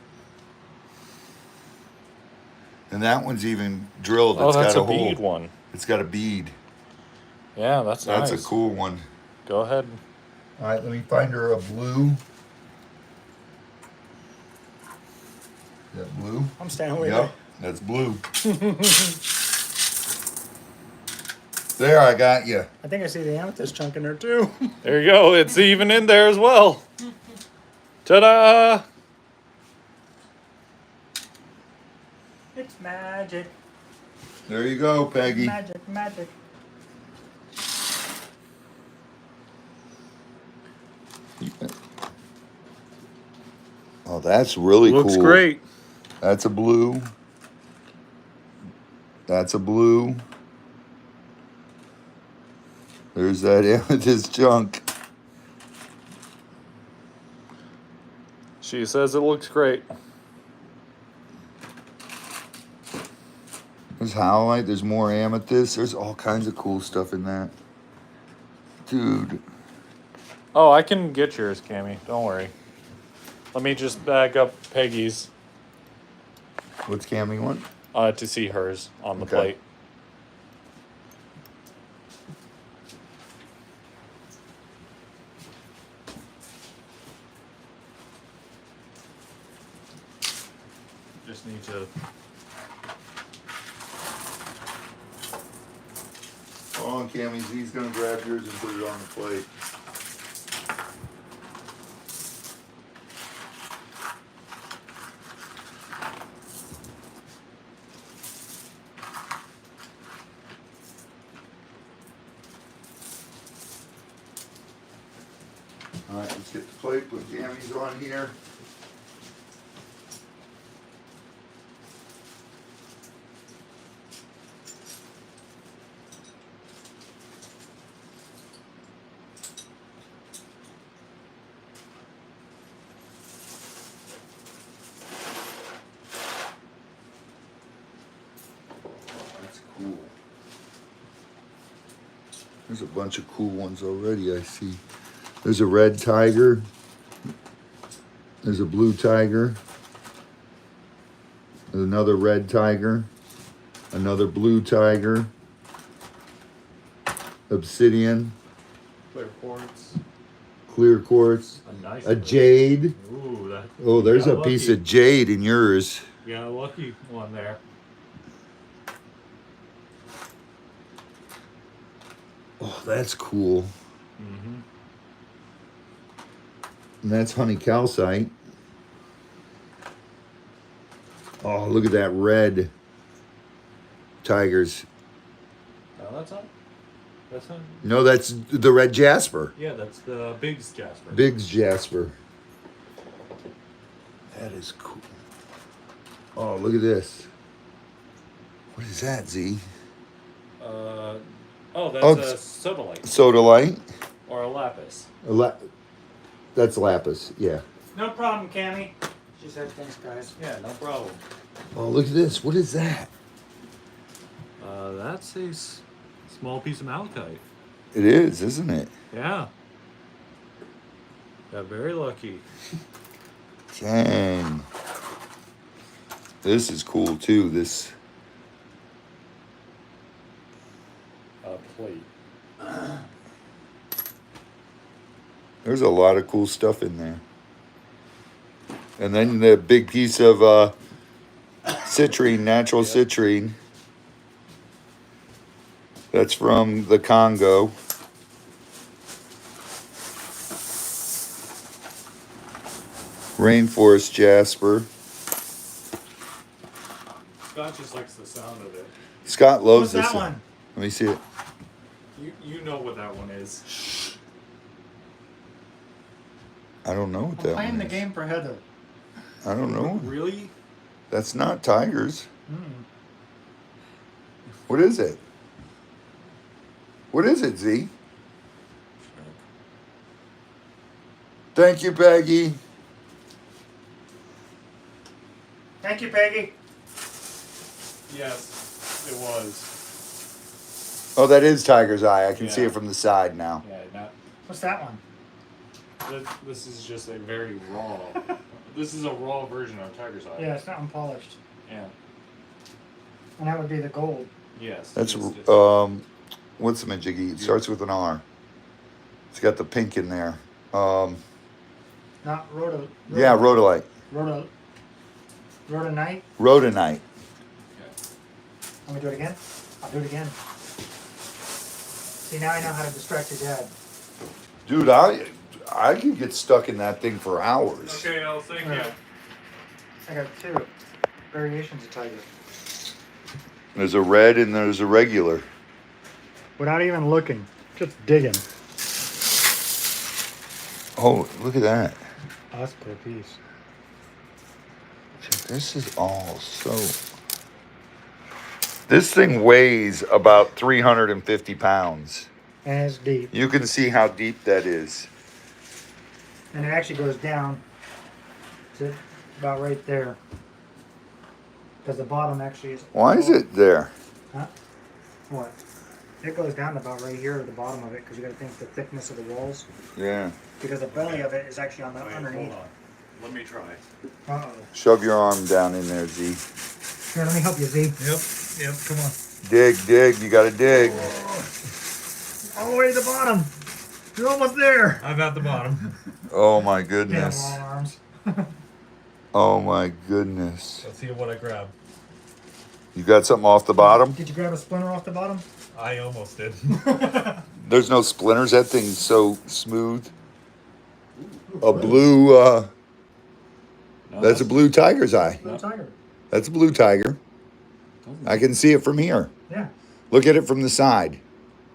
And that one's even drilled. Oh, It's that's got a a hole. bead one. It's got a bead. Yeah, that's That's nice. a cool one. Go ahead. All right, let me find her a blue. That blue? I'm standing with Yep, that's blue. There, I got you. you. I think I see the amethyst chunk in there too. There you go. It's even in there as well. Ta-da! It's magic. There you go, Peggy. Magic, magic. Oh, that's really Looks cool. great. That's a blue. That's a blue. There's that amethyst chunk. She says it looks great. There's howlite. There's more amethyst. There's all kinds of cool stuff in that. Dude. Oh, I can get yours, Cammy. Don't worry. Let me just back up Peggy's What's Cammy want? to see hers on the Okay. plate. Just need to. Hold on, Cammy. He's gonna grab yours and put it on the plate. All right, let's get the plate. Put Cammy's on here. That's cool. There's a bunch of cool ones already, I see. There's a red tiger. There's a blue tiger. There's another red tiger. Another blue tiger. Obsidian. Clear quartz. Clear quartz. A nice. A jade. Ooh, that. Oh, there's you a got piece lucky. of jade in yours. You got a lucky one there. Oh, that's cool. Mm-hmm. And that's honey calcite. Oh, look at that red tigers. No, that's not. That's not. No, that's the red jasper. Yeah, that's the Biggs Jasper. Biggs jasper. That is cool. Oh, look at this. What is that, Z? Oh, that's Oh, a sodalite Sodalite. or a lapis. That's lapis, yeah. No problem, Cammy. She said, thanks, guys. Yeah, no problem. Oh, look at this. What is that? That's a small piece of malachite. It is, isn't it? Yeah. Got very lucky. Dang. This is cool too. This. Plate. There's a lot of cool stuff in there. And then the big piece of citrine, natural citrine. That's from the Congo. Rainforest jasper. Scott just likes the sound of it. Scott loves What's this. that one? Let me see it. You know what that one is. I don't know what I'm that playing one the is. game for Heather. I don't know. Really? That's not tigers. Mm. What is it? What is it, Z? Thank you, Peggy. Thank you, Peggy. Yes, it was. Oh, that is tiger's eye. I can see Yeah. it from the side now. Yeah, not. What's that one? This is just a very raw. This is a raw version of Tiger's Eye. Yeah, it's not unpolished. Yeah. And that would be the gold. Yes. That's it's just- what's the majiggy? It starts with an R. It's got the pink in there. Not Yeah, rhodolite. Rhoda. Rhodonite. Rhodonite. Let me do it again. I'll do it again. See, now I know how to distract your dad. Dude, I could get stuck in that thing for hours. Okay, I'll thank you. Alright. I got two variations of tiger. There's a red and there's a regular. Without even looking, just digging. Oh, look at that. Oh, that's a cool piece. This is all so... This thing weighs about 350 pounds. And it's deep. You can see how deep that is. And it actually goes down to about right there. Because the bottom actually is... Why is it there? Huh? What? It goes down to about right here at the bottom of it, because you got to think the thickness of the walls. Yeah. Because the belly of it is actually on the underneath. Hold on. Let me try. Uh-oh. Shove your arm down in there, Z. Here, let me help you, Z. Yep, come on. Dig. You gotta dig. All the way to the bottom. You're almost there. I'm at the bottom. Oh my Damn, goodness. long arms. Oh my goodness. Let's see what I grab. You got something off the bottom? Did you grab a splinter off the bottom? I almost did. There's no splinters. That thing's so smooth. A blue, No, that's a blue tiger's eye. Blue tiger. That's a blue tiger. I can see it from here. Yeah. Look at it from the side.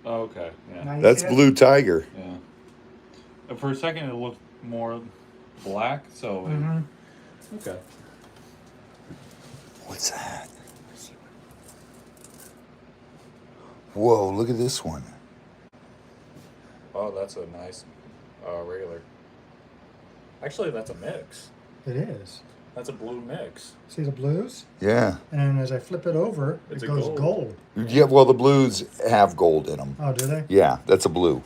Oh, okay, yeah. Now you That's see it? blue tiger. Yeah. For a second, it looked more black, so... Mm-hmm. Okay. What's that? Whoa, look at this one. Oh, that's a nice regular. Actually, that's a mix. It is. That's a blue mix. See the blues? Yeah. And then as I flip it over, It's it a goes gold. gold. Yeah, well, the blues have gold in them. Oh, do they? Yeah, that's a blue.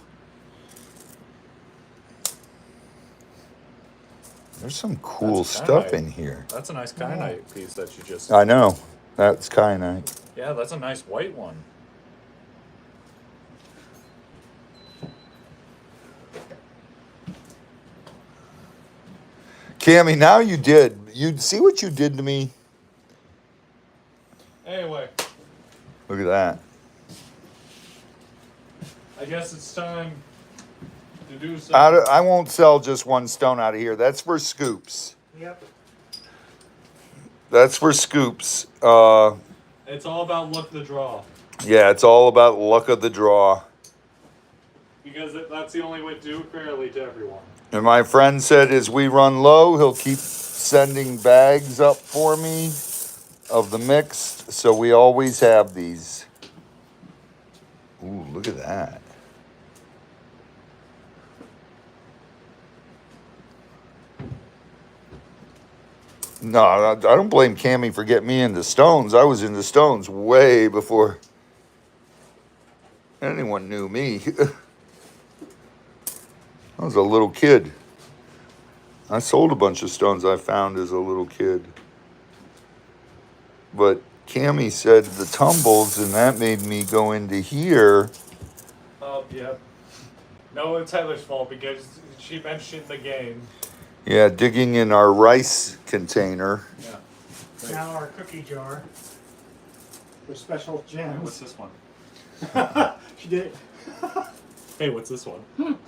There's some cool That's stuff kyanite. in here. That's a nice kyanite piece that you just... I know. That's kyanite. Yeah, that's a nice white one. Cammy, now you did. You see what you did to me? Anyway, Look at that. I guess it's time to do some... I won't sell just one stone out of here. That's for scoops. Yep. That's for scoops. It's all about luck of the draw. Yeah, it's all about luck of the draw. Because that's the only way to do it fairly to everyone. And my friend said as we run low, he'll keep sending bags up for me of the mixed. So we always have these. Ooh, look at that. No, I don't blame Cammy for getting me into stones. I was into stones way before anyone knew me. I was a little kid. I sold a bunch of stones I found as a little kid. But Cammy said the tumbles, and that made me go into here. Yeah. No, it's Heather's fault because she mentioned the game. Yeah, digging in our rice container. Yeah. Now our cookie jar for special Hey, what's gems. this one? She did it. Hey, what's this one?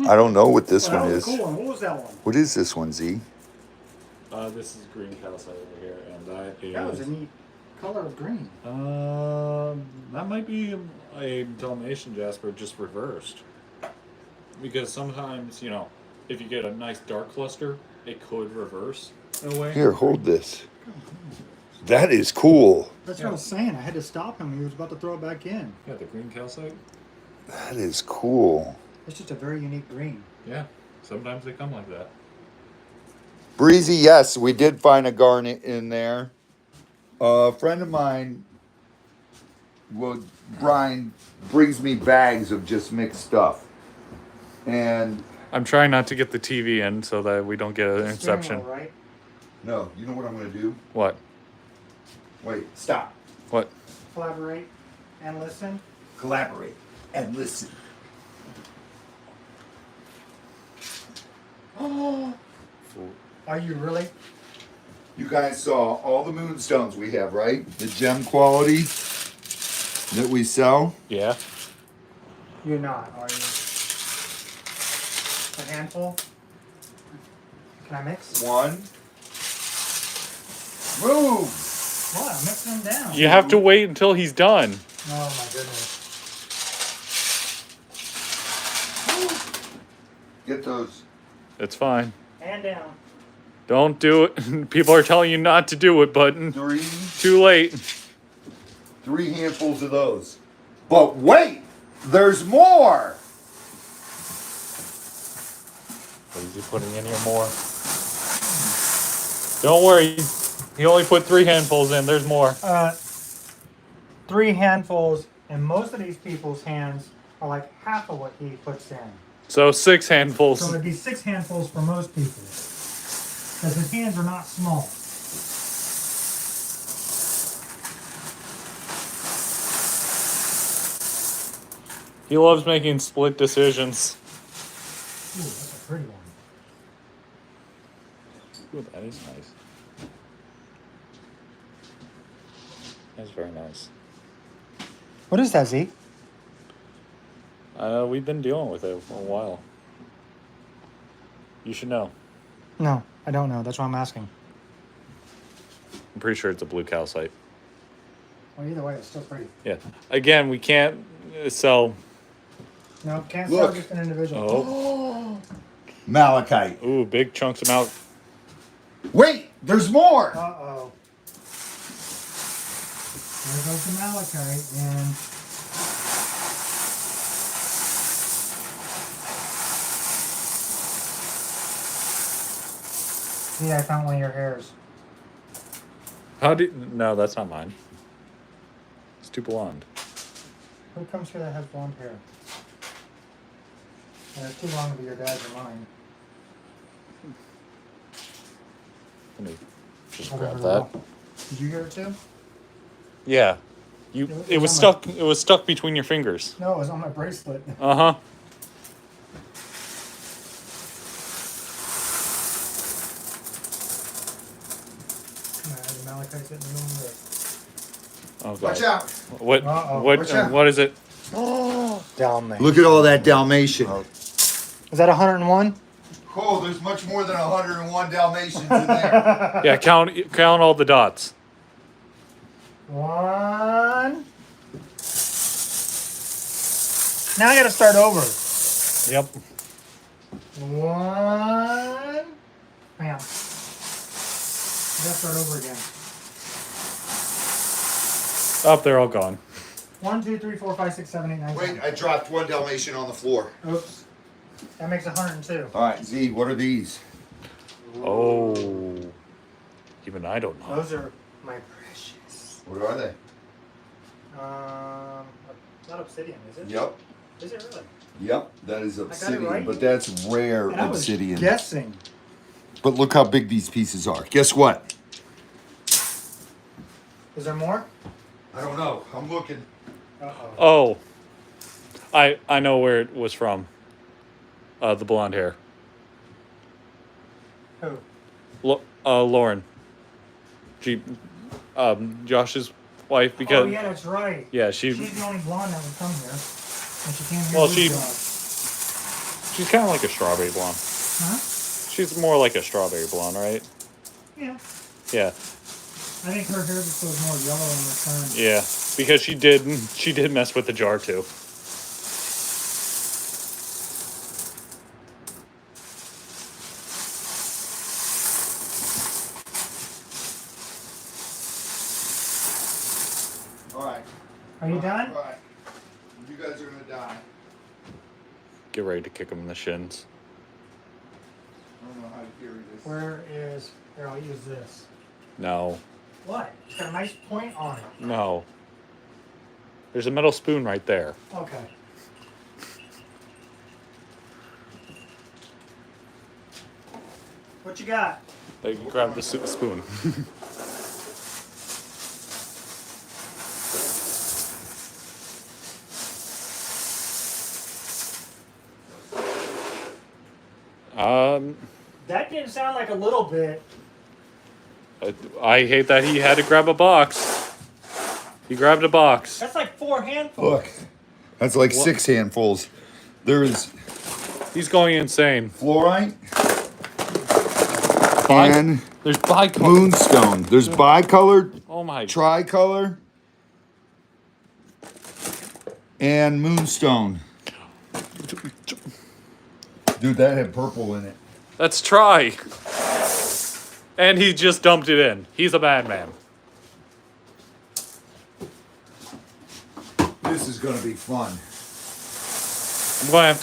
I don't know what this Oh, that one was is. a cool one. What was that one? What is this one, Z? This is green calcite over here, and that is... That was a neat color of green. That might be a Dalmatian jasper just reversed. Because sometimes, you know, if you get a nice dark cluster, it could reverse in a way. Here, hold this. That is cool. That's what I was saying. I had to stop him. He was about to throw it back in. Yeah, the green calcite. That is cool. It's just a very unique green. Yeah, sometimes they come like that. Breezy, yes, we did find a garnet in there. A friend of mine, well, Brian, brings me bags of just mixed stuff. And I'm trying not to get the TV in so that we don't get an Steering inception. wheel, right? no, you know what I'm going to do? What? Wait, stop. What? Collaborate and listen. Collaborate and listen. Oh, are you really? You guys saw all the moonstones we have, right? The gem quality that we sell. Yeah. You're not, are you? A handful? Can I mix? One. Move. What? I'm mixing them down. You have to wait until he's done. Oh my goodness. Get those. It's fine. Hand down. Don't do it. People are telling you not to do it, but Three. too late. 3 handfuls of those. But wait, there's more. What is he putting in here more? Don't worry. He only put 3 handfuls in. There's more. 3 handfuls, and most of these people's hands are like half of what he puts in. So 6 handfuls. So it'd be 6 handfuls for most people. Because his hands are not small. He loves making split decisions. Ooh, that's a pretty one. Ooh, that is nice. That's very nice. What is that, Zeke? We've been dealing with it for a while. You should know. No, I don't know. That's why I'm asking. I'm pretty sure it's a blue calcite. Well, either way, it's still pretty. Yeah. Again, we can't sell. No, can't Look. sell just an individual. Oh. Malachite. Ooh, big chunks of milk. Wait, there's more. Uh-oh. There goes the malachite, and see, I found one of your hairs. How do? No, that's not mine. It's too blonde. Who comes here that has blonde hair? And it's too long to be your dad's or mine. Let me just Over grab the that. wall. Did you hear it too? Yeah. You. It was stuck. It was stuck between your fingers. No, it was on my bracelet. Uh huh. The malachite's hitting the wrong way. Oh god. Watch out. What? Uh-oh. What? Watch out. What is it? Dalmatian. Look at all that Dalmatian. Is that 101? Oh, there's much more than 101 Dalmatians in there. Yeah. Count all the dots. 1. Now I gotta start over. Yep. 1. Bam. I gotta start over again. Oh, they're all gone. 1, 2, 3, 4, 5, 6, 7, 8, 9, 10. Wait, I dropped 1 Dalmatian on the floor. Oops. That makes 102. All right, Z, what are these? Oh. Even I don't know. Those are my precious. What are they? Not obsidian, is it? Yep. Is it really? Yep, that is got it obsidian, right? but that's rare And I was obsidian. guessing. But look how big these pieces are. Guess what? Is there more? I don't know. I'm looking. Uh-oh. Oh. I know where it was from. The blonde hair. Who? Lauren. She, Josh's wife, because Oh, yeah, that's right. yeah, She's the only blonde that would come here. And she came here Well, with she- Josh. she's kind of like a strawberry blonde. Huh? She's more like a strawberry blonde, right? Yeah. Yeah, I think her hair just goes more yellow in the sun. yeah, because she did mess with the jar too. All right. Are you done? All right. You guys are gonna die. Get ready to kick him in the shins. I don't know how to carry this. Where is... Here, I'll use this. No, What? It's got a nice point on it. no. There's a metal spoon right there. Okay. What you got? Grab the spoon. That didn't sound like a little bit. I hate that he had to grab a box. He grabbed a box. That's like 4 handfuls. Look, that's like What? 6 handfuls. There's He's going insane. fluorite Bi- and There's bicolor. moonstone. There's bicolored, Oh my. tricolor, and moonstone. Dude, that had purple in it. Let's try. And he just dumped it in. He's a bad man. This is gonna be fun. I'm going to have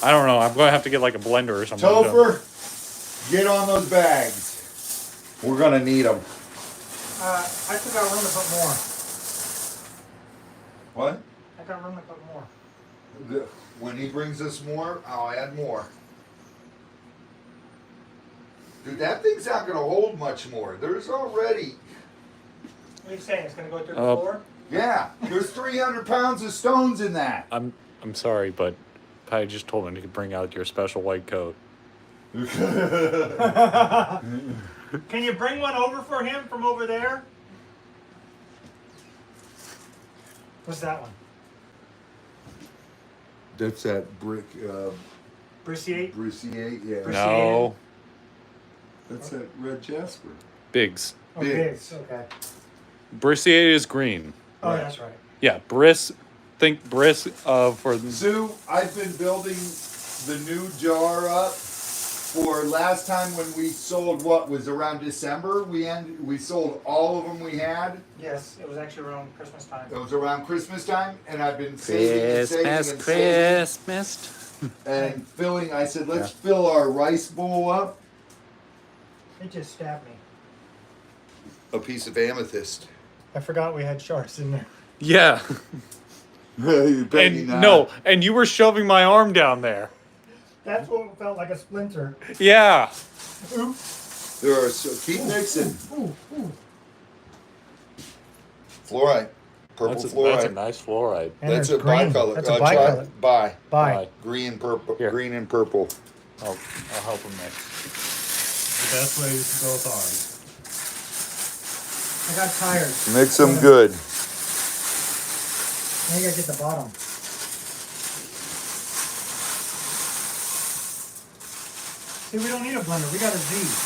to, I don't know, I'm going to have to get like a blender or something. Topher, get on those bags. We're gonna need them. I still got room to put more. What? I got room to put more. When he brings us more, I'll add more. Dude, that thing's not gonna hold much more. There's already, What are you saying? It's going to go through the Uh, floor? yeah, there's 300 pounds of stones in that. I'm sorry, but Patty just told me to bring out your special white coat. Can you bring one over for him from over there? What's that one? That's that brick, Briciate? Brucier, yeah. No. That's that red jasper. Biggs. Oh, Biggs. Biggs. Okay. Briciate is green. Oh, Right. that's right. Yeah, Briss. Think Briss for. Sue, I've been building the new jar up for last time when we sold what was around December. We sold all of them we had. Yes, it was actually around Christmas time. It was around Christmas time, and I've been saving and saving and saving Christmas. and filling. I said, let's fill our rice bowl up. It just stabbed me. A piece of amethyst. I forgot we had sharks in there. Yeah. You bet And me not. no, and you were shoving my arm down there. That's what felt like a splinter. Yeah. Oops. There are keep mixing. Ooh, ooh. Fluorite, purple That's a fluorite. nice fluoride. And That's a there's green. bicolor. That's a bicolor. Bi. Bye. Green, purple. Here. Green and purple. I'll help him mix. The best way is both are. I got tired. Mix them good. Now you gotta get the bottom. See, we don't need a blender. We got a Z.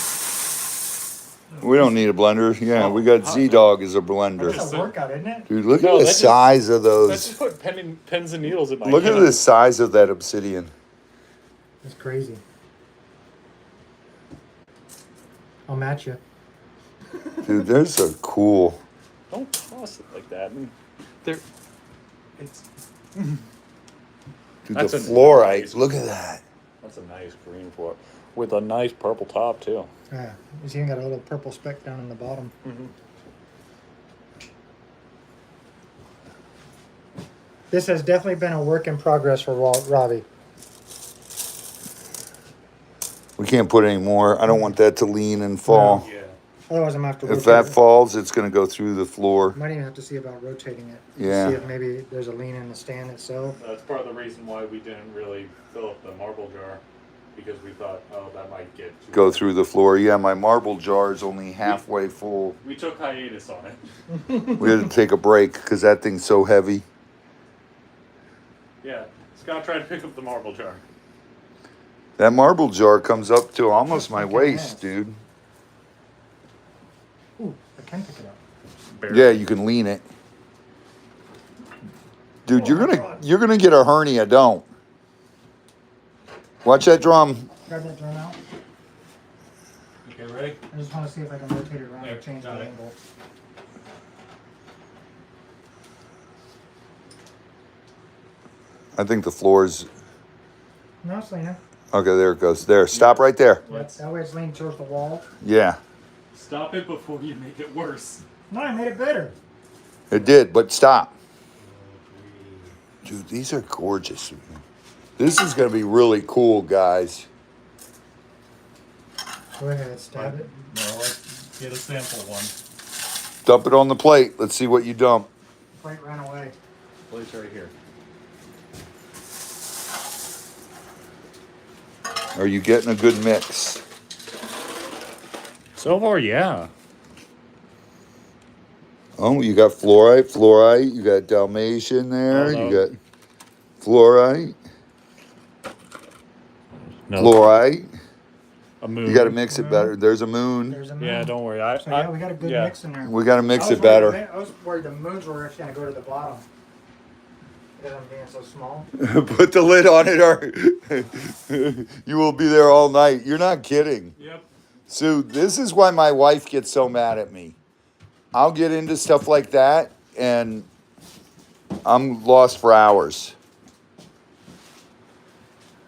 We don't need a blender. Yeah, we got Z-Dog as a blender. That's a workout, isn't it? Dude, look No, at the that's just- size of Let's those. just put pens and needles in my Look at hand. the size of that obsidian. It's crazy. I'll match you. Dude, those are cool. Don't toss it like that. There, it's Dude, That's the a fluorite. nice- Look at that. that's a nice green floor with a nice purple top too. Yeah. He's even got a little purple speck down in the bottom. This has definitely been a work in progress for Robbie. We can't put any more. I don't want that to lean and fall. Yeah. Otherwise, I'm gonna have to. If rotate that it. falls, it's going to go through the floor. Might even have to see about rotating it. Yeah. See if maybe there's a lean in the stand itself. That's part of the reason why we didn't really fill up the marble jar, because we thought, oh, that might get too Go through the floor. Yeah, my marble jar is only halfway full. We took hiatus on it. We had to take a break because that thing's so heavy. Yeah, Scott tried to pick up the marble jar. That marble jar comes up to almost my Fucking waist, ass. dude. Ooh, I can pick it up. Barely. Yeah, you can lean it. Dude, Oh you're my gonna God. you're gonna get a hernia. Don't. Watch that drum. Grab that drum out. Okay, ready? I just want to see if I can rotate it around There, and change the got it. angle. I think the floor's No, it's leaning. okay. There it goes. There. Stop right there. Yep, that way it's leaning towards the wall. Yeah, Stop it before you make it worse. No, I made it better. it did. But stop. Dude, these are gorgeous. This is gonna be really cool, guys. Go ahead, stab it. No, let's get a sample one. Dump it on the plate. Let's see what you dump. Plate ran away. Plate's right here. Are you getting a good mix? So far, yeah. Oh, you got fluorite. You got Dalmatian there. Oh, You no. got fluorite, No, fluorite. a moon. You got to mix it better. There's a moon. There's a moon. Yeah, don't worry. So yeah, we got a good mix in there. We got to mix I was it better. I was worried the moons were actually gonna go to the bottom because I'm being so small. Put the lid on it, or you will be there all night. You're not kidding. Yep. Sue, this is why my wife gets so mad at me. I'll get into stuff like that, and I'm lost for hours.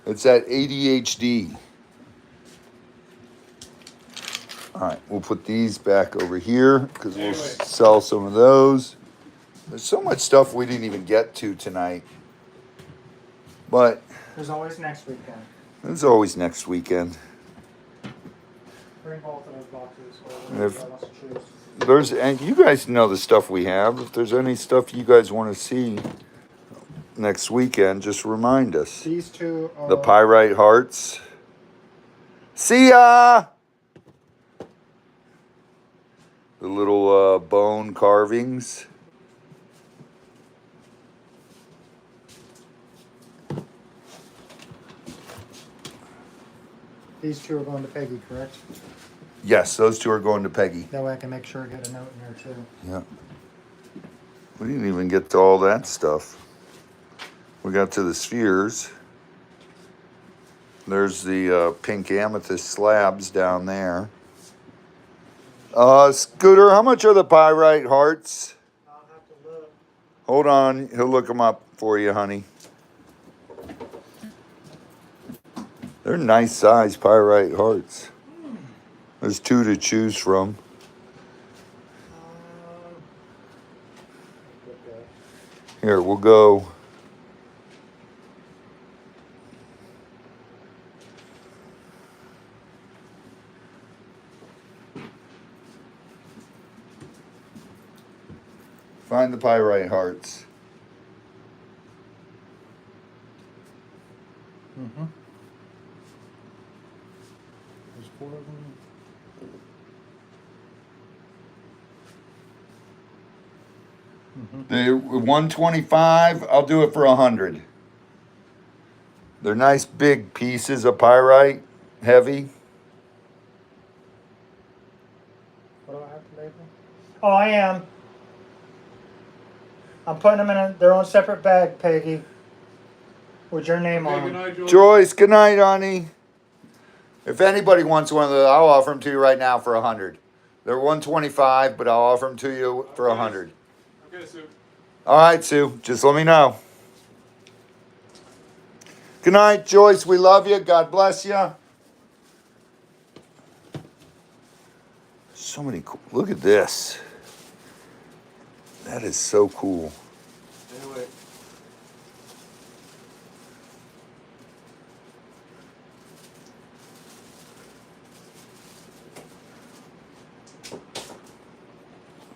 It's that ADHD. All right, we'll put these back over here because we'll sell some of those. There's so much stuff we didn't even get to tonight. But There's always next weekend. there's always next weekend. Bring both of those boxes. And Or if- wants to choose. And you guys know the stuff we have. If there's any stuff you guys want to see next weekend, just remind us. These two are The pyrite hearts. See ya! The little bone carvings. These two are going to Peggy, correct? Yes, those two are going to Peggy. That way I can make sure I get a note in there too. Yeah. We didn't even get to all that stuff. We got to the spheres. There's the pink amethyst slabs down there. Scooter, how much are the pyrite hearts? I'll have to look. Hold on, he'll look them up for you, honey. They're nice size pyrite hearts. There's two to choose from. Okay. Here, we'll go. Find the pyrite hearts. Mm-hmm. There's 4 of them. They're 125. I'll do it for 100. They're nice big pieces of pyrite, heavy. What do I have to label? Oh, I am. I'm putting them in their own separate bag, Peggy, with your name on them. Joyce, good night, honey. If anybody wants one of those, I'll offer them to you right now for 100. They're 125, but I'll offer them to you for 100. Okay, Sue. All right, Sue. Just let me know. Good night, Joyce. We love you. God bless you. So many cool. Look at this. That is so cool. Anyway.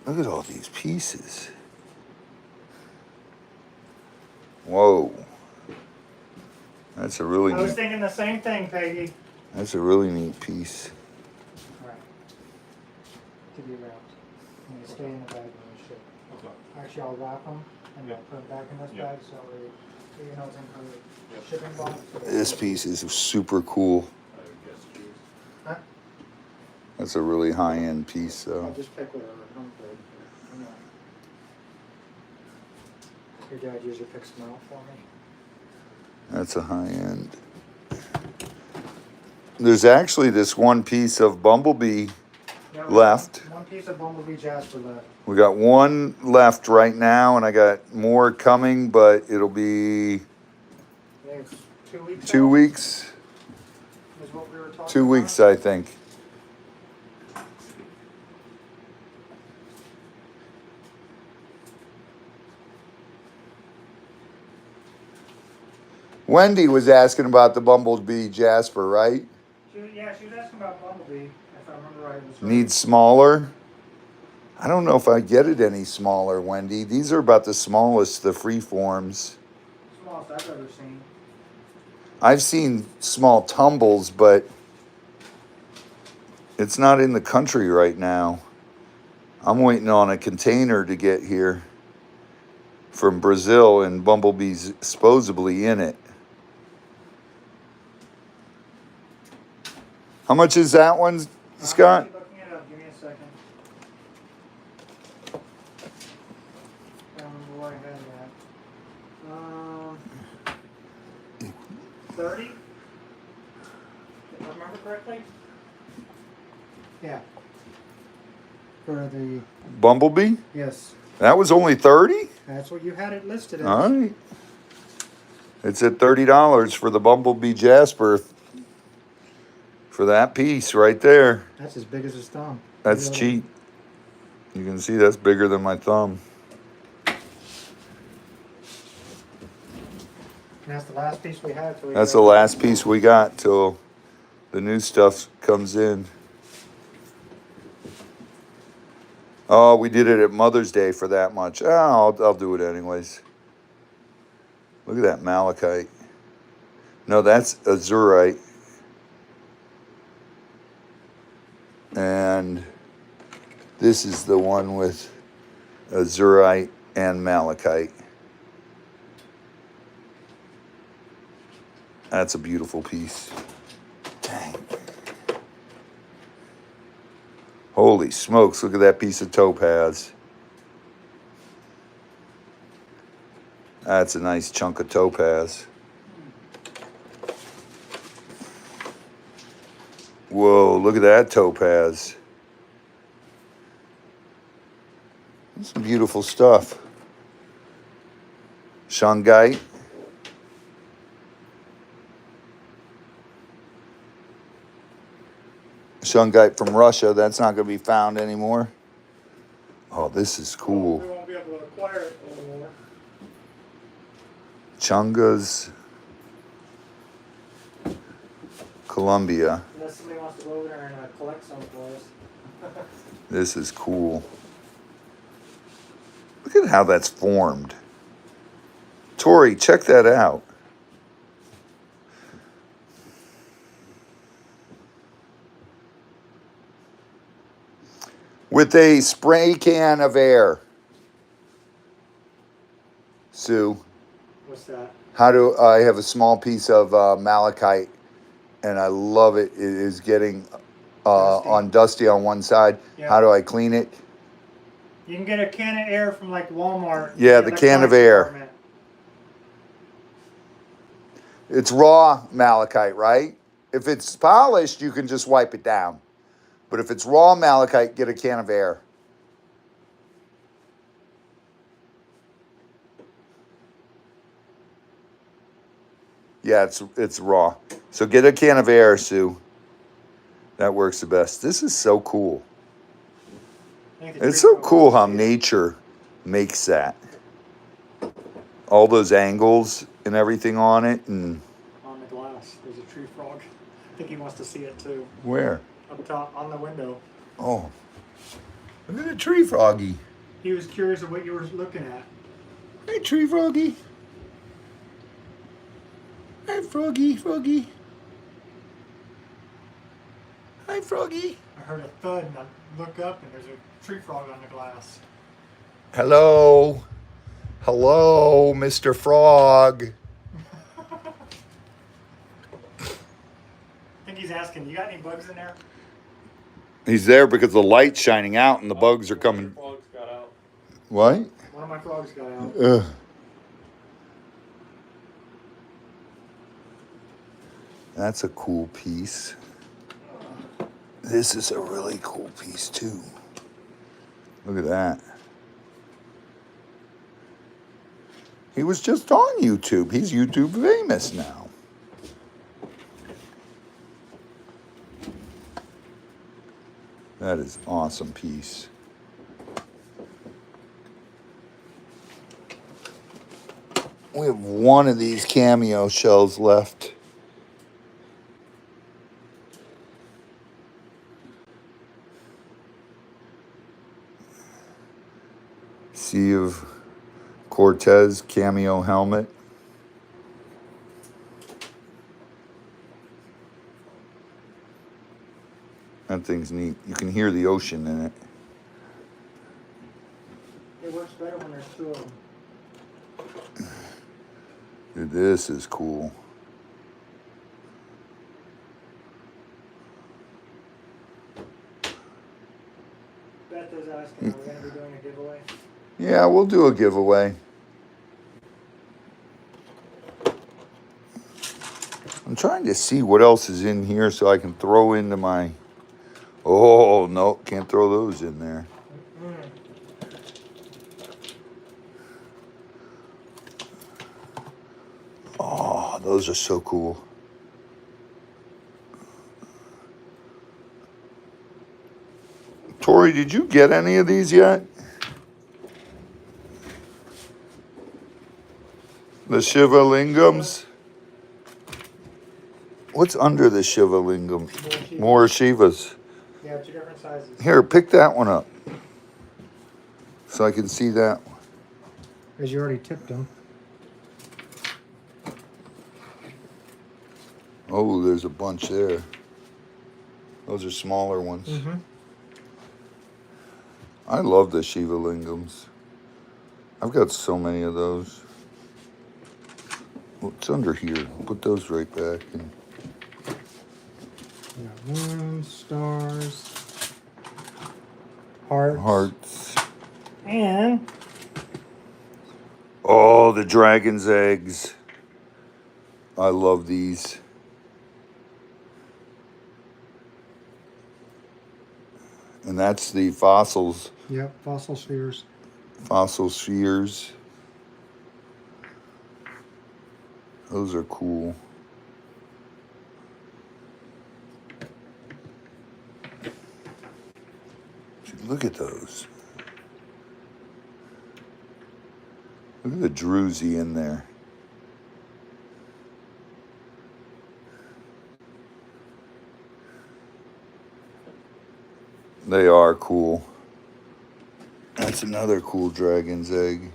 Look at all these pieces. Whoa. That's a really I was neat. thinking the same thing, Peggy. That's a really neat piece. All right. To be wrapped. And they stay in the bag when we ship. Okay. Actually, I'll wrap them and I'll put them back in this bag so you know it's in the shipping box. This piece is super cool. Huh? That's a really high-end piece, I'll though. just pick whatever. I'm good. Your dad usually picks them out for me. That's a high-end. There's actually this one piece of bumblebee Yeah, left. One piece of bumblebee jasper left. We got one left right now, and I got more coming, but it'll be I think it's 2 weeks. 2 out weeks. Is what we were talking 2 weeks, about. I think. Wendy was asking about the bumblebee jasper, right? She was asking about bumblebee, if I remember right. It was Needs smaller. I don't know if I get it any smaller, Wendy. These are about the smallest, the free forms. smallest I've ever seen. I've seen small tumbles, but it's not in the country right now. I'm waiting on a container to get here from Brazil, and Bumblebee's supposedly in it. How much is that one, Scott? I'm looking it up. Give me a second. I don't remember where I had that. 30? If I remember correctly? Yeah. For the, Bumblebee? yes, That was only 30? that's what you had it listed as. All right. It's at $30 for the Bumblebee Jasper for that piece right there. That's as big as his thumb. That's Really. cheap. You can see that's bigger than my thumb. And that's the last piece we had. Till we That's go. the last piece we got till the new stuff comes in. Oh, we did it at Mother's Day for that much. Oh, I'll do it anyways. Look at that malachite. No, that's azurite. And this is the one with azurite and malachite. That's a beautiful piece. Dang. Holy smokes, look at that piece of topaz. That's a nice chunk of topaz. Whoa, look at that topaz. That's some beautiful stuff. Shungite. Shungite from Russia. That's not going to be found anymore. Oh, this is cool. We won't be able to acquire it anymore. Chungas, Colombia. Unless somebody wants to go over there and collect some for us. This is cool. Look at how that's formed. Tori, check that out. With a spray can of air. Sue, What's that? how do I have a small piece of malachite, and I love it. It is getting dusty on one side. Yeah. How do I clean it? You can get a can of air from like Walmart. Yeah, the can of electronics air. department. It's raw malachite, right? If it's polished, you can just wipe it down. But if it's raw malachite, get a can of air. Yeah, it's raw. So get a can of air, Sue. That works the best. This is so cool. I think the It's tree so frog cool how wants to see it. nature makes that. All those angles and everything on it, and On the glass, there's a tree frog. I think he wants to see it too. where? Up top on the window. Oh, look at the tree froggy. He was curious of what you were looking at. Hey, tree froggy. Hi, froggy, froggy. Hi, froggy. I heard a thud and I look up and there's a tree frog on the glass. Hello. Hello, Mr. Frog. I think he's asking, you got any bugs in there? He's there because the light's shining out and the bugs are coming. Frogs got out. What? One of my frogs got out. Ugh. That's a cool piece. This is a really cool piece too. Look at that. He was just on YouTube. He's YouTube famous now. That is an awesome piece. We have one of these cameo shells left. Sea of Cortez cameo helmet. That thing's neat. You can hear the ocean in it. It works better when there's two of them. Dude, this is cool. Beth is asking, are we going to be doing a giveaway? Yeah, we'll do a giveaway. I'm trying to see what else is in here so I can throw into my... Oh, no, can't throw those in there. Oh, those are so cool. Tori, did you get any of these yet? The Shiva Lingams? What's under the Shiva Lingam? More Shivas. Yeah, two different sizes. Here, pick that one up. So I can see that. Because you already tipped them. Oh, there's a bunch there. Those are smaller ones. Mm-hmm. I love the Shiva Lingams. I've got so many of those. What's under here? Put those right back. And We got moons, stars, hearts. hearts. And Oh, the dragon's eggs. I love these. And that's the fossils. yep, fossil spheres. Fossil spheres. Those are cool. Look at those. Look at the druzy in there. They are cool. That's another cool dragon's egg.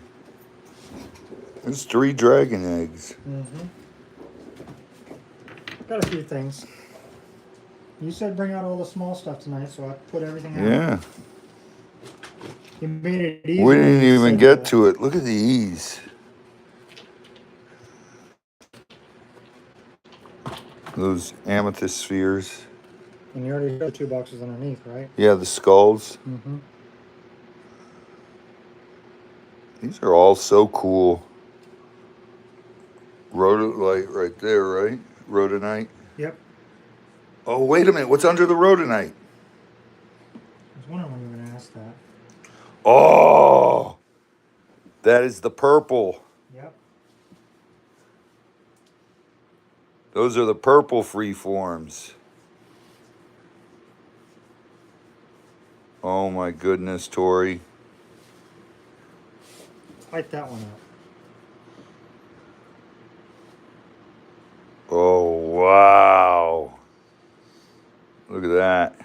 There's 3 dragon eggs. Mm-hmm. Got a few things. You said bring out all the small stuff tonight, so I put everything out. Yeah. You made it easy. We didn't even get to it. Look at these. Those amethyst spheres. And you already showed 2 boxes underneath, right? Yeah, the skulls. Mm-hmm. These are all so cool. Rhodolite right there, right? Rhodonite. Yep. Oh, wait a minute. What's under the rhodonite? I was wondering when you were going to ask that. Oh, that is the purple. Yep. Those are the purple freeforms. Oh my goodness, Tori. Light that one up. Oh, wow. Look at that.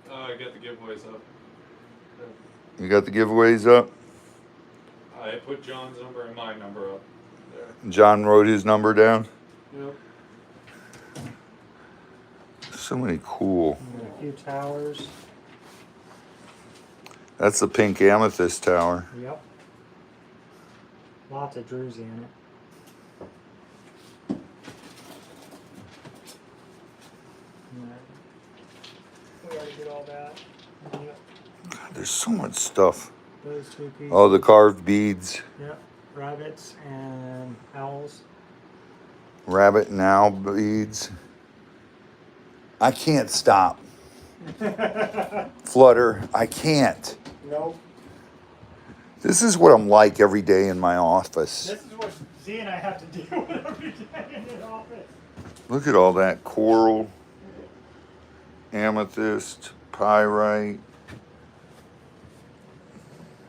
I got the giveaways up. You got the giveaways up? I put John's number and my number up there. John wrote his number down. Yep. So many cool. And a few towers. That's the pink amethyst tower. Yep. Lots of druzy in it. We already did all that. Yep. God, there's so much stuff. Those 2 pieces. Oh, the carved beads. Yep. Rabbits and owls. Rabbit and owl beads. I can't stop. Flutter, I can't. Nope. This is what I'm like every day in my office. This is what Z and I have to deal with every day in the office. Look at all that coral, amethyst, pyrite.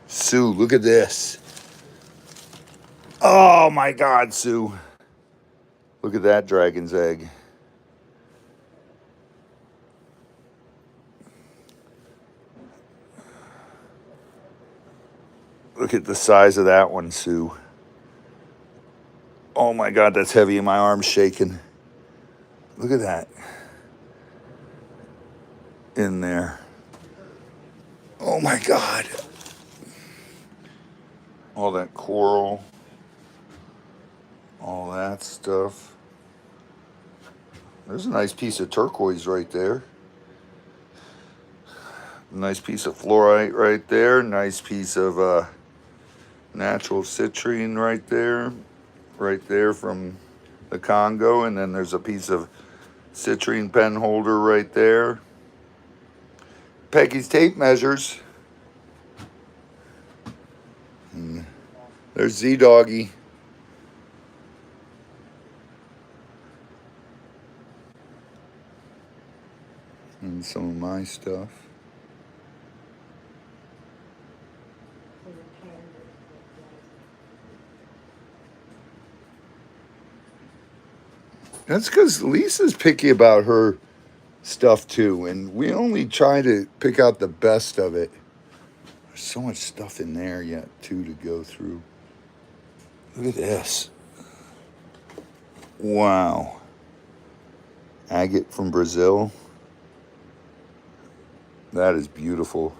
Sue, look at this. Oh my God, Sue. Look at that dragon's egg. Look at the size of that one, Sue. Oh my God, that's heavy and my arm's shaking. Look at that. In there. Oh my God. All that coral. All that stuff. There's a nice piece of turquoise right there. Nice piece of fluorite right there. Nice piece of natural citrine right there. Right there from the Congo. And then there's a piece of citrine pen holder right there. Peggy's tape measures. And there's Z-Doggy. And some of my stuff. That's because Lisa's picky about her stuff too, and we only try to pick out the best of it. There's so much stuff in there yet too to go through. Look at this. Wow. Agate from Brazil. That is beautiful.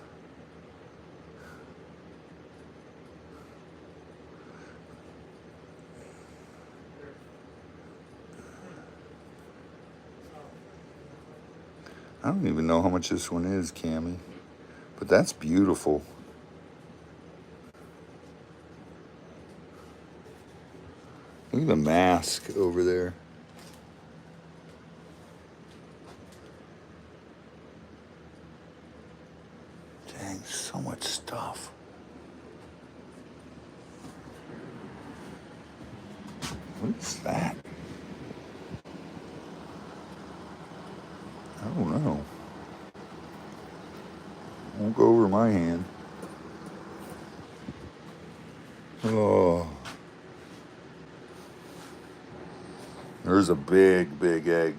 I don't even know how much this one is, Cammy, but that's beautiful. Look at the mask over there. Dang, so much stuff. What's that? I don't know. Won't go over my hand. Oh. There's a big, big egg.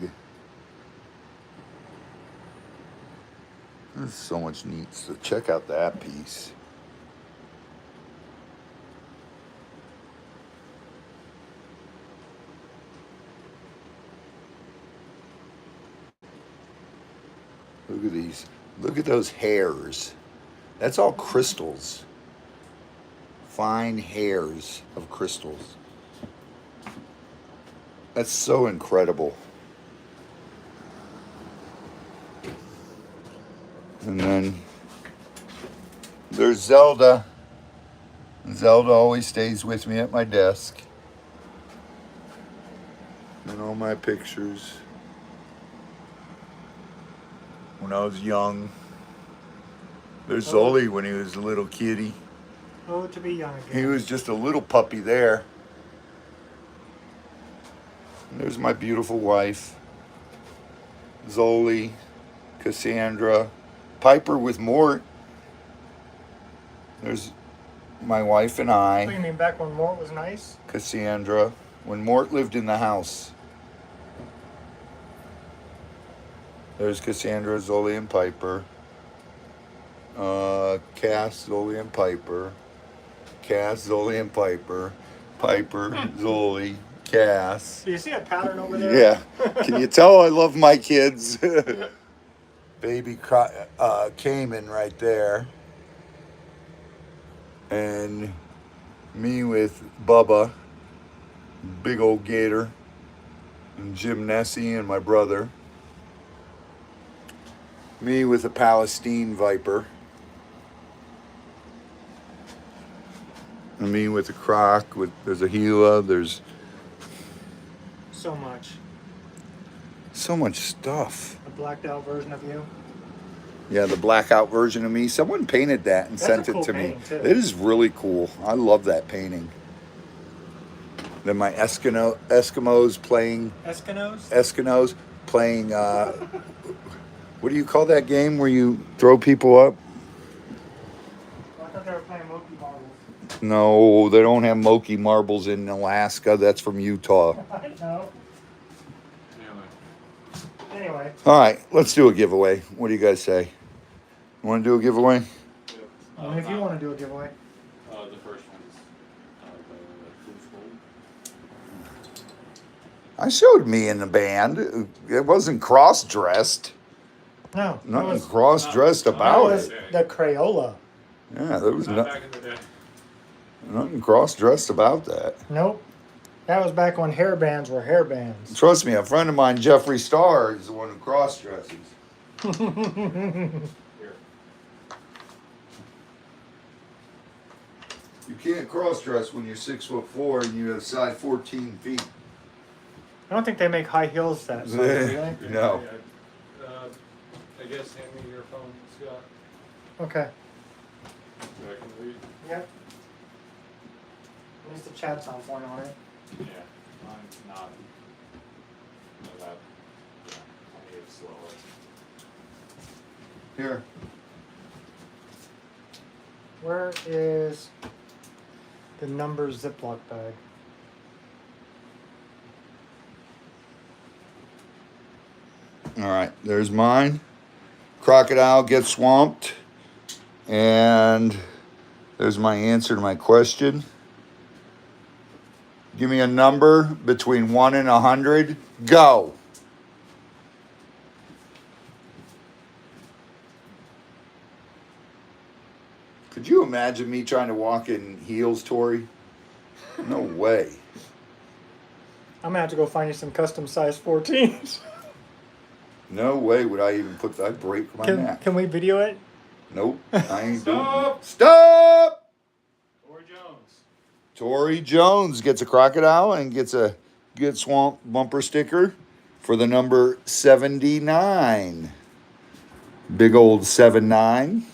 There's so much neat stuff. Check out that piece. Look at these. Look at those hairs. That's all crystals. Fine hairs of crystals. That's so incredible. And then there's Zelda. Zelda always stays with me at my desk. And all my pictures. When I was young. There's Zoli when he was a little kitty. Oh, to be young again. He was just a little puppy there. And there's my beautiful wife. Zoli, Cassandra, Piper with Mort. There's my wife and What do you I. mean, back when Mort was nice? Cassandra, when Mort lived in the house. There's Cassandra, Zoli, and Piper. Cass, Zoli, and Piper. Cass, Zoli, and Piper. Piper, Zoli, Cass. Do you see a pattern over there? Yeah. Can you tell I love my kids? Baby Cayman right there. And me with Bubba, big old Gator, and Jim Nessie and my brother. Me with a Palestine Viper. And me with a Croc. There's a Gila. There's So much. so much stuff. A blacked out version of you. Yeah, the blackout version of me. Someone painted that and That's sent a it cool to me. painting, too. It is really cool. I love that painting. Then my Eskimos playing. Eskimos? Playing. What do you call that game where you throw people up? I thought they were playing Moki marbles. No, they don't have Moki marbles in Alaska. That's from Utah. I know. Anyway. All right, let's do a giveaway. What do you guys say? You want to do a giveaway? If you want to do a giveaway. The first one's the Fool's Gold. I showed me in the band. It wasn't cross-dressed. No, that Nothing was, cross-dressed that about was it. the Crayola. Yeah, there was Not back in the day. nothing cross-dressed about that. Nope. That was back when hairbands were hairbands. Trust me, a friend of mine, Jeffree Star, is the one who cross-dresses. Here. You can't cross-dress when you're 6'4" and you have size 14 feet. I don't think they make high heels that size, do they? No. I guess hand me your phone, Scott. Okay. So I can read. Yep. At least the chat's on point on it. Yeah, mine's not. No, that. Yeah, I need it slower. Here. Where is the number Ziploc bag? All right, there's mine. Crocodile gets swamped. And there's my answer to my question. Give me a number between 1 and 100. Go. Could you imagine me trying to walk in heels, Tori? No way. I'm gonna have to go find you some custom size 14s. No way would I even put that break my neck. Can we video it? Nope. I ain't doing Stop. it. Stop! Or Jones. Tori Jones gets a crocodile and gets a Get Swamp bumper sticker for the number 79. Big old 79.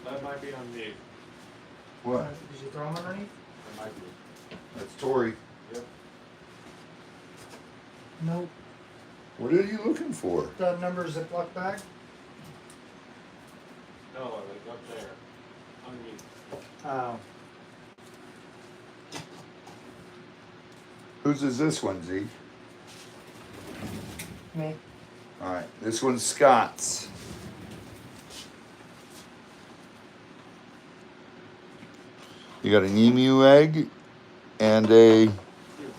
That might be on me. What? Did you throw them underneath? That might be. That's Tori. Yep. Nope. What are you looking for? The number Ziploc bag? No, like up there. Underneath. Oh. Whose is this one, Z? Me. All right, this one's Scott's. You got an emu egg and a Your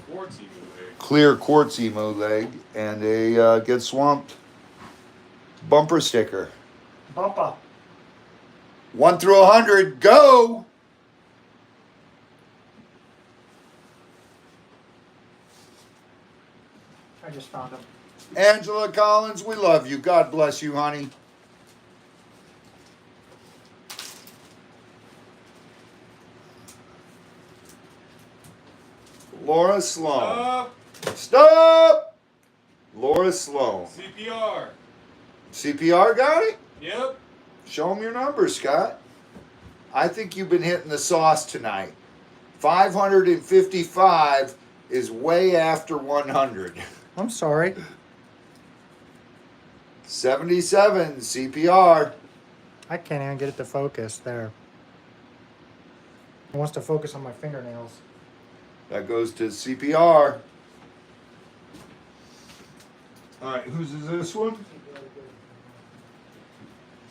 quartz even big. clear quartz emu egg and a Get Swamped bumper sticker. Bumpa. 1 through 100, go! I just found them. Angela Collins, we love you. God bless you, honey. Laura Sloan. Stop. Stop! Laura Sloan. CPR. CPR got it? Yep. Show them your numbers, Scott. I think you've been hitting the sauce tonight. 555 is way after 100. I'm sorry. 77 CPR. I can't even get it to focus there. It wants to focus on my fingernails. That goes to CPR. All right, whose is this one?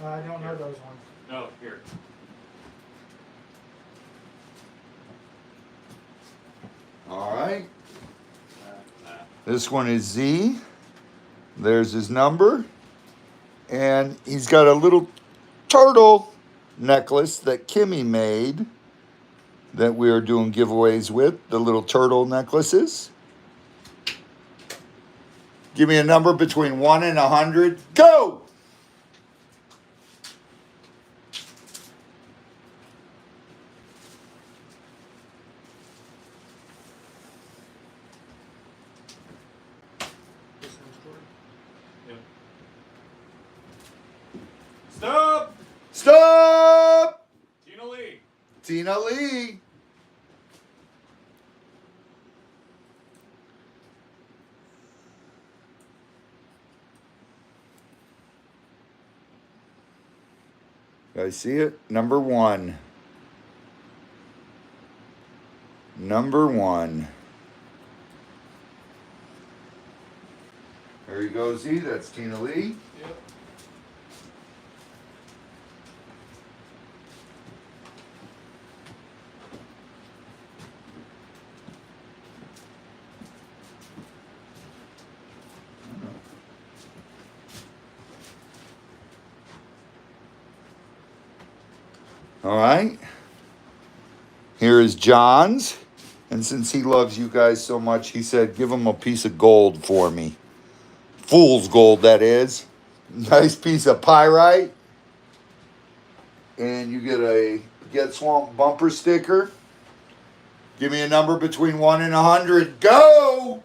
I don't know those ones. No, here. All right. This one is Z. There's his number. And he's got a little turtle necklace that Kimmy made that we are doing giveaways with, the little turtle necklaces. Give me a number between 1 and 100. Go! Yep. Stop. Stop! Tina Lee. Tina Lee. Guys, see it? Number 1. Number 1. There you go, Z. That's Tina Lee. Yep. All right. Here is John's. And since he loves you guys so much, he said, give him a piece of gold for me. Fool's gold, that is. Nice piece of pyrite. And you get a Get Swamp bumper sticker. Give me a number between 1 and 100. Go!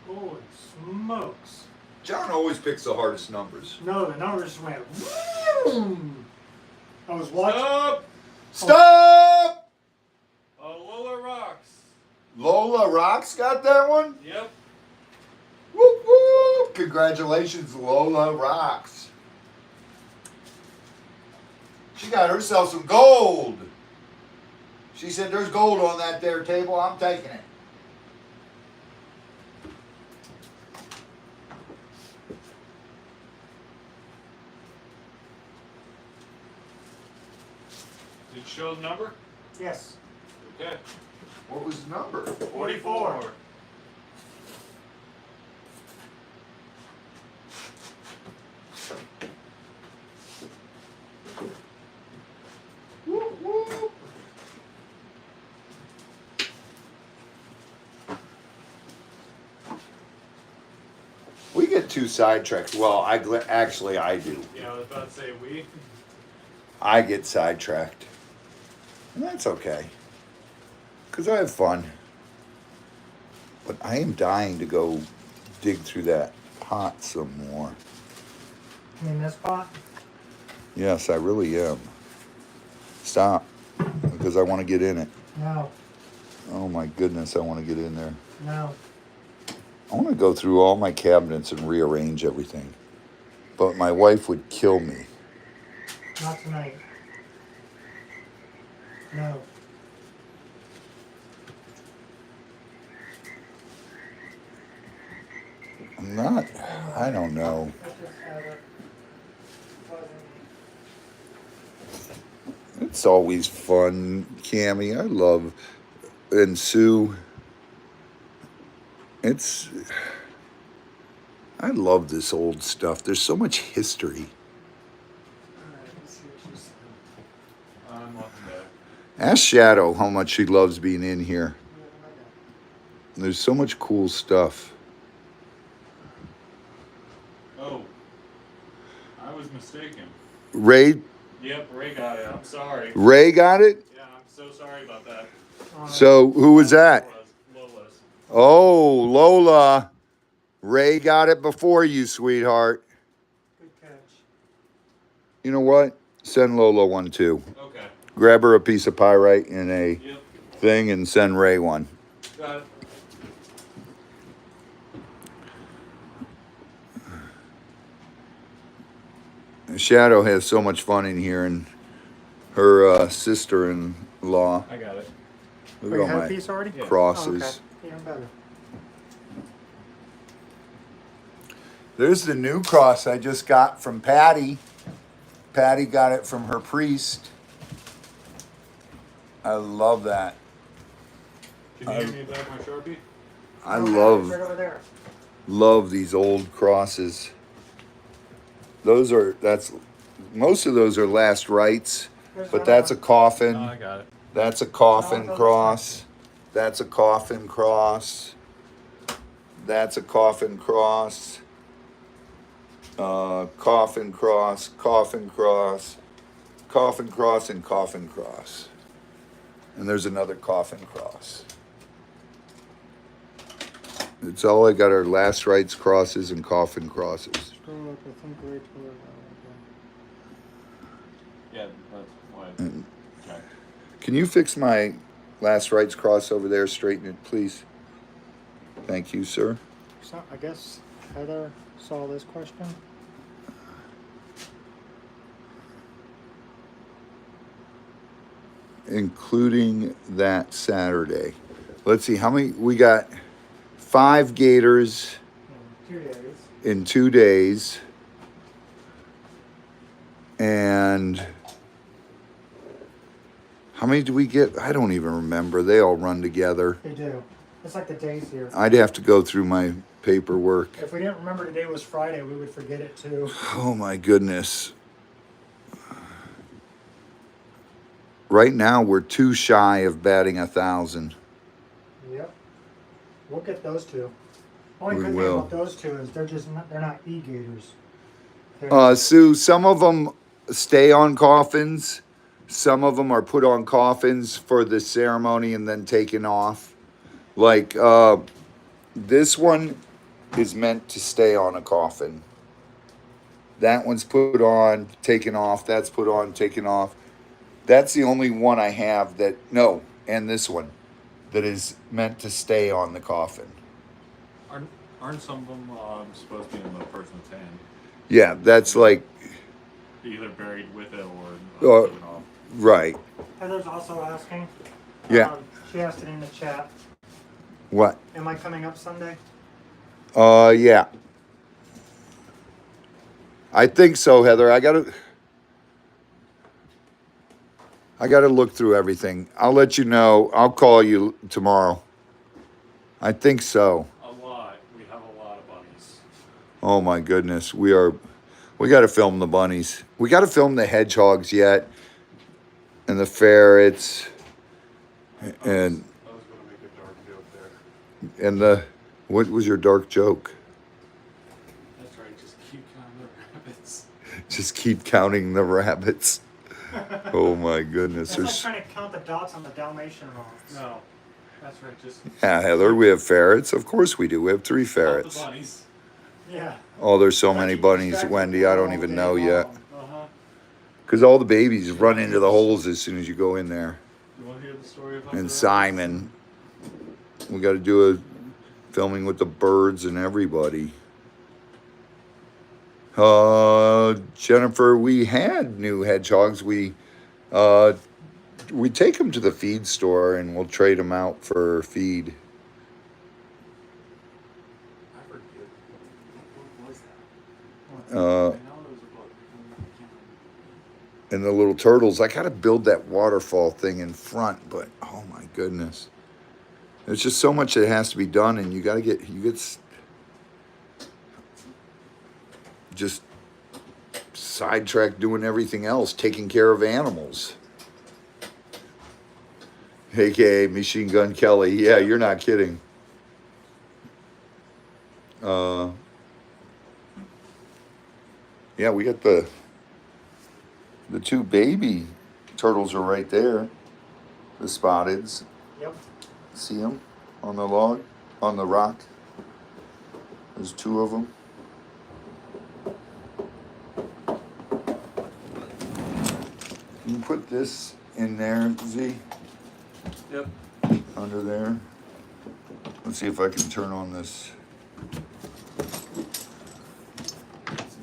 Holy smokes. John always picks the hardest numbers. No, the numbers just went. Vroom. I was watching. Stop! Stop! Lola rocks. Lola Rocks got that one? Yep. Whoop, whoop. Congratulations, Lola Rocks. She got herself some gold. She said, there's gold on that there table. I'm taking it. Did it show the number? Yes. Okay. What was the number? 44. Whoop, whoop. We get too sidetracked. Well, actually I do. Yeah, I was about to say we. I get sidetracked. And that's okay. Because I have fun. But I am dying to go dig through that pot some more. In this pot? Yes, I really am. Stop. Because I want to get in it. No. Oh my goodness, I want to get in there. No. I want to go through all my cabinets and rearrange everything. But my wife would kill me. Not tonight. No. I'm not, I don't know. It's always fun, Cammie. I love, and Sue. I love this old stuff. There's so much history. I'm welcome back. Ask Shadow how much she loves being in here. There's so much cool stuff. Oh. I was mistaken. Ray Yep, Ray got it. I'm sorry. Ray got it? Yeah, I'm so sorry about that. So who was that? Lola's. Oh, Lola. Ray got it before you, sweetheart. Good catch. You know what? Send Lola one too. Okay. Grab her a piece of pyrite and a Yep. thing and send Ray one. Got it. Shadow has so much fun in here, and her sister-in-law. I got it. Look Oh, you at all had a my piece already? Yeah. crosses. Oh, okay. Even better. There's the new cross I just got from Patty. Patty got it from her priest. I love that. Can you give me back my Sharpie? I Oh, love right over there. love these old crosses. Most of those are last rites, There's but one that's a over- coffin. Oh, I got it. That's a coffin No, it's cross. That's a coffin cross. That's a coffin cross. Coffin cross, coffin cross, coffin cross, and coffin cross. And there's another coffin cross. It's all I got are last rites crosses and coffin crosses. Yeah, that's why. And Okay. can you fix my last rites cross over there? Straighten it, please. Thank you, sir. So I guess Heather saw this question. Including that Saturday. Let's see, how many? We got 5 gators In 2 days. in 2 days. And How many do we get? I don't even remember. They all run together. They do. It's like the days here. I'd have to go through my paperwork. If we didn't remember today was Friday, we would forget it too. Oh my goodness. Right now, we're too shy of batting 1,000. Yep. We'll get those two. Only We good will. thing about those two is they're not e-gators. They're- Sue, some of them stay on coffins. Some of them are put on coffins for the ceremony and then taken off. Like, this one is meant to stay on a coffin. That one's put on, taken off. That's put on, taken off. That's the only one I have that, no, and this one, that is meant to stay on the coffin. Aren't some of them supposed to be in the person's hand? Yeah, that's like, Either buried with it or taken off. right. Heather's also asking. Yeah. She asked it in the chat. What? Am I coming up Sunday? Yeah. I think so, Heather. I gotta look through everything. I'll let you know. I'll call you tomorrow. I think so. A lot. We have a lot of bunnies. Oh my goodness. We got to film the bunnies. We got to film the hedgehogs yet. And the ferrets. And I was gonna make a dark joke there. what was your dark joke? That's right. Just keep counting the rabbits. Just keep counting the rabbits. Oh my goodness. It's like There's, trying to count the dots on the Dalmatian rocks. No. That's right. Just yeah, Heather, we have ferrets. Of course we do. We have 3 count ferrets. the bunnies. Yeah. Oh, there's so many Keep bunnies, distracted Wendy. I don't all even day know long. yet. Uh-huh. Because all the babies run into the holes as soon as you go in there. You want to hear the story about And the Simon. We got to do a filming with the birds and everybody. Jennifer, we had new hedgehogs. We take them to the feed store and we'll trade them out for feed. I forget. What was that? Uh, I know it was about. and the little turtles. I got to build that waterfall thing in front, but oh my goodness. There's just so much that has to be done, and you get just sidetracked doing everything else, taking care of animals. AKA Machine Gun Kelly. Yeah, you're not kidding. Yeah, we got the 2 baby turtles are right there. The spotteds. Yep. See them on the log, on the rock. There's 2 of them. You can put this in there, Z, Yep. under there. Let's see if I can turn on this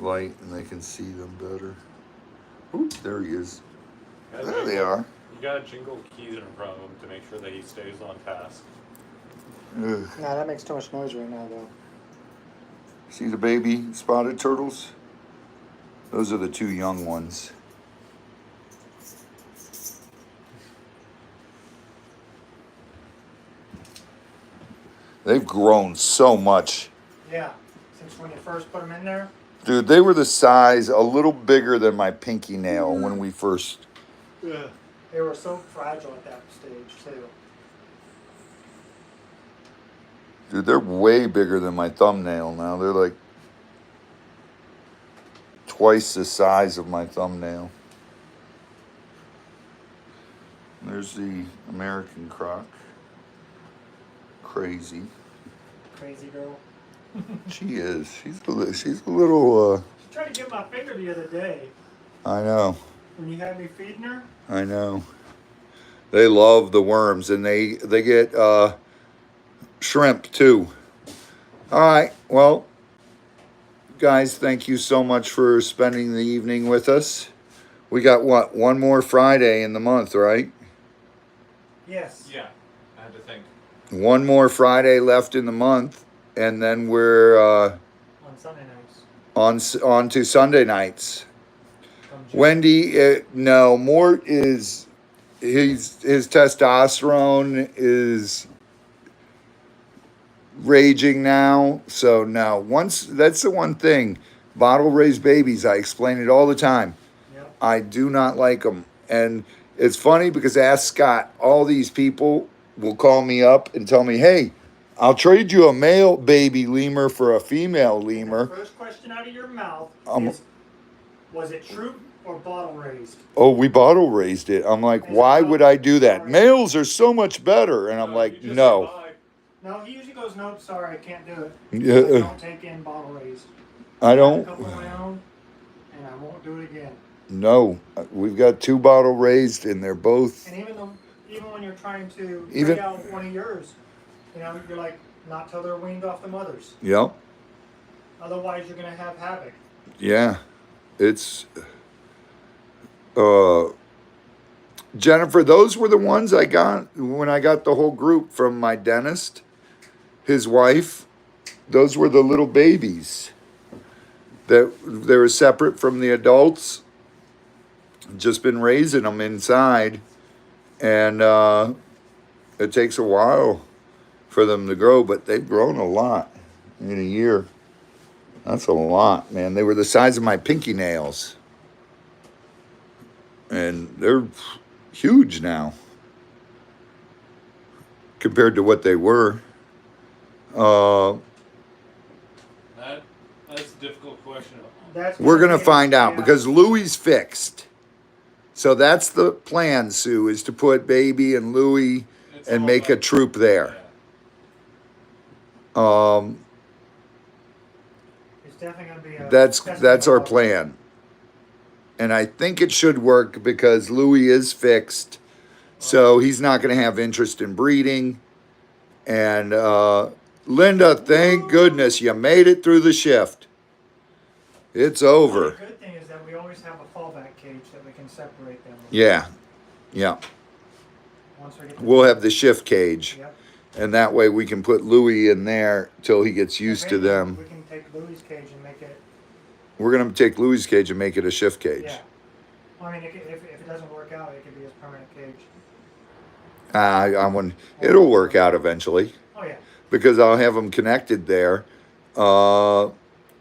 light and they can see them better. Oop, there he is. There they are. You gotta jingle keys in front of him to make sure that he stays on task. Ugh. Nah, that makes too much noise right now, though. See the baby spotted turtles? Those are the 2 young ones. They've grown so much. Yeah. Since when you first put them in there. Dude, they were the size a little bigger than my pinky nail when we first. Yeah. They were so fragile at that stage, too. Dude, they're way bigger than my thumbnail now. They're like twice the size of my thumbnail. There's the American croc. Crazy. Crazy girl. She is. She's a little. She tried to get my finger the other day I know. when you had me feeding her. I know. They love the worms, and they get shrimp too. All right. Well, guys, thank you so much for spending the evening with us. We got what? One more Friday in the month, right? Yes. Yeah. I had to think. One more Friday left in the month, and then we're On Sunday nights. on to Sunday nights. Come June. Wendy, no, Mort is his testosterone is raging now. So no, once that's the one thing. Bottle raised babies, I explain it all the time. Yep. I do not like them. And it's funny because ask Scott, all these people will call me up and tell me, hey, I'll trade you a male baby lemur for a female The lemur. first question out of your mouth Um, is, was it troop or bottle raised? Oh, we bottle raised it. I'm like, why would I do that? Males are so much better. And I'm like, no. No, he usually goes, nope, sorry, I can't do it. Yeah. I don't take in bottle raised. I Had a don't. couple of my own, and I won't do it again. No, we've got 2 bottle raised, and they're both. And even when you're trying to Even- trade out one of yours, you know, you're like, not till they're weaned off the mothers. Yep. Otherwise, you're gonna have havoc. Yeah. It's. Jennifer, those were the ones I got when I got the whole group from my dentist, his wife. Those were the little babies that they were separate from the adults. Just been raising them inside, and it takes a while for them to grow, but they've grown a lot in a year. That's a lot, man. They were the size of my pinky nails, and they're huge now compared to what they were. That's a difficult question. We're gonna find out yeah. because Louie's fixed. So that's the plan, Sue, is to put Baby and Louie It's and all make a about- troop there. It's definitely gonna be a. That's our plan. And I think it should work because Louie is fixed. So he's not gonna have interest in breeding. And Linda, thank goodness you made it through the shift. It's over. The good thing is that we always have a fallback cage that we can separate them. with. Yeah. Yeah. Once we get We'll have the shift cage. Yep. And that way we can put Louie in there till he gets used to Maybe them. We can take Louie's cage and make it. We're gonna take Louie's cage and make it a shift cage. Yeah. I mean, if it doesn't work out, it could be his permanent cage. It'll work out eventually Oh yeah. because I'll have them connected there. Side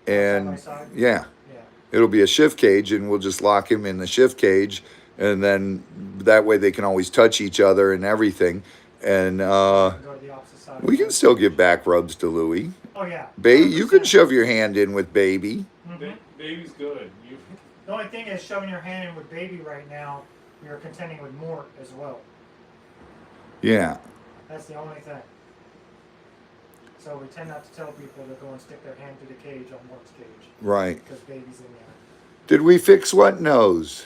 And by side. yeah, Yeah. it'll be a shift cage and we'll just lock him in the shift cage. And then that way they can always touch each other and everything. And Go to the opposite side. we can still give back rubs to Louie. Oh yeah. You can 100%. shove your hand in with Baby. Mhm. Baby's good. The only thing is shoving your hand in with Baby right now, you're contending with Mort as well. Yeah. That's the only thing. So we tend not to tell people to go and stick their hand through the cage on Mort's cage Right. because Baby's in there. Did we fix what nose?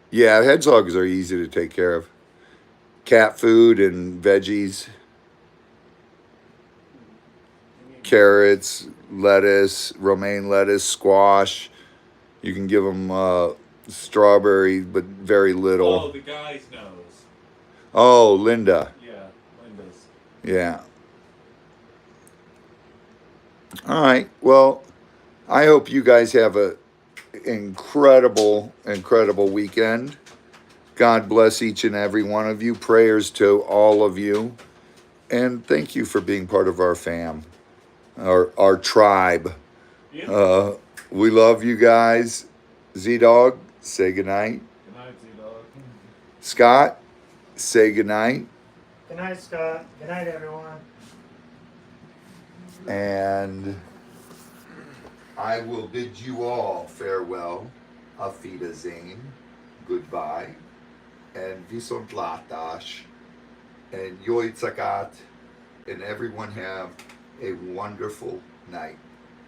Yeah, hedgehogs are easy to take care of. Cat food and veggies, carrots, lettuce, romaine lettuce, squash. You can give them strawberry, but very Oh, little. the guy's nose. Oh, Linda. Yeah, Linda's. Yeah. All right. Well, I hope you guys have a incredible weekend. God bless each and every one of you. Prayers to all of you. And thank you for being part of our fam, our tribe. Yeah. We love you guys. Z-Dog, say goodnight. Good night, Z-Dog. Scott, say goodnight. Good night, Scott. Good night, everyone. And I will bid you all farewell. Auf Wiedersehen. Goodbye. And Visont Latash. And Yoi Tzakat. And everyone have a wonderful night.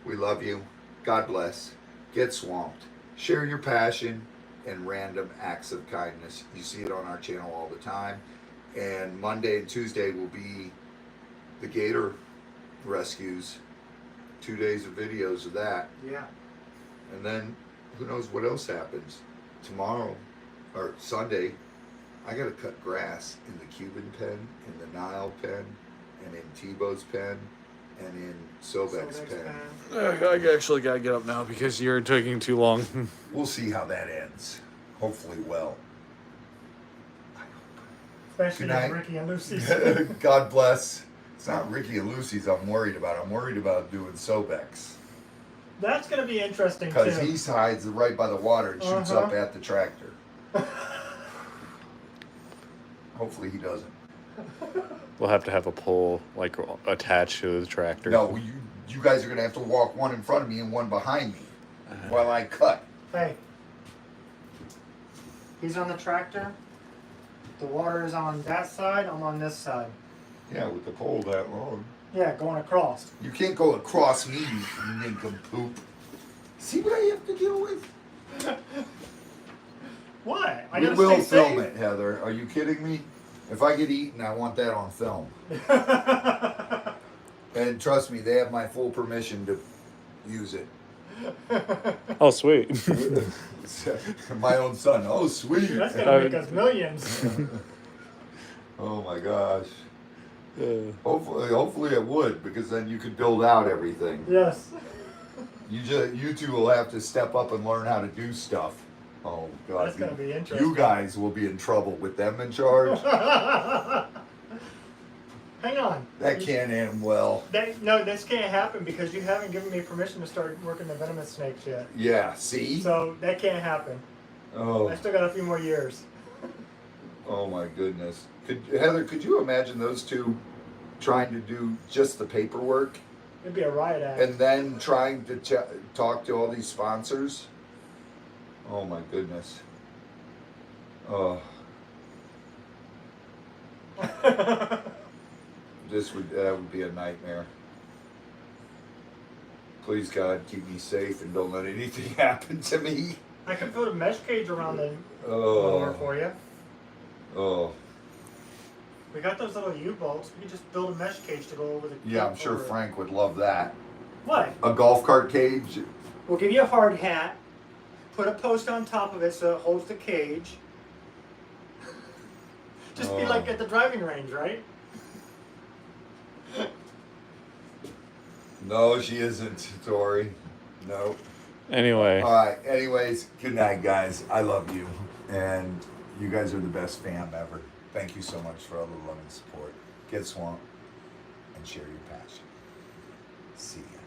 We love you. God bless. Get swamped. Share your passion and random acts of kindness. You see it on our channel all the time. And Monday and Tuesday will be the Gator rescues. 2 days of videos of that. Yeah. And then who knows what else happens. Tomorrow or Sunday, I gotta cut grass in the Cuban pen, in the Nile pen, and in Tebow's pen. and in Sobeck's pen. I actually gotta get up now because you're taking too long. We'll see how that ends. Hopefully well. Especially Good night. Ricky and Lucy's. God bless. It's not Ricky and Lucy's I'm worried about. I'm worried about doing Sobeck's. That's gonna be interesting Because too. he hides right by the water and shoots Uh-huh. up at the tractor. Hopefully he doesn't. We'll have to have a pole like attached to the tractor. No, you guys are going to have to walk one in front of me and one behind me while I cut. Hey. He's on the tractor. The water is on that side. I'm on this side. Yeah, with the pole that long. Yeah, going across. You can't go across me, you nincompoop. See what I have to deal with? What? I We gotta will stay film it, Heather. Are you kidding me? If I get eaten, I want that on film. safe. And trust me, they have my full permission to use it. Oh, sweet. My own son. Oh, sweet. That's gonna make us millions. Oh my gosh. Hopefully it would, because then you could build out everything. Yes. You two will have to step up and learn how to do stuff. Oh God. That's gonna be interesting. You guys will be in trouble with them in charge. Hang on. That can't end well. No, this can't happen because you haven't given me permission to start working the venomous snakes yet. Yeah, see? So that can't happen. Oh, I still got a few more years. oh my goodness. Heather, could you imagine those two trying to do just the paperwork It'd be a riot act. and then trying to talk to all these sponsors? Oh my goodness. Oh, that would be a nightmare. Please God, keep me safe and don't let anything happen to me. I can put a mesh cage around the lower Oh, for you. oh. We got those little U-bolts. We can just build a mesh cage to go over the. Yeah, I'm sure over it. Frank would love that. What? A golf cart cage. We'll give you a hard hat. Put a post on top of it so it holds the cage. Just be like at the driving range, right? No, she isn't, Tori. No. Anyway. All right. Anyways, good night, guys. I love you, and you guys are the best fam ever. Thank you so much for all the love and support. Get swamped and share your passion. See ya.